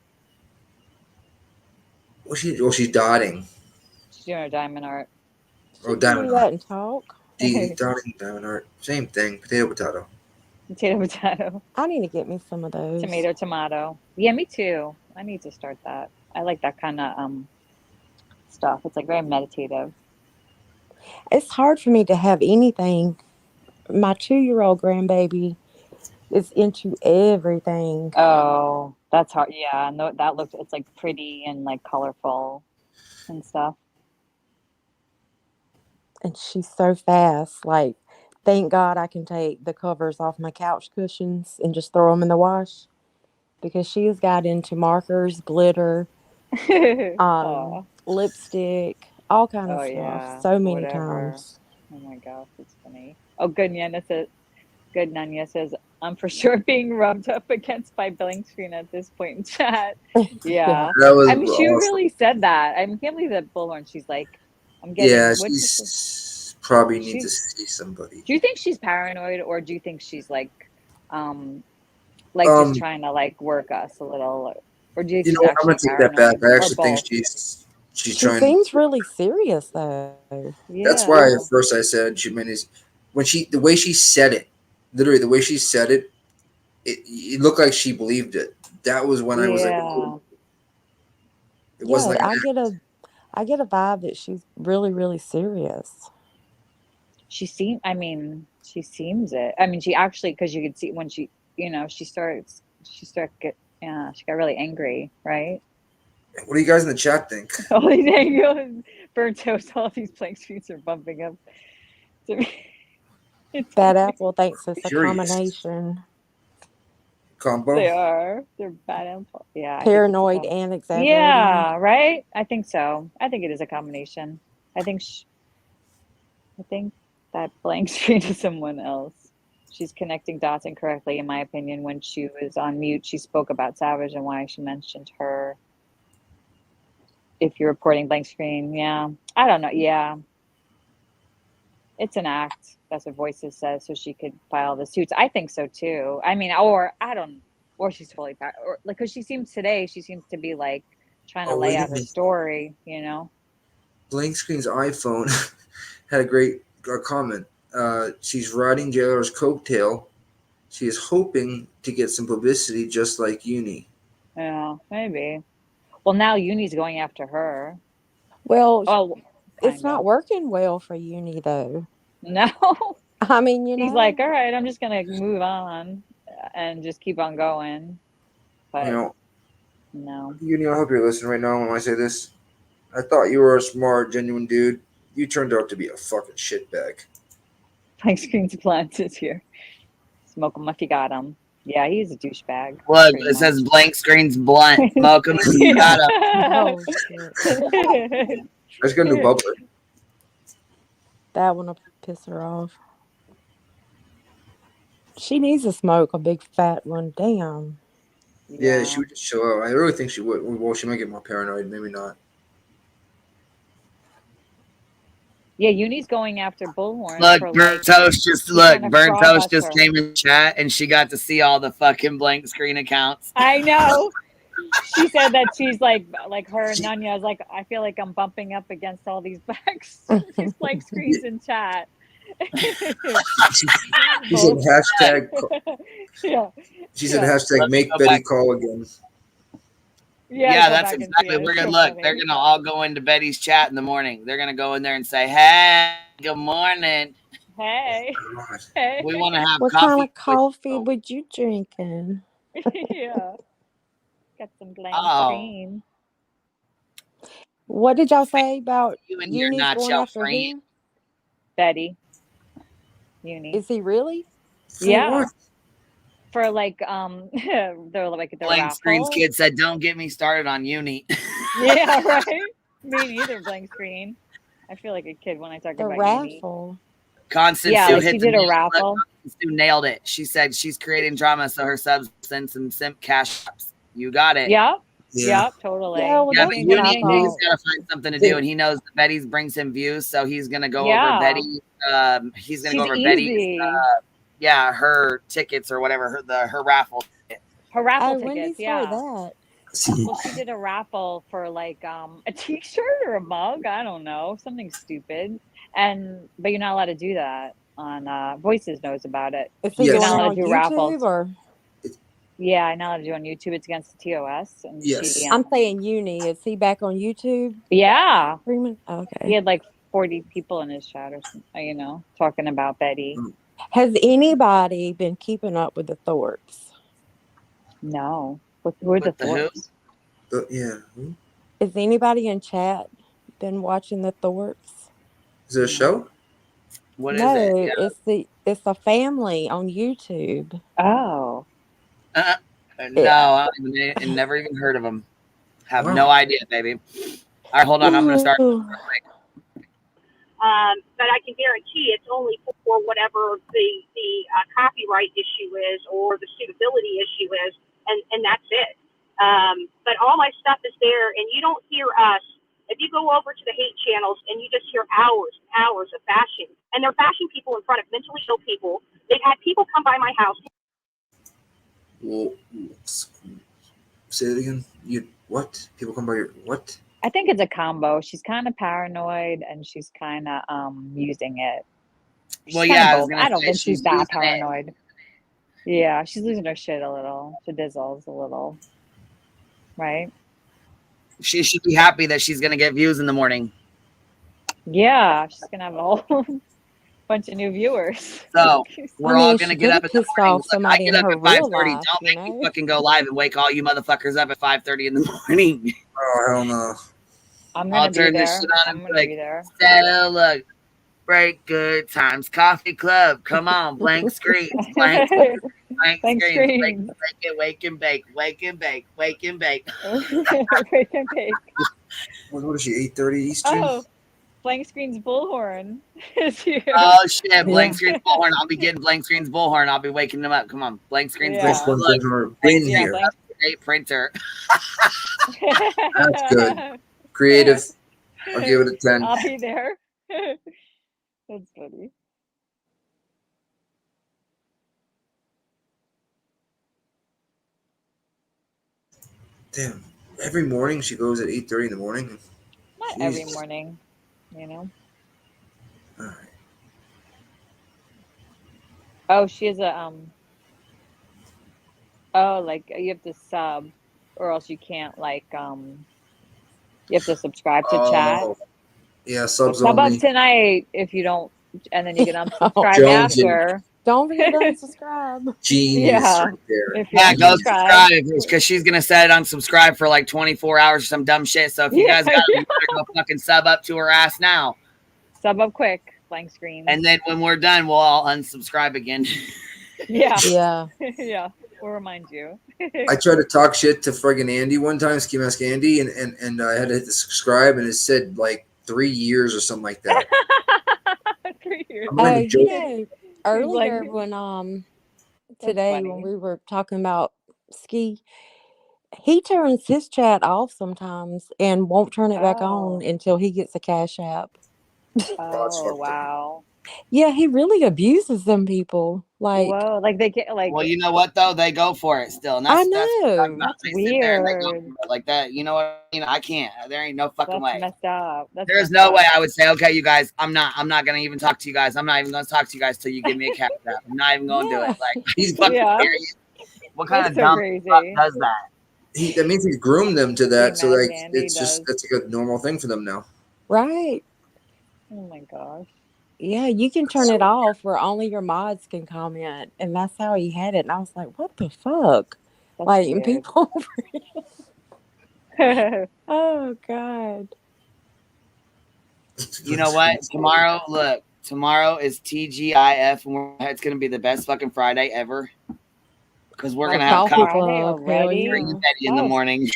She's dotting. She's doing her diamond art. Oh, Do diamond that art. and talk. Dotting, diamond art. Same thing. Potato, potato. Potato, potato. I need to get me some of those. Tomato, tomato. Yeah, me too. I need to start that. I like that kind of stuff. It's like very meditative. It's hard for me to have anything. My 2-year-old grandbaby is into everything. Oh, that's hard. Yeah, no, that looks. It's like pretty and like colorful and stuff. And she's so fast. Like, thank God I can take the covers off my couch cushions and just throw them in the wash. Because she has got into markers, glitter, lipstick, all kind of Oh stuff. yeah, So many whatever. times. Oh my gosh, it's funny. Oh, good Nanya says, I'm for sure being rubbed up against by blank screen at this point in chat. Yeah. That was I mean, she awesome. really said that. I can't believe that Bullhorn, she's like, I'm getting. Yeah, she's probably need to see somebody. Do you think she's paranoid, or do you think she's like just trying to like work us a little, or do you think she's I'm actually gonna take that paranoid? back. I Or actually think both? she's She trying. seems really serious though. That's why at first I said she meant is when the way she said it, literally the way she said it, it looked like she believed it. That was when I was like, oh. It wasn't like I get a vibe that she's really, really serious. She seems it. I mean, she actually, because you could see when she, she got really angry, right? What do you guys in the chat think? All these angles, burnt toast, all these blank screens are bumping up to me. Bad Apple thinks it's a Curious. combination. Combo? They're bad apple. Yeah. Paranoid and exaggerating. Yeah, right? I think so. I think it is a combination. I think that blank screen is someone else. She's connecting dots incorrectly, in my opinion. When she was on mute, she spoke about Savage and why she mentioned her. If you're reporting blank screen, yeah. I don't know. Yeah. It's an act. That's what Voices says, so she could file the suits. I think so too. I mean, or she's totally back, or like, because she seems to be like trying to lay out her story, Blank Screen's iPhone had a great comment. She's riding JR's coattail. She is hoping to get some publicity just like Uni. Yeah, maybe. Well, now Uni's going after her. Well, it's not working well for Uni though. No. I mean, he's like, all right, I'm just gonna move on and just keep on going. But no. Uni, I hope you're listening right now when I say this. I thought you were a smart, genuine dude. You turned out to be a fucking shitbag. Blank Screen's blunt is here. Smoke him if you got him. Yeah, he's a douchebag. Look, it says Blank Screen's blunt. Smoke him if you got him. Oh, shit. I just got a new bubbler. That one will piss her off. She needs to smoke a big fat one. Damn. Yeah, she would just chill out. I really think she would. Well, she might get more paranoid. Maybe not. Yeah, Uni's going after Bullhorn. Look, Burnt Toast just came in chat and she got to see all the fucking blank screen accounts. I know. She said that she's like her and Nanya is like, I feel like I'm bumping up against all these these blank screens in chat. She said hashtag. Yeah. She said hashtag make Betty call again. Yeah, that's exactly. We're gonna look. They're gonna all go into Betty's chat in the morning. They're gonna go in there and say, "Hey, good morning. Hey, we want to have what coffee." What kind of coffee would you drinking? Yeah, got some blank screen. What did y'all say about you and your Uni's going nutshell after friend? who? Betty. Uni. Is he really? Yeah. For like they're like the Blank Screen's raffle. kid said, "Don't get me started on Uni." Yeah, right. Me neither. Blank Screen. I feel like a kid when I talk about raffle. Constance yeah, Sue like hit she the did a nail. raffle. Constance Sue nailed it. She said she's creating drama, so her subs send some simp cash apps. You got it. Yep. Yep, totally. Yeah, well, Yeah, that's but what I Uni's thought. got to find something to do, and he knows that Betty's brings him views, so he's gonna go over Betty. He's gonna go over Betty's. Her tickets or whatever her raffle. Her raffle Oh, when did tickets, you start yeah. that? Well, she did a raffle for like a t-shirt or a mug. I don't know, something stupid. But you're not allowed to do that on Voices knows about it. Is he You're doing not it allowed on to do YouTube raffles. or? Yeah, I'm not allowed to do it on YouTube. It's against the TOS. And she I'm saying uni. Is he back on YouTube? yeah. Streaming? He Okay. had like 40 people in his chat or something, talking about Betty. Has anybody been keeping up with the Thorpes? No. Who are the Thorpes? Yeah. Is anybody in chat been watching the Thorpes? Is it a show? What is No, it? Yeah. it's a family on YouTube. Oh. No, I never even heard of them. Have no idea, baby. All right, hold on. I'm going to start. But I can guarantee it's only for whatever the copyright issue is or the suitability issue is, and that's it. But all my stuff is there, and you don't hear us. If you go over to the hate channels and you just hear hours and hours of bashing, and they're bashing people in front of mentally ill people. They've had people come by my house. Well, say it again. What? People come by your what? I think it's a combo. She's kind of paranoid and she's kind of using it. Well, yeah, I don't think she's that paranoid. Yeah, she's losing her shit a little. She dizzles a little, right? She should be happy that she's going to get views in the morning. Yeah, she's gonna have a whole bunch of new viewers. So we're all going to get up in the morning. Look, I get up at 5:30. Life, Don't make me fucking go live and wake all you motherfuckers up at 5:30 in the morning. Oh, hell no. I'll turn this shit on and be like, so look, break good times, coffee club, come on, blank screens, blank screens, wake and bake. Wake and bake. What is she? 8:30 Eastern. Oh, blank screens bullhorn is here. Oh shit, blank screens bullhorn. I'll be getting blank screens bullhorn. I'll be waking them up. Come on, blank screens bullhorn. Printer. That's good. Creative. I'll give it a 10. I'll be there. That's funny. Damn. Every morning she goes at 8:30 in the morning. Not every morning, All right. Oh, she has a Oh, like you have to sub, or else you can't you have to subscribe to chat. Yeah, subs Sub only. up tonight if you don't, and then you can unsubscribe after. Don't forget to unsubscribe. Genius right there. Yeah, go subscribe because she's gonna set it on subscribe for like 24 hours or some dumb shit. So if you guys got it, you better go fucking sub up to her ass now. Sub up quick, blank screen. And then when we're done, we'll all unsubscribe again. Yeah. Yeah. Yeah. We'll remind you. I tried to talk shit to friggin' Andy one time, Ski Mask Andy, and I had to hit the subscribe, and it said like 3 years or something like that. 3 years. I'm not even joking. Earlier when today when we were talking about Ski, he turns his chat off sometimes and won't turn it back on until he gets a Cash App. Oh wow. Yeah, he really abuses them people. Like, whoa, like they get like. Well, you know what though? They go for it still. And I know. That's weird. Like that. You know what? I can't. There ain't no fucking way. Messed up. There's no way I would say, okay, you guys, I'm not gonna even talk to you guys. I'm not even gonna talk to you guys till you give me a Cash App. I'm not even gonna do it. Like he's fucking serious. What kind of dumb fuck does that? That means he's groomed them to that, so like it's just that's like a normal thing for them now. Right. Oh my gosh. Yeah, you can turn it off where only your mods can comment, and that's how he had it. And I was like, "What the fuck?" That's like, weird. and people. Oh God. You know what? Tomorrow is TGIF, and it's gonna be the best fucking Friday ever. Because we're gonna have coffee already in the morning.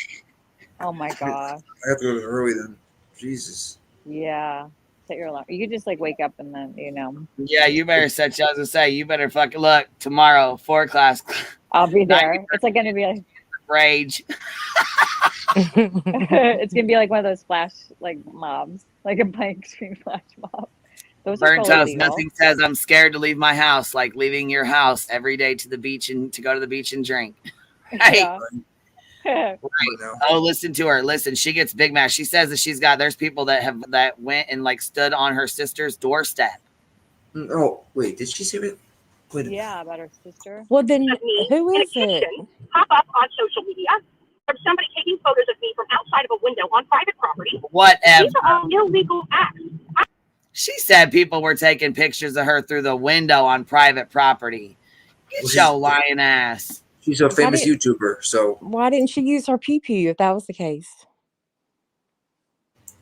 Oh my gosh. I have to go early then. Jesus. Yeah. Set your alarm. You could just like wake up and then Yeah, you better set. I was gonna say you better fucking look tomorrow 4 class. I'll be there. It's like gonna be like rage. It's gonna be like one of those flash like mobs, like a blank screen flash mob. Those Burnt are toast. Nothing says I'm scared to leave my house like leaving your house every day to the beach and to go to the beach and drink. Right. Yeah. Right. Oh, listen to her. Listen, she gets big mad. She says that there's people that went and like stood on her sister's doorstep. Oh, wait, did she say that? Wait a Yeah, about her sister. Well, then Me who in a is it? kitchen pop up on social media from somebody taking photos of me from outside of a window on private property. Whatever. These are all illegal acts. She said people were taking pictures of her through the window on private property. Get your lying ass. She's a famous YouTuber, so. Why didn't she use her pee-pee if that was the case?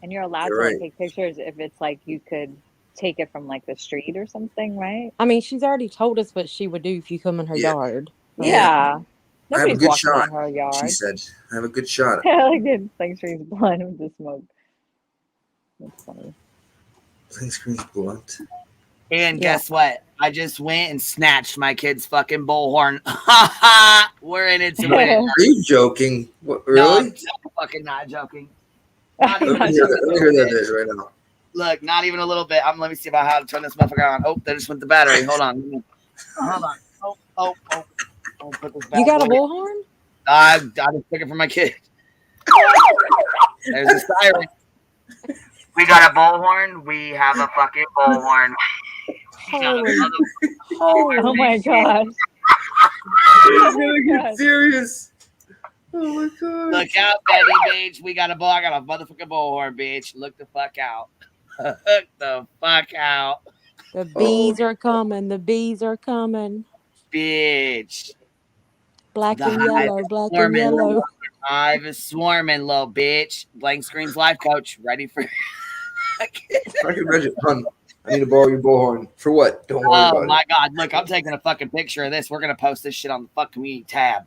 And you're allowed You're to right. like take pictures if it's like you could take it from like the street or something, right? I mean, she's already told us what she would do if you come in her yard. Yeah. I have a Nobody's good walking shot, on her yard. she said. I have a good shot. Thanks for his blind with the smoke. That's funny. Playing screen's blunt. And guess what? I just went and snatched my kid's fucking bullhorn. Ha ha! We're in it to win. Are you joking? What, No, really? I'm fucking not joking. Let me hear that vision right now. Look, not even a little bit. Let me see about how to turn this motherfucker on. Oh, there just went the battery. Hold on. Hold on. Oh. Put this You got a boy. bullhorn? I just took it from my kid. There's a siren. We got a bullhorn. We have a fucking bullhorn. Oh my gosh. It's gonna get serious. Oh my god. Look out, Betty, bitch. I got a motherfucking bullhorn, bitch. Look the fuck out. Look the fuck out. The bees are coming. The bees are coming. Bitch. Black and yellow. Black and yellow. Hive is swarming, little bitch. Blank Screen's life coach. Ready for I can imagine. Hun, I need to borrow your bullhorn. For what? Don't worry about Oh my it. god. Look, I'm taking a fucking picture of this. We're gonna post this shit on the fuck community tab.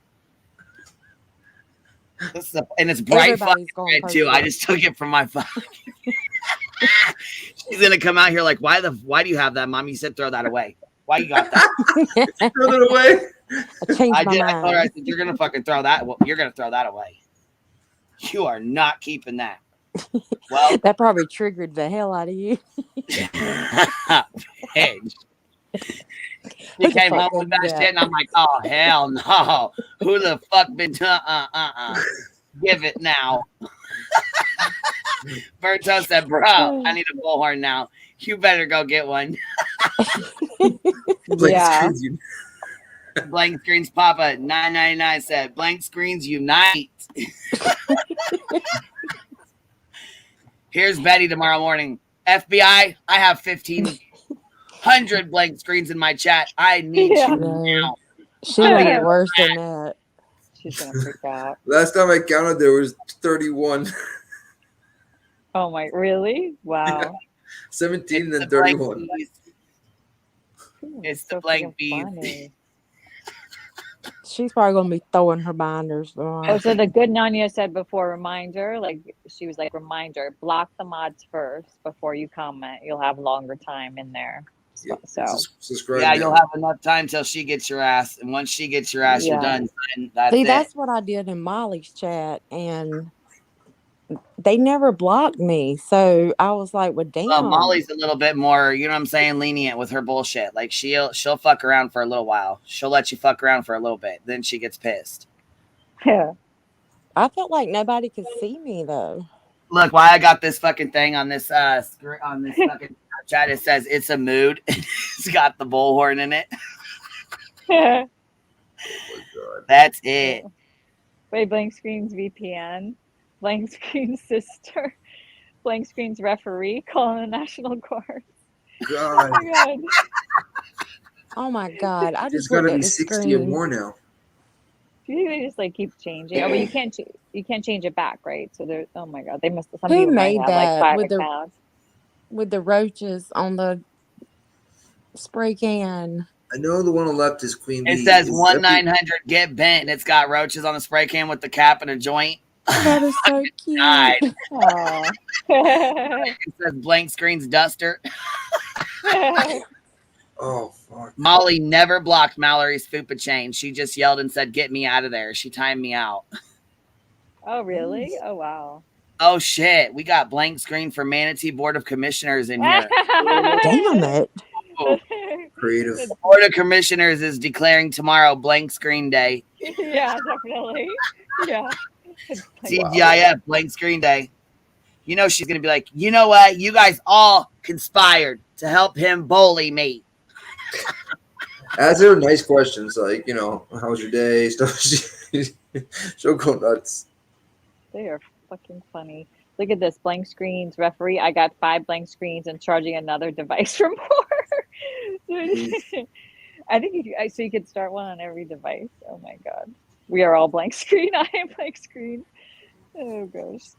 And it's bright fucking red too. I just took it from my phone. She's gonna come out here like, why do you have that, Mom? You said throw that away. Why you got that? Throw that away. I I told her, I said, you're gonna fucking throw that. Well, you're gonna throw that away. You are not keeping that. Well, that probably triggered the hell out of you. Bitch. He came home with that shit, and I'm like, oh hell no! Who the fuck been? Give it now. Berto said, bro, I need a bullhorn now. You better go get one. Yeah. Blank Screens Papa 999 said, Blank Screens unite. Here's Betty tomorrow morning. FBI, I have 1,500 blank screens in my chat. I need you now. She's gonna get worse than that. She's gonna freak out. Last time I counted, there was 31. Oh my, really? Wow. 17 and then 31. It's the blank bees. She's probably gonna be throwing her binders around. Oh, so the good Nanya said before, reminder, like she was like, reminder, block the mods first before you comment. You'll have longer time in there. So yeah, you'll have enough time till she gets your ass, and once she gets your ass, you're done. And that's See, it. that's what I did in Molly's chat, and they never blocked me. So I was like, well, damn. Well, Molly's a little bit more, you know what I'm saying, lenient with her bullshit. Like she'll fuck around for a little while. She'll let you fuck around for a little bit. Then she gets pissed. Yeah. I felt like nobody could see me though. Look, why I got this fucking thing on this fucking chat. It says it's a mood. It's got the bullhorn in it. Oh That's it. Wait, blank screens VPN, blank screen sister, blank screens referee calling the National Guard. God. Oh my god. Oh my god! I There's just got to looked at be the 60 screen. or more now. Do you think they just like keep changing? Oh, but you can't change it back, right? So there. Oh my god, they must. Some Who people might made have that like 5 with accounts. with the roaches on the spray can? I know the one on the left is Queen Bee. It says Is 1-900 get bent, and it's got roaches on the spray can with the cap and a joint. That is so cute. It says blank screens duster. Oh, fuck. Molly never blocked Mallory's fupa chain. She just yelled and said, "Get me out of there." She timed me out. Oh really? Oh wow. Oh shit, we got blank screen for Manatee Board of Commissioners in here. Damn it. Creative. The Board of Commissioners is declaring tomorrow blank screen day. Yeah, definitely. Yeah. TGIF, blank screen day. You know she's going to be like, you know what? You guys all conspired to help him bully me. As they're nice questions, like, you know, how was your day? Stuff. She'll go nuts. They are fucking funny. Look at this, blank screens, referee. I got 5 blank screens and charging another device for more. I think so you could start one on every device. Oh my God. We are all blank screen. I am blank screen. Oh gosh.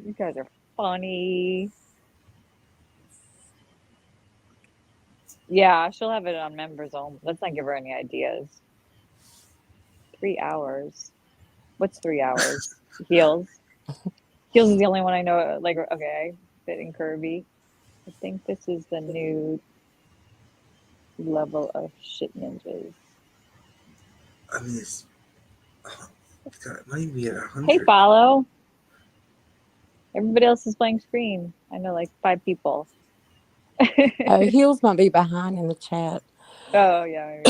You guys are funny. Yeah, she'll have it on members only. Let's not give her any ideas. 3 hours. What's 3 hours? Heels. Heels is the only one I know. Like, okay, fit and curvy. I think this is the new level of shit ninjas. I mean, God, it might be at 100. Hey, follow. Everybody else is blank screen. I know like 5 people. Heels might be behind in the chat. Oh, yeah.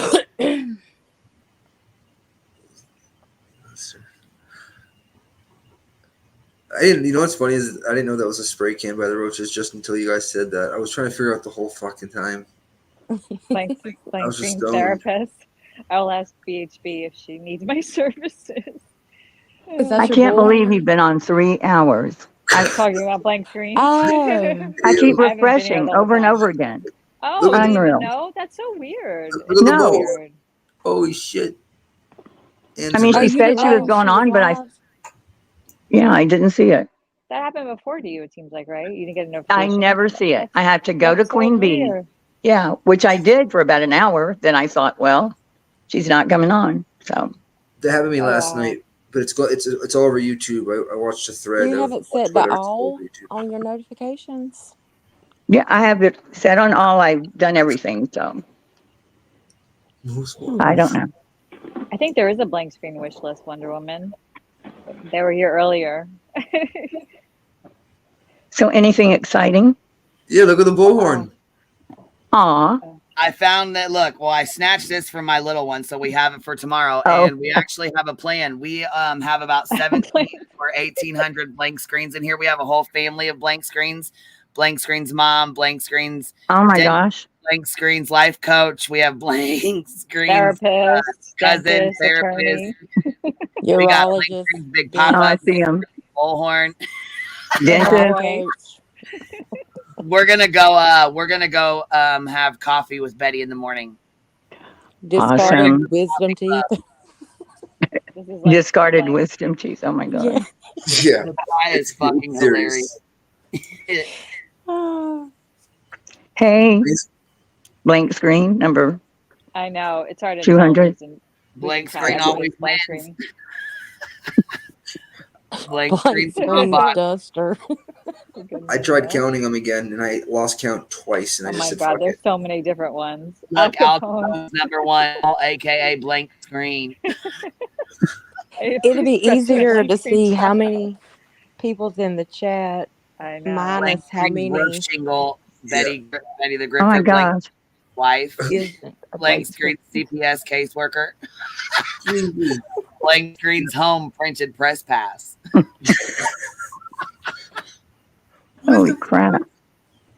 I didn't. You know what's funny is I didn't know that was a spray can by the roaches just until you guys said that. I was trying to figure out the whole fucking time. Blank screen therapist. I'll ask BHB if she needs my services. I can't believe you've been on 3 hours. I was talking about blank screens. Oh, I keep refreshing over and over again. Oh, you didn't even Unreal. know? That's so weird. No. Weird. Holy shit. I mean, she said she was going on, but I didn't see it. That happened before to you, it seems like, right? You didn't get a notification? I never see it. I have to go to That's so Queen Bee. weird. Yeah, which I did for about an hour. Then I thought, well, she's not coming on. So They happened to me last night, but it's all over YouTube. I watched a thread. You of haven't set the Twitter. all on your notifications? yeah, I have it set on all. I've done everything. So I don't know. I think there is a blank screen wish list, Wonder Woman. They were here earlier. So anything exciting? Yeah, look at the bullhorn. Aw. I found that, look, well, I snatched this from my little one, so we have it for tomorrow. Oh. And we actually have a plan. We have about 17 or 1,800 blank screens in here. We have a whole family of blank screens. Blank screens mom, blank screens. Oh my gosh. Blank screens life coach. We have blank screens Therapist, cousin, dentist, therapist. attorney. We got blank Urologist. screens, big Oh, I pop-up, see him. bullhorn. Dentist. We're gonna go have coffee with Betty in the morning. Discarded Awesome. wisdom teeth. Discarded wisdom teeth. Oh my god. Yeah. Yeah. That is fucking hilarious. Hey, blank screen number I know. It's hard to 200. Blank tell. screen always Blank wins. screen. Blank Blank screen screen robot. duster. I tried counting them again, and I lost count twice. And Oh I just my said, God, "Fuck there's it." so many different ones. Look, Al Al Capone. Capone's number 1, aka blank screen. It'd be easier to see how many people's in the chat I know. minus Blank how screen roof many shingle. Betty the Oh my grifter. Blank gosh. wife. isn't a Blank screen CPS caseworker. Blank screen's home printed press pass. Holy crap.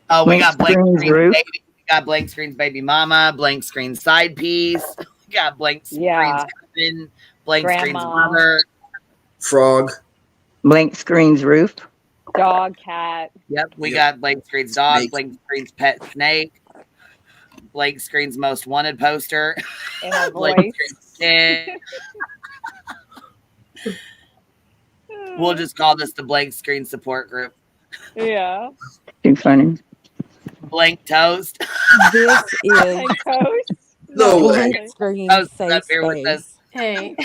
Oh, we Blank got blank screen's screen roof. baby. We got blank screen's baby mama. Blank screen side piece. We got blank screen's cousin. Blank screen's Grandma. mother. Frog. Blank screen's roof. Dog, cat. Yep, we got blank screen's dog. Snake. Blank screen's pet snake. Blank screen's most wanted poster. In a Blank voice. screen's kid. We'll just call this the blank screen support group. Yeah. Too funny. Blank toast. This is And toast. No way. blank screen Toast is safe up here with space. us. Hey.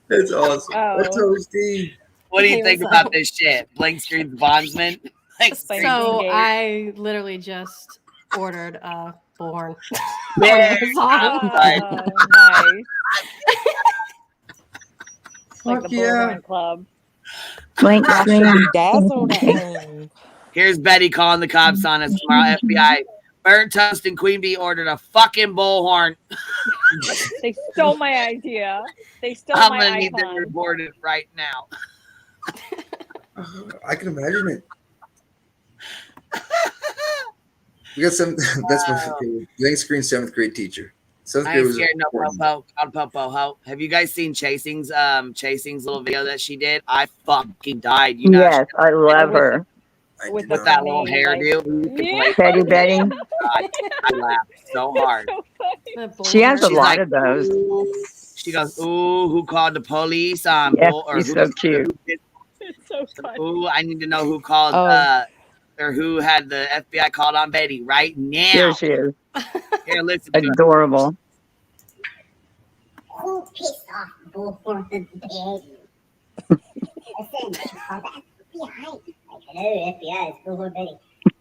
That's awesome. Oh. That's toasty. What do you Hey, think what's about up? this shit? Blank screen's bondsman. Blank screen. So Engaged. I literally just ordered a bullhorn. Yeah. Oh, Right. nice. Like Fuck the yeah. Bullhorn Club. Blank screen. Dazzled at home. Here's Betty calling the cops on us tomorrow. FBI. Burnt Toast and Queen Bee ordered a fucking bullhorn. They stole my idea. They stole I'm my gonna need them icon. reported right now. I can imagine it. We got some. That's my blank screen 7th grade teacher. 7th I grade ain't was scared no important. popo. On popo ho. Have you guys seen Chasing's little video that she did? I fucking died. You know, Yes, I love her. With that little hairdo. Yeah. Betty Betty. God, I laughed so hard. She has a She's lot like, of those. She goes, "Ooh, who called the police on Yeah, bull?" Or she's who? so cute. It's so funny. Ooh, I need to know who called. Or who had the FBI called on Betty right now? Here she is. Here, listen to her. Adorable. Who pissed off Bullhorn Betty? Listen, she called the FBI. Like, hello, FBI, it's Bullhorn Betty.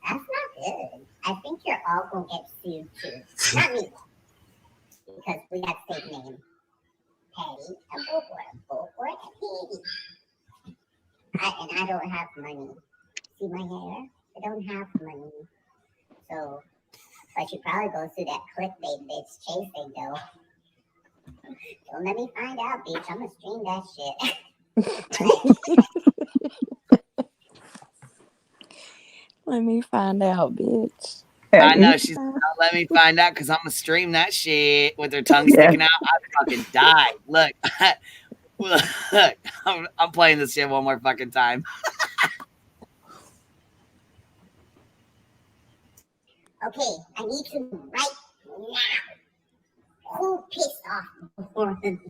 That's not good. I think you're all gonna get sued too. Not me, because we got state name. Patty and Bullhorn and Patty. And I don't have money. See my hair? I don't have money. So, but she probably goes through that clickbait bitch chasing though. Don't let me find out, bitch. I'm gonna stream that shit. Let me find out, bitch. I know she's gonna let me find out because I'm gonna stream that shit with her tongue sticking out. I fucking died. Look, look, I'm playing this shit one more fucking time. Okay, I need to know right now. Who pissed off Bullhorn Betty?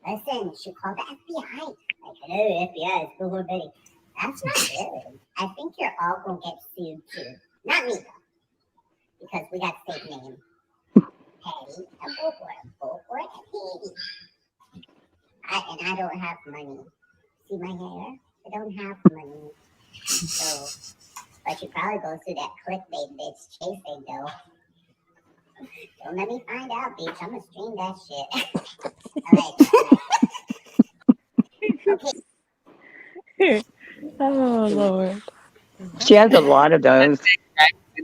Listen, she called the FBI. Like, hello, FBI, it's Bullhorn Betty. That's not good. I think you're all gonna get sued too. Not me though, because we got state name. Patty and Bullhorn and Patty. And I don't have money. See my hair? I don't have money. So, but she probably goes through that clickbait bitch chasing though. Don't let me find out, bitch. I'm gonna stream that shit. Okay. Oh, Lord. She has a lot of those.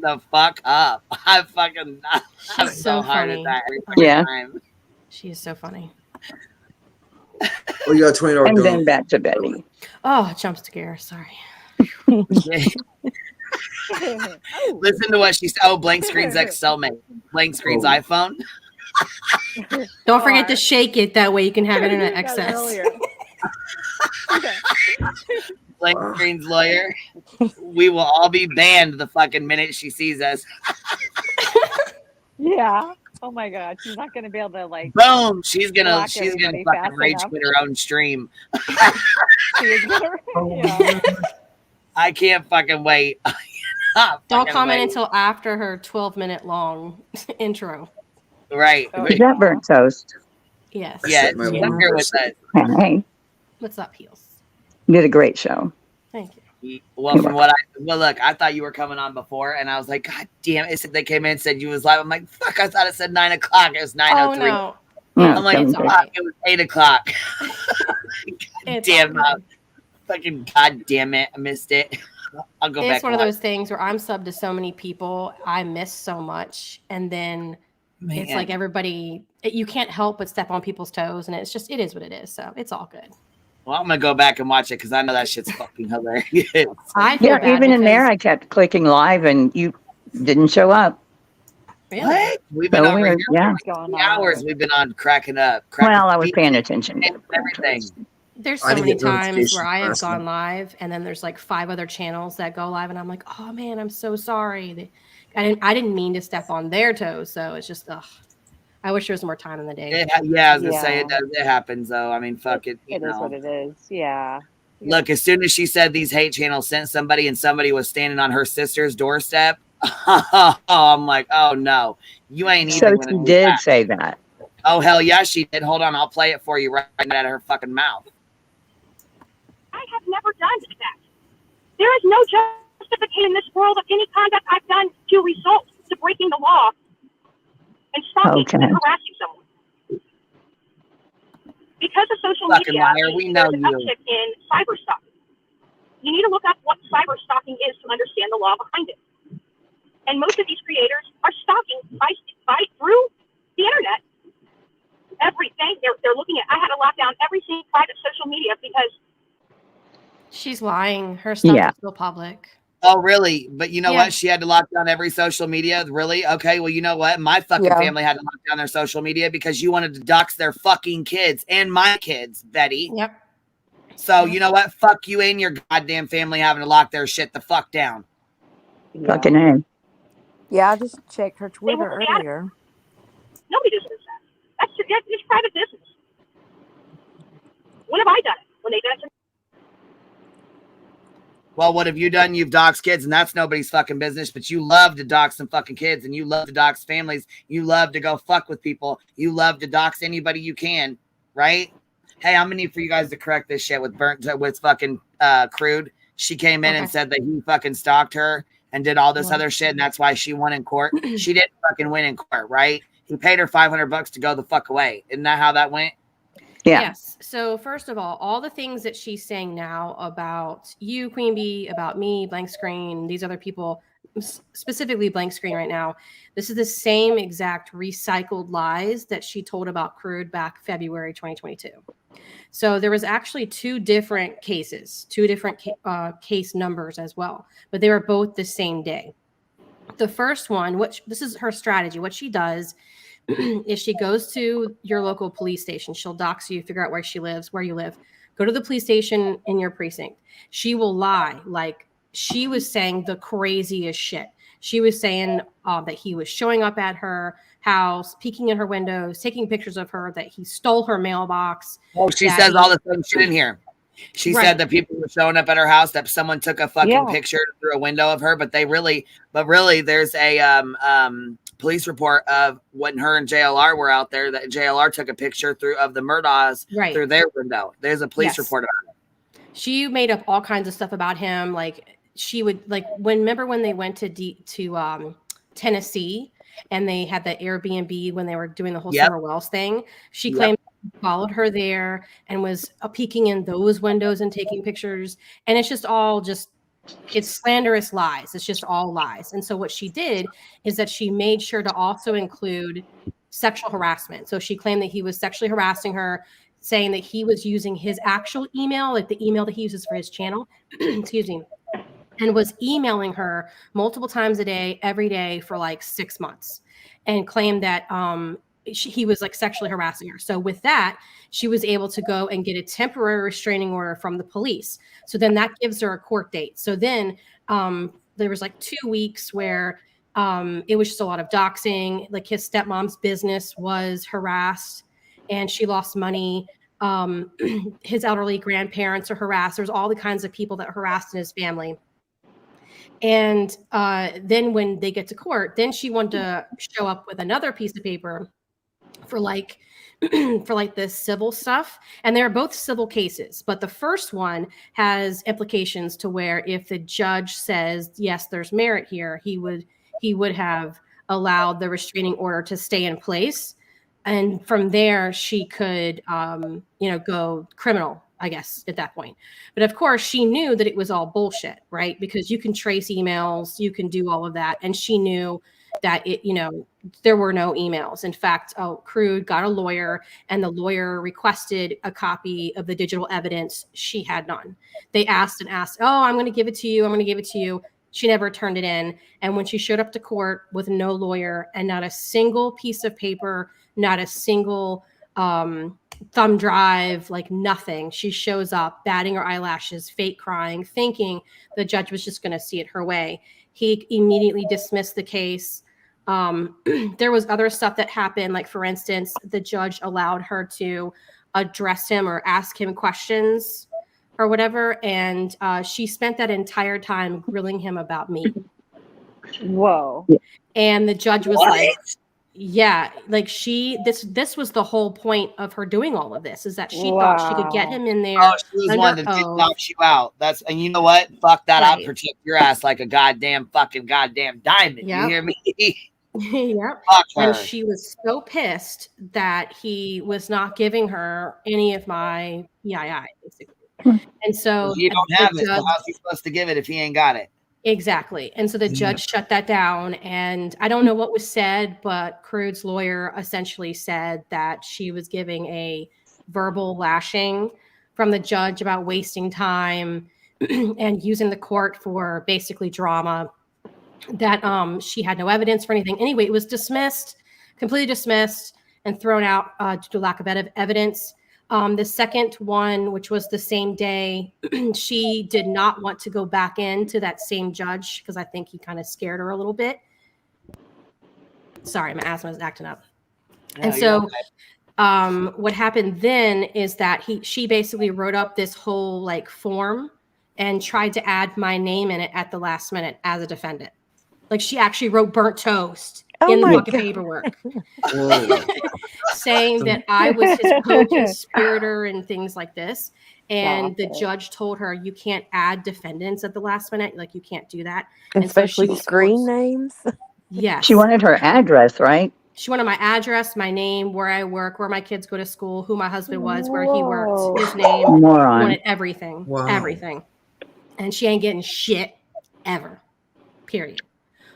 The fuck up. I fucking I'm She's so so hard funny. at that every fucking Yeah. time. She is so funny. Oh, you got $20 And bill. then back to Betty. Oh, jump scare. Sorry. Listen to what she said. Oh, blank screen's ex-cellmate. Blank screen's iPhone. Don't forget to shake it. That way you can have internet access. Blank screen's lawyer. We will all be banned the fucking minute she sees us. Yeah. Oh my God. She's not gonna be able to like. Boom. She's gonna block fucking everybody fast rage enough. quit her own stream. She is gonna. Yeah. I can't fucking wait. Don't comment until after her 12-minute long intro. Right. Is that burnt toast? Yes. Yeah. I'm here with that. Hey, What's up, Heels? you did a great show. Thank you. Well, from what look, I thought you were coming on before, and I was like, God damn it! They came in and said you was live. I'm like, fuck! I thought it said 9 o'clock. It was 9:03. Oh no. I'm like, fuck! It was 8 o'clock. God damn it! Fucking god damn it! I missed it. I'll go back. It's one of those things where I'm subbed to so many people. I miss so much, and then it's like everybody. You can't help but step on people's toes, and it's just it is what it is. So it's all good. Well, I'm gonna go back and watch it because I know that shit's fucking hilarious. Yeah, even in there, I kept clicking live, and you didn't show up. Really? What? We've been So on weird, for yeah. 3 hours. We've been on cracking up. Well, I was paying attention. Everything. There's I so didn't many get times notifications where I have last gone night. live, and then there's like 5 other channels that go live, and I'm like, oh man, I'm so sorry. I didn't mean to step on their toes, so it's just ugh. I wish there was more time in the day. Yeah, I was gonna say it does. It happens though. I mean, fuck it. It is what it is. Yeah. Look, as soon as she said these hate channels sent somebody, and somebody was standing on her sister's doorstep, I'm like, oh no, you ain't So even gonna she do did that. say that. Oh hell yeah, she did. Hold on, I'll play it for you right out of her fucking mouth. I have never done that. There is no justification in this world of any conduct I've done to result to breaking the law and stalking and harassing someone. Because of social Fucking media, liar, we know there's an you. uptick in cyber stalking. You need to look up what cyber stalking is to understand the law behind it. And most of these creators are stalking by through the internet. Everything they're looking at. I had to lock down every single private social media because she's lying. Her stuff is still public. Oh, really? But you know what? She had to lock down every social media. Really? Okay. Well, you know what? My fucking family had to lock down their social media because you wanted to dox their fucking kids and my kids, Betty. Yep. So you know what? Fuck you and your goddamn family having to lock their shit the fuck down. Fucking A. Yeah, I just checked her Twitter earlier. nobody does that. It's private business. When have I done it? When they done it to me? Well, what have you done? You've doxed kids, and that's nobody's fucking business, but you love to dox some fucking kids, and you love to dox families. You love to go fuck with people. You love to dox anybody you can, right? Hey, I'm gonna need for you guys to correct this shit with fucking Crude. She came in and said that he fucking stalked her and did all this other shit, and that's why she won in court. She didn't fucking win in court, right? He paid her $500 to go the fuck away. Isn't that how that went? Yeah. Yes. So first of all the things that she's saying now about you, Queen Bee, about me, Blank Screen, these other people, specifically Blank Screen right now, this is the same exact recycled lies that she told about Crude back February 2022. So there was actually two different cases, two different case numbers as well, but they were both the same day. The first one, this is her strategy. What she does is she goes to your local police station. She'll dox you, figure out where she lives, where you live. Go to the police station in your precinct. She will lie. Like, she was saying the craziest shit. She was saying that he was showing up at her house, peeking in her windows, taking pictures of her, that he stole her mailbox. Oh, she says all the same shit in here. She said that people were showing up at her house, that someone took a fucking picture through a window of her, but really, there's a police report of when her and JLR were out there, that JLR took a picture of the Murdaughs through their window. There's a police report about it. She made up all kinds of stuff about him. Like, she would, like, remember when they went to Tennessee and they had the Airbnb when they were doing the whole Summer Wells thing? She claimed followed her there and was peeking in those windows and taking pictures. And it's just all it's slanderous lies. It's just all lies. And so what she did is that she made sure to also include sexual harassment. So she claimed that he was sexually harassing her, saying that he was using his actual email, like the email that he uses for his channel, excuse me, and was emailing her multiple times a day, every day for like 6 months, and claimed that he was like sexually harassing her. So with that, she was able to go and get a temporary restraining order from the police. So then that gives her a court date. So then there was like 2 weeks where it was just a lot of doxing. Like, his stepmom's business was harassed and she lost money. His elderly grandparents are harassed. There's all the kinds of people that are harassed in his family. And then when they get to court, then she wanted to show up with another piece of paper for like the civil stuff. And they're both civil cases, but the first one has implications to where if the judge says, yes, there's merit here, he would have allowed the restraining order to stay in place. And from there, she could, go criminal, I guess, at that point. But of course, she knew that it was all bullshit, right? Because you can trace emails, you can do all of that. And she knew that there were no emails. In fact, Crude got a lawyer, and the lawyer requested a copy of the digital evidence. She had none. They asked, oh, I'm going to give it to you. I'm going to give it to you. She never turned it in. And when she showed up to court with no lawyer and not a single piece of paper, not a single thumb drive, like nothing, she shows up batting her eyelashes, fake crying, thinking the judge was just going to see it her way. He immediately dismissed the case. There was other stuff that happened. Like, for instance, the judge allowed her to address him or ask him questions or whatever. And she spent that entire time grilling him about me. Whoa. And the judge was like, yeah, like this was the whole point of her doing all of this, is that she thought she could get him in there. Oh, she was one that did knock you out. And you know what? Fuck that. I'll protect your ass like a goddamn diamond. You hear me? Yep. And she was so pissed that he was not giving her any of my PII, basically. And so you don't have it. So how's he supposed to give it if he ain't got it? Exactly. And so the judge shut that down. And I don't know what was said, but Crude's lawyer essentially said that she was giving a verbal lashing from the judge about wasting time and using the court for basically drama, that she had no evidence for anything. Anyway, it was dismissed, completely dismissed, and thrown out due to lack of evidence. The second one, which was the same day, she did not want to go back into that same judge because I think he kind of scared her a little bit. Sorry, my asthma is acting up. No, and so what happened then is that she basically wrote up this whole like form and tried to add my name in it at the last minute as a defendant. Like she actually wrote burnt toast in the fucking paperwork. Saying that I was his co-conspirator and things like this. And the judge told her, you can't add defendants at the last minute. Like, you can't do that. Especially screen names. Yes. She wanted her address, right? She wanted my address, my name, where I work, where my kids go to school, who my husband was, where he worked, his name. Moron. Wanted everything. Wow. Everything. And she ain't getting shit ever. Period.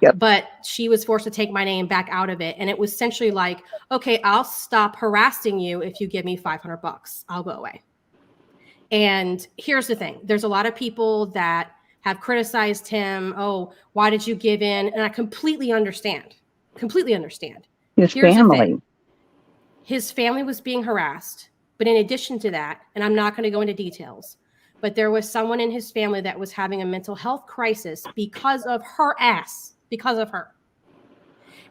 Yep. But she was forced to take my name back out of it. And it was essentially like, okay, I'll stop harassing you if you give me $500. I'll go away. And here's the thing. There's a lot of people that have criticized him. Oh, why did you give in? And I completely understand. Completely understand. His family. His family was being harassed. But in addition to that, and I'm not going to go into details, but there was someone in his family that was having a mental health crisis because of her ass. Because of her.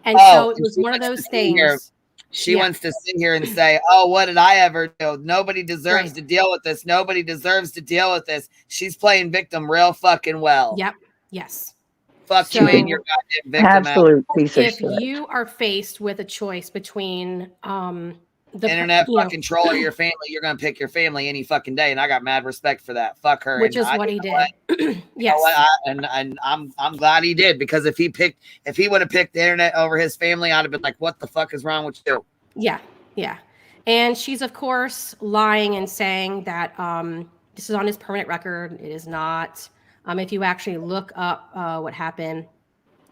And so it was one of those things. She wants to sit here and say, oh, what did I ever do? Nobody deserves to deal with this. Nobody deserves to deal with this. She's playing victim real fucking well. Yep. Yes. Fuck you and your goddamn victim. Absolute piece of if shit. you are faced with a choice between the internet fucking troll or your family, you're gonna pick your family any fucking day, and I got mad respect for that. Fuck her. Which is what he did. Yes. And I'm glad he did, because if he would have picked the internet over his family, I'd have been like, what the fuck is wrong with you? Yeah, yeah. And she's of course lying and saying that this is on his permanent record. It is not. If you actually look up what happened,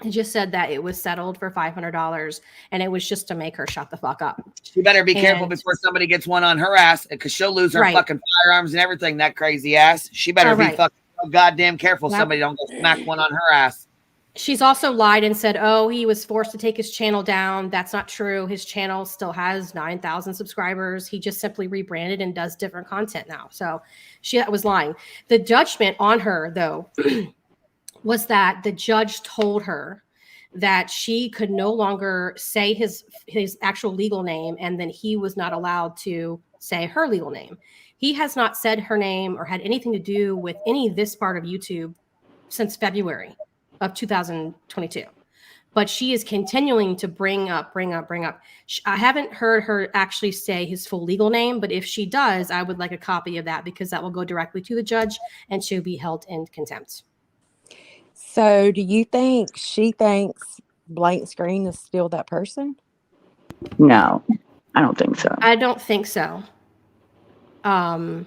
it just said that it was settled for $500, and it was just to make her shut the fuck up. She better be careful before somebody gets one on her ass, because she'll lose her fucking firearms and everything. That crazy ass. She better be fucking goddamn careful. Yep. Somebody don't go smack one on her ass. She's also lied and said, oh, he was forced to take his channel down. That's not true. His channel still has 9,000 subscribers. He just simply rebranded and does different content now. So she was lying. The judgment on her, though, was that the judge told her that she could no longer say his actual legal name, and then he was not allowed to say her legal name. He has not said her name or had anything to do with any of this part of YouTube since February of 2022. But she is continuing to bring up. I haven't heard her actually say his full legal name, but if she does, I would like a copy of that, because that will go directly to the judge and she'll be held in contempt. So do you think she thinks Blank Screen is still that person? No, I don't think so. I don't think so. But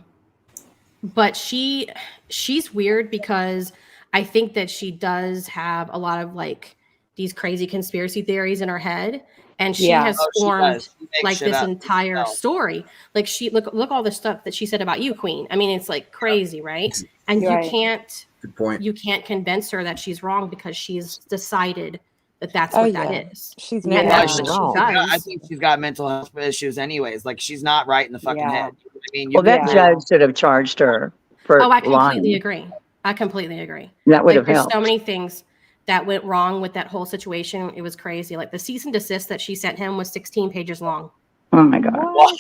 she's weird, because I think that she does have a lot of like these crazy conspiracy theories in her head, and she has formed like this entire story. Like she look all the stuff that she said about you, Queen. I mean, it's like crazy, right? And you can't. Good point. You can't convince her that she's wrong, because she's decided that that's what that is. She's never wrong. I think she's got mental health issues anyways. Like, she's not right in the fucking head. I mean, well, that judge should have charged her for I completely lying. agree. I completely agree. That would have there's helped. so many things that went wrong with that whole situation. It was crazy. Like the cease and desist that she sent him was 16 pages long. Oh my God. What?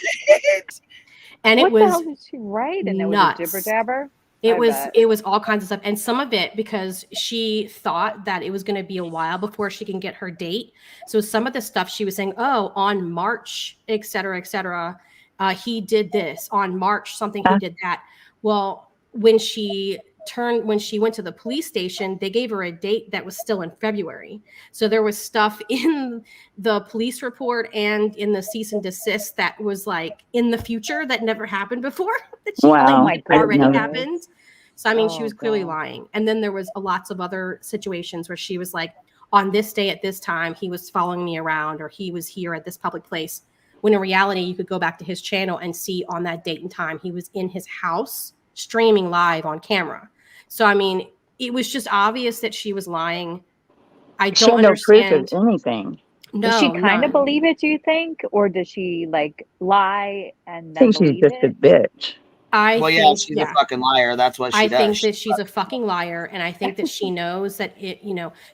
And what it was the hell did she write? And it was a jibber jabber? It was all kinds of stuff. And some of it because she thought that it was going to be a while before she can get her date. So some of the stuff she was saying, oh, on March, et cetera, he did this. On March, something, he did that. Well, when she went to the police station, they gave her a date that was still in February. So there was stuff in the police report and in the cease and desist that was like in the future that never happened before. That she already happened. So, I mean, she was clearly lying. And then there was lots of other situations where she was like, on this day at this time, he was following me around, or he was here at this public place. When in reality, you could go back to his channel and see on that date and time, he was in his house streaming live on camera. So, I mean, it was just obvious that she was lying. I She don't had no proof understand. of anything. No, Does she kind none. of believe it, do you think? Or does she like lie and I then think she's believe just a it? bitch. Well, yeah, she's a fucking liar. That's what she I does. think that she's a fucking liar, and I think that she knows that it,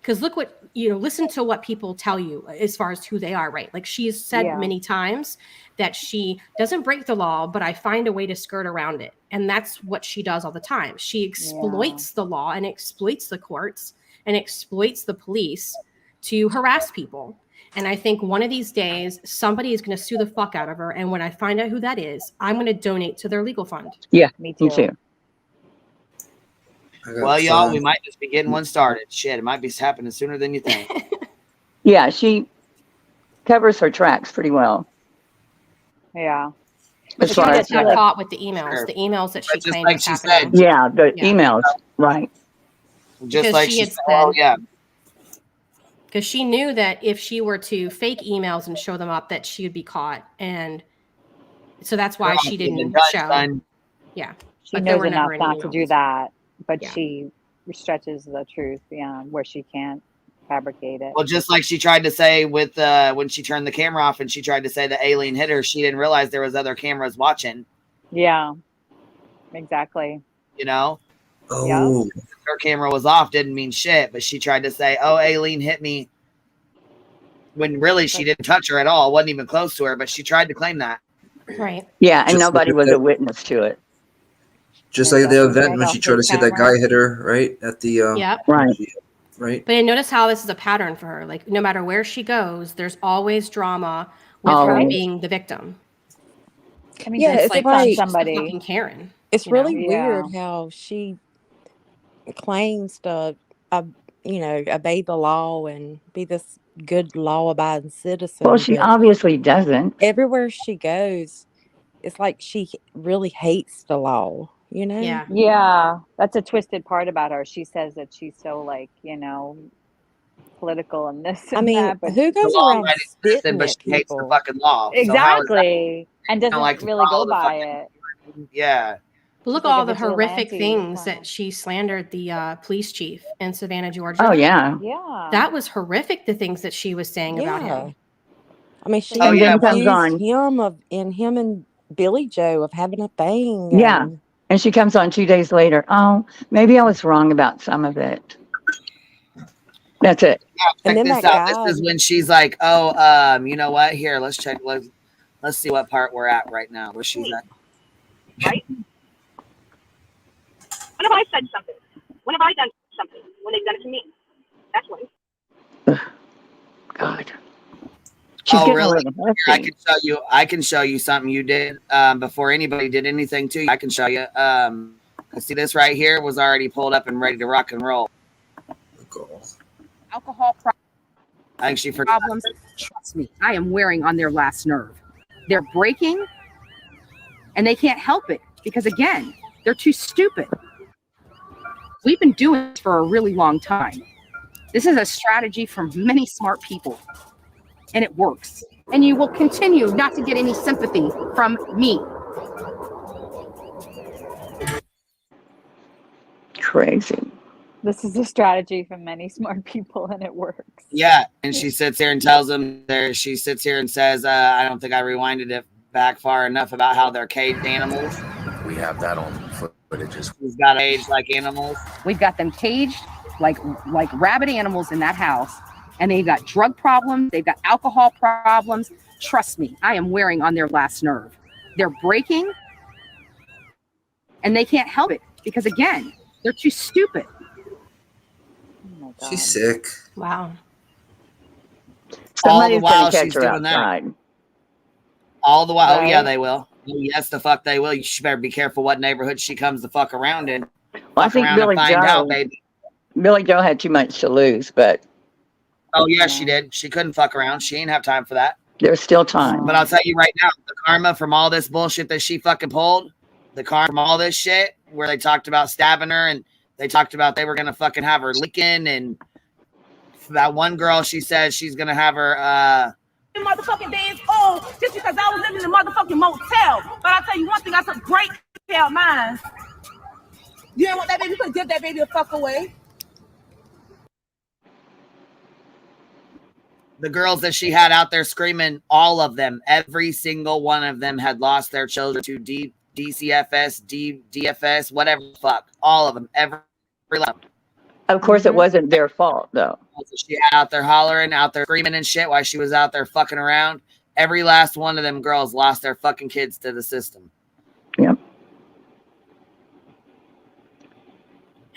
because look what, listen to what people tell you as far as who they are, right? Like she's said Yeah. many times that she doesn't break the law, but I find a way to skirt around it. And that's what she does all the time. She exploits the law and exploits the courts and exploits the police to harass people. And I think one of these days, somebody is going to sue the fuck out of her. And when I find out who that is, I'm going to donate to their legal fund. Yeah, me too. Well, y'all, we might just be getting one started. Shit, it might be happening sooner than you think. Yeah, she covers her tracks pretty well. Yeah. But As she far just as got that. caught with the emails that she Just claimed like was she happening. said. Yeah, the emails, right. Just Because like she she had said, oh, said- yeah. Because she knew that if she were to fake emails and show them up, that she would be caught. And so that's why she didn't show. Yeah. She But there knows were enough never any not to do emails. that, but Yeah. she stretches the truth, where she can't fabricate it. Well, just like she tried to say with when she turned the camera off and she tried to say the alien hit her, she didn't realize there was other cameras watching. Yeah, exactly. Oh, Her camera was off didn't mean shit, but she tried to say, oh, alien hit me, when really she didn't touch her at all. Wasn't even close to her, but she tried to claim that. Right. Yeah, and Just nobody like was that- a witness to it. just like the event when she tried to say that guy hit her, right? At the Yep. Right. Right. But notice how this is a pattern for her. Like, no matter where she goes, there's always drama with her Always. being the victim. I mean, Yeah, just it's like like- she's the somebody. fucking Karen. It's you know? really weird Yeah. how she claims to, obey the law and be this good law-abiding citizen. Well, she but obviously doesn't. everywhere she goes, it's like she really hates the law. Yeah. Yeah, that's a twisted part about her. She says that she's so political and this and I mean, that, but who goes The law around might exist, spitting but at she hates the people? fucking law. So how is that? exactly, and doesn't like to really follow go the by fucking- it. Yeah. But look She's like at all a the horrific vigilante. things that she slandered the police chief in Savannah, Georgia. Oh, yeah. Yeah, That was horrific, the things that she was saying about Yeah. him. I mean, she Oh, yeah, comes on. accused him and Billy Joe of having a thing. Yeah. and- And she comes on 2 days later. Oh, maybe I was wrong about some of it. That's it. And Check then this that out. guy- This is when she's like, oh, you know what? Here, let's check. Let's see what part we're at right now. Where she's at. Right? When have I said something? When have I done something? When they've done it to me. That's when. God. She's Oh, getting really? a little Here, hefty. I can show you something you did before anybody did anything to you. I can show you. See, this right here was already pulled up and ready to rock and roll. Alcohol I think she forgot. problems, trust me, I am wearing on their last nerve. They're breaking and they can't help it because, again, they're too stupid. We've been doing this for a really long time. This is a strategy from many smart people, and it works. And you will continue not to get any sympathy from me. Crazy. This is a strategy from many smart people, and it works. Yeah, and she sits here and tells them there. She sits here and says, "I don't think I rewinded it back far enough about how they're caged animals. We have that on footage. He's got caged like animals. We've got them caged like rabid animals in that house, and they've got drug problems. They've got alcohol problems. Trust me, I am wearing on their last nerve. They're breaking, and they can't help it because, again, they're too stupid. She's sick. Wow. All the Somebody's while gonna catch she's her doing that. outside. All the while, oh yeah, Right. they will. Oh, yes, the fuck they will. You should better be careful what neighborhood she comes the fuck around in. Well, I Fuck think around Billy and find out, Joe, baby. Billy Joe had too much to lose, but Oh yeah, she did. She couldn't fuck around. She ain't have time for that. there's still time. But I'll tell you right now, the karma from all this bullshit that she fucking pulled, the karma from all this shit, where they talked about stabbing her, and they talked about they were gonna fucking have her licking, and that one girl, she says she's gonna have her motherfucking days old just because I was living in a motherfucking motel. But I'll tell you one thing, I took great care of mine. You didn't want that baby, you could have give that baby the fuck away. the girls that she had out there screaming, all of them, every single one of them had lost their children to DCFS, DFS, whatever the fuck. All of them, every one. Of course, it wasn't their fault, though. She had out there hollering, out there screaming and shit while she was out there fucking around. Every last one of them girls lost their fucking kids to the system. Yep.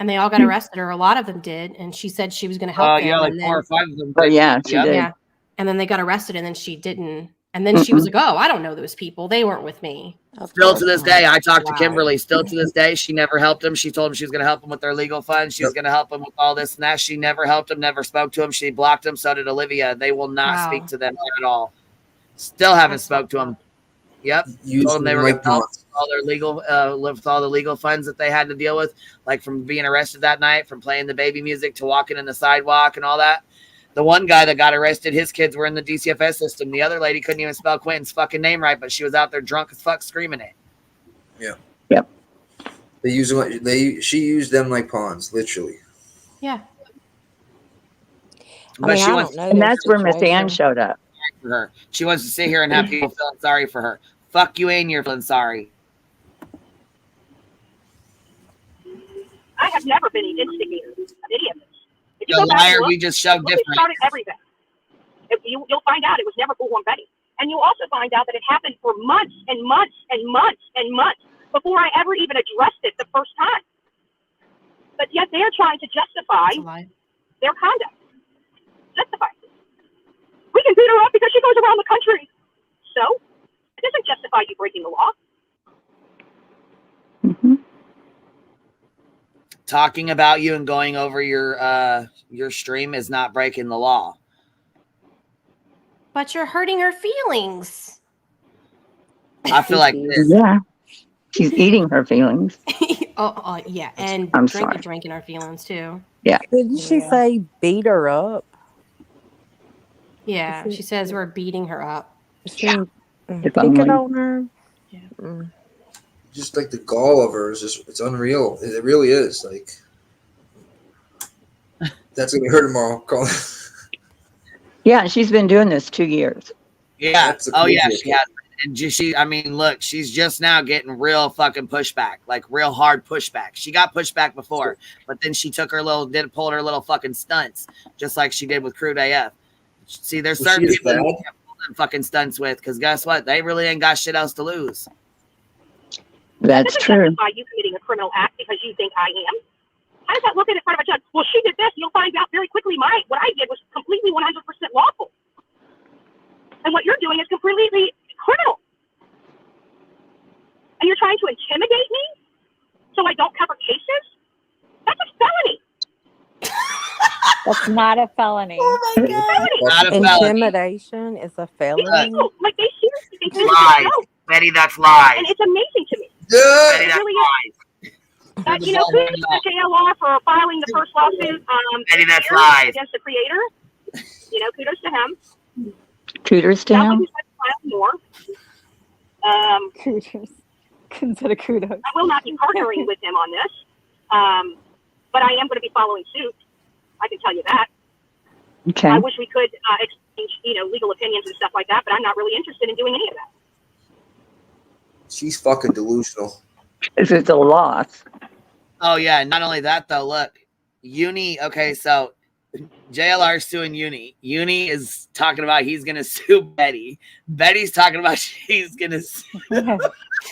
And they all got arrested, or a lot of them did. And she said she was going to help them. Yeah, like and 4 or 5 of them. Oh, yeah, she did. Yeah. And then they got arrested, and then she didn't. And then she was like, oh, I don't know those people. They weren't with me. Still to this day, I talked to Kimberly. Still to this day, she never helped them. She told them she was going to help them with their legal funds. She was going to help them with all this and that. She never helped them, never spoke to them. She blocked them. So did Olivia. They will not speak to them at all. Still haven't spoke to them. Yep. Told them they were going to help with all their legal, with all the legal funds that they had to deal with, like from being arrested that night, from playing the baby music to walking in the sidewalk and all that. The one guy that got arrested, his kids were in the DCFS system. The other lady couldn't even spell Quentin's fucking name right, but she was out there drunk as fuck screaming it. Yeah. Yep. She used them like pawns, literally. Yeah. But she wants, and that's where Miss Ann showed up. For her. She wants to sit here and have people feeling sorry for her. Fuck you, and you're feeling sorry. I have never been an instigator of any of this. If You're a liar. We just show different. Started everything. You'll find out it was never Bull and Betty. And you'll also find out that it happened for months and months and months and months before I ever even addressed it the first time. But yet they're trying to justify their conduct. Justify it. We can beat her up because she goes around the country. So it doesn't justify you breaking the law. Mm-hmm. Talking about you and going over your stream is not breaking the law. But you're hurting her feelings. I feel like this. Yeah. She's eating her feelings. Yeah. And I'm drinking her feelings too. Yeah. Didn't she say beat her up? Yeah. She says we're beating her up. Picking on her. Yeah. Just like the gall of her is it's unreal. It really is. Like, that's gonna hurt tomorrow. Yeah, she's been doing this 2 years. Yeah. Oh yeah, she has. And I mean, look, she's just now getting real fucking pushback, like real hard pushback. She got pushback before, but then she took pulled her little fucking stunts, just like she did with Crude AF. See, there's certain people that you can't pull them fucking stunts with, because guess what? They really ain't got shit else to lose. That's true. Justify you committing a criminal act because you think I am. How does that look at in front of a judge? Well, she did this. You'll find out very quickly. What I did was completely 100% lawful, and what you're doing is completely criminal. And you're trying to intimidate me so I don't cover cases? That's a felony. That's not a felony. Oh my God. Not a felony. Intimidation is a felony. Like they seriously think Lies. Betty, that's lies. And it's amazing to me. Betty, It that's really lies. is. Kudos to the JLR for filing the first lawsuit Betty, that's lies. against the creator. Kudos to him. Kudos to him. More. Kudos. Consider kudos. I will not be partnering with him on this, but I am going to be following suit. I can tell you that. Okay. I wish we could exchange, legal opinions and stuff like that, but I'm not really interested in doing any of that. She's fucking delusional. If it's a loss. Oh yeah, not only that though. Look, Uni. Okay, so JLR is suing Uni. Uni is talking about he's gonna sue Betty. Betty's talking about she's gonna sue.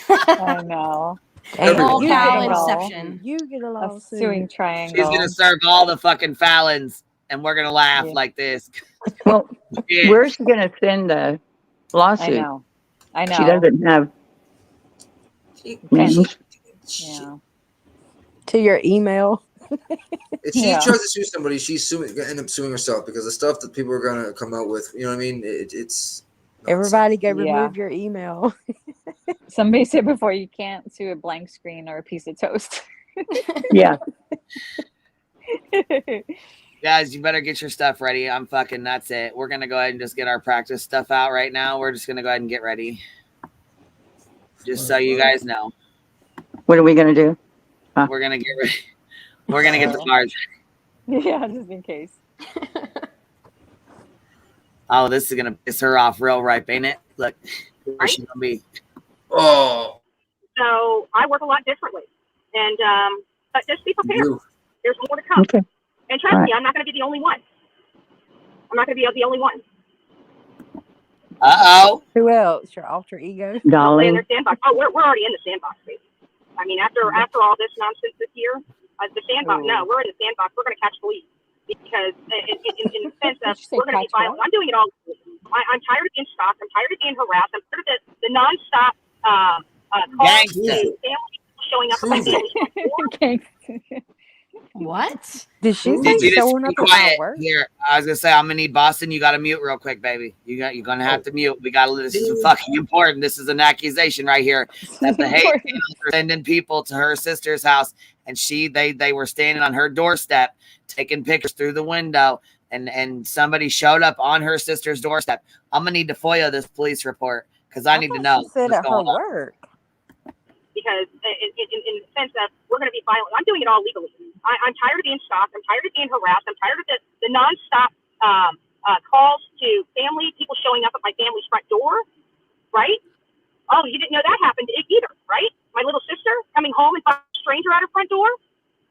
I know. Inception. You get a lawsuit. Suing triangle. She's gonna serve all the fucking Fallons, and we're gonna laugh like this. Well, where's she gonna send the lawsuit? I know. She doesn't have. Yeah. To your email. If she tries to sue somebody, she's gonna end up suing herself because the stuff that people are gonna come out with, you know what I mean? It's everybody get remove your email. Somebody said before, you can't sue a blank screen or a piece of toast. Yeah. Guys, you better get your stuff ready. That's it. We're going to go ahead and just get our practice stuff out right now. We're just going to go ahead and get ready. Just so you guys know. What are we going to do? Huh? We're going to get ready. We're going to get the cards. Yeah, just in case. Oh, this is going to piss her off real ripe, ain't it? Look, where's she going to be? Oh. So I work a lot differently. And but just be prepared. You. There's more to come. Okay. And trust All me, I'm not going to be the only one. I'm not going to be the only one. Uh-oh. Who else? Your alter ego? They'll play in Dolly. their sandbox. Oh, we're already in the sandbox, baby. I mean, after all this nonsense this year, the sandbox. No, we're in the sandbox. We're going to catch fleas because in the sense of we're going to be violent. I'm doing it all. I'm tired of being stalked. I'm tired of being harassed. I'm tired of the nonstop calls to family showing up at my family's What? Did she Did say you just showing be up at my quiet? work? Here, I was gonna say I'm gonna need Boston. You gotta mute real quick, baby. You're gonna have to mute. We gotta. This is fucking important. This is an accusation right here that the hate channels are sending people to her sister's house, and they were standing on her doorstep taking pictures through the window, and somebody showed up on her sister's doorstep. I'm gonna need to FOIA this police report because I need to know She said what's at her going on. work. because in the sense that we're going to be violent. I'm doing it all legally. I'm tired of being stalked. I'm tired of being harassed. I'm tired of the nonstop calls to family, people showing up at my family's front door, right? Oh, you didn't know that happened either, right? My little sister coming home and find a stranger at her front door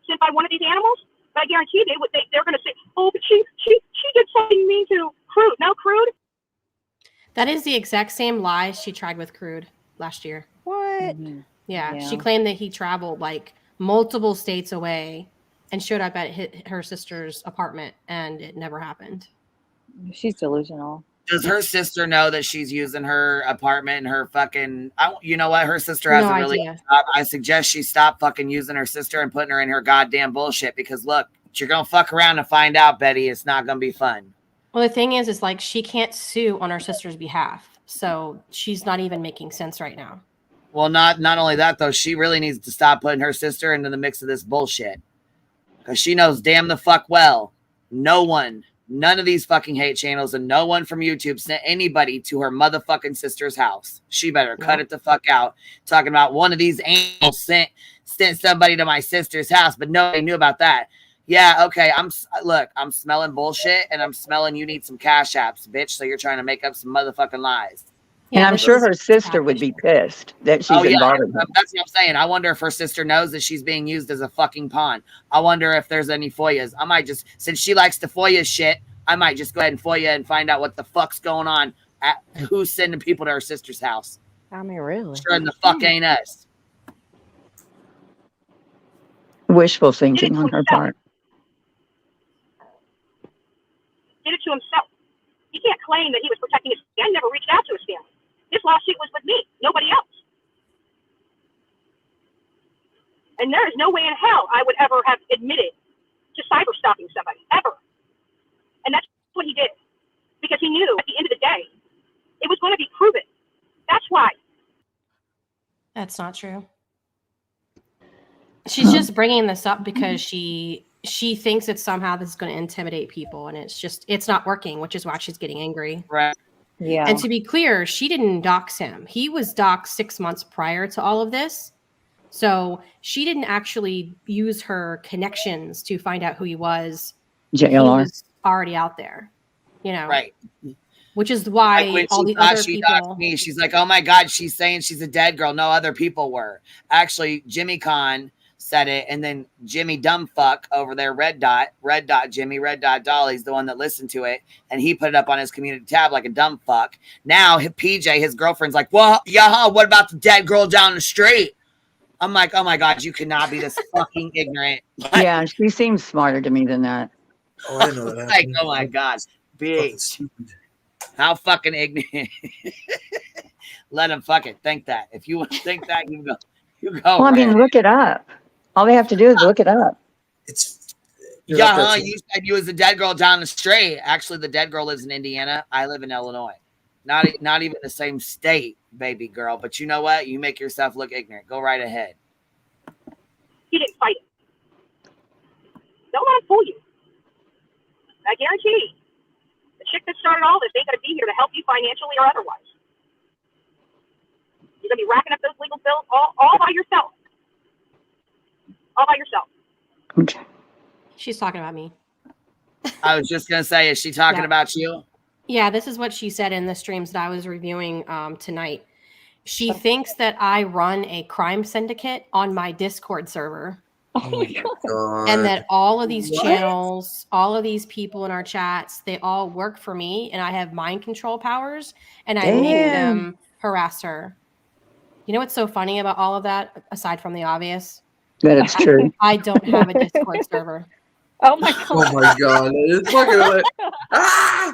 sent by one of these animals. But I guarantee you, they're going to say, oh, but she did something mean to Crude. No, Crude. That is the exact same lie she tried with Crude last year. What? Yeah, she Yeah. claimed that he traveled like multiple states away and showed up at her sister's apartment, and it never happened. She's delusional. Does her sister know that she's using her apartment and her fucking? You know what? Her sister has No a really. idea. I suggest she stop fucking using her sister and putting her in her goddamn bullshit because look, you're gonna fuck around and find out, Betty. It's not gonna be fun. Well, the thing is like she can't sue on her sister's behalf, so she's not even making sense right now. Well, not only that though, she really needs to stop putting her sister into the mix of this bullshit because she knows damn the fuck well, none of these fucking hate channels and no one from YouTube sent anybody to her motherfucking sister's house. She better cut it the fuck out. Talking about one of these animals sent somebody to my sister's house, but nobody knew about that. Yeah, okay. I'm smelling bullshit and I'm smelling you need some cash apps, bitch. So you're trying to make up some motherfucking lies. And I'm sure her sister would be pissed that she's involved in it. That's what I'm saying. I wonder if her sister knows that she's being used as a fucking pawn. I wonder if there's any FOIAs. I might just, since she likes to FOIA shit, I might just go ahead and FOIA and find out what the fuck's going on. Who's sending people to her sister's house? I mean, really? Sure in the fuck ain't us. Wishful thinking on her part. Did it to himself. He can't claim that he was protecting his family. I never reached out to his family. This lawsuit was with me, nobody else. And there is no way in hell I would ever have admitted to cyber stalking somebody, ever. And that's what he did. Because he knew at the end of the day, it was going to be proven. That's why. That's not true. She's just bringing this up because she thinks that somehow this is going to intimidate people, and it's not working, which is why she's getting angry. Right. Yeah. And to be clear, she didn't dox him. He was doxxed 6 months prior to all of this. So she didn't actually use her connections to find out who he was. JLR. He was already out there, Right. Which is why Like when all she the thought other she people. doxed me, she's like, oh my God, she's saying she's a dead girl. No other people were. Actually, Jimmy Kahn said it, and then Jimmy Dumbfuck over there, Red Dot Jimmy, Red Dot Dolly's the one that listened to it, and he put it up on his community tab like a dumb fuck. Now PJ, his girlfriend's like, well, yeah, what about the dead girl down the street? I'm like, oh my God, you cannot be this fucking ignorant. Yeah, she seems smarter to me than that. Oh, I know that. Like, oh my God, bitch. How fucking ignorant. Let him fucking think that. If you want to think that, you go. Well, I mean, look it up. All they have to do is look it up. Yeah, you said you was a dead girl down the street. Actually, the dead girl lives in Indiana. I live in Illinois. Not even the same state. baby girl. But you know what? You make yourself look ignorant. Go right ahead. He didn't fight it. Don't let him fool you. I guarantee you, the chick that started all this ain't going to be here to help you financially or otherwise. You're going to be racking up those legal bills all by yourself. All by yourself. Okay. She's talking about me. I was just going to say, is she talking about you? Yeah, this is what she said in the streams that I was reviewing tonight. She thinks that I run a crime syndicate on my Discord server. Oh my God. And that all of these channels, all of these people in our chats, they all work for me, and I have mind control powers, and I make them harass her. You know what's so funny about all of that, aside from the obvious? That it's true. I don't have a Discord server. Oh my God. Oh my God. It's fucking like,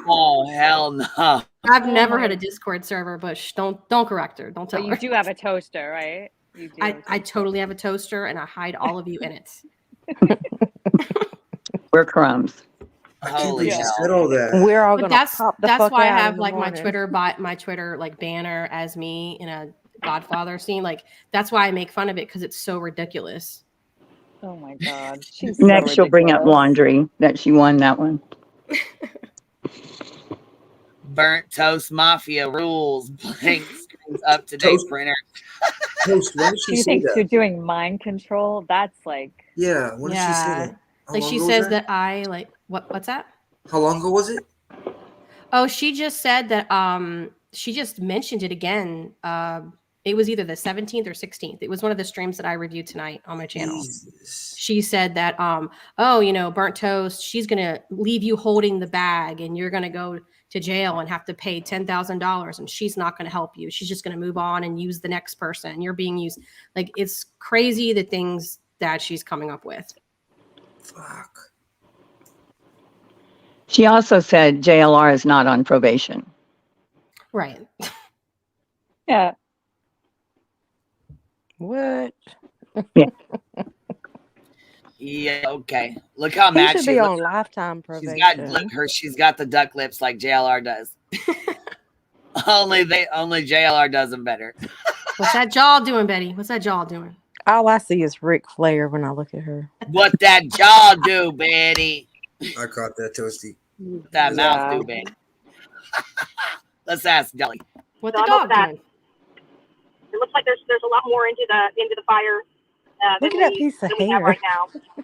oh, hell no. I've never had a Discord server, but don't correct her. Don't tell her. You do have a toaster, right? You do. I totally have a toaster, and I hide all of you in it. We're crumbs. I can't believe she said all that. We're all But gonna pop the that's fuck why I out in have the like morning. my Twitter like banner as me in a Godfather scene. Like that's why I make fun of it, because it's so ridiculous. Oh my God. She's Next, so she'll bring up ridiculous. laundry that she won that one. Burnt Toast Mafia rules. Blank screens up to date printer. Toast, when did she She say thinks that? you're doing mind control. That's like. Yeah, when did she say that? How Like long she ago was says that I like what's that? How long ago was it? Oh, she just said that she just mentioned it again. It was either the 17th or 16th. It was one of the streams that I reviewed tonight on my channel. Jesus. She said that oh, you know, Burnt Toast, she's gonna leave you holding the bag, and you're gonna go to jail and have to pay $10,000, and she's not gonna help you. She's just gonna move on and use the next person. You're being used. Like, it's crazy the things that she's coming up with. Fuck. She also said JLR is not on probation. Right. Yeah. What? Yeah. Yeah, okay. Look how He mad should she be looks. on lifetime probation. She's got the duck lips like JLR does. only JLR does them better. What's that jaw doing, Betty? What's that jaw doing? All I see is Ric Flair when I look at her. What that jaw do, Betty? I caught that, Toasty. What that mouth do, Betty? Let's ask Dolly. What So the I'm dog upset. doing? It looks like there's a lot more into the fire Look than at that piece of we have hair. right now.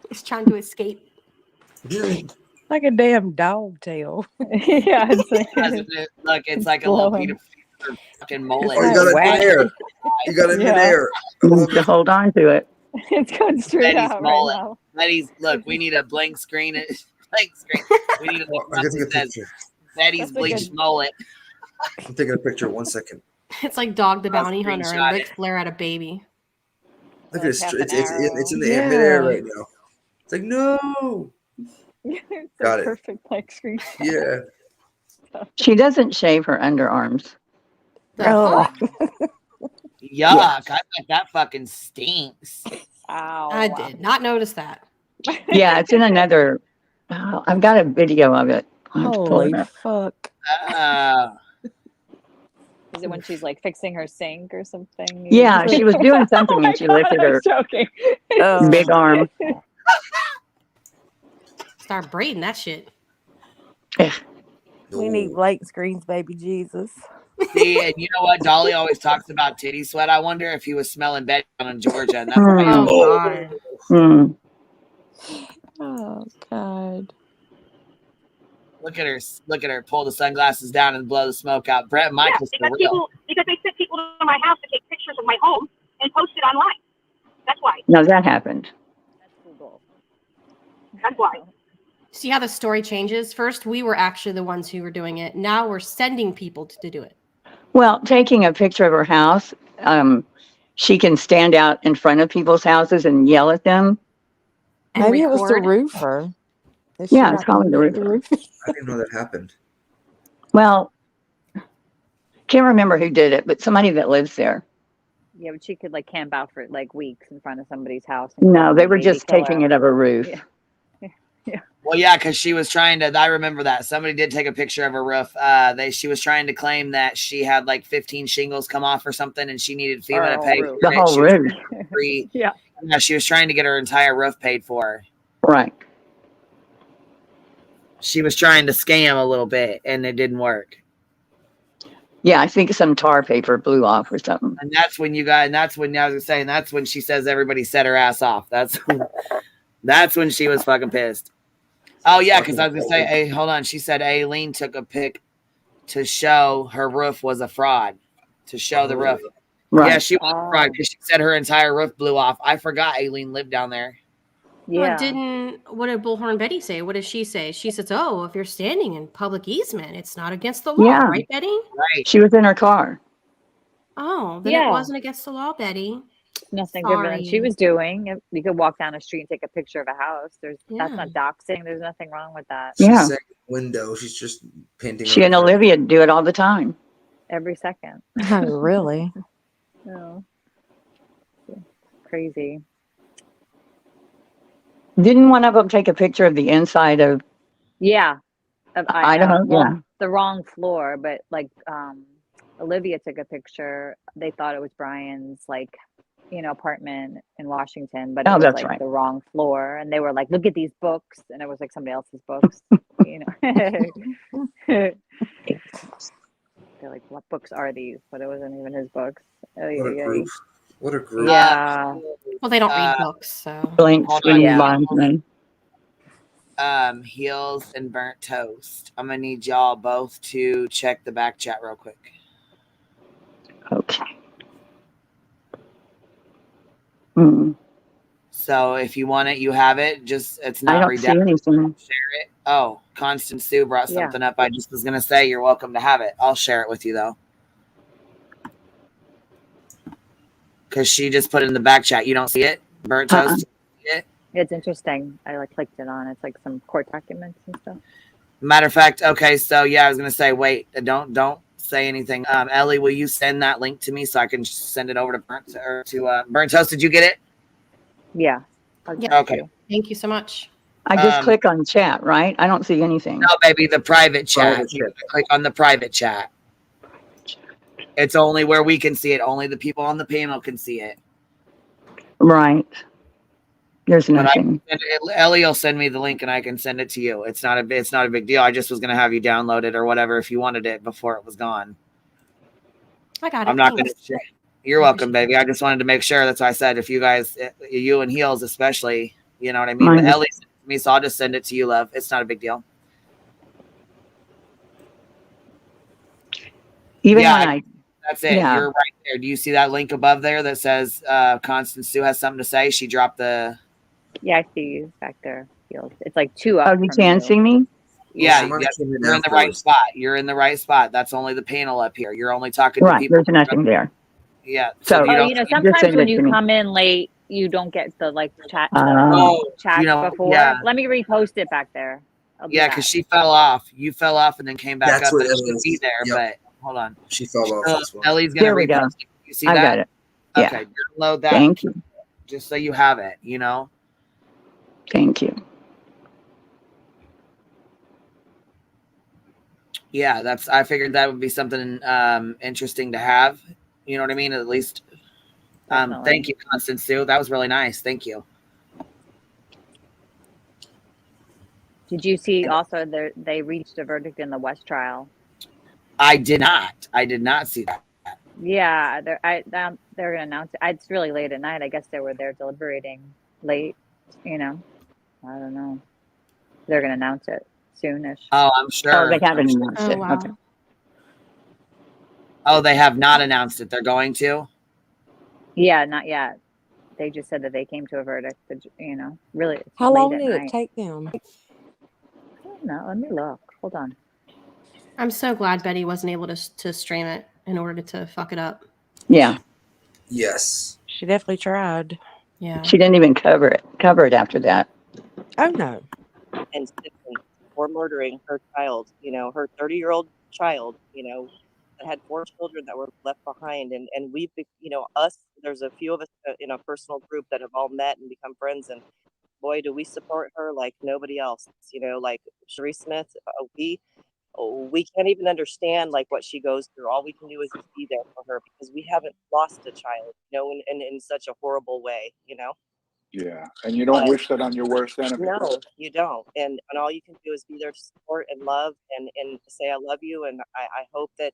He's trying to escape. Like a damn dog tail. Yeah. It's like, Look, it's like a little piece of fucking mullet. Oh, you got it in midair. You got it in midair. You need to hold on to it. It's going straight Betty's out mullet. right now. Betty's, look, we need a blank screen. Blank screen. We need a I'm gonna take a that says picture. Betty's That's a bleached good- mullet. I'm taking a picture. 1 second. It's like Dog the Bounty Hunter screenshot and Ric it. Flair had a baby. Look at it. half It's an in the arrow. midair Yeah. right now. It's like, no. It's Got a it. perfect like screen. Yeah. She doesn't shave her underarms. The fuck? Yuck. I bet that fucking stinks. Ow. I did not notice that. Yeah, it's in another. Oh, I've got a video of it. I'll have to pull Holy it up. fuck. Is it when she's like fixing her sink or something? Yeah, she was doing something Oh my and she God, lifted I her was joking. big arm. Start braiding that shit. We need blank screens, baby Jesus. See, and you know what? Dolly always talks about titty sweat. I wonder if he was smelling Betty down in Georgia, and that's why. Oh god. Hmm. Oh God. Look at her pull the sunglasses down and blow the smoke out. Brett Michael's for real. Because they sent people to my house to take pictures of my home and post it online. That's why. No, that happened. That's why. See how the story changes? First, we were actually the ones who were doing it. Now we're sending people to do it. Well, taking a picture of her house, she can stand out in front of people's houses and yell at them. And Maybe it was the record. roofer. Is she Yeah, not it's probably the roofer. I didn't know that happened. Well, can't remember who did it, but somebody that lives there. Yeah, but she could like camp out for like weeks in front of somebody's house. No, they were just taking it of a roof. Yeah. Well, yeah, because she was trying to. I remember that somebody did take a picture of her roof. She was trying to claim that she had like 15 shingles come off or something, and she needed FEMA to pay for The it. whole She was roof. free. Yeah. Yeah, she was trying to get her entire roof paid for. Right. She was trying to scam a little bit, and it didn't work. Yeah, I think some tar paper blew off or something. And that's when you got. And that's when I was saying. That's when she says everybody set her ass off. That's when she was fucking pissed. Oh yeah, because I was gonna say, hey, hold on. She said Aileen took a pic to show her roof was a fraud. To show the roof. Right. Yeah, she was a fraud because she said her entire roof blew off. I forgot Aileen lived down there. Well, what did Bullhorn Betty say? What did she say? She says, "Oh, if you're standing in public easement, it's not against the law, Yeah. right, Betty?" Right. She was in her car. Oh, then it wasn't against the law, Betty. Nothing different than she was doing. You could walk down the street and take a picture of a house. That's not doxing. There's nothing wrong with that. Yeah. She's window. She's just painting. She and Olivia do it all the time. Every second. Oh, really? No. Crazy. Didn't one of them take a picture of the inside of? Yeah. Of Idaho. Yeah. The wrong floor, but like Olivia took a picture. They thought it was Brian's apartment in Washington, but it was that's like right. the wrong floor. And they were like, "Look at these books," and it was like somebody else's books. They're like, "What books are these?" But it wasn't even his books. What a group! What a group! Yeah. Well, they don't read books, so. Blank Hold screen on. bondsman. Heels and burnt toast. I'm gonna need y'all both to check the back chat real quick. Okay. Hmm. So if you want it, you have it. Just it's not I don't see anything. Share it. Oh, Constance Sue brought something up. I just was gonna say you're welcome to have it. I'll share it with you though. Because she just put it in the back chat. You don't see it? Burnt toast? You see it? It's interesting. I clicked it on. It's like some court documents and stuff. Matter of fact, okay, so yeah, I was gonna say, wait, don't say anything. Ellie, will you send that link to me so I can send it over to Burnt Toast? Did you get it? Yeah. Okay. Thank you so much. I just click on chat, right? I don't see anything. No, baby, the private chat. You click on the private chat. It's only where we can see it. Only the people on the panel can see it. Right. There's nothing. Ellie will send me the link and I can send it to you. It's not a big deal. I just was going to have you download it or whatever if you wanted it before it was gone. I got it. I'm not going to. You're welcome, baby. I just wanted to make sure. That's why I said if you guys, you and Heels especially, you know what I mean. But Ellie sent it to me, so I'll just send it to you, love. It's not a big deal. Even when that's it. Yeah. You're right there. Do you see that link above there that says Constance Sue has something to say? She dropped the. Yeah, I see you back there. Heels. It's like two up. Oh, you can see me? Yeah, you're in the right spot. You're in the right spot. That's only the panel up here. You're only talking to Right. people. There's nothing there. Yeah. So sometimes when you come in late, you don't get the chat before. Yeah. Let me repost it back there. Yeah, because she fell off. You fell off and then came back That's up. what And it she is. be there, Yep. but hold on. She fell off. That's why. Ellie's gonna There we go. repost it. You see I that? got it. Yeah. Okay, download that. Thank you. Just so you have it, you know. Thank you. Yeah, I figured that would be something interesting to have. You know what I mean? At least. Thank you, Constance Sue. That was really nice. Thank you. Did you see also they reached a verdict in the West trial? I did not. I did not see that. Yeah, they're going to announce it. It's really late at night. I guess they were there deliberating late. You know, I don't know. They're going to announce it soonish. Oh, I'm sure. Oh, they haven't announced it. Wow. Okay. Oh, they have not announced it. They're going to. Yeah, not yet. They just said that they came to a verdict. You know, really. It's How late long at did night. it take them? I don't know. Let me look. Hold on. I'm so glad Betty wasn't able to stream it in order to fuck it up. Yeah. Yes. She definitely tried. Yeah. She didn't even cover it after that. Oh, no. And for murdering her child, her 30-year-old child, that had 4 children that were left behind. And we've, there's a few of us in a personal group that have all met and become friends. And boy, do we support her like nobody else. You know, like Cherie Smith, we can't even understand like what she goes through. All we can do is just be there for her because we haven't lost a child, you know, in such a horrible way, you know. Yeah, and you don't wish that on your worst enemy. No, you don't. And all you can do is be there to support and love and say I love you, and I hope that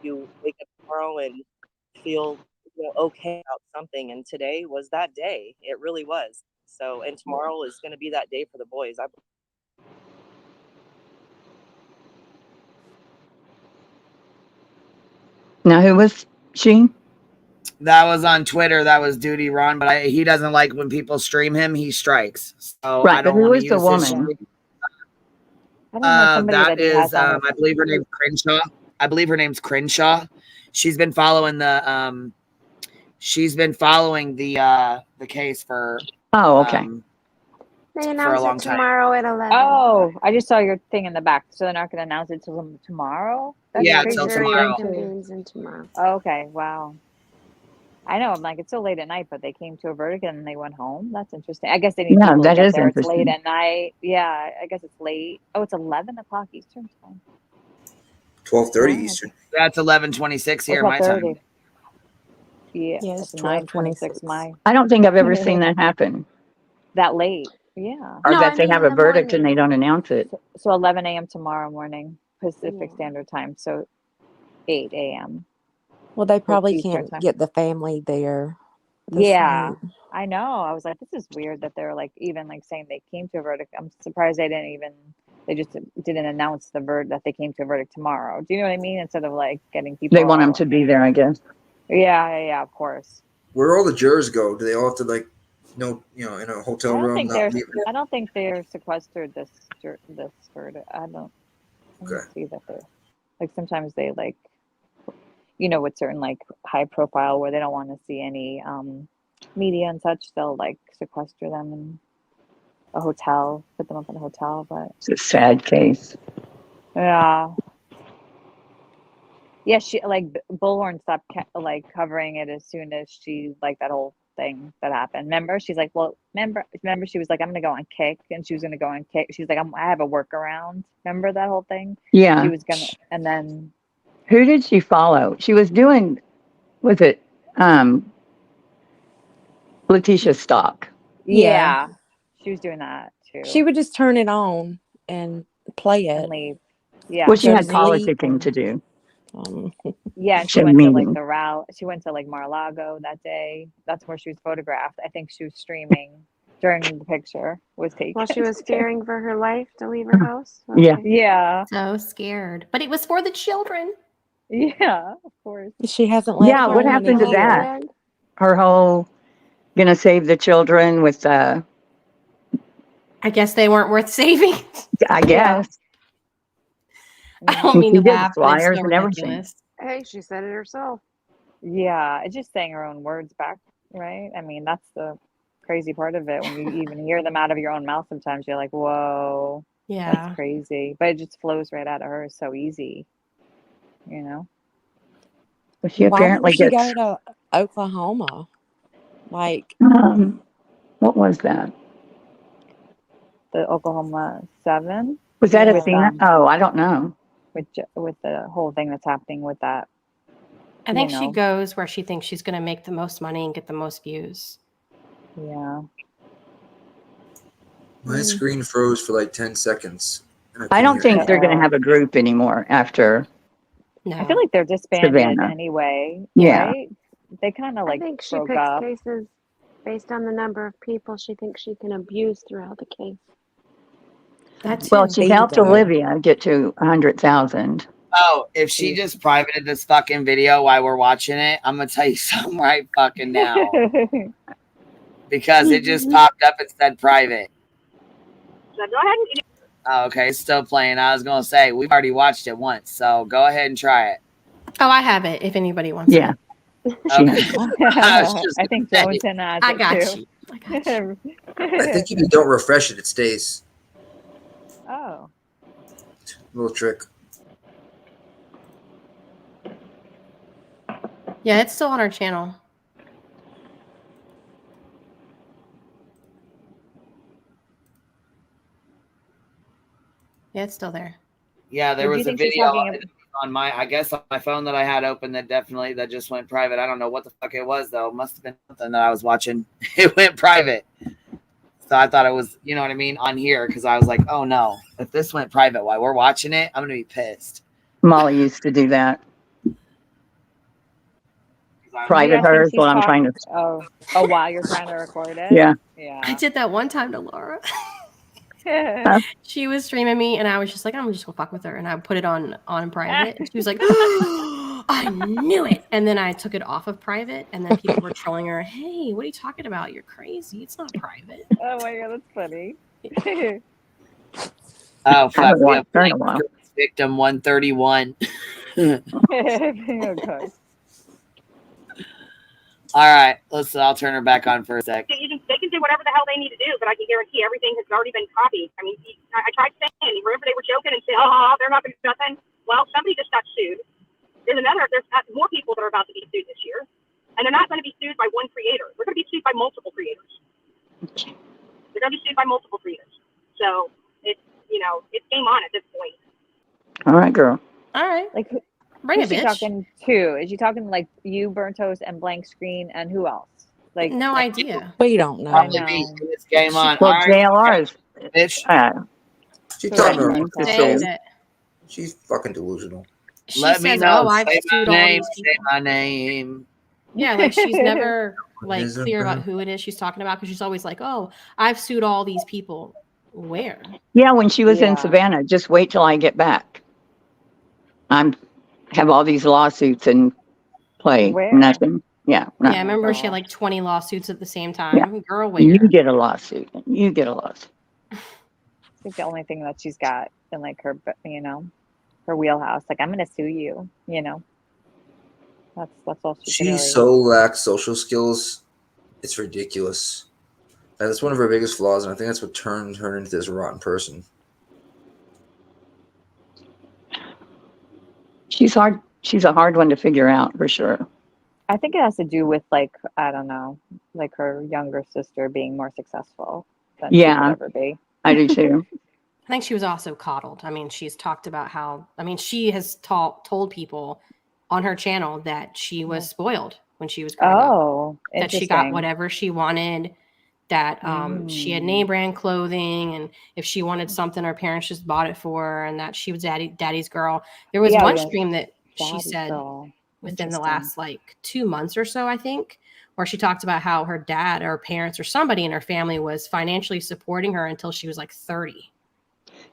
you wake up tomorrow and feel, you know, okay about something. And today was that day. It really was. So, and tomorrow is going to be that day for the boys. Now, who was she? That was on Twitter. That was Duty Ron, but he doesn't like when people stream him. He strikes. So Right, I but don't who want to is the use his woman? stream. I don't know, somebody That that he is, has on I believe her name's Crenshaw. I believe her name's Crenshaw. She's been following the case for Oh, okay. They for a announce long it time. tomorrow at 11. Oh, I just saw your thing in the back. So they're not going to announce it till tomorrow? That's Yeah, crazy. till Jury tomorrow. reconvenes in tomorrow. Oh, okay, wow. I know, I'm like, it's so late at night, but they came to a verdict and they went home. That's interesting. I guess they need Yeah, people to that get is there. It's late interesting. at night. Yeah, I guess it's late. Oh, it's 11 o'clock Eastern time. 12:30 Eastern. That's 11:26 here, my time. 12:30. Yeah, Yeah, it's it's 9:26 my. I don't think I've ever seen that happen, That late. Yeah. or No, that I they mean have in a the verdict and morning. they don't announce it. So 11 a.m. tomorrow morning, Pacific Yeah. Standard Time. So 8 a.m. Well, they probably Eastern can't time. get the family there this Yeah, late. I know. I was like, this is weird that they're like even like saying they came to a verdict. I'm surprised they just didn't announce the verdict that they came to a verdict tomorrow. Do you know what I mean? Instead of like getting people They want them all, to be there, I guess. yeah, of course. Where all the jurors go? Do they all have to like, in a hotel room, not leave? I don't think they're sequestered this verdict. I don't see that they're like sometimes they like, you know, with certain like high profile where they don't want to see any media and such, they'll like sequester them in a hotel, put them up in a hotel. But It's a sad case. yeah, she like Bullhorn stopped like covering it as soon as she like that whole thing that happened. Remember, she's like, well, remember she was like, I'm gonna go on Kick, and she was gonna go on Kick. She's like, I have a workaround. Remember that whole thing? Yeah. She was gonna, and then Who did she follow? She was doing, was it Letitia Stock? yeah, she was doing that too. She would just turn it on and play it. And leave. Yeah. Well, she Go had to sleep politicking to do. Yeah, and She she had went to like meetings. the route. She went to like Mar-a-Lago that day. That's where she was photographed. I think she was streaming during the picture was taken. Well, she was fearing for her life to leave her house. Yeah. Okay. Yeah. So scared. But it was for the children. Yeah, of course. She hasn't left Yeah, what home in happened a to year. that? Her whole gonna save the children with I guess they weren't worth saving. I guess. I don't mean to She did laugh, but it's flyers so and everything. ridiculous. Hey, she said it herself. Yeah, it's just saying her own words back, right? I mean, that's the crazy part of it. When you even hear them out of your own mouth, sometimes you're like, whoa, Yeah. that's crazy. But it just flows right out of her so easy, you know? Well, she Why apparently didn't she gets. go to Oklahoma? Like, What was that? The Oklahoma 7? Was that with, Athena? Oh, I don't know. with the whole thing that's happening with that. I think you she know. goes where she thinks she's going to make the most money and get the most views. Yeah. My screen froze for like 10 seconds. and I don't couldn't hear think they're going to have a group anymore after. No. I feel like they're disbanded Savannah. anyway, Yeah. right? They kind of I like think she broke picks up. cases based on the number of people she thinks she can abuse throughout the case. That's Well, she helped Olivia get to 100,000. Oh, if she just privated this fucking video while we're watching it, I'm gonna tell you something right fucking now. Because it just popped up and said private. So go ahead and Oh, okay, it's still playing. I was gonna say we've already watched it once, so go ahead and try it. Oh, I have it if anybody wants Yeah. it. Okay. I think Johnson has I it got too. you. I got you. I think if you don't refresh it, it stays. Oh. Little trick. Yeah, it's still on our channel. Yeah, it's still there. Yeah, there What do was you a think she's video talking on my, I guess on my phone that I had open that just went private. I don't know what the fuck it was though. It must have been something that I was watching. It went private. So I thought it was, you know what I mean, on here because I was like, oh no, if this went private while we're watching it, I'm gonna be pissed. Molly used to do that. Private hers while I'm trying to. Oh, while you're trying to record it? Yeah. Yeah. I did that one time to Laura. She was streaming me, and I was just like, I'm just gonna fuck with her, and I put it on private. And she was like, I knew it. And then I took it off of private, and then people were trolling her. Hey, what are you talking about? You're crazy. It's not private. Oh my god, that's funny. Oh fuck! We have in a while. victim 131. Oh god. All right, I'll turn her back on for a sec. They can do whatever the hell they need to do, but I can guarantee everything has already been copied. I mean, I tried saying, remember they were joking and saying, oh, they're not going to do nothing. Well, somebody just got sued. There's more people that are about to be sued this year, and they're not going to be sued by one creator. They're going to be sued by multiple creators. They're going to be sued by multiple creators. So it's game on at this point. All right, girl. All right. Like, bring it, who's she bitch. talking to? Is she talking like you, Burnt Toast, and Blank Screen, and who else? Like, no idea. We don't know. I know. It's game on. Well, All right, JLR is. bitch. She's So talking right. about Saying that She's fucking delusional. she Let me says, know. "Oh, I've Say sued my all name. these Say people." my name. Yeah, like she's never like Is it clear about bad? who it is she's talking about because she's always like, "Oh, I've sued all these people." Where? Yeah, when she was in Yeah. Savannah, just wait till I get back. Have all these lawsuits in play. Where? Nothing. Yeah. Yeah, I Nothing. remember she had like 20 lawsuits at the same time. Yeah. Girl, where? You get a lawsuit. You get a lawsuit. I think the only thing that she's got in like her, her wheelhouse, like I'm gonna sue you. That's all she's. She really... so lacks social skills. It's ridiculous. And that's one of her biggest flaws, and I think that's what turned her into this rotten person. She's hard. She's a hard one to figure out for sure. I think it has to do with like I don't know, like her younger sister being more successful than she Yeah. could ever be. I do too. I think she was also coddled. I mean, she's talked about how, she has told people on her channel that she was spoiled when she was growing up. Oh, That she got whatever she wanted, that she had name brand clothing, and if she wanted something, her parents just bought it for her, and that she was daddy's girl. There was one stream that she said within the last like 2 months or so, I think, where she talked about how her dad or parents or somebody in her family was financially supporting her until she was like 30.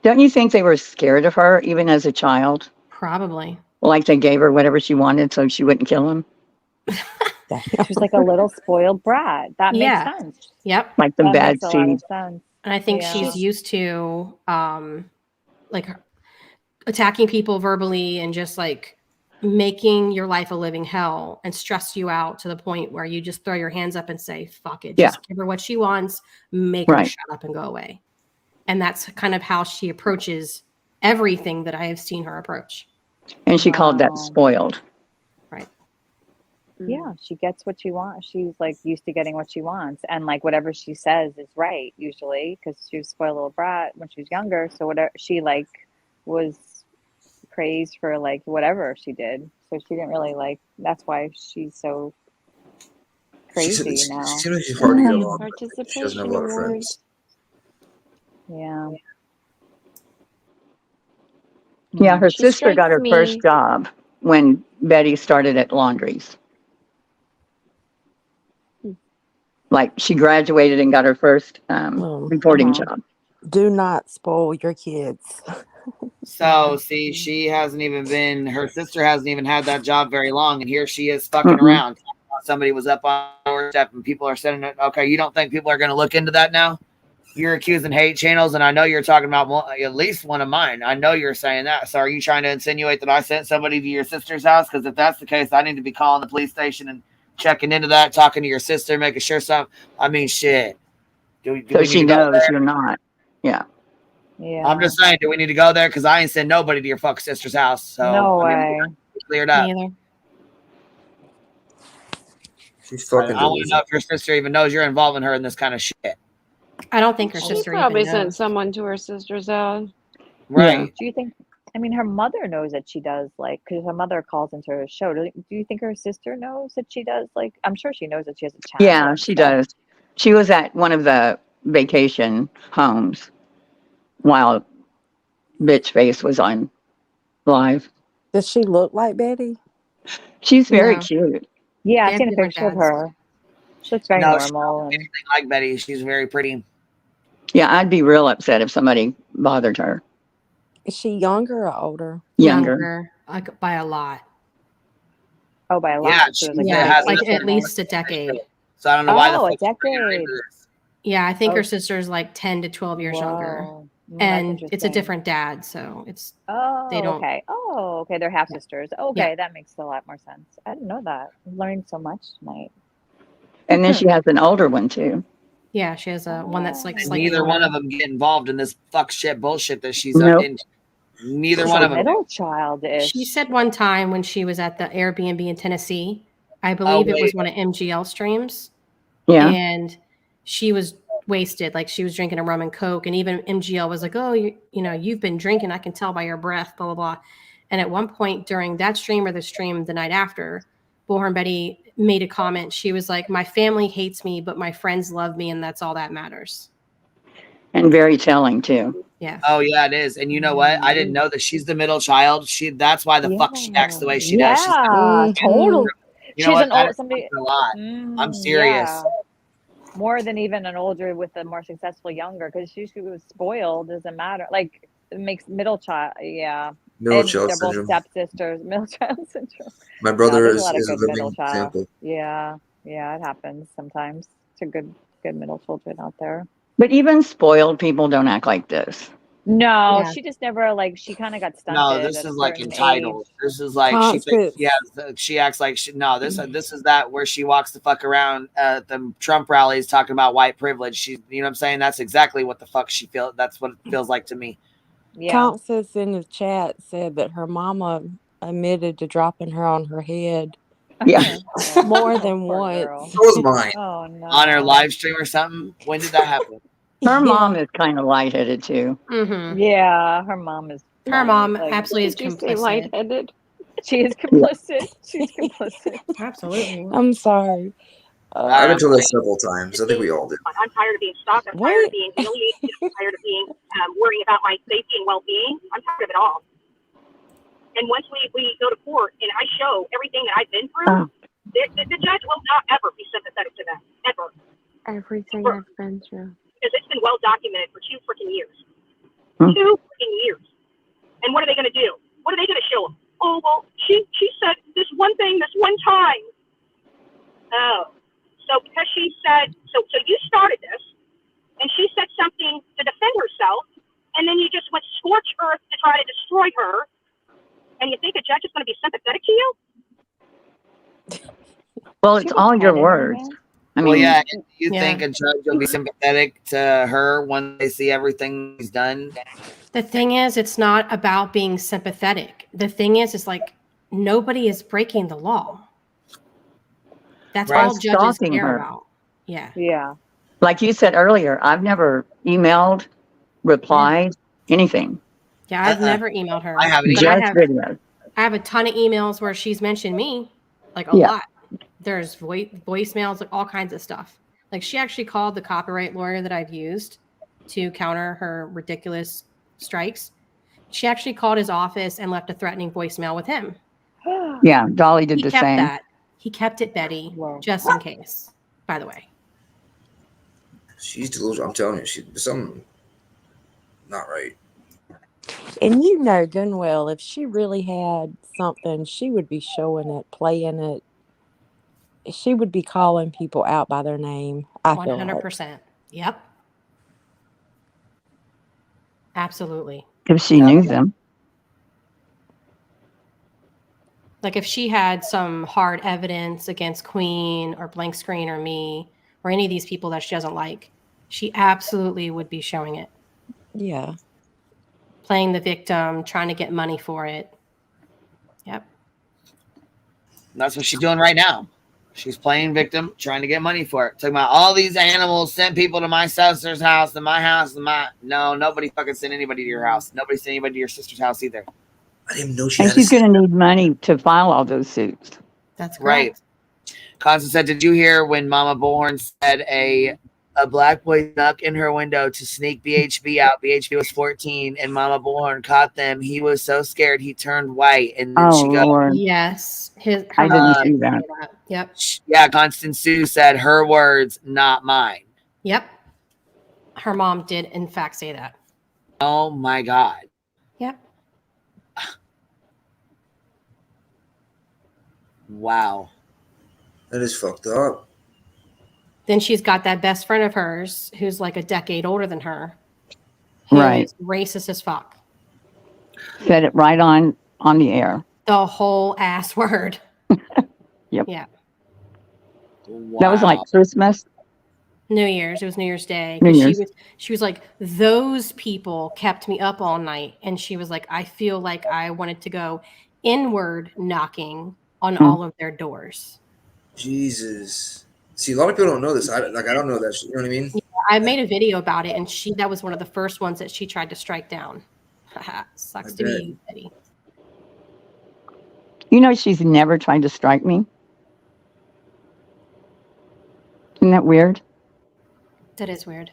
Don't you think they were scared of her even as a child? Probably. Like they gave her whatever she wanted so she wouldn't kill him? She was like a little spoiled brat. That makes sense. Yep. Like the That bad makes a lot of seed. sense. And I think she's used to like attacking people verbally and just like making your life a living hell and stress you out to the point where you just throw your hands up and say, fuck it. Just give her what she wants, make her shut up and go away. And that's kind of how she approaches everything that I have seen her approach. And she called that spoiled. Right. Yeah, she gets what she wants. She's like used to getting what she wants, and like whatever she says is right usually because she was a spoiled little brat when she was younger. So whatever she like was praised for like whatever she did. So she didn't really like. That's why she's so crazy now. She seems like she's hard to get along with. She doesn't have a lot of friends. Yeah. Yeah, her She sister got her strikes first me- job when Betty started at laundries. Like she graduated and got her first reporting job. Do not spoil your kids. So, see, she hasn't even been, her sister hasn't even had that job very long, and here she is fucking around. Somebody was up on our step, and people are sending it. Okay, you don't think people are going to look into that now? You're accusing hate channels, and I know you're talking about at least one of mine. I know you're saying that. So, are you trying to insinuate that I sent somebody to your sister's house? Because if that's the case, I need to be calling the police station and checking into that, talking to your sister, making sure something. I mean, shit. Do we So she need to go knows there? you're not. Yeah. Yeah. I'm just saying, do we need to go there? Because I ain't sent nobody to your fucking sister's house. So No I mean, way. cleared up. She's fucking I want to know if your sister even knows you're involving her in this kind of shit. I don't think her She sister probably even sent knows. someone to her sister's house. Right. Do you think? I mean, her mother knows that she does, like, because her mother calls into her show. Do you think her sister knows that she does? Like, I'm sure she knows that she has a channel. Yeah, and she stuff. does. She was at one of the vacation homes while Bitch Face was on live. Does she look like Betty? She's very No. cute. Yeah, They I've have seen a different picture of dads. her. She looks very No, she's normal. not And anything like Betty. She's very pretty. Yeah, I'd be real upset if somebody bothered her. Is she younger or older? Younger. Like by a lot. oh, by a lot. Yeah, So she it was like Yeah, has like enough at least a decade. So I don't know why the Oh, a fuck she's bringing her decade. into this. Yeah, I think Oh. her sister's like 10 to 12 years younger. Whoa. And That's it's a interesting. different dad, so it's Oh, they don't okay. Oh, okay. They're half sisters. Okay, Yeah. that makes a lot more sense. I didn't know that. I'm learning so much tonight. And then she has an older one too. Yeah, she has a one that's like And slightly neither one older. of them get involved in this fuck shit bullshit that she's Nope. into. Neither She's one a of them. middle child-ish. She said one time when she was at the Airbnb in Tennessee, I believe it was one of MGL streams. Yeah. And she was wasted, like she was drinking a rum and coke, and even MGL was like, "Oh, you know, you've been drinking. I can tell by your breath." Blah blah blah. And at one point during that stream or the stream the night after, Bullhorn Betty made a comment. She was like, "My family hates me, but my friends love me, and that's all that matters." And very telling too. Yeah. Oh yeah, it is. And you know what? I didn't know that she's the middle child. That's why the fuck she acts the way she does. She's Yeah, totally. You know She's what? an That old is somebody. a lot. I'm serious. Yeah. More than even an older with a more successful younger, because she was spoiled. Doesn't matter. Like it makes middle child. Yeah. Middle And child they're both syndrome. stepsisters. Middle child syndrome. My brother there's is a lot of a good middle living child. example. Yeah, it happens sometimes. To good middle children out there. But even spoiled people don't act like this. No, Yeah. she just never she kind of got stunted. No, this at a is like certain entitled. age. This is like she thinks, she acts like this is that where she walks the fuck around at the Trump rallies talking about white privilege. She, you know what I'm saying? That's exactly what the fuck she feels. That's what it feels like to me. Yeah. Constance in the chat said that her mama admitted to dropping her on her head. Yeah. More than once. So was mine. Oh no. On her live stream or something. When did that happen? Her mom is kind of lightheaded too. Mm-hmm. Yeah, her mom is. Her mom absolutely is Did you say complicit. lightheaded? She is complicit. She's complicit. Absolutely. I'm sorry. I've been told that several times. I think we all did. I'm tired of being stalked. I'm tired of being humiliated. I'm tired of being worrying about my safety and well-being. I'm tired of it all. And once we go to court and I show everything that I've been through, the judge will not ever be sympathetic to them. Ever. Everything I've been through. Because it's been well documented for 2 freaking years. 2 freaking years. And what are they going to do? What are they going to show them? Oh, well, she said this one thing this one time. Oh. So because she said, so you started this, and she said something to defend herself, and then you just went scorched earth to try to destroy her, and you think a judge is going to be sympathetic to you? Well, it's all your words. I mean, Well, yeah, you think a judge will be sympathetic to her when they see everything he's done? The thing is, it's not about being sympathetic. The thing is, it's like nobody is breaking the law. That's Right. all judges Stalking care her. about. Yeah. Yeah. like you said earlier, I've never emailed, replied, anything. Yeah, I've never emailed her. I haven't But Just videos. I have a ton of emails where she's mentioned me, like a Yeah. lot. There's voicemails, like all kinds of stuff. Like she actually called the copyright lawyer that I've used to counter her ridiculous strikes. She actually called his office and left a threatening voicemail with him. Yeah, Dolly did He the kept same. that. He kept it, Betty, just in case, by the way. She's delusional. I'm telling you, she's something not right. And you know good and well, if she really had something, she would be showing it, playing it. She would be calling people out by their name. I feel like. 100%. Yep. Absolutely. If she knew them. Like if she had some hard evidence against Queen or Blank Screen or me or any of these people that she doesn't like, she absolutely would be showing it. Yeah. Playing the victim, trying to get money for it. Yep. That's what she's doing right now. She's playing victim, trying to get money for it. Talking about all these animals sent people to my sister's house, to my house, no, nobody fucking sent anybody to your house. Nobody sent anybody to your sister's house either. I didn't know she And had a she's going to need money to file all those suits. That's right. Constance said, did you hear when Mama Bullhorn said a black boy snuck in her window to sneak BHB out? BHB was 14 and Mama Bullhorn caught them. He was so scared he turned white. And then she goes, Lord. Yes. Her I mom didn't see did that. say that. Yep. Yeah, Constance Sue said her words, not mine. Yep. Her mom did, in fact, say that. Oh, my God. Yep. Wow. That is fucked up. Then she's got that best friend of hers who's like a decade older than her. Who Right. is racist as fuck. Said it right on the air. The whole ass word. Yep. Yeah. Wow. That was like Christmas. New Year's. It was New Year's Day. New 'Cause Year's. She was like, those people kept me up all night. And she was like, I feel like I wanted to go inward knocking on all of their doors. Jesus. See, a lot of people don't know this. I don't know that. You know what I mean? Yeah, I made a video about it, and that was one of the first ones that she tried to strike down. Sucks to be you, Betty. You know, she's never tried to strike me. Isn't that weird? That is weird.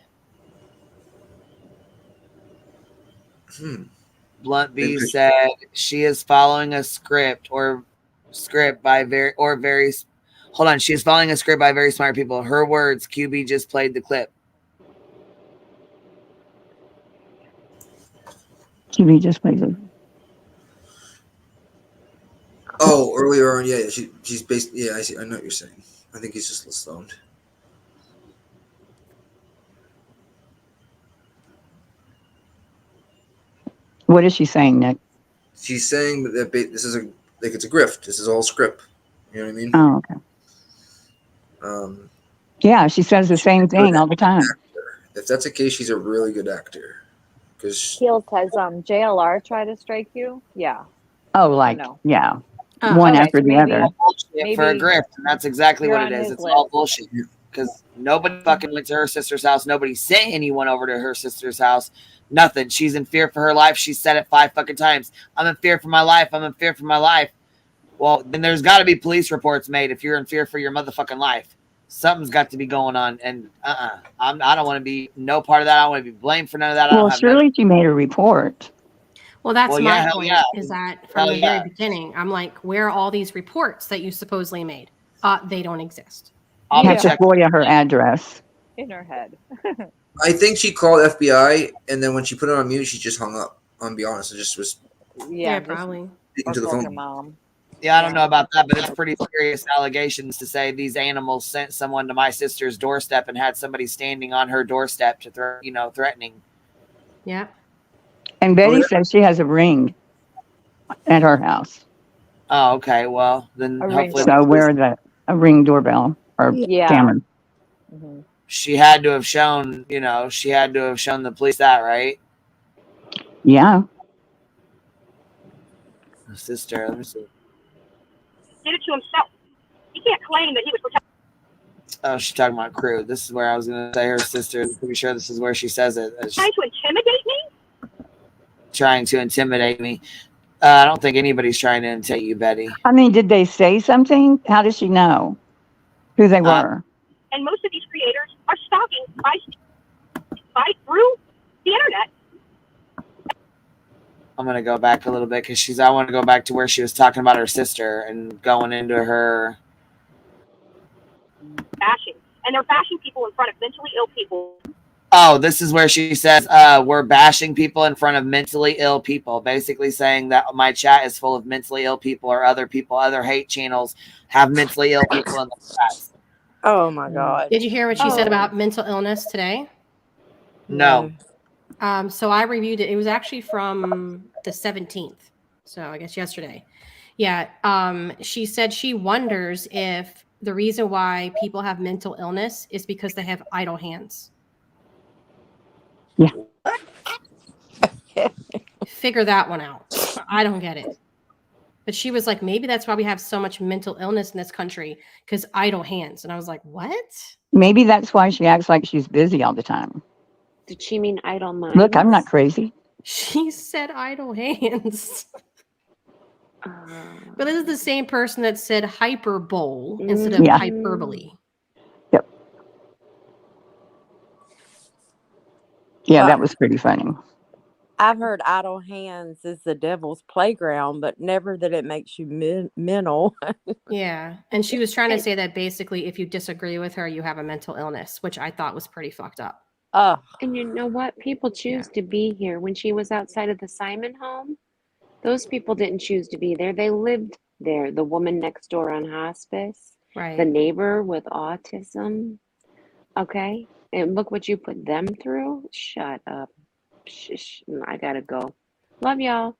Blunt B said she is following a script by very hold on. She is following a script by very smart people. Her words, QB just played the clip. QB just played it. Oh, earlier on, yeah. She's based. Yeah, I see. I know what you're saying. I think he's just stoned. What is she saying, Nick? She's saying that this is it's a grift. This is all script. You know what I mean? Oh, okay. Yeah, she says the same thing all the time. If that's the case, she's a really good actor. Because Keel says, JLR try to strike you? Yeah. Oh, like, no. yeah. One Okay, after so the maybe- other. Bullshit for a grift, and that's exactly You're what it on is. his It's all list. bullshit. Because nobody fucking went to her sister's house. Nobody sent anyone over to her sister's house. Nothing. She's in fear for her life. She said it 5 fucking times. I'm in fear for my life. I'm in fear for my life. Well, then there's got to be police reports made if you're in fear for your motherfucking life. Something's got to be going on. And I don't want to be no part of that. I don't want to be blamed for none of that. I Well, don't have surely she made a report. Well, that's Well, my yeah, hell point, yeah. is that from Hell the yeah. very beginning, I'm like, where are all these reports that you supposedly made? They don't exist. I'll Have to FOIA her address. In her head. I think she called FBI, and then when she put it on mute, she just hung up. I'm be honest, it just was Yeah, probably. speaking to the phone. Mom. Yeah, I don't know about that, but it's pretty serious allegations to say these animals sent someone to my sister's doorstep and had somebody standing on her doorstep to threatening. Yeah. And Betty says she has a ring at her house. Oh, okay. Well, then hopefully So wear a ring doorbell or camera. she had to have shown, the police that, right? Yeah. Sister, let me see. Did it to himself. He can't claim that he was protecting. Oh, she's talking about crew. This is where I was going to say her sister. I'm pretty sure this is where she says it. Trying to intimidate me? Trying to intimidate me. I don't think anybody's trying to intimidate you, Betty. I mean, did they say something? How does she know who they were? And most of these creators are stalking by through the internet. I'm going to go back a little bit because I want to go back to where she was talking about her sister and going into her. Bashing. And they're bashing people in front of mentally ill people. Oh, this is where she says, we're bashing people in front of mentally ill people, basically saying that my chat is full of mentally ill people or other people, other hate channels have mentally ill people in the chats. Oh my God. Did you hear what she said about mental illness today? No. So I reviewed it. It was actually from the 17th. So I guess yesterday. Yeah. She said she wonders if the reason why people have mental illness is because they have idle hands. Yeah. Figure that one out. I don't get it. But she was like, maybe that's why we have so much mental illness in this country, because idle hands. And I was like, what? Maybe that's why she acts like she's busy all the time. Did she mean idle minds? Look, I'm not crazy. She said idle hands. But this is the same person that said hyperbole instead of hyperbole. Yep. Yeah, Well, that was pretty funny. I've heard idle hands is the devil's playground, but never that it makes you mental. Yeah. And she was trying to say that basically if you disagree with her, you have a mental illness, which I thought was pretty fucked up. And you know what? People choose to be here. When she was outside of the Simon home, those people didn't choose to be there. They lived there. The woman next door on hospice, right? The neighbor with autism. Okay. And look what you put them through. Shut up. Shh, I gotta go. Love y'all.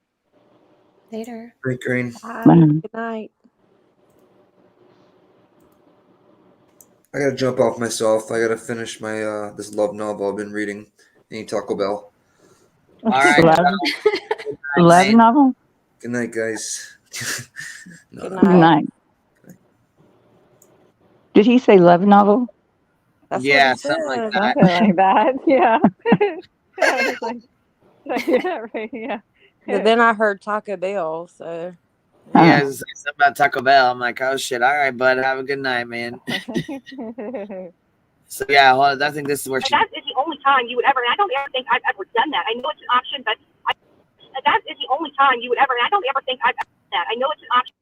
Later. Great, Green. Bye. Mhm. Good night. I gotta jump off myself. I gotta finish my this love novel I've been reading. I need Taco Bell. All right. Love novel? Good night, guys. Good Good night. Did he say love novel? That's yeah, what he something like said. that. Something like that. Yeah. Yeah, it's like, yeah, right, yeah. But then I heard Taco Bell, so Yeah, it's something about Taco Bell. I'm like, oh shit. All right, bud. Have a good night, man. So yeah, well, I think this is where she. That is the only time you would ever, and I don't ever think I've ever done that. I know it's an option, but that is the only time you would ever, and I don't ever think I've ever done that. I know it's an option,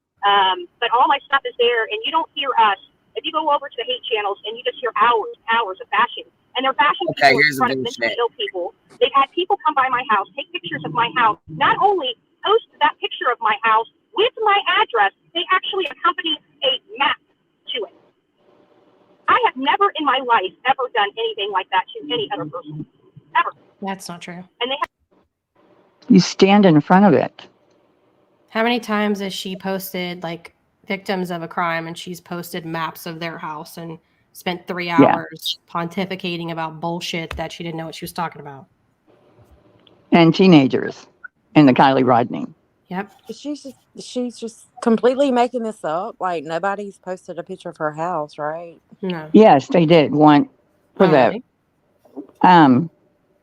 but all my stuff is there, and you don't hear us. If you go over to the hate channels and you just hear hours and hours of bashing, and they're bashing Okay, people in here's the front of mentally bullshit. ill people. They've had people come by my house, take pictures of my house, not only post that picture of my house with my address, they actually accompany a map to it. I have never in my life ever done anything like that to any other person, ever. That's not true. And they have. You stand in front of it. How many times has she posted like victims of a crime and she's posted maps of their house and spent 3 hours pontificating about bullshit that she didn't know what she was talking about? And teenagers in the Kylie Rodney. Yep. She's just completely making this up. Like nobody's posted a picture of her house, right? No. Yes, they did one for the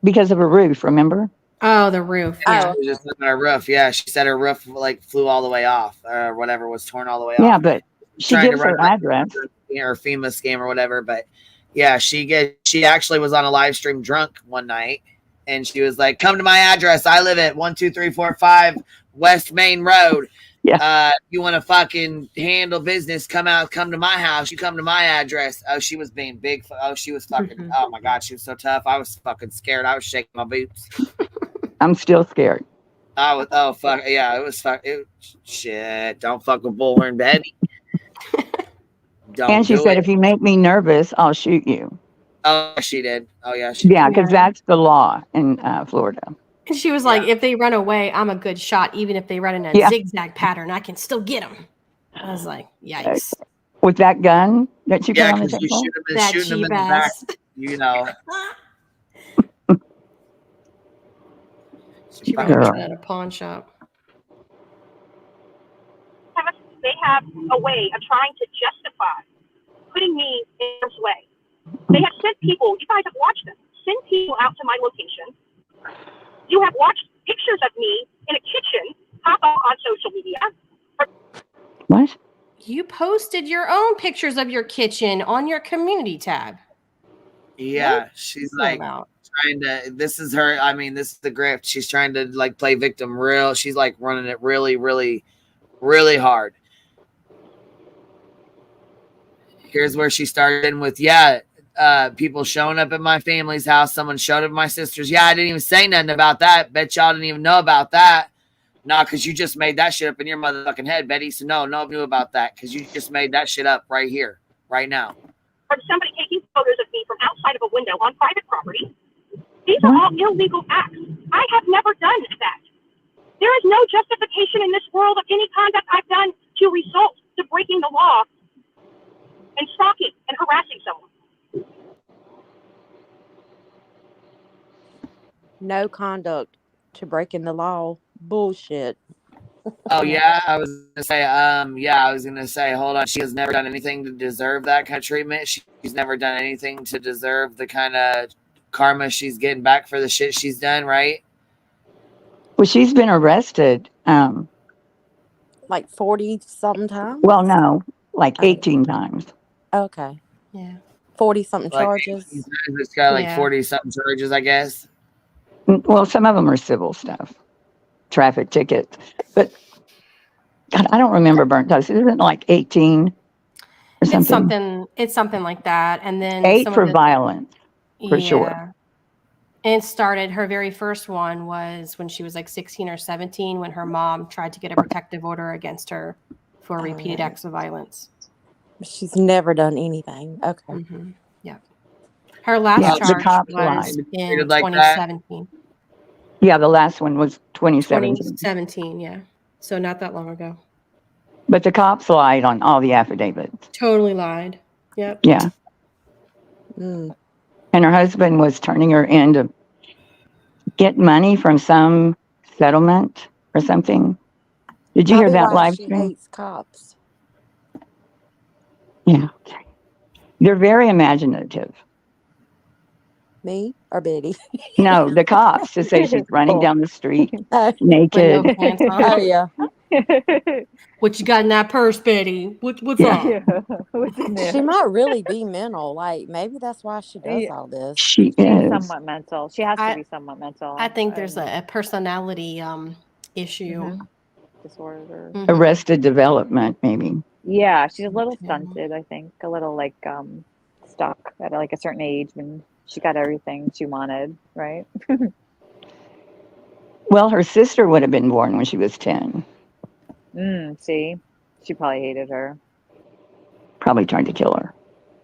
because of a roof, remember? Oh, the roof. Yeah, she was just living on her roof. Yeah, she said her roof like flew all the way off, or whatever was torn all the way off. Yeah, but she Trying to gives run her like address. or FEMA scam or whatever. But yeah, she actually was on a live stream drunk one night, and she was like, "Come to my address. I live at 12345 West Main Road. Yeah. You want to fucking handle business? Come to my house. You come to my address." Oh, she was being big. Oh, she was fucking. Oh my god, she was so tough. I was fucking scared. I was shaking my boots. I'm still scared. I was. Oh fuck yeah, it was fuck. Shit, don't fuck with Bullhorn Betty. Don't And she do said, it. if you make me nervous, I'll shoot you. Oh, she did. Oh yeah, she Yeah, did. because that's the law in Florida. And she was like, if they run away, I'm a good shot. Even if they run in a zigzag pattern, I can still get them. I was like, yikes. With that gun that she put Yeah, on the because you table? shooting them in the back. You know. She ran at a pawn shop. They have a way of trying to justify putting me in harm's way. They have sent people, you guys have watched them, send people out to my location. You have watched pictures of me in a kitchen pop up on social media. What? You posted your own pictures of your kitchen on your community tab. Yeah, she's like trying to. This is her. I mean, this is the grift. She's trying to like play victim real. She's like running it really, really, really hard. Here's where she started in with people showing up at my family's house. Someone showed up at my sister's. Yeah, I didn't even say nothing about that. Bet y'all didn't even know about that. Nah, because you just made that shit up in your motherfucking head, Betty. So no one knew about that because you just made that shit up right here, right now. From somebody taking photos of me from outside of a window on private property. These are all illegal acts. I have never done that. There is no justification in this world of any conduct I've done to result to breaking the law and stalking and harassing someone. No conduct to breaking the law. Bullshit. Oh yeah, I was gonna say, hold on. She has never done anything to deserve that kind of treatment. She's never done anything to deserve the kind of karma she's getting back for the shit she's done, right? Well, she's been arrested. Like 40 something times? Well, no, like Oh, 18 times. okay. Yeah. 40 something Like charges. it's got like Yeah. 40 something charges, I guess. Well, some of them are civil stuff, traffic tickets. But God, I don't remember burnt toast. Isn't it like 18 or something? It's something like that. And then 8 some for of the violence, for sure. yeah. And it started, her very first one was when she was like 16 or 17, when her mom tried to get a protective order against her for repeated acts of violence. She's never done anything. Okay. Mm-hmm. Yeah. Her last the charge cops was lied. in Like that? 2017. Yeah, the last one was 2017. 2017, yeah. So not that long ago. But the cops lied on all the affidavits. Totally lied. Yep. Yeah. Mm. And her husband was turning her in to get money from some settlement or something. Did you hear that Why live she stream? hates cops. Yeah. They're very imaginative. Me or Betty? No, the cops to say she's running down the street naked. With no pants on. Oh, yeah. What you got in that purse, Betty? What's up? She might really be mental. Like, maybe that's why she does all this. She's somewhat mental. She has to be somewhat mental. I think there's a personality issue. Disorder. Arrested development, maybe. Yeah, she's a little stunted, I think. A little like stuck at like a certain age when she got everything she wanted, right? Well, her sister would have been born when she was 10. See? She probably hated her. Probably tried to kill her.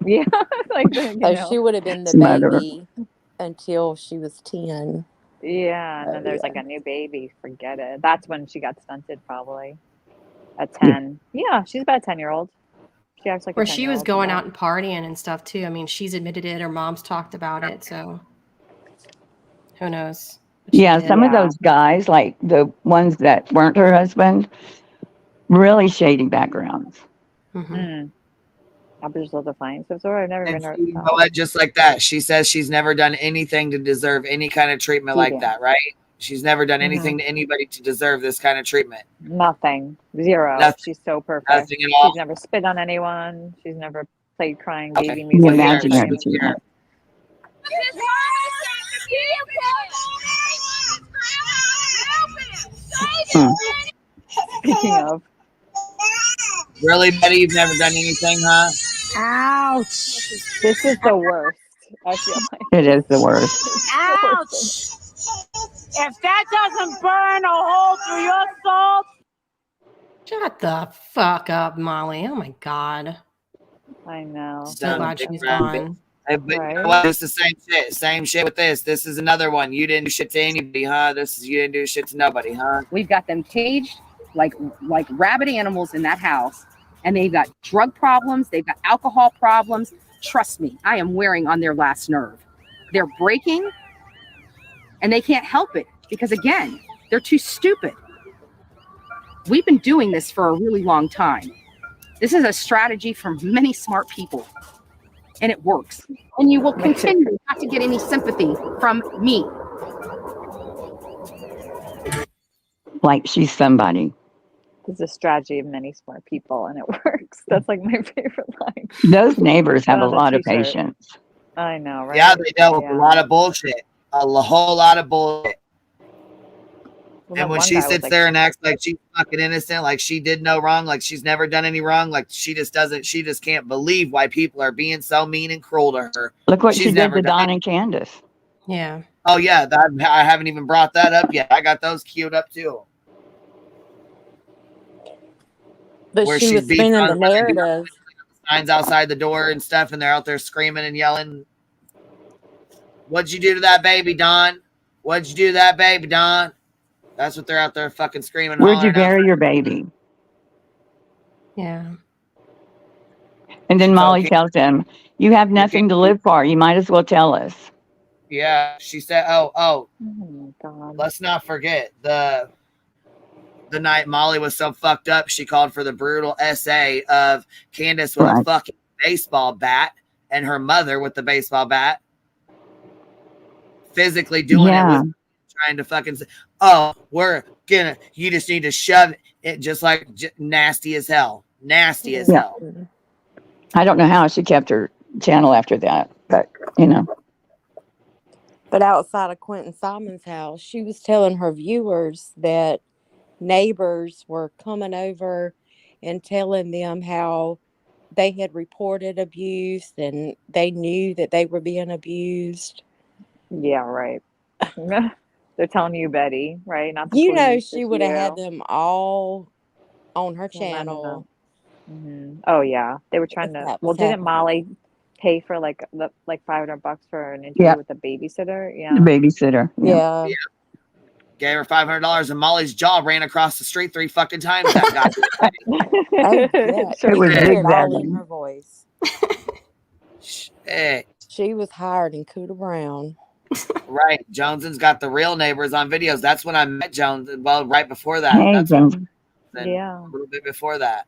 Yeah. Like you know. She would have been the Smother her. baby until she was 10. Yeah, and then there's like a new baby. Forget it. That's when she got stunted, probably. At 10. Yeah, she's about a 10-year-old. She acts like Or a she was 10-year-old going now. out and partying and stuff too. I mean, she's admitted it. Her mom's talked about it. So who knows? what she Yeah, did. some of those guys, like the ones that weren't her husband, really shady backgrounds. Oppositional defiance disorder. I've never been hurt. You know what? Just like that. She says she's never done anything to deserve any kind of treatment like that, right? She's never done anything to anybody to deserve this kind of treatment. Nothing. Zero. Nothing. She's so perfect. Nothing at all. She's never spit on anyone. She's never played crying Okay. baby music. Imaginary treatment. Speaking of. Really, Betty? You've never done anything, huh? Ouch. This is the worst. I feel like. It is the worst. Ouch! If that doesn't burn a hole through your soul. Shut the fuck up, Molly. Oh my God. I know. So glad she's gone. Hey, but you know what? It's the same shit. Same shit with this. This is another one. You didn't do shit to anybody, huh? You didn't do shit to nobody, huh? We've got them caged like rabid animals in that house, and they've got drug problems. They've got alcohol problems. Trust me, I am wearing on their last nerve. They're breaking, and they can't help it because, again, they're too stupid. We've been doing this for a really long time. This is a strategy from many smart people, and it works. And you will continue not to get any sympathy from me. Like she's somebody. It's a strategy of many smart people, and it works. That's like my favorite line. Those neighbors have a On the lot of t-shirt. patience. I know, right? Yeah, they dealt with a lot of bullshit. A whole lot of bullshit. Well, And that when one she guy was sits like- there and acts like she's fucking innocent, like she did no wrong, like she's never done any wrong, like she just can't believe why people are being so mean and cruel to her. Look what She's she did never to done Don and Candace. Yeah. Oh yeah, I haven't even brought that up yet. I got those queued up too. But Where she she's was beating spinning the on women, narrative. signs outside the door and stuff, and they're out there screaming and yelling. What'd you do to that baby, Don? What'd you do to that baby, Don? That's what they're out there fucking screaming. and Where'd you hollering bury out. your baby? Yeah. And then Molly tells him, you have nothing to live for. You might as well tell us. Yeah, she said, oh, my God. let's not forget the night Molly was so fucked up, she called for the brutal essay of Candace with a fucking baseball bat and her mother with the baseball bat. Physically doing it with trying to fucking say, oh, you just need to shove it, just like nasty as hell. Nasty as hell. I don't know how she kept her channel after that, but you know. But outside of Quentin Simon's house, she was telling her viewers that neighbors were coming over and telling them how they had reported abuse and they knew that they were being abused. Yeah, right. They're telling you, Betty, right? Not the You know, police, she it's would have had you. them all on her Well, I don't channel. know. Oh yeah, they were trying to. Well, didn't Molly pay for like $500 for an interview with a babysitter? Yeah, The babysitter. Yeah. Gave her $500 and Molly's jaw ran across the street 3 fucking times that goddamn day. Oh, yeah. It was You could hear it all in zigzagging. her voice. Hey. She was hired in Cooter Brown. Right. Joneson's got the real neighbors on videos. That's when I met Jones. Well, right before that. Hey, That's Jones. Yeah. A little bit before that.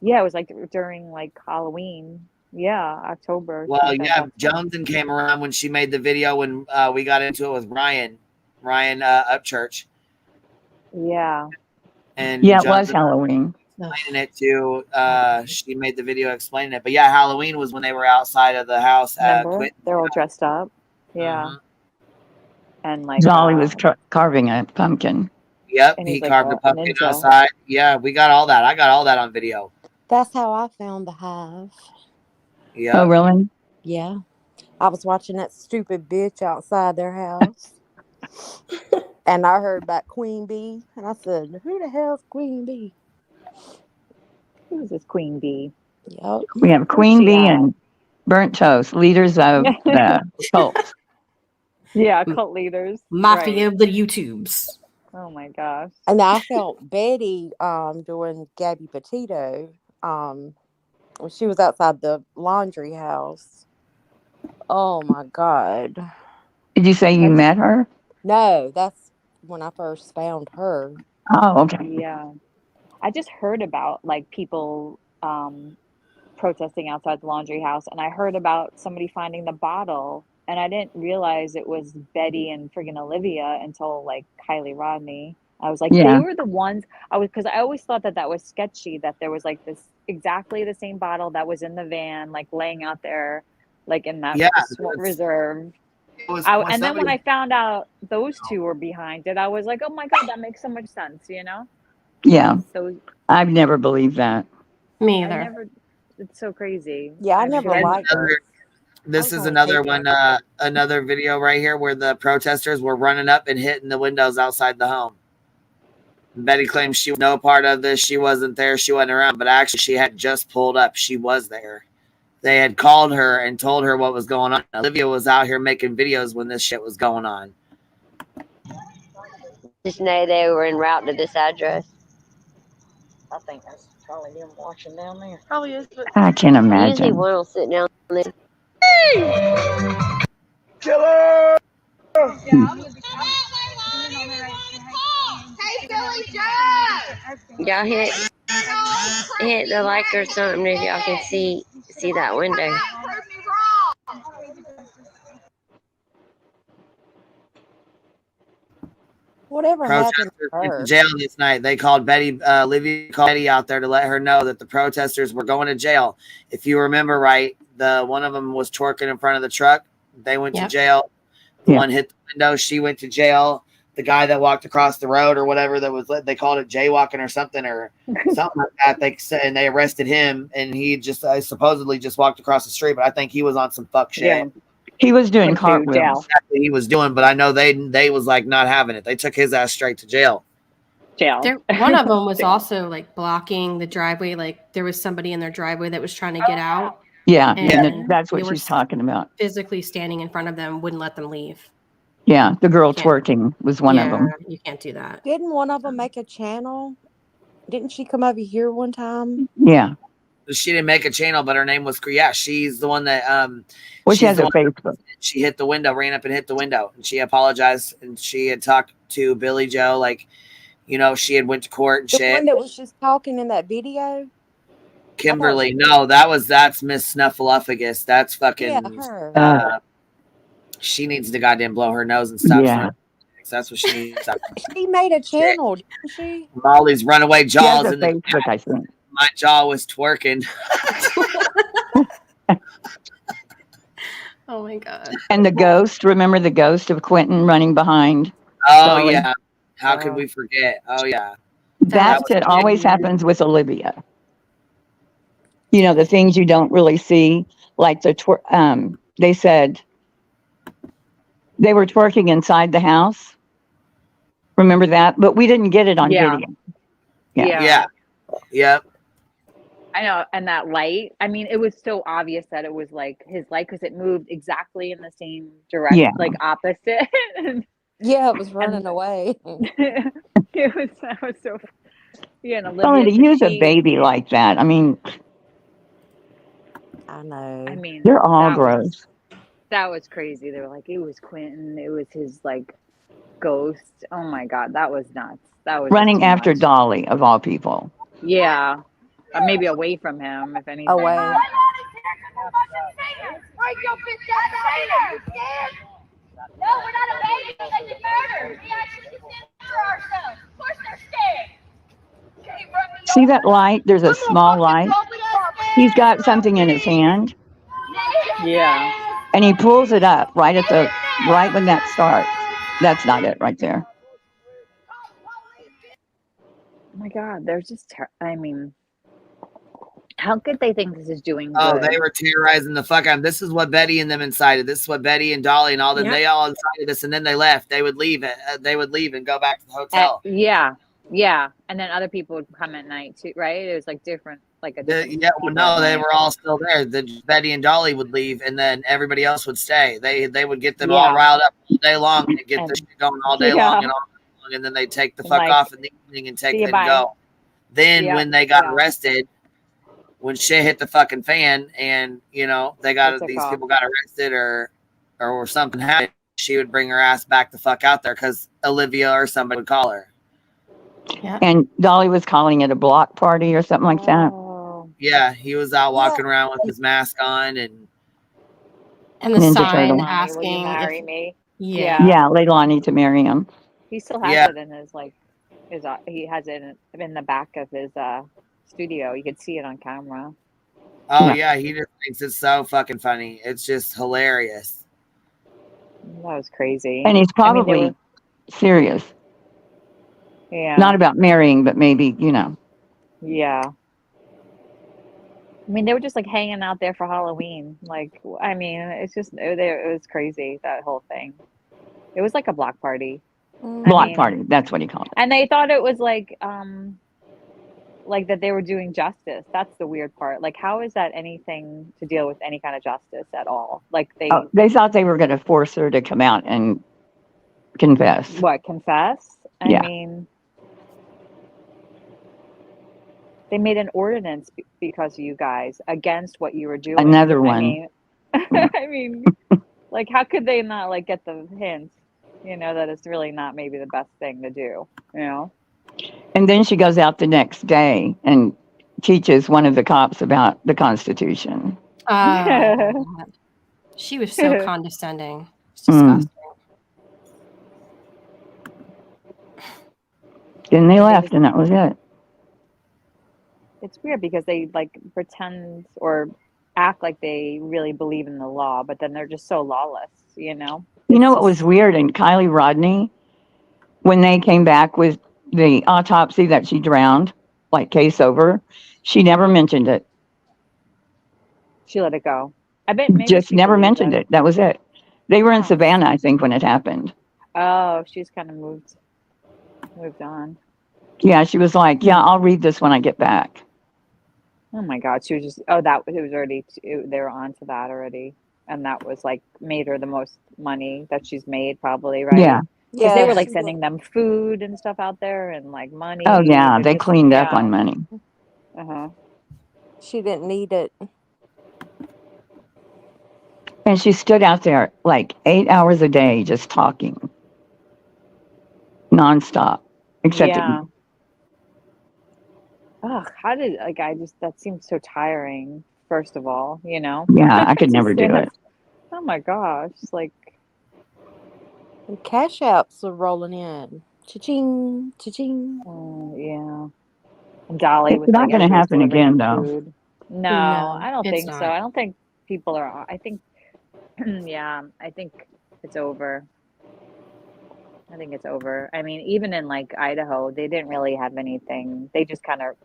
Yeah, it was like during like Halloween. Yeah, October. Well, sometime yeah, about- Joneson came around when she made the video when we got into it with Ryan Upchurch. Yeah. And Yeah, it was Johnson Halloween. explaining it to she made the video explaining it. But yeah, Halloween was when they were outside of the house. Remember? They're all dressed up. Yeah. And like Jolly was carving a pumpkin. Yep, And he he's like carved a a pumpkin ninja. outside. Yeah, we got all that. I got all that on video. That's how I found the hive. Yeah. Oh, really? Yeah. I was watching that stupid bitch outside their house. And I heard about Queen Bee. And I said, who the hell's Queen Bee? Who is this Queen Bee? Yep. We have Queen Bee and Burnt Toast, leaders of the cult. Yeah, cult leaders. Mafia of the YouTubes. Oh my gosh. And I felt Betty doing Gabby Petito when she was outside the laundry house. Oh my God. Did you say you met her? No, that's when I first found her. Oh, okay. Yeah. I just heard about like people protesting outside the laundry house, and I heard about somebody finding the bottle, and I didn't realize it was Betty and friggin' Olivia until like Kylie Rodney. I was like, Yeah. they were the ones. Because I always thought that was sketchy, that there was like this exactly the same bottle that was in the van, like laying out there, like in that reserve. And then when I found out those two were behind it, I was like, oh my God, that makes so much sense, you know? Yeah. So I've never believed that. Me either. It's so crazy. Yeah, I never liked it. This is another one, another video right here where the protesters were running up and hitting the windows outside the home. Betty claims she was no part of this. She wasn't there. She wasn't around. But actually, she had just pulled up. She was there. They had called her and told her what was going on. Olivia was out here making videos when this shit was going on. Just know they were en route to this address. I think that's probably them watching down there. Probably is. But I can't imagine. usually one will sit down there. Killer! Y'all hit the like or something if y'all can see that window. Whatever happened to Protesters went her? to jail this night. They called Betty, Olivia called Betty out there to let her know that the protesters were going to jail. If you remember right, one of them was twerking in front of the truck. They went to jail. The one hit the window. She went to jail. The guy that walked across the road or whatever, they called it jaywalking or something like that. They said, and they arrested him, and he just supposedly just walked across the street. But I think he was on some fuck shit. Yeah. He was doing cartwheels. Exactly, he was doing, but I know they was like not having it. They took his ass straight to jail. One of them was also like blocking the driveway. Like there was somebody in their driveway that was trying to get out. Yeah, and that's what they were she's talking about. Physically standing in front of them, wouldn't let them leave. Yeah, the girl twerking was one of them. You can't do that. Didn't one of them make a channel? Didn't she come over here one time? Yeah. She didn't make a channel, but her name was she's the one that Well, she has a Facebook. She hit the window, ran up and hit the window, and she apologized, and she had talked to Billy Joe, like You know, she had went to court and The shit. one that was just talking in that video? Kimberly, no, that's Miss Snuffleupagus. That's fucking. Yeah, her. She needs to goddamn blow her nose and stop. Yeah. That's what she needs. She made a channel, didn't she? Molly's runaway She has jaws a in the Facebook, I think. my jaw was twerking. Oh my god. And the ghost, remember the ghost of Quentin running behind? Oh Dolly? yeah. How could we forget? Oh yeah. That shit always happens with Olivia. You know, the things you don't really see, like they said they were twerking inside the house. Remember that? But we didn't get it on Yeah. video. Yeah. Yep. I know. And that light, I mean, it was so obvious that it was like his light because it moved exactly in the same direction, Yeah. like opposite. Yeah, it was running away. That was so, yeah. And Only Olivia, to use a baby like that. I mean, I know. I mean, they're all that gross. that was crazy. They were like, it was Quentin, it was his like ghost. Oh my God, that was nuts. That was just Running too after much. Dolly, of all people. Yeah. Maybe away from him, if anything. Away. Break your bitch ass later. You scared? No, we're not a baby. They did murder. We actually can stand for ourselves. Of course they're scared. See that light? There's a small light. He's got something in his hand. Yeah. And he pulls it up right when that starts. That's not it right there. Oh my God, they're just, I mean, how could they think this is doing good? Oh, they were terrorizing the fuck out of them. This is what Betty and them incited. This is what Betty and Dolly and all them, they all incited this, and then they left. They would leave and go back to the hotel. Yeah. And then other people would come at night too, right? It was like different, like a different No, they were all still there. Betty and Dolly would leave, and then everybody else would stay. They would get them all riled up all day long and get this shit going all day long and all day long, and then they take the fuck off in the evening and take and go. Then when they got arrested, when shit hit the fucking fan, and you know these people got arrested or something happened, she would bring her ass back the fuck out there because Olivia or somebody would call her. Yeah. And Dolly was calling it a block party or something like that. Yeah, he was out walking around with his mask on and the Ninja sign Turtle. asking Will you marry if, me? Yeah. Yeah, Leilani to marry him. He still has it in his he has it in the back of his studio. You could see it on camera. Oh yeah, he just thinks it's so fucking funny. It's just hilarious. That was crazy. And he's probably serious. Yeah. Not about marrying, but maybe, you know. Yeah. I mean, they were just like hanging out there for Halloween. Like, I mean, it's just, it was crazy, that whole thing. It was like a block party. Block party. That's what he called it. And they thought it was like that they were doing justice. That's the weird part. Like, how is that anything to deal with any kind of justice at all? Like They thought they were going to force her to come out and confess. What, confess? I mean, they made an ordinance because of you guys against what you were doing. Another one. I mean, like, how could they not like get the hint, that it's really not maybe the best thing to do, And then she goes out the next day and teaches one of the cops about the Constitution. She was so condescending. It's disgusting. Then they left, and that was it. It's weird because they like pretend or act like they really believe in the law, but then they're just so lawless, You know what was weird? And Kylie Rodney, when they came back with the autopsy that she drowned, like case over, she never mentioned it. She let it go. I bet maybe just never mentioned it. That was it. They were in Savannah, I think, when it happened. Oh, she's kind of moved on. Yeah, she was like, "Yeah, I'll read this when I get back." Oh my God, she was just. Oh, it was already. They were on to that already, and that was like made her the most money that she's made, probably, right? Yeah. Because they were like sending them food and stuff out there, and like money. Oh yeah, they cleaned up on money. She didn't need it. And she stood out there like 8 hours a day just talking nonstop. Except Yeah. Ugh, how did that seems so tiring, first of all, you know? yeah, I could never Just stand do there. it. Oh my gosh. Like, And cash apps are rolling in. Cha-ching, cha-ching. oh yeah. And Dolly It's with not like going to everybody's happen delivering again, them though. food. No, No, I don't it's think so. not. I don't think people are, I think, yeah, I think it's over. I think it's over. I mean, even in like Idaho, they didn't really have anything. They just kind of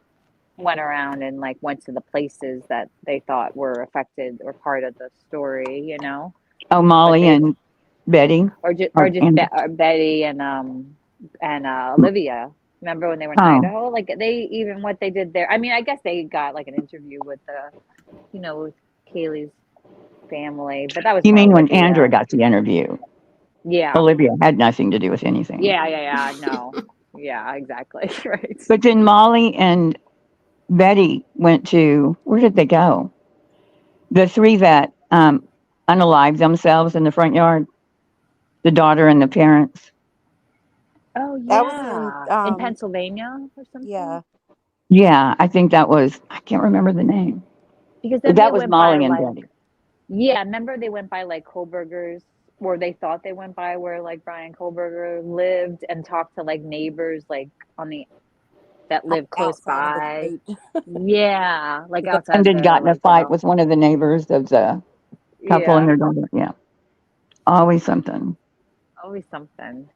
went around and like went to the places that they thought were affected or part of the story, you know. Oh, But Molly they and Betty? or just Andrew? Betty and Olivia. Remember when they were in Oh, Idaho? Like they even what they did there. I mean, I guess they got like an interview with with Kaylee's family, but that was you more mean when Andrew Olivia. got the interview? Yeah, Olivia had nothing to do with anything. yeah. No, yeah, exactly, right. But then Molly and Betty went to, where did they go? The three that unalived themselves in the front yard, the daughter and the parents. Oh That was in yeah, in Pennsylvania or something. yeah. Yeah, I think that was, I can't remember the name. Because But then they that was went by Molly and like Betty. yeah, remember they went by like Kohlberger's, or they thought they went by where like Brian Kohlberger lived and talked to like neighbors like on the that live close Outside of the by. gate. Yeah, like The outside friend had the gotten a like fight with one of the neighbors of the couple and yeah, their daughter. Yeah, always something. always something.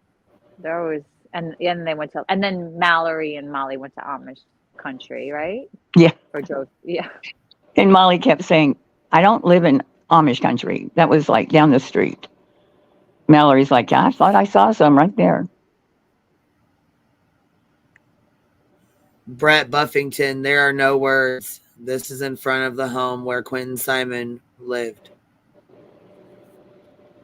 They're always and they went to and then Mallory and Molly went to Amish country, right? Yeah. Or drove yeah. And Molly kept saying, I don't live in Amish country. That was like down the street. Mallory's like, yeah, I thought I saw some right there. Brett Buffington, there are no words. This is in front of the home where Quentin Simon lived.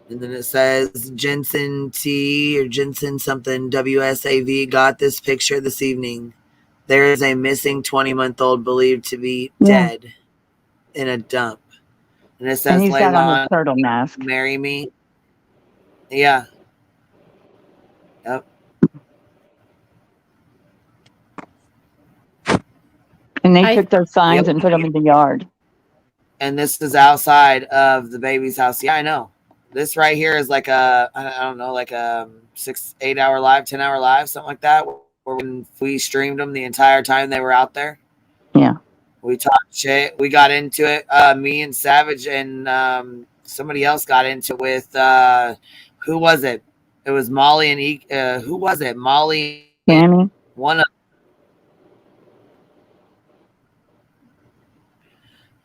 And then it says Jensen T or Jensen something WSAV got this picture this evening. There is a missing 20-month-old believed to be dead in a dump. And it And says he's got on his Leilon, turtle mask. marry me. Yeah. Yep. And they took those signs and put them in the yard. And this is outside of the baby's house. Yeah, I know. This right here is like a, I don't know, like a 6-8 hour live, 10-hour live, something like that. Where when we streamed them the entire time they were out there. Yeah. We talked shit. We got into it. Me and Savage and somebody else got into it with, who was it? It was Molly and who was it? Molly. Tammy. One of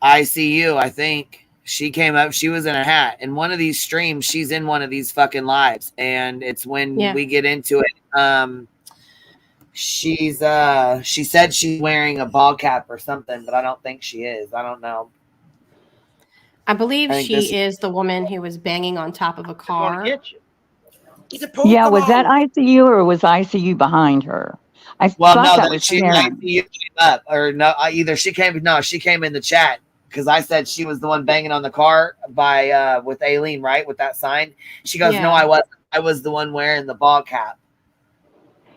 ICU, I think. She came up, she was in a hat. In one of these streams, she's in one of these fucking lives. And it's when we get into it. She said she's wearing a ball cap or something, but I don't think she is. I don't know. I believe she is the woman who was banging on top of a car. Yeah, was that ICU or was ICU behind her? I thought that was she Karen. ICU came up, or no, either she came in the chat because I said she was the one banging on the car by with Aileen, right, with that sign. She goes, no, I wasn't. I was the one wearing the ball cap.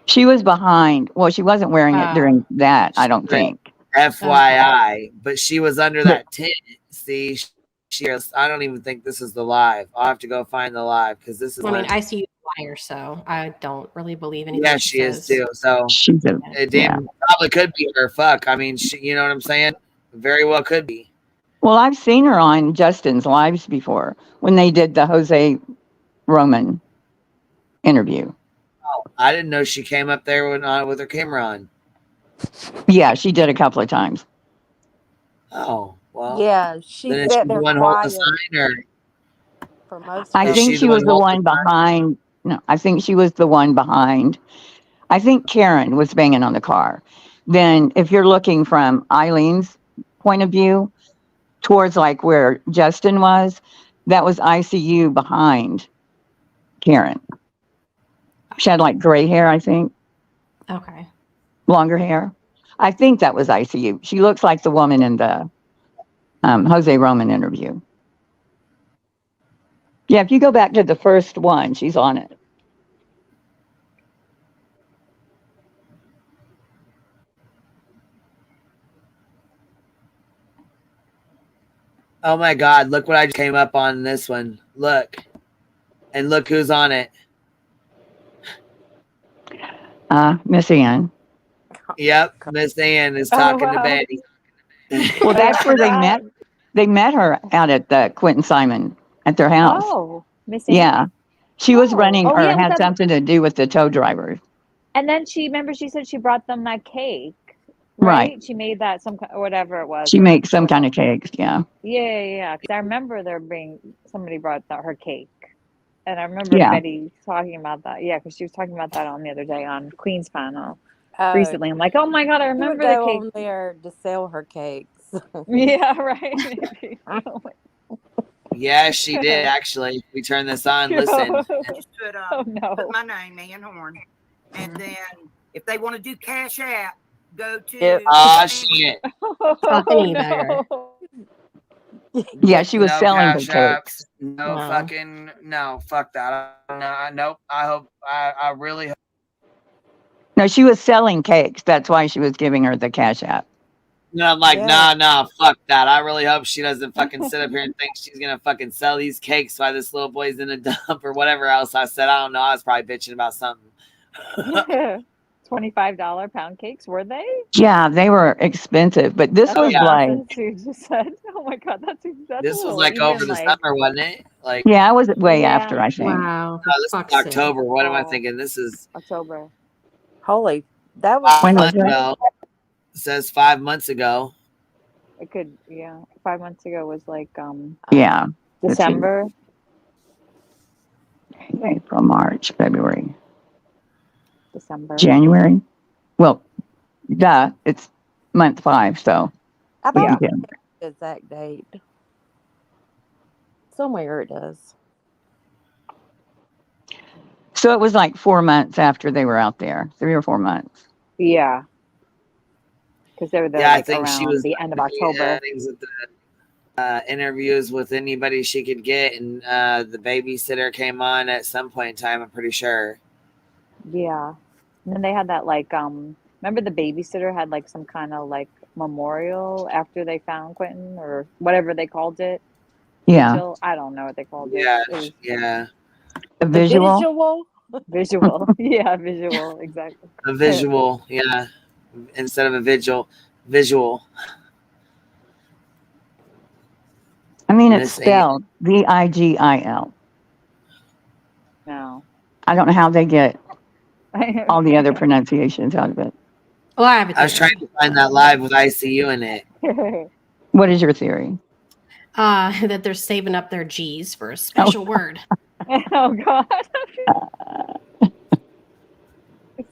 She was behind. Well, she wasn't wearing it during that, I don't think. FYI, but she was under that tent. See, she goes, I don't even think this is the live. I'll have to go find the live because this is. I mean, ICU liar, so I don't really believe anything. Yeah, she is too. So it probably could be her. Fuck. I mean, you know what I'm saying? Very well could be. Well, I've seen her on Justin's lives before when they did the Jose Roman interview. Oh, I didn't know she came up there with her camera on. Yeah, she did a couple of times. Oh, well. Yeah, she then sat she there the one quiet holding the sign, or for most. I think she was the one behind. No, I think she was the one behind. I think Karen was banging on the car. Then if you're looking from Eileen's point of view towards like where Justin was, that was ICU behind Karen. She had like gray hair, I think. Okay. Longer hair. I think that was ICU. She looks like the woman in the Jose Roman interview. Yeah, if you go back to the first one, she's on it. Oh my God! Look what I just came up on this one. Look, and look who's on it. Miss Ann. Yep, Miss Ann is talking to Betty. Well, that's where they met. They met her out at the Quentin Simon at their house. Oh, Miss Ann? Yeah, she was running Oh, or yeah, with had that- something to do with the tow driver. And then she said she brought them that cake, Right. right? She made that or whatever it was. She makes some kind of cakes. Yeah. Yeah. Because I remember somebody brought her cake. And I remember Yeah. Betty talking about that. Yeah, because she was talking about that on the other day on Queen's panel Oh, recently. I'm like, oh my God, I she would remember the go cake. on there to sell her cakes. Yeah, right. Maybe. Yeah, she did actually. We turned this on. Listen. Just put my name, Ann Horn, and then if they want to do Cash App, go to. Oh shit! Yeah, she was No selling the cash apps. cakes. No Wow. fucking no. Fuck that. No, nope. I hope. I really hope. No, she was selling cakes. That's why she was giving her the cash app. No, I'm like, nah, fuck that. I really hope she doesn't fucking sit up here and think she's gonna fucking sell these cakes while this little boy's in a dump or whatever else I said. I don't know. I was probably bitching about something. $25 pound cakes, were they? Yeah, they were expensive, but this was like, She just said, oh my God, that's This a was little like over the like, summer, wasn't it? Like, yeah, I was way after, I think. Wow. no, this is October. What am I thinking? This is October. Holy, that was 5 When was months it? ago. It says 5 months ago. It could, 5 months ago was like Yeah. Let's see. December. April, March, February, December. January. Well, it's month 5, so I we don't can know the exact date. Somewhere it does. So it was like 4 months after they were out there, 3 or 4 months. Yeah. Because they were there Yeah, I like think she around was the end of doing, October. things with the interviews with anybody she could get, and the babysitter came on at some point in time. I'm pretty sure. Yeah. And then they had that like remember the babysitter had like some kind of like memorial after they found Quentin or whatever they called it. Yeah. Vigil? I don't know what they called it. Yeah, It was yeah. A visual? Visual. Yeah, visual, exactly. A visual, yeah. Instead of a visual. I mean, it's Miss spelled Vigil. No. I don't know how they get all the other pronunciations out of it. Oh, I have a I was trying to find that live with ICU in it. What is your theory? That they're saving up their G's for a special word. Oh God.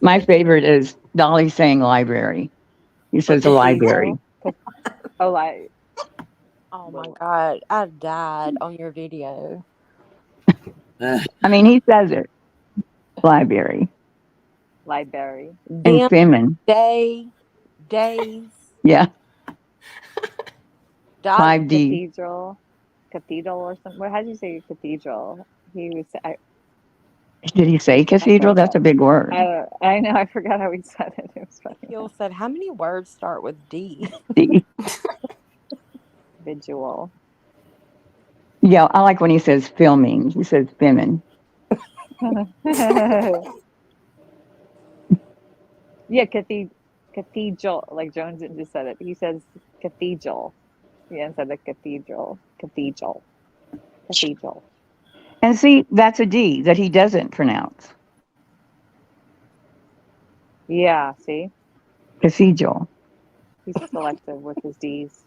My favorite is Dolly saying library. He says a library. Oh, like. Oh my God, I died on your video. I mean, he says it. Library. Library. And feminine. Days. Yeah. 5D. 5D. Cathedral or something. How do you say cathedral? He was. Did he say cathedral? That's a big word. I know. I forgot how he said it. It was funny. Gil said, "How many words start with D?" D. Visual. Yeah, I like when he says filming. He says feminine. Yeah, cathedral. Like Jones just said it. He says cathedral. Yeah, instead of cathedral. Cathedral. And see, that's a D that he doesn't pronounce. Yeah, see? Cathedral. He's selective with his D's.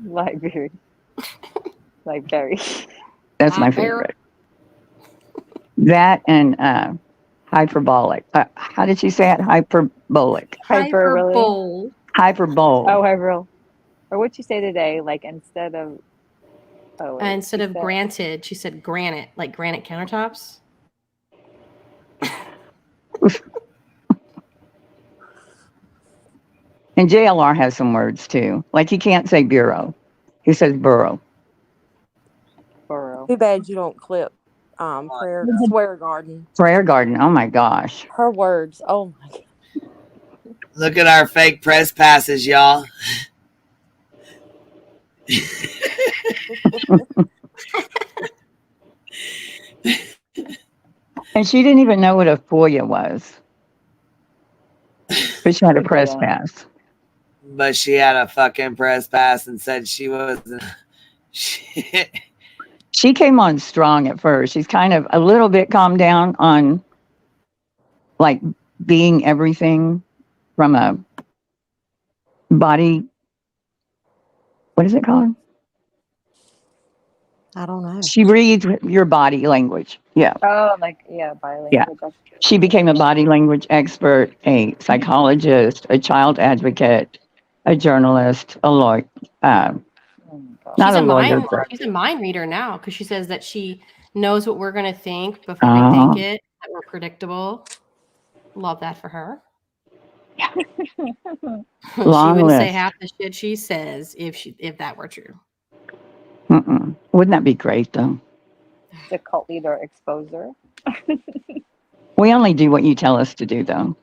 Library. That's my favorite. That and hyperbolic. How did she say it? Hyperbolic. Hyperbole. Hyperbole. Oh, hyperbole. Or what'd you say today? Like instead of instead of granted, she said granite, like granite countertops. And JLR has some words too. Like he can't say bureau. He says burrow. Burrow. Too bad you don't clip Swear Garden. Prayer garden. Oh my gosh. Her words. Oh my God. Look at our fake press passes, y'all. And she didn't even know what a FOIA was. But she had a press pass. But she had a fucking press pass and said she wasn't. Shit. She came on strong at first. She's kind of a little bit calmed down on like being everything from a body. What is it called? I don't know. She reads your body language. Yeah. Oh, like, yeah, body Yeah. language. She became a body language expert, a psychologist, a child advocate, a journalist, a lawyer. Not She's a a lawyer, mind. but She's a mind reader now because she says that she knows what we're gonna think before we think it. That we're predictable. Love that for her. She long wouldn't say list. half the shit she says if that were true. Wouldn't that be great, though? The cult leader exposer. We only do what you tell us to do, though.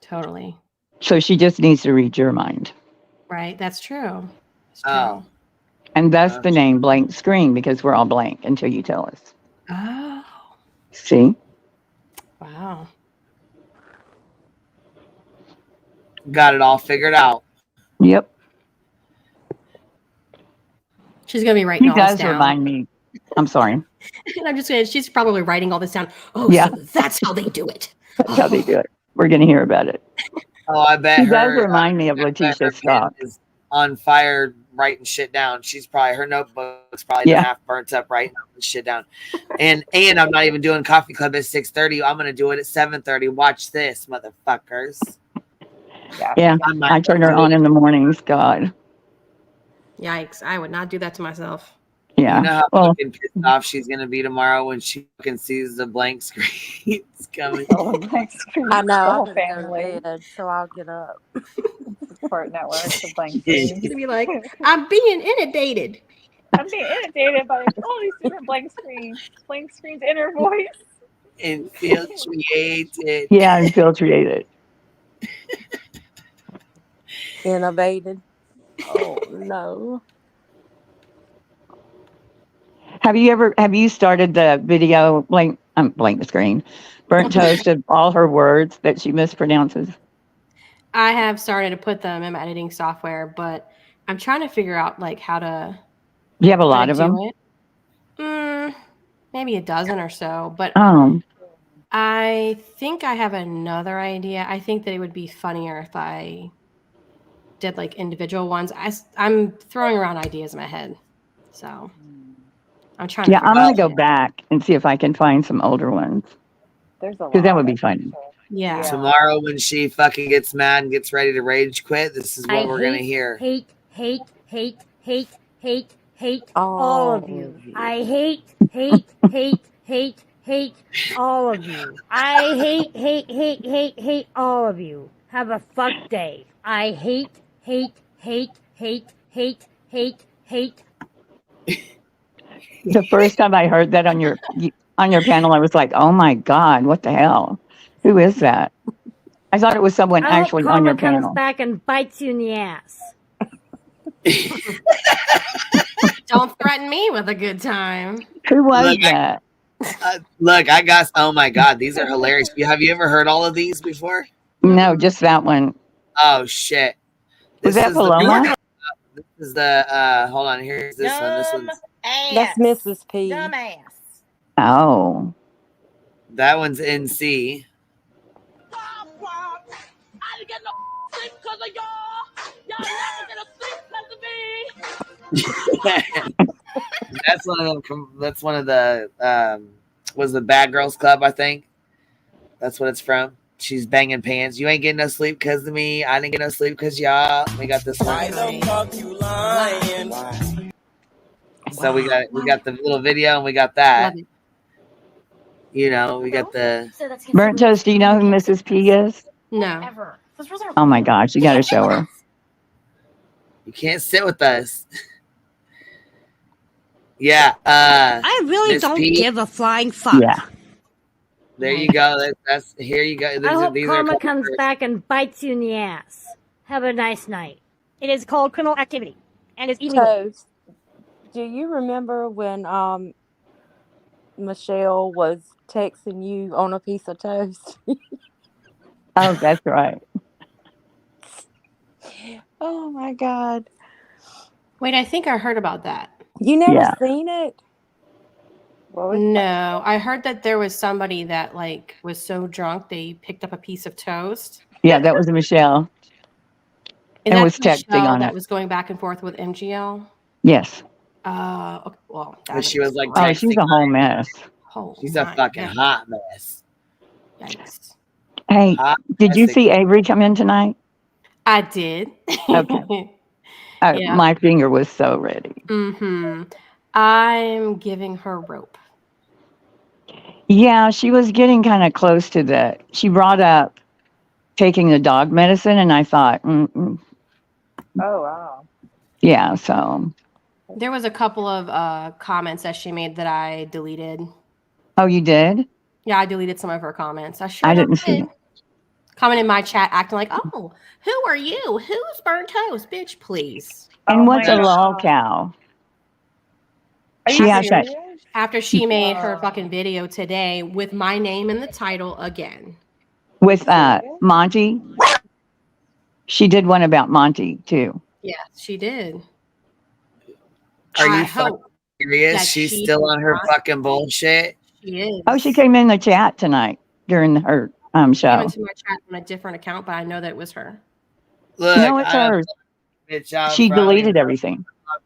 Totally. So she just needs to read your mind. Right. That's true. That's true. Oh. And thus the name Blank Screen, because we're all blank until you tell us. Oh. See? Wow. Got it all figured out. Yep. She's gonna be writing He all this does down. remind me. I'm sorry. And I'm just saying she's probably writing all this down. Oh, Yeah. so that's how they do it. That's how they do it. We're going to hear about it. Oh, I bet He her. does remind me of I bet her Letitia pen Stock. is on fire writing shit down. She's probably her notebook's probably Yeah. half burnt up writing shit down. And I'm not even doing coffee club at 6:30. I'm gonna do it at 7:30. Watch this, motherfuckers. Yeah. I turn her on in the mornings. God. Yikes! I would not do that to myself. Yeah. You know how Well, fucking pissed off she's gonna be tomorrow when she fucking sees the blank screens coming. I know. The I whole didn't go to family. bed, so I'll get up. Support network, the blank She's screen. gonna be like, I'm being inundated. I'm being inundated by all these different blank screens. Blank screen's inner voice. Infiltrated. yeah, infiltrated. Innovated. Oh no. Have you started the video blank the screen, burnt toast of all her words that she mispronounces? I have started to put them in my editing software, but I'm trying to figure out like how to. Do you have a lot of them? Maybe a dozen or so, but I think I have another idea. I think that it would be funnier if I did like individual ones. I'm throwing around ideas in my head, so I'm trying. Yeah, to I'm gonna go back and see if I can find some older ones. There's a lot. Because that would be fun. Yeah. Tomorrow when she fucking gets mad and gets ready to rage quit, this is what we're gonna hear. Hate all of you. I hate all of you. I hate all of you. Have a fuck day. I hate. The first time I heard that on your panel, I was like, "Oh my God, what the hell? Who is that?" I thought it was someone I actually hope on your karma panel. comes back and bites you in the ass. Don't threaten me with a good time. Who was that? Look, I got. Oh my God, these are hilarious. Have you ever heard all of these before? No, just that one. Oh shit! Was that Paloma? This is the. Hold on. Here's this one. This one's. That's Mrs. P. Dumbass. Oh. That one's NC. That's one of them. That's one of the. Was the Bad Girls Club? I think. That's what it's from. She's banging pants. You ain't getting no sleep because of me. I didn't get no sleep because y'all. We got this one. Why the fuck you lying? So we got the little video and we got that. You know, we got the Burnt toast. Do you know who Mrs. P is? No. Oh my gosh, you got to show her. You can't sit with us. Yeah. I really Miss don't P. give a flying fuck. Yeah. There you go. That's here you go. I hope These karma are comes back and bites you in the ass. Have a nice night. It is called criminal activity and is illegal. Toast. Do you remember when Michelle was texting you on a piece of toast? Oh, that's right. Oh my God. Wait, I think I heard about that. You never Yeah. seen it? No, I heard that there was somebody that like was so drunk they picked up a piece of toast. Yeah, that was Michelle. And And that's was texting Michelle on that it. was going back and forth with MGL. Yes. Okay, well, And that she was like Oh, she's texting. a whole mess. Oh, She's a fucking hot mess. Yikes. Hey, Hot did you mess. see Avery come in tonight? I did. Okay. Yeah. My finger was so ready. Mm-hmm. I'm giving her rope. Yeah, she was getting kind of close to the. She brought up taking the dog medicine, and I thought, Oh wow. yeah. So, There was a couple of comments that she made that I deleted. oh, you did? Yeah, I deleted some of her comments. I sure I enough didn't see. did. Comment in my chat acting like, oh, who are you? Who's burnt toast? Bitch, please. And what's a God. lol cow? Are She you has that. serious? After she made her fucking video today with my name in the title again. With Monty. She did one about Monty too. Yes, she did. Are I you fucking hope serious? that She's she still is on her not- fucking bullshit. She is. Oh, she came in the chat tonight during her Came show. into my chat on a different account, but I know that it was her. Look, No, it's I don't hers. bitch out She for I don't even deleted know. everything.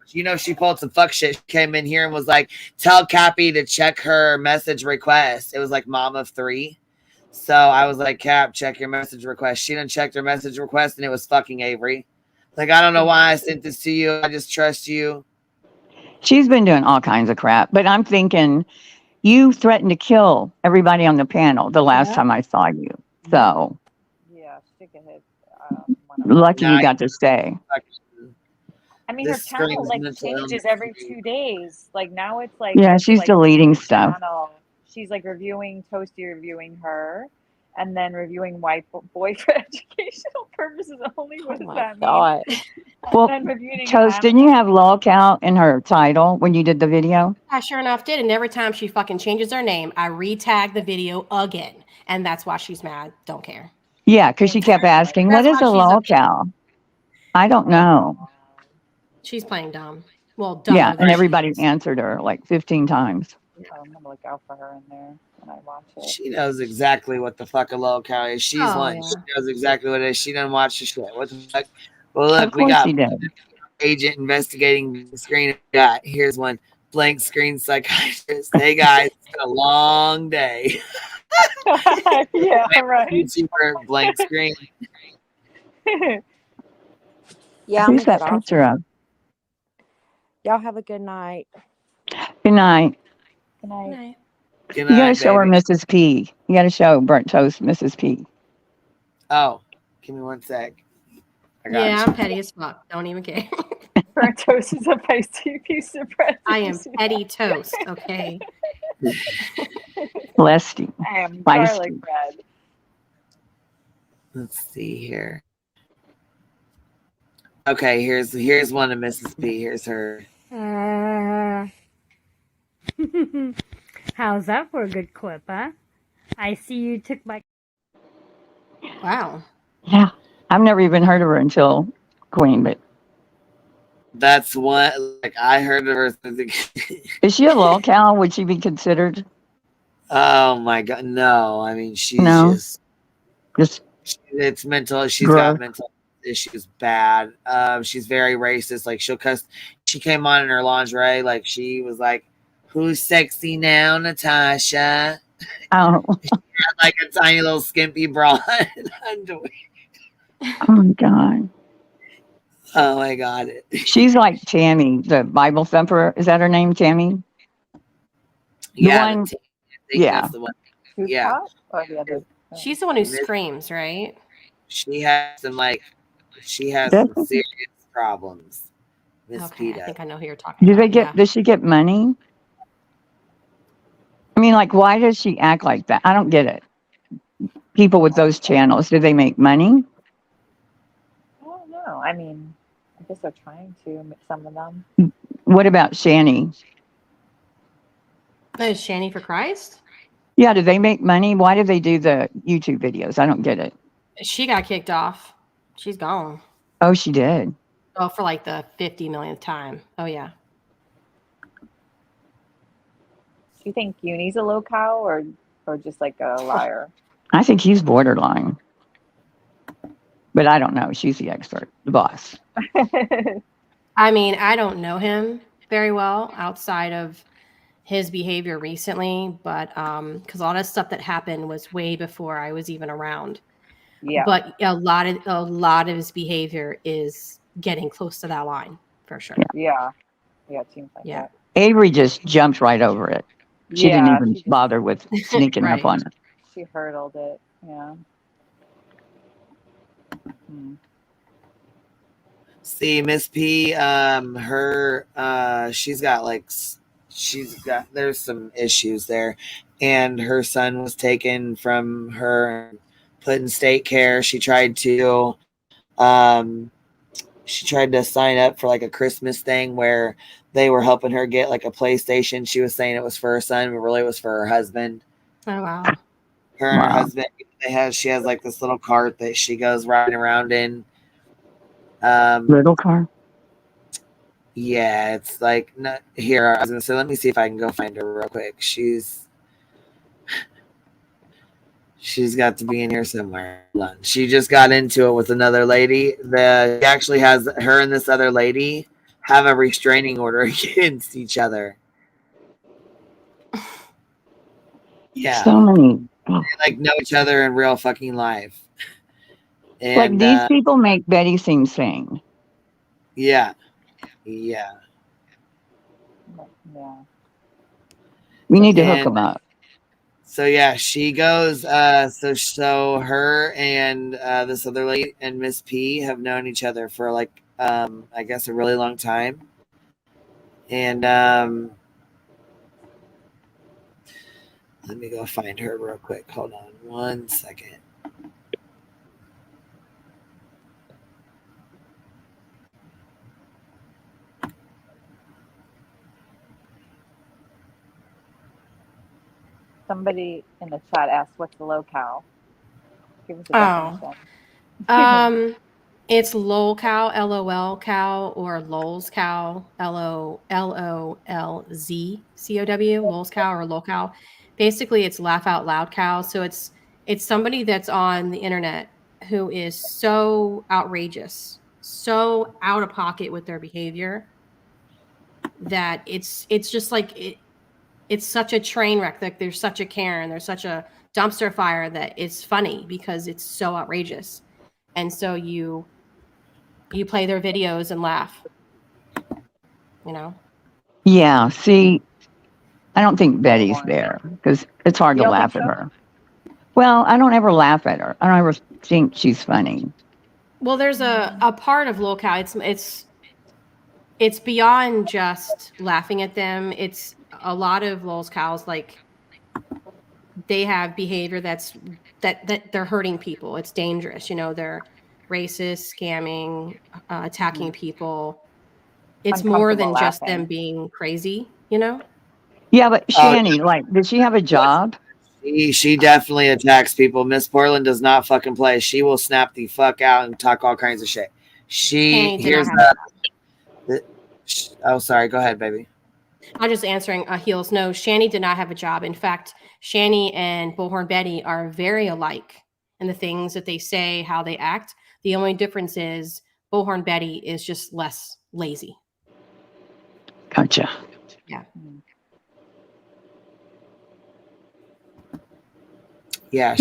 You know, she pulled some fuck shit. She came in here and was like, tell Cappy to check her message request. It was like mom of 3. So I was like, Cap, check your message request. She didn't check her message request and it was fucking Avery. Like, I don't know why I sent this to you. I just trust you. She's been doing all kinds of crap, but I'm thinking you threatened to kill everybody on the panel the last time I saw you. So Yeah, stick ahead. lucky you got to stay. I mean, her This channel screams like mental changes illness. every 2 days. Like now it's like Yeah, just, she's like, deleting her stuff. channel. She's like reviewing Toasty, reviewing her, and then reviewing white boy for educational purposes only. What does that God. mean? Well, And then reviewing Toast, didn't you have lol count in her title when you did the video? I sure enough did. And every time she fucking changes her name, I re-tag the video again. And that's why she's mad. Don't care. Yeah, because she kept asking, what That's is why a she's lol upset. cow? I don't know. She's playing dumb. Well, dumber Yeah, than and she everybody is. answered her like 15 times. Oh, I'm gonna look out for her in there when I watch it. She knows exactly what the fuck a low cow is. She's Oh, one. yeah. She knows exactly what it is. She doesn't watch the shit. What the fuck? Well, look, Of we course got she did. agent investigating the screen. Here's one blank screen psychiatrist. Hey guys, it's been a long day. Yeah, right. YouTuber blank screen. Yeah, I'm Who's gonna that get off. picture of? Y'all have a good night. Good night. Good night. Night. Good You got to night, show her baby. Mrs. P. You got to show Burnt Toast Mrs. P. Oh, give me one sec. I got Yeah, you. I'm petty as fuck. Don't even care. Burnt toast is a feisty piece of bread. I am petty toast, okay? Bless you. I am Feisty. garlic bread. Let's see here. Okay, here's one of Mrs. P. Here's her. How's that for a good clip, huh? I see you took my. Wow. Yeah. I've never even heard of her until Queen, but That's what like I heard of her. is she a lol cow? Would she be considered? Oh my god, no! I mean, she's No. just it's mental. She's Gross. got mental issues bad. She's very racist. Like she'll cuss. She came on in her lingerie, like she was like, "Who's sexy now, Natasha?" Oh. She had like a tiny little skimpy bra and underwear. Oh my God. Oh my god. She's like Tammy, the Bible thumper. Is that her name, Tammy? Yeah, one- I think yeah. that's the one. Who's Yeah, hot? Or the other? She's the one who screams, right? she has some Does- some serious problems. Miss Okay, I Peta. think I know who you're talking Do about. they get? Yeah. Does she get money? I mean, like, why does she act like that? I don't get it. People with those channels, do they make money? I don't know. I mean, I guess they're trying to, some of them. What about Shani? Is Shani for Christ? Yeah, do they make money? Why do they do the YouTube videos? I don't get it. She got kicked off. She's gone. Oh, she did. Oh, for like the 50 millionth time. Oh yeah. Do you think Uni's a low cow or just like a liar? I think he's borderline. But I don't know. She's the expert, the boss. I mean, I don't know him very well outside of his behavior recently, but because a lot of stuff that happened was way before I was even around. Yeah. But a lot of his behavior is getting close to that line for sure. Yeah. Yeah, it seems like Yeah. it. Avery just jumped right over it. She didn't even bother with sneaking Right. up on it. She hurdled it. Yeah. See, Miss P, there's some issues there, and her son was taken from her, put in state care. She tried to sign up for like a Christmas thing where they were helping her get like a PlayStation. She was saying it was for her son, but really it was for her husband. Oh wow. Her and her husband, she has like this little cart that she goes riding around in. Little car? Yeah, it's like not here. I was gonna say, let me see if I can go find her real quick. She's got to be in here somewhere. Hold on. She just got into it with another lady. She actually has her and this other lady have a restraining order against each other. Yeah, So many. they like know each other in real fucking life. And Like these people make Betty seem sane. yeah. Yeah. We need to hook them up. So yeah, she goes. So her and this other lady and Miss P have known each other for like I guess a really long time, and let me go find her real quick. Hold on 1 second. Somebody in the chat asked, "What's the low cow?" Give us a definition. It's lol cow, LOL cow, or lol's cow, LOLZCOW, lol's cow or lol cow. Basically, it's laugh out loud cow. So it's somebody that's on the internet who is so outrageous, so out of pocket with their behavior that it's just like it's such a train wreck. Like there's such a Karen, there's such a dumpster fire that it's funny because it's so outrageous. And so you play their videos and laugh, you know? Yeah, see, I don't think Betty's there because it's hard You to don't laugh think at so? her. Well, I don't ever laugh at her. I don't ever think she's funny. Well, there's a part of lol cow. It's beyond just laughing at them. It's a lot of lol's cows, like they have behavior that they're hurting people. It's dangerous. You know, they're racist, scamming, attacking people. It's more than Uncomfortable just laughing. them being crazy, you know? Yeah, but Shani, like, does she have a job? She definitely attacks people. Miss Portland does not fucking play. She will snap the fuck out and talk all kinds of shit. Oh, sorry. Go ahead, baby. I'm just answering Heels. No, Shani did not have a job. In fact, Shani and Bullhorn Betty are very alike in the things that they say, how they act. The only difference is Bullhorn Betty is just less lazy. Gotcha. Yeah. Yeah,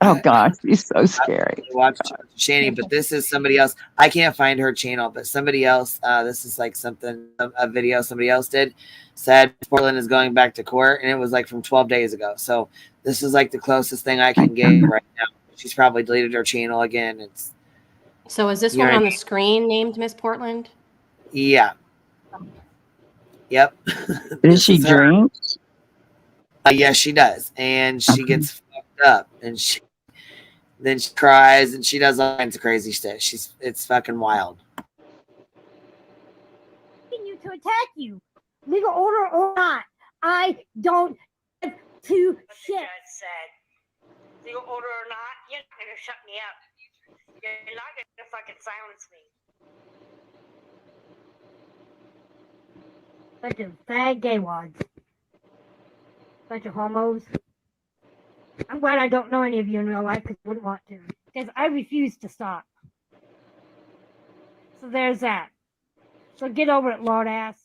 oh gosh, she's so scary. Watch Shani, but this is somebody else. I can't find her channel, but somebody else. This is like a video somebody else did. Said Portland is going back to court, and it was like from 12 days ago. So this is like the closest thing I can get right now. She's probably deleted her channel again. So is this one on the screen named Miss Portland? Yeah. Yep. Does she drink? Yes, she does, and she gets fucked up, and then she cries, and she does all kinds of crazy stuff. It's fucking wild. to attack you. Legal order or not, I don't give two shits. The judge said, legal order or not, you're not gonna shut me up. You're not gonna fucking silence me. Bunch of fag gay wads. Bunch of homos. I'm glad I don't know any of you in real life because I wouldn't want to. Because I refuse to stop. So there's that. So get over it, lord ass.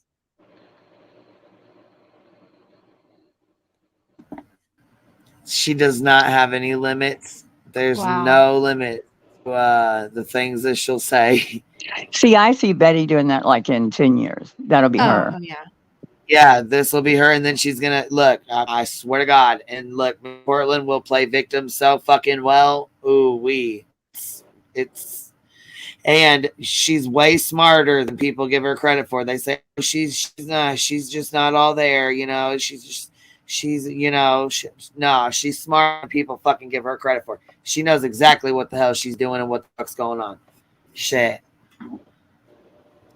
She does not have any limits. There's no limit to the things that she'll say. See, I see Betty doing that like in 10 years. That'll be her. Oh, yeah. Yeah, this will be her, and then she's gonna look. I swear to God, and look, Portland will play victim so fucking well. Ooh, it's, and she's way smarter than people give her credit for. They say she's just not all there, you know. She's smart. People fucking give her credit for. She knows exactly what the hell she's doing and what the fuck's going on. Shit.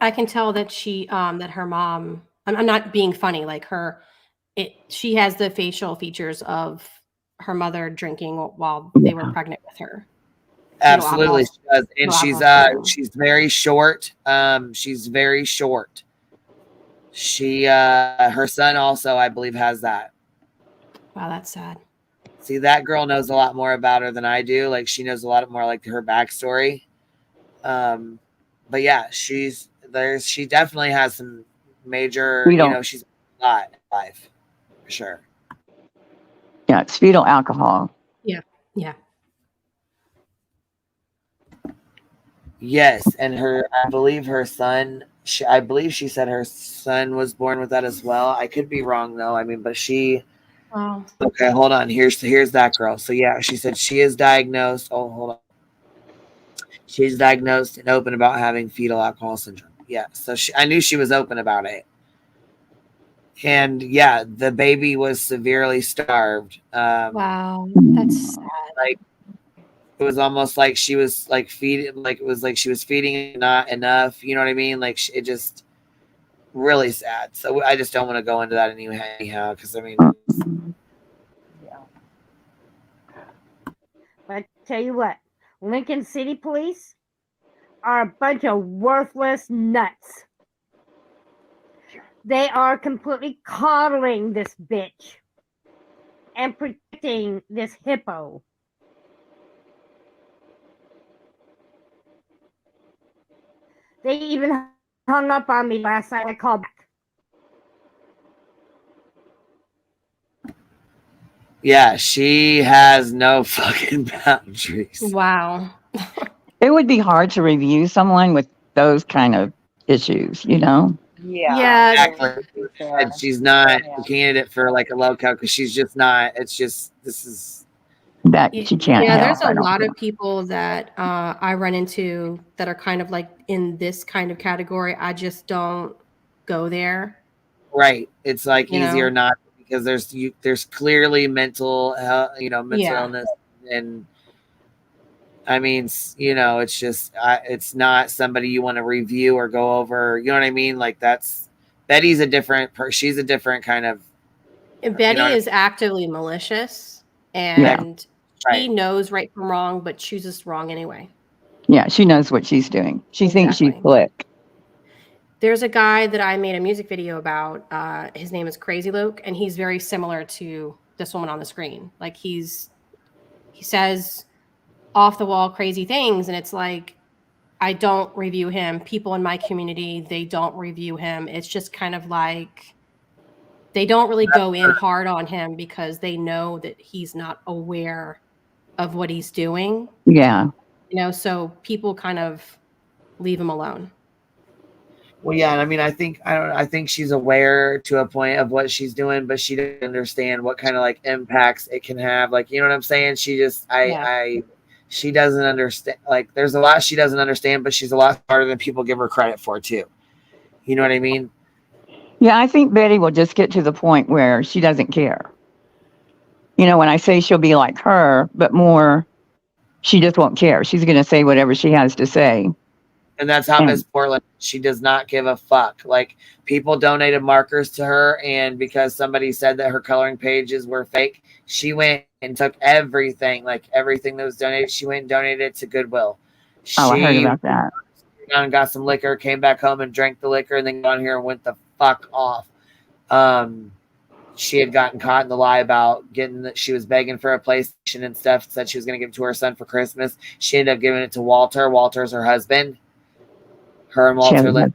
I can tell that that her mom. I'm not being funny. Like she has the facial features of her mother drinking while they were pregnant with her. Absolutely, she does, and she's very short. She's very short. She her son also, I believe, has that. Wow, that's sad. See, that girl knows a lot more about her than I do. Like, she knows a lot more like her backstory. But yeah, she definitely has some major, she's a lot in life for sure. Yeah, it's fetal alcohol. Yeah. Yes, and I believe her son. I believe she said her son was born with that as well. I could be wrong though. I mean, but she. Wow. Okay, hold on. Here's that girl. So yeah, she said she is diagnosed. Oh, hold on. She's diagnosed and open about having fetal alcohol syndrome. Yeah, so I knew she was open about it. And yeah, the baby was severely starved. Wow, that's sad. Like, it was almost like she was like feeding, like it was like she was feeding not enough. You know what I mean? Like, it just really sad. So I just don't want to go into that anyhow, because I mean, But I tell you what, Lincoln City Police are a bunch of worthless nuts. They are completely coddling this bitch and protecting this hippo. They even hung up on me last night. I called back. yeah, she has no fucking boundaries. Wow. It would be hard to review someone with those kind of issues, Yeah. Exactly. And she's not a candidate for like a locale because she's just not. It's just, this is that she can't. Yeah, help. there's a lot of people that I run into that are kind of like in this kind of category. I just don't go there. Right. It's like easier not, because there's clearly mental illness, and I mean, it's just it's not somebody you want to review or go over. You know what I mean? Like, Betty's a different she's a different kind of. And Betty is actively malicious, and she knows right from wrong, but chooses wrong anyway. Yeah, she knows what she's doing. She thinks she's slick. There's a guy that I made a music video about. His name is Crazy Luke, and he's very similar to this woman on the screen. Like, he says off the wall crazy things, and it's like, I don't review him. People in my community, they don't review him. It's just kind of like they don't really go in hard on him because they know that he's not aware of what he's doing. Yeah. So people kind of leave him alone. Well, yeah, and I mean, I think she's aware to a point of what she's doing, but she doesn't understand what kind of like impacts it can have. Like, you know what I'm saying? She just, she doesn't understand. Like, there's a lot she doesn't understand, but she's a lot smarter than people give her credit for too. You know what I mean? Yeah, I think Betty will just get to the point where she doesn't care. When I say she'll be like her, but more, she just won't care. She's going to say whatever she has to say. And that's how Miss Portland, she does not give a fuck. Like, people donated markers to her, and because somebody said that her coloring pages were fake, she went and took everything, like everything that was donated, she went and donated it to Goodwill. Oh, I heard She about that. and got some liquor, came back home and drank the liquor, and then got on here and went the fuck off. She had gotten caught in the lie about getting that she was begging for a PlayStation and stuff, said she was going to give it to her son for Christmas. She ended up giving it to Walter. Walter's her husband. Her and Walter live.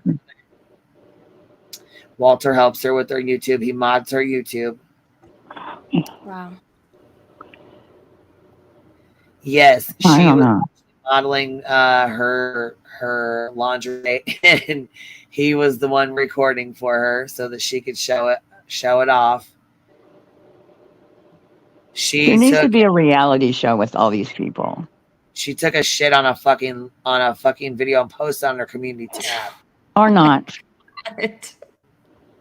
Walter helps her with her YouTube. He mods her YouTube. Wow. Yes, I she don't was know. modeling her lingerie, and he was the one recording for her so that she could show it off. There needs to be a reality show with all these people. She took a shit on a fucking video and posted on her community tab. Or not.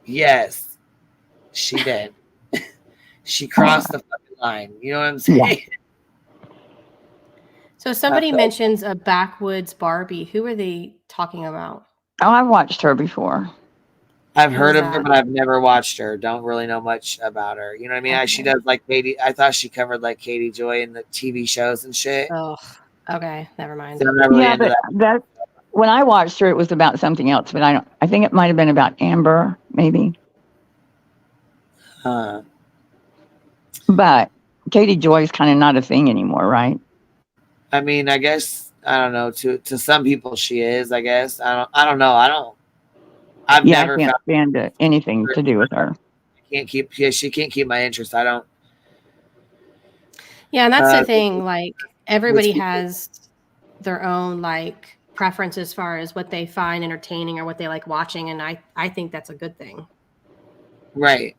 Yes, she did. She crossed the fucking line. You know what I'm saying? Yeah. So somebody mentions a backwoods Barbie. Who are they talking about? Oh, I've watched her before. I've heard of her, but I've never watched her. Don't really know much about her. You know what I mean? Okay. She does like Katie. I thought she covered like Katie Joy in the TV shows and shit. Oh, okay. Never mind. So I'm not really Yeah, into but that. when I watched her, it was about something else. But I think it might have been about Amber, maybe. But Katie Joy's kind of not a thing anymore, right? I mean, I guess I don't know. To some people, she is. I guess I don't know. I've never I can't found stand anything to do with her. she can't keep my interest. I don't. Yeah, and that's the thing. Like, everybody has their own like preference as far as what they find entertaining or what they like watching, and I think that's a good thing. Right.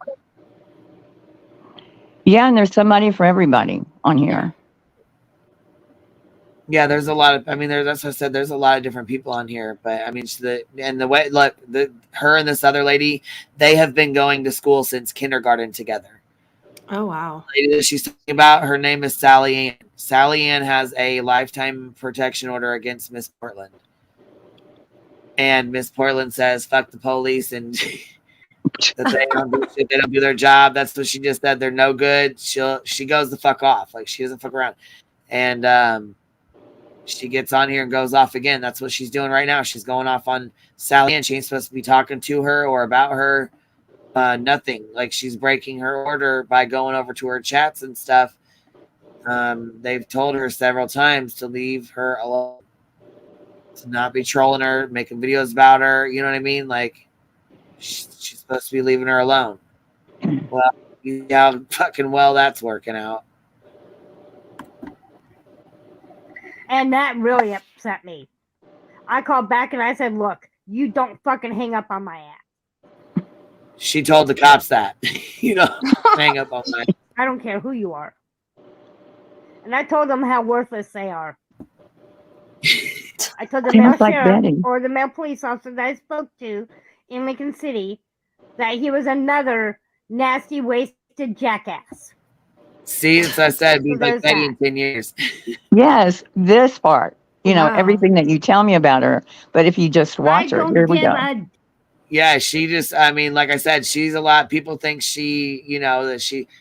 Yeah, and there's somebody for everybody on here. Yeah, there's a lot of. I mean, that's what I said. There's a lot of different people on here, but I mean, her and this other lady, they have been going to school since kindergarten together. Oh wow! The lady that she's talking about, her name is Sally Ann. Sally Ann has a lifetime protection order against Miss Portland, and Miss Portland says, "Fuck the police," and that they don't do shit, they don't do their job. That's what she just said. They're no good. She goes the fuck off. Like, she doesn't fuck around, and she gets on here and goes off again. That's what she's doing right now. She's going off on Sally Ann. She ain't supposed to be talking to her or about her. Nothing. Like, she's breaking her order by going over to her chats and stuff. They've told her several times to leave her alone, to not be trolling her, making videos about her. You know what I mean? Like, she's supposed to be leaving her alone. Well, you see how fucking well that's working out. And that really upset me. I called back and I said, look, you don't fucking hang up on my ass. She told the cops that. Hang up on my. I don't care who you are. And I told them how worthless they are. I told the male sheriff or the male police officer that I spoke to in Lincoln City that he was another nasty, wasted jackass. See, as I said, he's like Betty in 10 years. Yes, this part. Everything that you tell me about her. But if you just watch her, here we go. Yeah, she just, I mean, like I said, she's a lot. People think she, that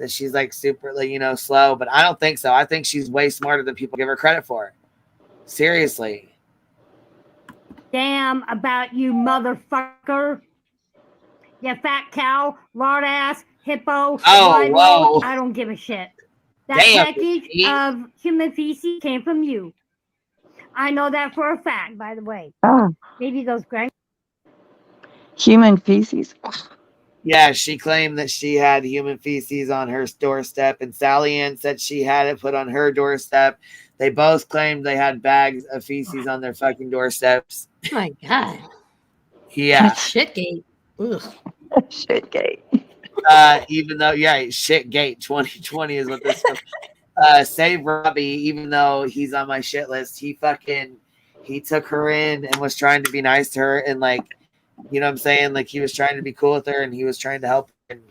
she's like super, slow, but I don't think so. I think she's way smarter than people give her credit for. Seriously. Damn about you, motherfucker. You fat cow, lard ass, hippo. Whoa. I don't give a shit. That package of human feces came from you. I know that for a fact, by the way. Oh. Maybe those grand. Human feces. Yeah, she claimed that she had human feces on her doorstep, and Sally Ann said she had it put on her doorstep. They both claimed they had bags of feces on their fucking doorsteps. Oh my God. Yeah. Shitgate. Ugh. Shitgate. Even though, Shitgate 2020 is what this is. Save Robbie, even though he's on my shit list, he took her in and was trying to be nice to her, and like, you know what I'm saying? Like, he was trying to be cool with her and he was trying to help her. And,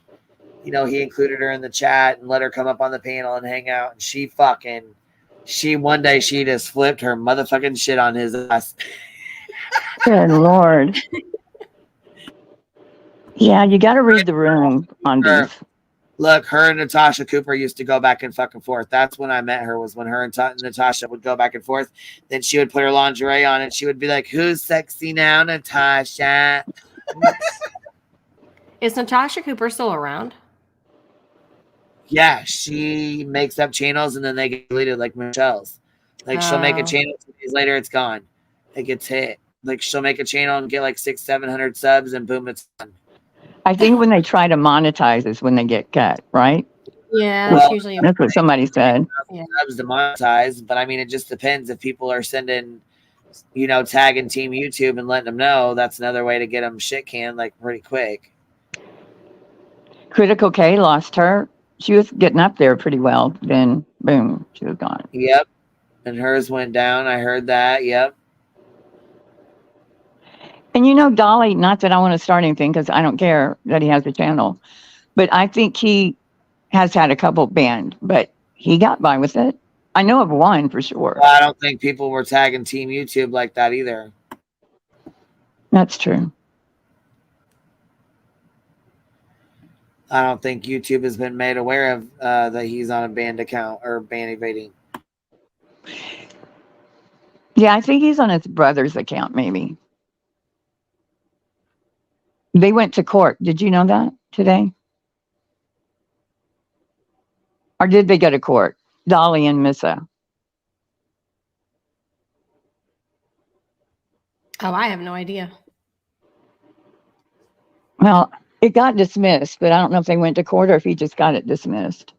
he included her in the chat and let her come up on the panel and hang out. And one day she just flipped her motherfucking shit on his ass. Good Lord. Yeah, you got to read the room on these. Look, her and Natasha Cooper used to go back and fucking forth. That's when I met her, was when her and Natasha would go back and forth. Then she would put her lingerie on and she would be like, "Who's sexy now, Natasha?" Is Natasha Cooper still around? Yeah, she makes up channels and then they get deleted like Michelle's. Like she'll make a channel, 2 days later it's gone. It gets hit. Like she'll make a channel and get like 600-700 subs and boom, it's done. I think when they try to monetize is when they get cut, right? Yeah, that's usually that's what somebody said. Subs to monetize, but I mean, it just depends if people are sending, tagging Team YouTube and letting them know. That's another way to get them shit canned like pretty quick. Critical K lost her. She was getting up there pretty well. Then boom, she was gone. Yep, and hers went down. I heard that. Yep. And Dolly, not that I want to start anything because I don't care that he has a channel, but I think he has had a couple banned, but he got by with it. I know of one for sure. Well, I don't think people were tagging Team YouTube like that either. That's true. I don't think YouTube has been made aware of that he's on a banned account or ban evading. Yeah, I think he's on his brother's account, maybe. They went to court. Did you know that today? Or did they go to court? Dolly and Missa. Oh, I have no idea. Well, it got dismissed, but I don't know if they went to court or if he just got it dismissed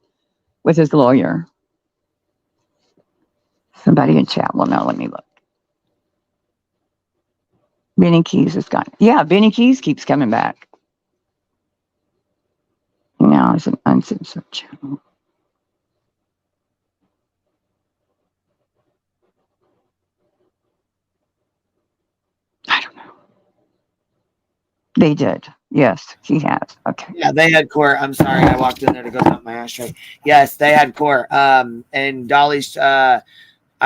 with his lawyer. Somebody in chat will know. Let me look. Benny Keys is gone. Yeah, Benny Keys keeps coming back. Now it's an uncensored channel. I don't know. They did. Yes, he has. Okay. Yeah, they had court. I'm sorry, I walked in there to go dump my ashtray. Yes, they had court. And Dolly's, I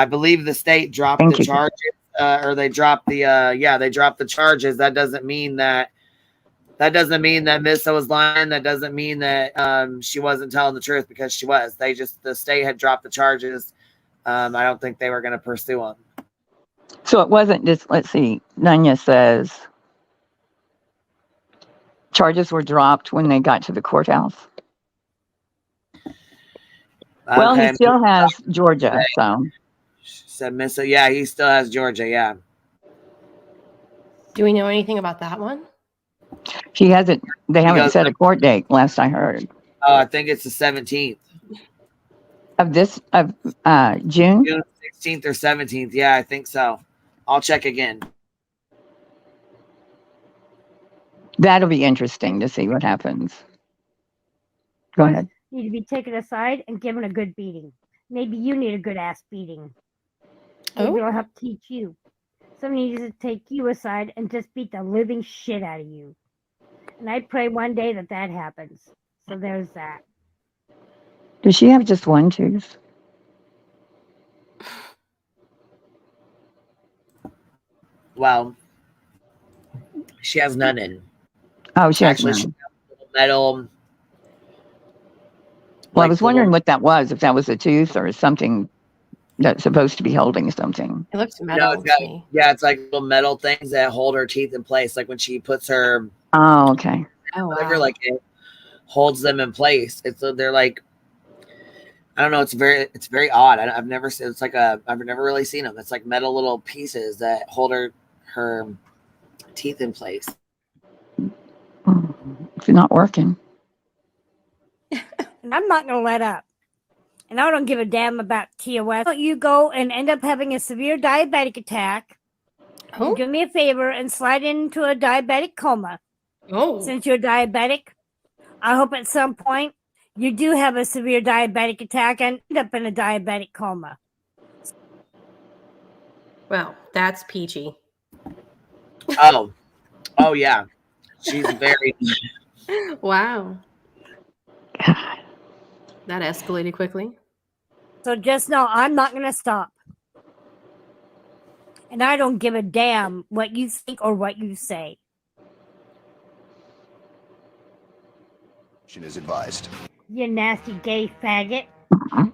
believe the state dropped the charges, or they dropped the, they dropped the charges. That doesn't mean that Missa was lying. That doesn't mean that she wasn't telling the truth, because she was. The state had dropped the charges. I don't think they were going to pursue them. So it wasn't just, let's see, Nanya says charges were dropped when they got to the courthouse. Well, he still has Georgia, so. Said Missa, yeah, he still has Georgia, yeah. Do we know anything about that one? They haven't set a court date, last I heard. Oh, I think it's the 17th. Of June? June 16th or 17th, yeah, I think so. I'll check again. That'll be interesting to see what happens. Go ahead. Need to be taken aside and given a good beating. Maybe you need a good ass beating. Maybe it'll help teach you. Somebody needs to take you aside and just beat the living shit out of you. And I pray one day that happens. So there's that. Does she have just one tooth? Well, she has none in. Oh, she has none. She has a little metal. Well, I was wondering what that was, if that was a tooth or something that's supposed to be holding something. It looks metal to me. Yeah, it's like little metal things that hold her teeth in place. Like when she puts her. Oh, okay. Whatever, like it holds them in place. They're like, I don't know. It's very odd. I've never really seen them. It's like metal little pieces that hold her teeth in place. It's not working. And I'm not going to let up. And I don't give a damn about TOS. You go and end up having a severe diabetic attack. Do me a favor and slide into a diabetic coma. Since you're diabetic, I hope at some point you do have a severe diabetic attack and end up in a diabetic coma. Well, that's peachy. Oh yeah. She's very. Wow. That escalated quickly. So just know I'm not going to stop. And I don't give a damn what you think or what you say. Is advised. You nasty gay faggot. And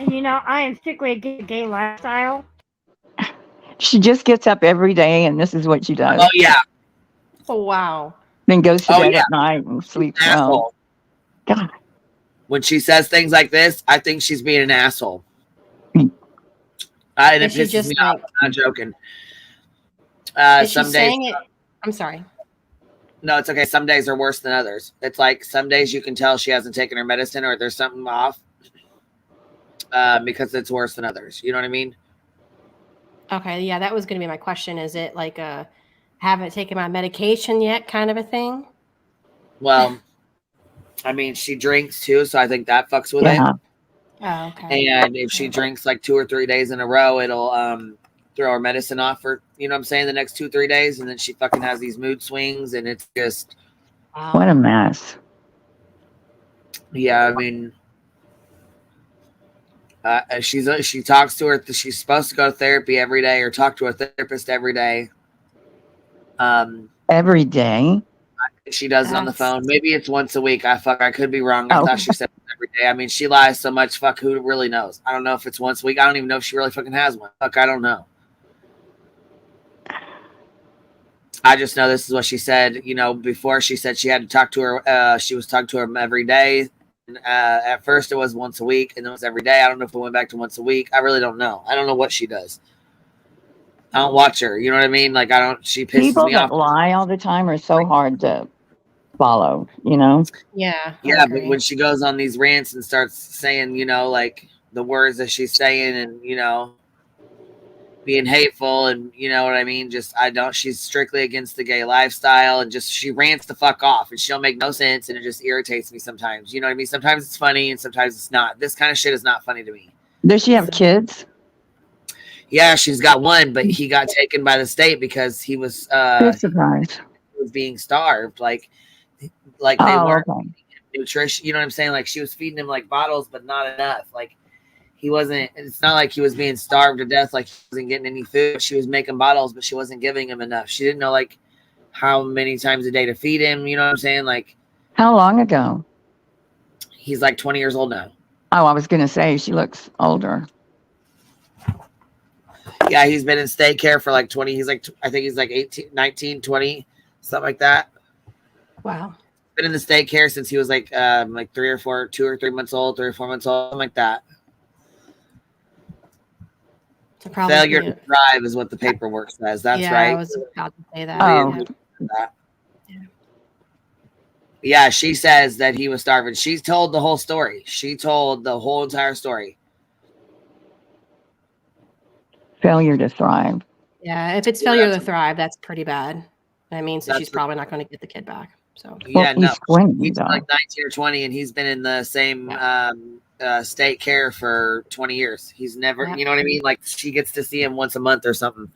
you know, I am strictly against gay lifestyle. She just gets up every day and this is what she does. Oh yeah. Oh wow. Then goes to bed yeah. at night and sleeps well. Asshole. God. When she says things like this, I think she's being an asshole. And it Is she pisses just me like? off. I'm not joking. Is she Some days. saying it? I'm sorry. No, it's okay. Some days are worse than others. It's like some days you can tell she hasn't taken her medicine or there's something off because it's worse than others. You know what I mean? Okay, yeah, that was going to be my question. Is it like a haven't taken my medication yet kind of a thing? Well, I mean, she drinks too, so I think that fucks with it. Oh, okay. And if she drinks like 2 or 3 days in a row, it'll throw her medicine off for, you know what I'm saying, the next 2-3 days. And then she fucking has these mood swings and it's just. What a mess. Yeah, I mean, she talks to her. She's supposed to go to therapy every day or talk to a therapist every day. Every day? She does it on the phone. Maybe it's once a week. I could be wrong. I Oh. thought she said every day. I mean, she lies so much. Fuck, who really knows? I don't know if it's once a week. I don't even know if she really fucking has one. Fuck, I don't know. I just know this is what she said. You know, before she said she had to talk to her. She was talking to her every day. At first, it was once a week, and then it was every day. I don't know if it went back to once a week. I really don't know. I don't know what she does. I don't watch her. You know what I mean? Like, I don't. She pisses People me that off. lie all the time are so hard to follow, you know? Yeah. Yeah, but when she goes on these rants and starts saying, you know, like the words that she's saying and, you know, being hateful and, you know what I mean? Just, she's strictly against the gay lifestyle and just, she rants the fuck off and she'll make no sense and it just irritates me sometimes. You know what I mean? Sometimes it's funny and sometimes it's not. This kind of shit is not funny to me. Does she have kids? Yeah, she's got one, but he got taken by the state because he was, surprised. He was being starved. Like they weren't nutrition. You know what I'm saying? Like she was feeding him like bottles, but not enough. Like he wasn't. It's not like he was being starved to death. Like he wasn't getting any food. She was making bottles, but she wasn't giving him enough. She didn't know like how many times a day to feed him. You know what I'm saying? Like how long ago? He's like 20 years old now. Oh, I was gonna say she looks older. Yeah, he's been in state care for like 20. He's like, I think he's like 18, 19, 20, something like that. Wow. Been in the state care since he was like 2 or 3 months old, 3 or 4 months old, something like that. Failure to thrive is what the paperwork says. That's right. I was about to say that. Oh. Yeah, she says that he was starving. She's told the whole story. She told the whole entire story. Failure to thrive. Yeah, if it's failure to thrive, that's pretty bad. I mean, so she's probably not going to get the kid back. So Yeah, no, he's though. like 19 or 20, and he's been in the same state care for 20 years. He's never, you know what I mean? Like she gets to see him once a month or something.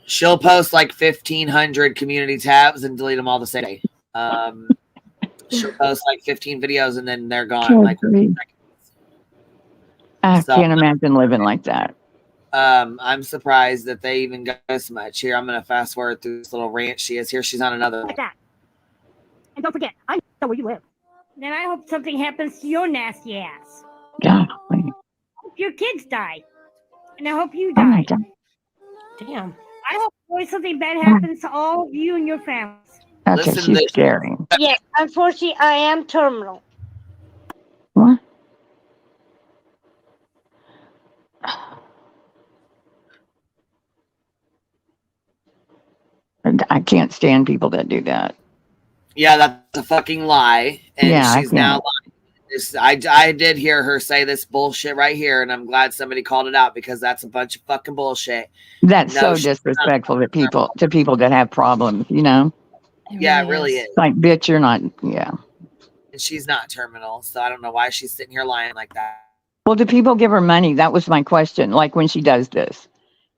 She'll post like 1,500 community tabs and delete them all the same day. She'll post like 15 videos and then they're gone. Like I can't imagine living like that. I'm surprised that they even got this much. Here, I'm going to fast forward through this little rant she is. Here, she's on another. Like that. And don't forget, I know where you live. Then I hope something happens to your nasty ass. God. I hope your kids die. And I hope you Oh my die. God. Damn. I hope always something bad happens to all of you and your families. Okay, she's scary. Yes, unfortunately, I am terminal. What? I can't stand people that do that. Yeah, that's a fucking lie. And Yeah, I she's now can't. lying. I did hear her say this bullshit right here, and I'm glad somebody called it out because that's a bunch of fucking bullshit. That's No, so she's not. disrespectful to people that have problems, you know? Yeah, it really is. Like, bitch, you're not, yeah. And she's not terminal, so I don't know why she's sitting here lying like that. Well, do people give her money? That was my question. Like when she does this,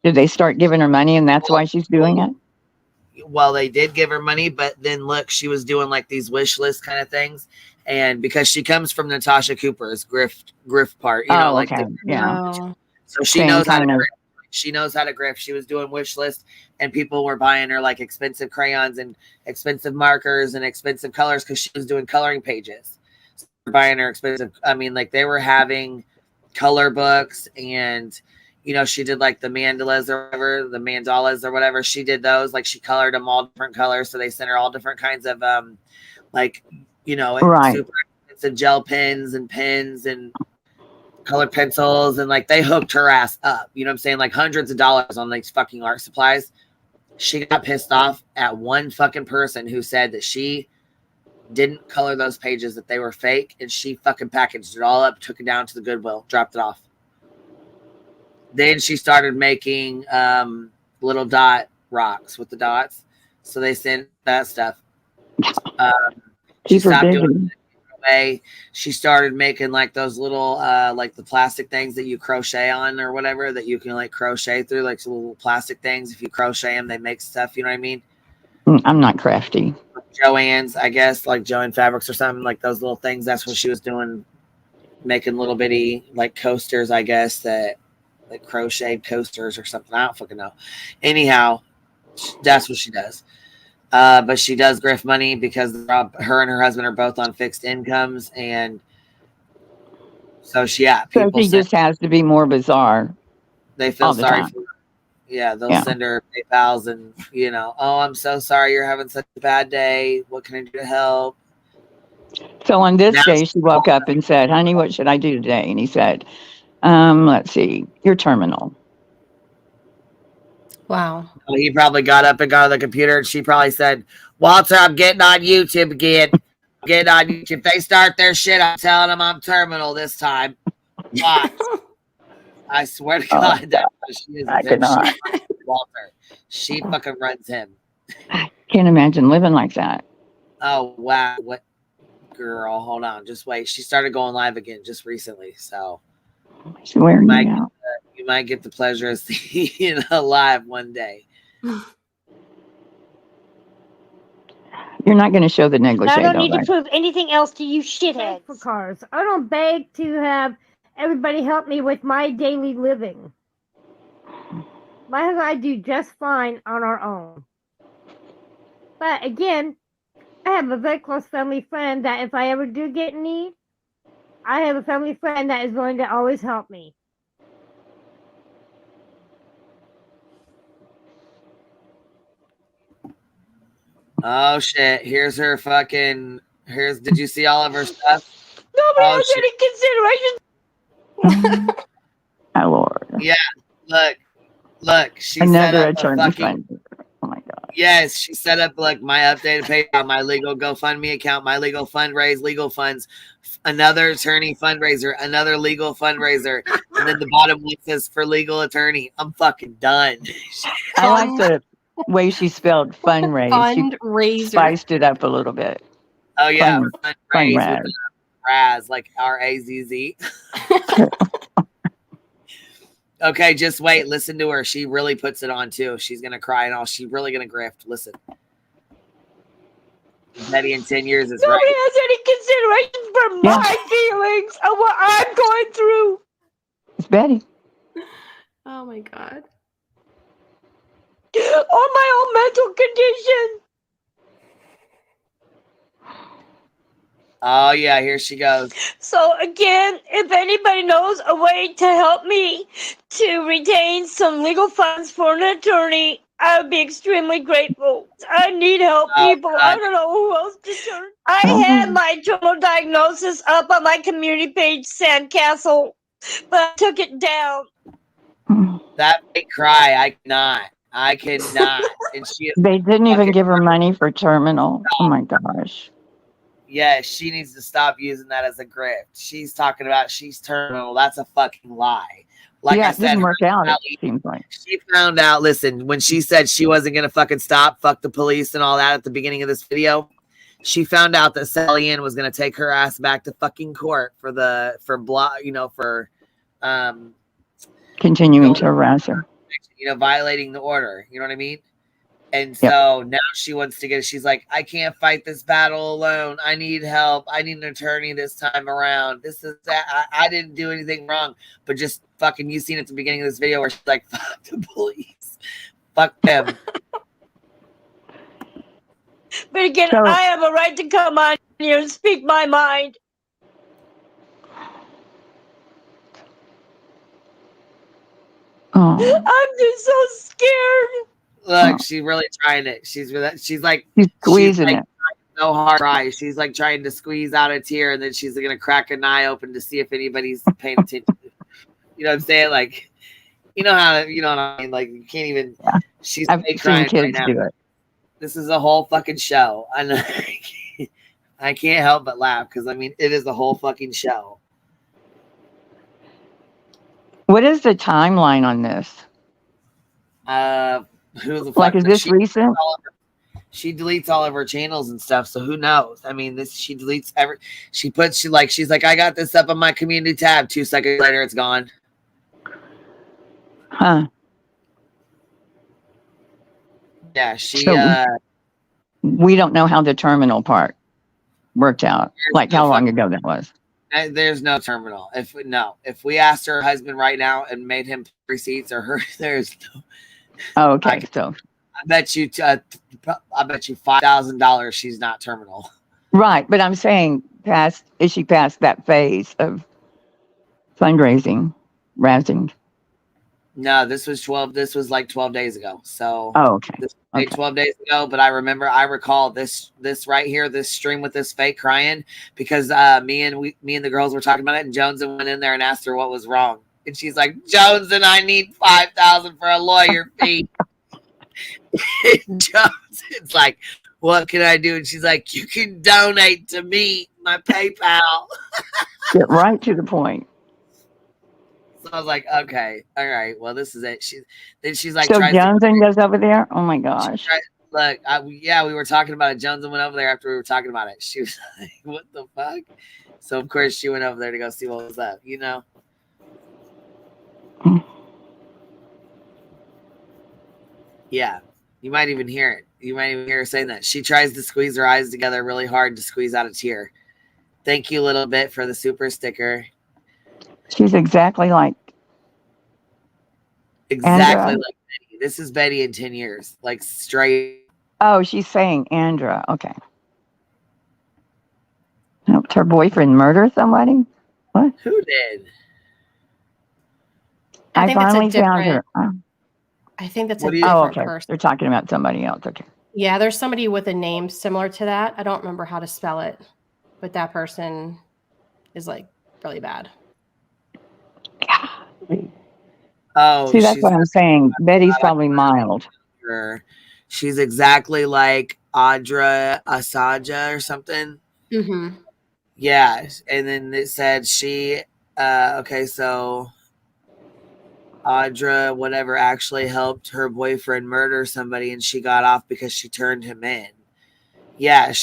did they start giving her money and that's why she's doing it? Well, they did give her money, but then look, she was doing like these wish list kind of things. And because she comes from Natasha Cooper's grift part, you know, like okay. Yeah. So she knows how to grift. She knows how to grift. She was doing wish list, and people were buying her like expensive crayons and expensive markers and expensive colors because she was doing coloring pages. So they were buying her expensive. I mean, like they were having color books, and you know, she did like the mandalas or whatever, the mandalas or whatever. She did those. Like she colored them all different colors. So they sent her all different kinds of like, you know, super expensive gel pens and colored pencils, and like they hooked her ass up. You know what I'm saying? Like hundreds of dollars on these fucking art supplies. She got pissed off at one fucking person who said that she didn't color those pages, that they were fake, and she fucking packaged it all up, took it down to the Goodwill, dropped it off. Then she started making little dot rocks with the dots. So they sent that stuff. She stopped doing it away. She started making like those little like the plastic things that you crochet on or whatever, that you can like crochet through, like little plastic things. If you crochet them, they make stuff. You know what I mean? I'm not crafty. Joann's, I guess, like Joann Fabrics or something, like those little things. That's what she was doing, making little bitty like coasters, I guess, that like crocheted coasters or something. I don't fucking know. Anyhow, that's what she does. But she does grift money because her and her husband are both on fixed incomes, and so she just has to be more bizarre. They feel sorry for her. Yeah, they'll send her PayPals and, you know, oh, I'm so sorry you're having such a bad day. What can I do to help? So on this day, she woke up and said, honey, what should I do today? And he said, let's see, you're terminal. Wow. Well, he probably got up and got on the computer, and she probably said, Walter, I'm getting on YouTube again. I'm getting on YouTube. If they start their shit, I'm telling them I'm terminal this time. Watch. I swear to God, that she is a bitch. Walter. She fucking runs him. I can't imagine living like that. Oh, wow. What? Girl, hold on. Just wait. She started going live again just recently, so she's wearing me out. You might get the pleasure of seeing her live one day. You're not going to show the negligee. I don't need to prove anything else to you shitheads. For cars. I don't beg to have everybody help me with my daily living. My husband and I do just fine on our own. But again, I have a very close family friend that if I ever do get in need, I have a family friend that is willing to always help me. Oh shit! Here's her fucking. Did you see all of her stuff? Nobody has any consideration. My Lord. Yeah. Look. She another set up attorney a fucking. friend. Oh my God. Yes, she set up like my updated PayPal, my legal GoFundMe account, my legal fundraise, legal funds, another attorney fundraiser, another legal fundraiser, and then the bottom one says for legal attorney. I'm fucking done. I like the way she spelled fundraise. Fundraiser. She spiced it up a little bit. Oh yeah, Fundraise. with the Raz, like RAZZ. Okay, just wait. Listen to her. She really puts it on too. She's gonna cry and all. She's really gonna grift. Listen. Maybe in 10 years is Nobody right. has any consideration for my feelings of what I'm going through. It's Betty. Oh my God. On my own mental condition. Oh yeah, here she goes. So again, if anybody knows a way to help me to retain some legal funds for an attorney, I would be extremely grateful. I need help, people. I don't know who else to turn. I had my terminal diagnosis up on my community page, Sandcastle, but I took it down. That big cry, I cannot. And she They didn't even give her money for terminal. Oh my gosh. Yeah, she needs to stop using that as a grift. She's talking about she's terminal. That's a fucking lie. Like yeah, I it said, didn't work out, it seems like. She found out, listen, when she said she wasn't going to fucking stop, fuck the police and all that at the beginning of this video, she found out that Sally Ann was going to take her ass back to fucking court for continuing to harass her. Violating the order. You know what I mean? And so now she wants to get, she's like, I can't fight this battle alone. I need help. I need an attorney this time around. This is that. I didn't do anything wrong. But just fucking, you seen at the beginning of this video where she's like, fuck the police. Fuck them. But again, I have a right to come on here and speak my mind. Oh. I'm just so scared. Look, she's really trying it. She's like squeezing it. So hard. Right. She's like trying to squeeze out a tear, and then she's gonna crack an eye open to see if anybody's paying attention. You know what I'm saying? Like, you know how, you know what I mean? Like, you can't even. Yeah. She's I've seen crying kids right now. do it. This is a whole fucking show. I can't help but laugh because I mean it is a whole fucking show. What is the timeline on this? Who the fuck? Like, is this recent? She deletes all of her channels and stuff, so who knows? I mean, she deletes every. She's like, I got this up on my community tab. 2 seconds later, it's gone. Huh? Yeah, she. We don't know how the terminal part worked out. Like how long ago that was. There's no terminal. If we asked her husband right now and made him receipts or her, there's no. Oh, okay, so I bet you $5,000 she's not terminal. Right, but I'm saying is she past that phase of fundraising, razzing? No, this was like 12 days ago. So okay. This was 12 days ago, but I recall this right here, this stream with this fake crying because me and the girls were talking about it, and Jones went in there and asked her what was wrong. And she's like, Jones and I need $5,000 for a lawyer fee. Jones, it's like, what can I do? And she's like, you can donate to me, my PayPal. Get right to the point. So I was like, okay, all right, well, this is it. She's like, so Johnson goes over there. Oh my gosh! Look, we were talking about it. Johnson went over there after we were talking about it. She was like, what the fuck? So of course she went over there to go see what was up. You know. Yeah, you might even hear it. You might even hear her saying that. She tries to squeeze her eyes together really hard to squeeze out a tear. Thank you a little bit for the super sticker. She's exactly like Andra. Like Betty. This is Betty in 10 years. Like straight. Oh, she's saying Andra. Okay. Helped her boyfriend murder somebody? What? Who did? I finally found her. I think that's a different person. They're talking about somebody else. Okay. Yeah, there's somebody with a name similar to that. I don't remember how to spell it, but that person is like really bad. Oh, see, that's what I'm saying. Betty's probably mild. She's exactly like Audra Asaja or something. Mm-hmm. Yeah, and then it said she. Okay, so Audra, whatever, actually helped her boyfriend murder somebody, and she got off because she turned him in. Yeah,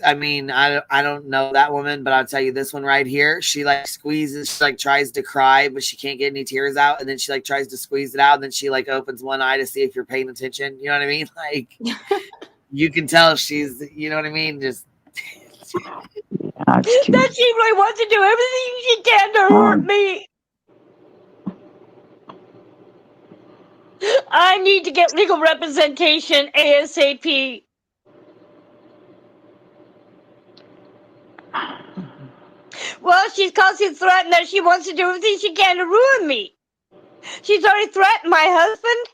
I mean, I don't know that woman, but I'll tell you this one right here. She like squeezes, she like tries to cry, but she can't get any tears out. And then she like tries to squeeze it out. And then she like opens one eye to see if you're paying attention. You know what I mean? Like you can tell she's, you know what I mean? Just. That she really wants to do everything she can to hurt me. I need to get legal representation ASAP. Well, she's constantly threatened that she wants to do everything she can to ruin me. She's already threatened my husband.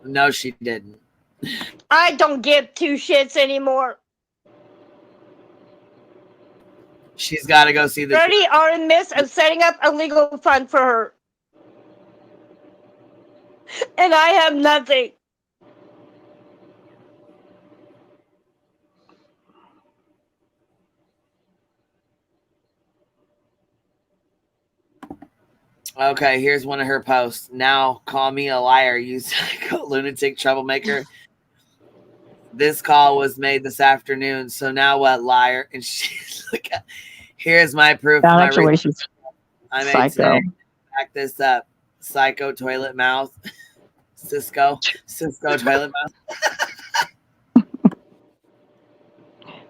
No, she didn't. I don't give two shits anymore. She's got to go see the. Already are in the midst of setting up a legal fund for her. And I have nothing. Okay, here's one of her posts. Now call me a liar, you psycho lunatic troublemaker. This call was made this afternoon. So now what, liar? And she's look at, here's my proof. I like the way she's I made psycho. today. Back this up. Psycho toilet mouth. Cisco toilet mouse.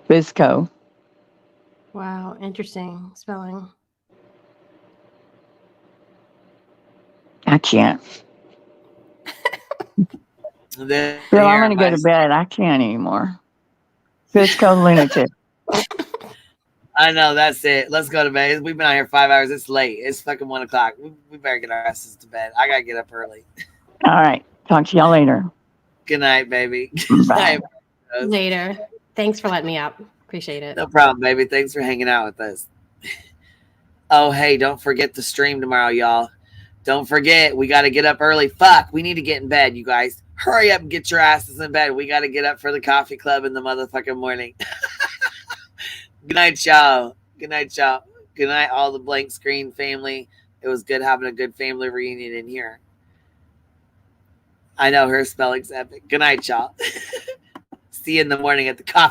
Visco. Wow, interesting spelling. I can't. Then Bill, I'm here, going to go to bed. I can't anymore. Visco lunatic. I know, that's it. Let's go to bed. We've been out here 5 hours. It's late. It's fucking 1 o'clock. We better get our asses to bed. I gotta get up early. All right. Talk to y'all later. Good night, baby. Bye. Later. Thanks for letting me up. Appreciate it. No problem, baby. Thanks for hanging out with us. Oh, hey, don't forget the stream tomorrow, y'all. Don't forget, we got to get up early. Fuck, we need to get in bed, you guys. Hurry up and get your asses in bed. We got to get up for the coffee club in the motherfucking morning. Good night, y'all. Good night, y'all. Good night, all the blank screen family. It was good having a good family reunion in here. I know her spelling's epic. Good night, y'all. See you in the morning at the coffee.